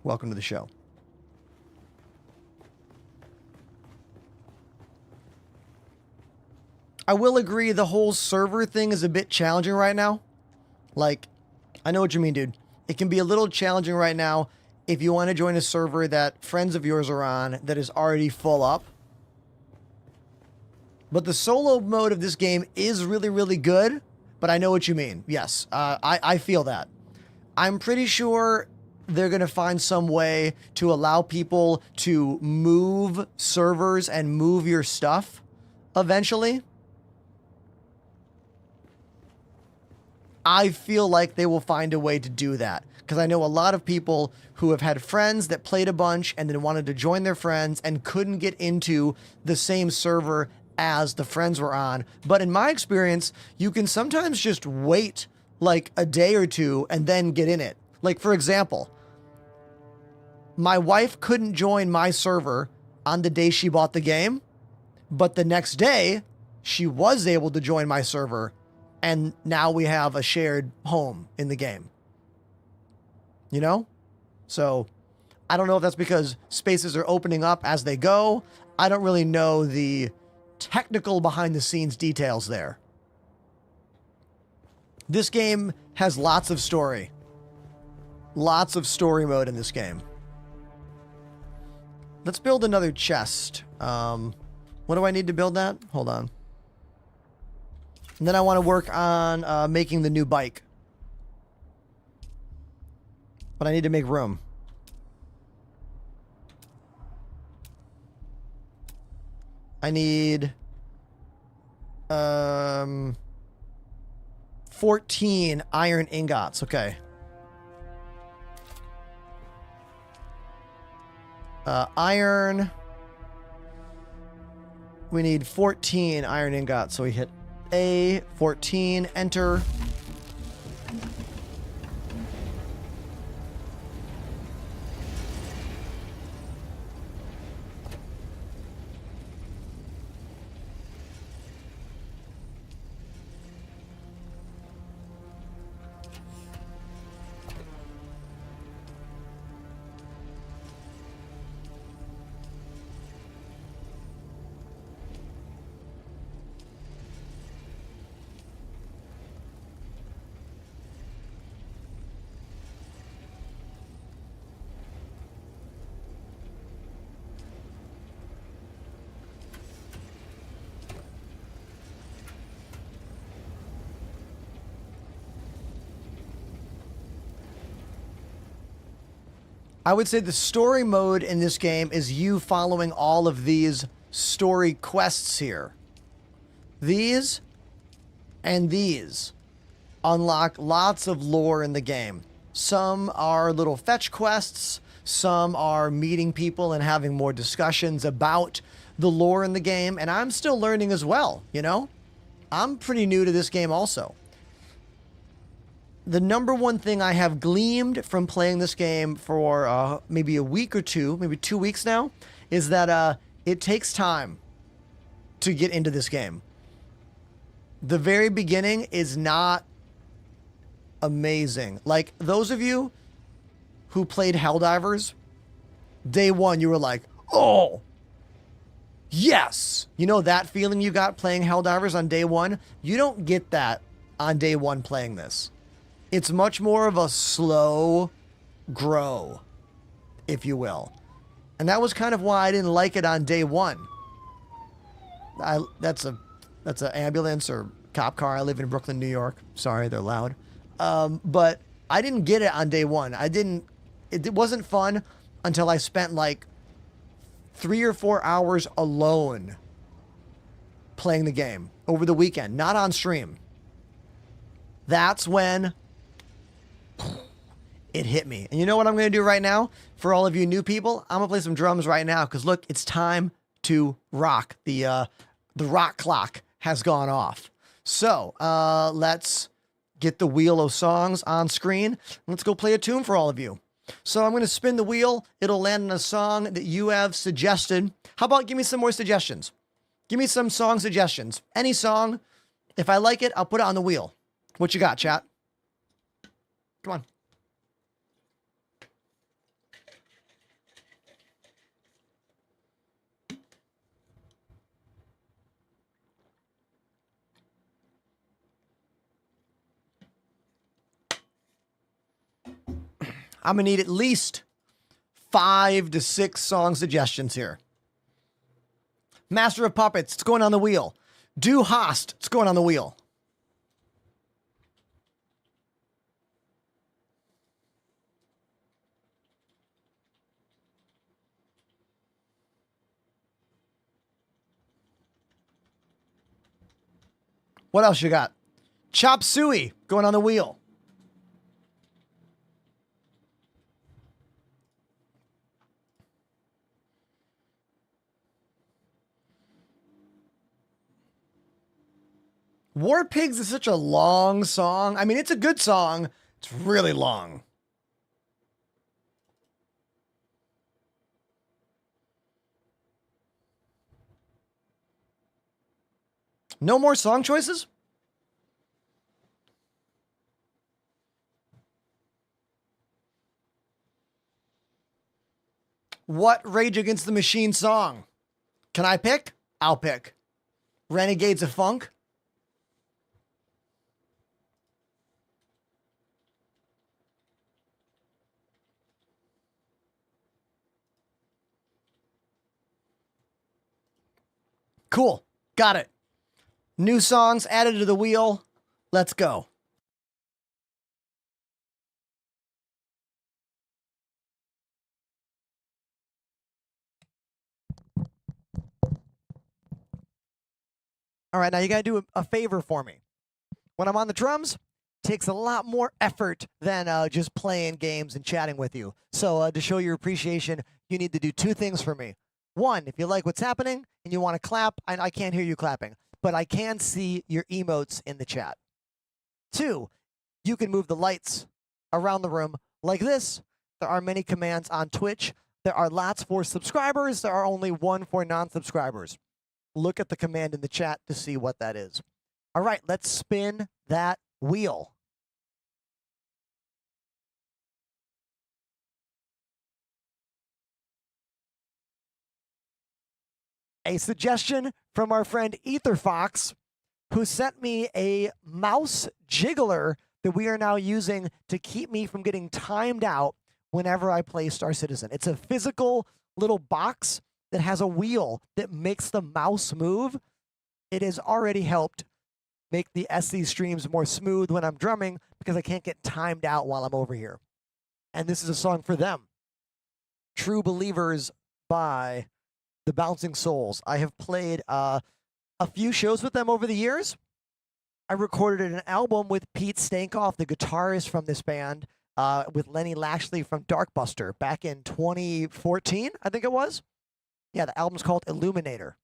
Welcome to the show. I will agree the whole server thing is a bit challenging right now. Like, I know what you mean, dude. It can be a little challenging right now if you want to join a server that friends of yours are on that is already full up. But the solo mode of this game is really, really good. But I know what you mean. Yes, I feel that. I'm pretty sure they're going to find some way to allow people to move servers and move your stuff eventually. I feel like they will find a way to do that, because I know a lot of people who have had friends that played a bunch and then wanted to join their friends and couldn't get into the same server as the friends were on. But in my experience, you can sometimes just wait like a day or two and then get in it. Like, for example, my wife couldn't join my server on the day she bought the game, but the next day she was able to join my server, and now we have a shared home in the game. You know? So I don't know if that's because spaces are opening up as they go. I don't really know the technical behind the scenes details there. This game has lots of story. Lots of story mode in this game. Let's build another chest. What do I need to build that? Hold on. And then I want to work on making the new bike. But I need to make room. I need 14 iron ingots. Okay. Iron. We need 14 iron ingots. So we hit A, 14, enter. I would say the story mode in this game is you following all of these story quests here. These and these unlock lots of lore in the game. Some are little fetch quests. Some are meeting people and having more discussions about the lore in the game. And I'm still learning as well, you know? I'm pretty new to this game also. The number one thing I have gleaned from playing this game for maybe a week or two, maybe 2 weeks now, is that it takes time to get into this game. The very beginning is not amazing. Like, those of you who played Helldivers, day one, you were like, oh, yes. You know that feeling you got playing Helldivers on day one? You don't get that on day one playing this. It's much more of a slow grow, if you will. And that was kind of why I didn't like it on day one. That's an ambulance or cop car. I live in Brooklyn, New York. Sorry, they're loud. But I didn't get it on day one. It wasn't fun until I spent like 3 or 4 hours alone playing the game over the weekend, not on stream. That's when it hit me. And you know what I'm going to do right now? For all of you new people, I'm going to play some drums right now, because look, it's time to rock. The rock clock has gone off. So let's get the wheel of songs on screen. Let's go play a tune for all of you. So I'm going to spin the wheel. It'll land on a song that you have suggested. How about give me some more suggestions? Give me some song suggestions. Any song. If I like it, I'll put it on the wheel. What you got, chat? Come on. I'm going to need at least 5 to 6 song suggestions here. Master of Puppets, it's going on the wheel. Du Hast, it's going on the wheel. What else you got? Chop suey going on the wheel. War Pigs is such a long song. I mean, it's a good song. It's really long. No more song choices? What Rage Against the Machine song? Can I pick? I'll pick. Renegades of Funk? Cool. Got it. New songs added to the wheel. Let's go. All right, now you got to do a favor for me. When I'm on the drums, it takes a lot more effort than just playing games and chatting with you. So to show your appreciation, you need to do two things for me. One, if you like what's happening and you want to clap, I can't hear you clapping, but I can see your emotes in the chat. Two, you can move the lights around the room like this. There are many commands on Twitch. There are lots for subscribers. There are only one for non-subscribers. Look at the command in the chat to see what that is. All right, let's spin that wheel. A suggestion from our friend EtherFox, who sent me a mouse jiggler that we are now using to keep me from getting timed out whenever I play Star Citizen. It's a physical little box that has a wheel that makes the mouse move. It has already helped make the SC streams more smooth when I'm drumming because I can't get timed out while I'm over here. And this is a song for them. True Believers by the Bouncing Souls. I have played a few shows with them over the years. I recorded an album with Pete Stankoff, the guitarist from this band, with Lenny Lashley from Darkbuster back in 2014, I think it was. Yeah, the album's called Illuminator.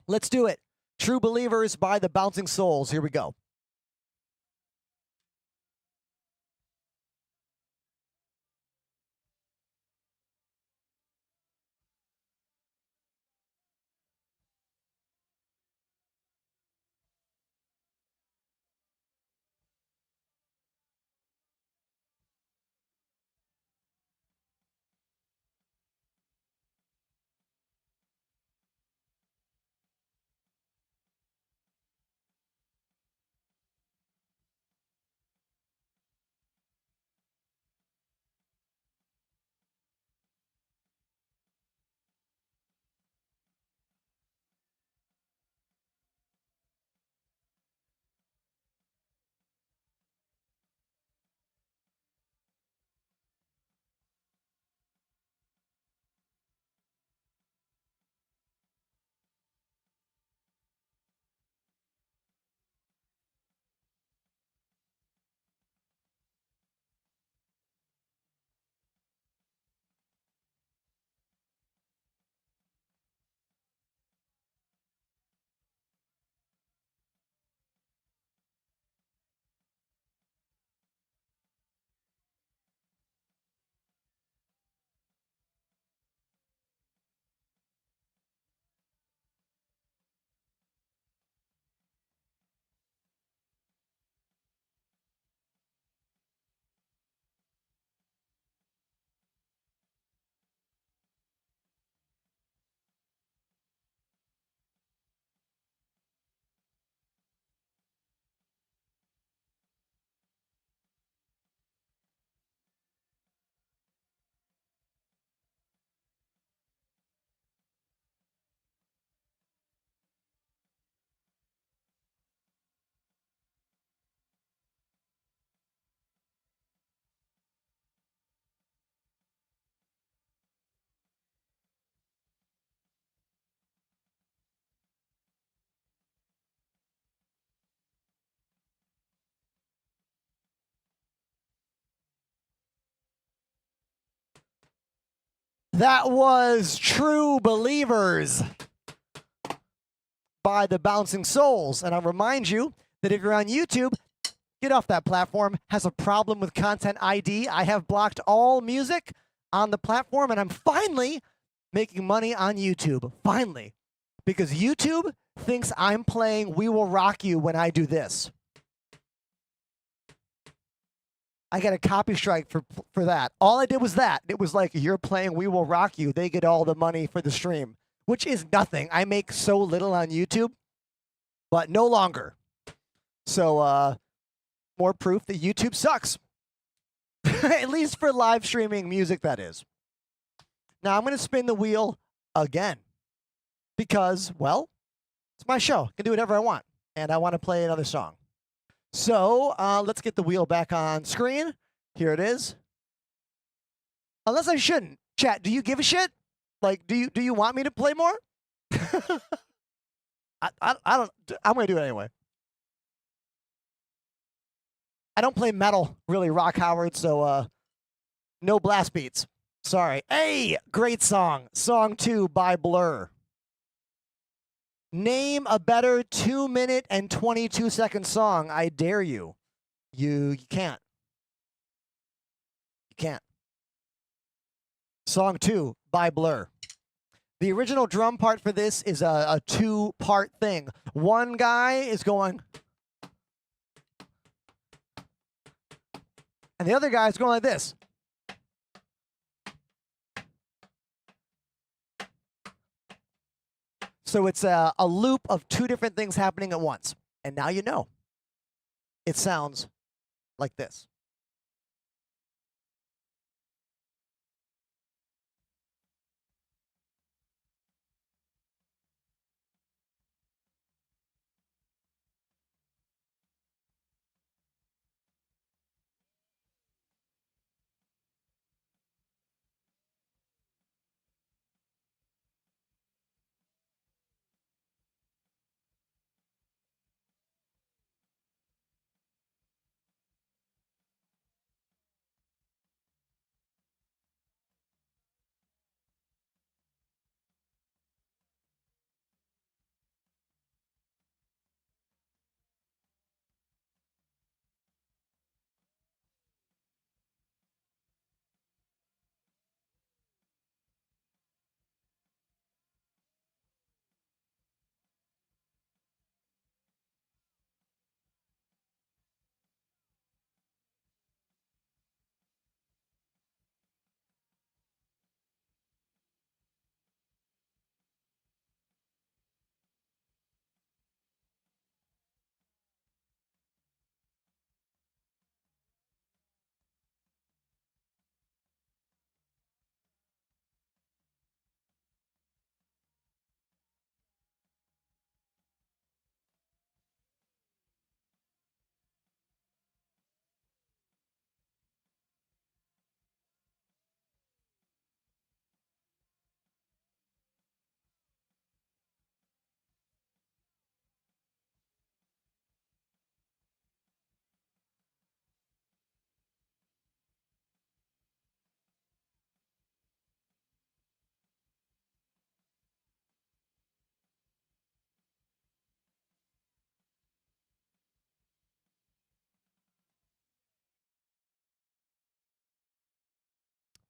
Let's do it. True Believers by the Bouncing Souls. Here we go. That was True Believers by the Bouncing Souls. And I'll remind you that if you're on YouTube, get off that platform. Has a problem with Content ID. I have blocked all music on the platform, and I'm finally making money on YouTube. Finally. Because YouTube thinks I'm playing We Will Rock You when I do this. I got a copy strike for that. All I did was that. It was like, you're playing We Will Rock You. They get all the money for the stream, which is nothing. I make so little on YouTube, but no longer. So, more proof that YouTube sucks. At least for live streaming music, that is. Now, I'm going to spin the wheel again because, well, it's my show. I can do whatever I want, and I want to play another song. So let's get the wheel back on screen. Here it is. Unless I shouldn't. Chat, do you give a shit? Like, do you want me to play more? I don't. I'm gonna do it anyway. I don't play metal, really, Rock Howard. So no blast beats. Sorry. Hey, great song. Song 2 by Blur. Name a better 2-minute and 22-second song. I dare you. You can't. You can't. Song 2 by Blur. The original drum part for this is a 2-part thing. One guy is going, and the other guy is going like this. So it's a loop of 2 different things happening at once. And now you know. It sounds like this.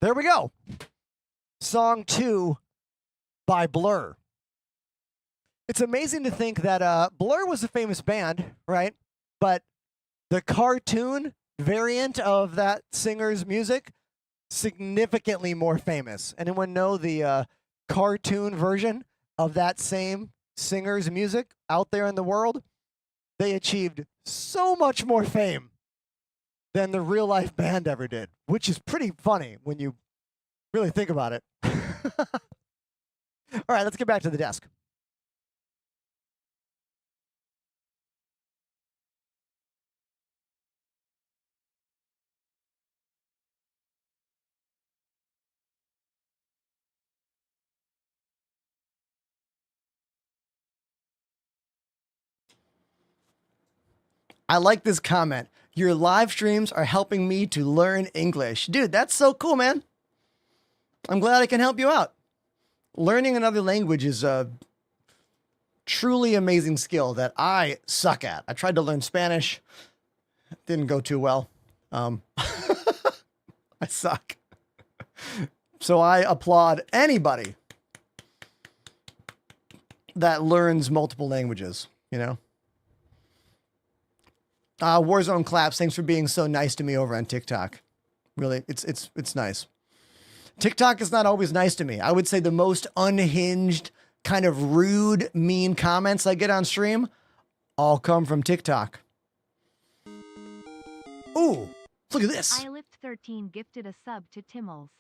There we go. Song 2 by Blur. It's amazing to think that Blur was a famous band, right? But the cartoon variant of that singer's music, significantly more famous. Anyone know the cartoon version of that same singer's music out there in the world? They achieved so much more fame than the real life band ever did, which is pretty funny when you really think about it. All right, let's get back to the desk. I like this comment. Your live streams are helping me to learn English. Dude, that's so cool, man. I'm glad I can help you out. Learning another language is a truly amazing skill that I suck at. I tried to learn Spanish. Didn't go too well. I suck. So I applaud anybody that learns multiple languages, you know? Warzone Claps, thanks for being so nice to me over on TikTok. Really, it's nice. TikTok is not always nice to me. I would say the most unhinged, kind of rude, mean comments I get on stream all come from TikTok. Ooh, look at this. iLift13 gifted a sub to Timmels.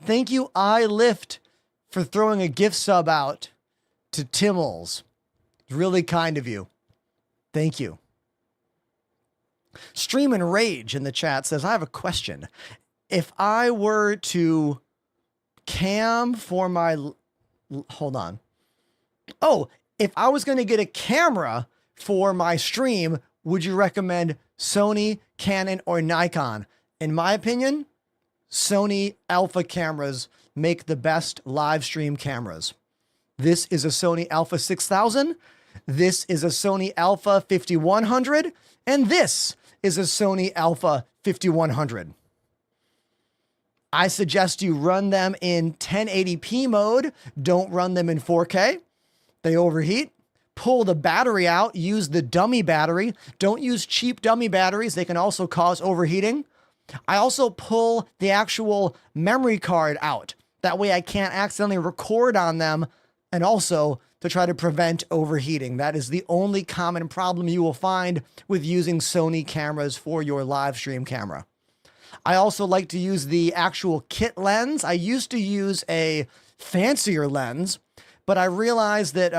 Thank you, iLift, for throwing a gift sub out to Timmels. Really kind of you. Thank you. Stream and Rage in the chat says, I have a question. If I were to cam for my... Hold on. Oh, if I was going to get a camera for my stream, would you recommend Sony, Canon, or Nikon? In my opinion, Sony Alpha cameras make the best live stream cameras. This is a Sony Alpha 6000. This is a Sony Alpha 5100. And this is a Sony Alpha 5100. I suggest you run them in 1080p mode. Don't run them in 4K. They overheat. Pull the battery out. Use the dummy battery. Don't use cheap dummy batteries. They can also cause overheating. I also pull the actual memory card out. That way I can't accidentally record on them, and also to try to prevent overheating. That is the only common problem you will find with using Sony cameras for your live stream camera. I also like to use the actual kit lens. I used to use a fancier lens, but I realized that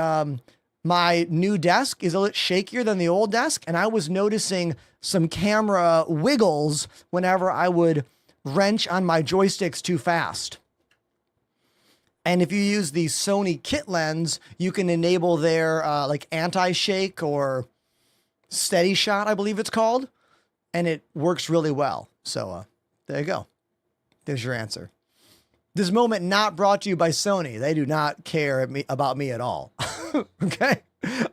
my new desk is a little shakier than the old desk, and I was noticing some camera wiggles whenever I would wrench on my joysticks too fast. And if you use the Sony kit lens, you can enable their like anti-shake or steady shot, I believe it's called, and it works really well. So there you go. There's your answer. This moment not brought to you by Sony. They do not care about me at all. Okay?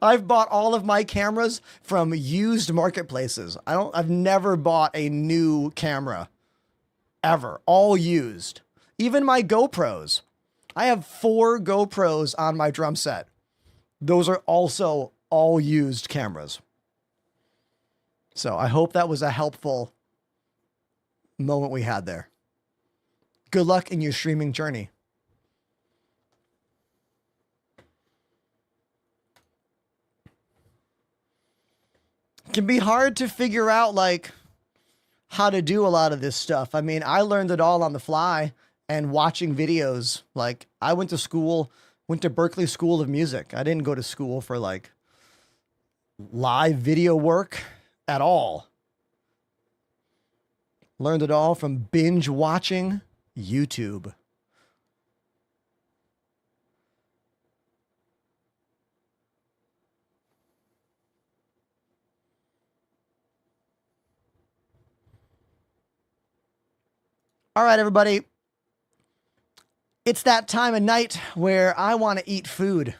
I've bought all of my cameras from used marketplaces. I've never bought a new camera ever. All used. Even my GoPros. I have 4 GoPros on my drum set. Those are also all used cameras. So I hope that was a helpful moment we had there. Good luck in your streaming journey. It can be hard to figure out like how to do a lot of this stuff. I mean, I learned it all on the fly and watching videos. Like I went to Berklee School of Music. I didn't go to school for like live video work at all. Learned it all from binge watching YouTube. All right, everybody. It's that time of night where I want to eat food.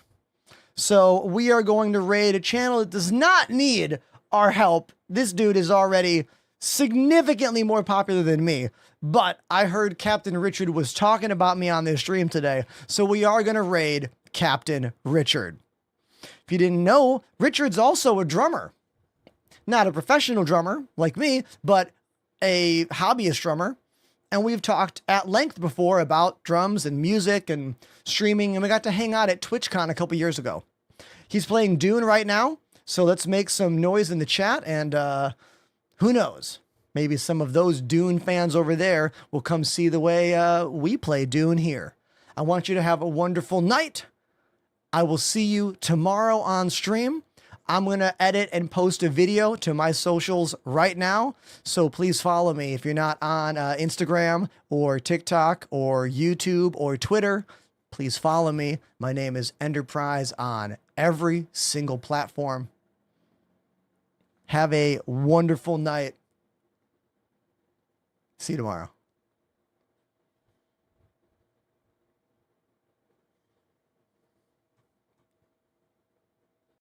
So we are going to raid a channel that does not need our help. This dude is already significantly more popular than me, but I heard Captain Richard was talking about me on this stream today, so we are going to raid Captain Richard. If you didn't know, Richard's also a drummer. Not a professional drummer like me, but a hobbyist drummer. And we've talked at length before about drums and music and streaming, and we got to hang out at TwitchCon a couple years ago. He's playing Dune right now, so let's make some noise in the chat, and who knows? Maybe some of those Dune fans over there will come see the way we play Dune here. I want you to have a wonderful night. I will see you tomorrow on stream. I'm going to edit and post a video to my socials right now, so please follow me. If you're not on Instagram or TikTok or YouTube or Twitter, please follow me. My name is Enterprise on every single platform. Have a wonderful night. See you tomorrow.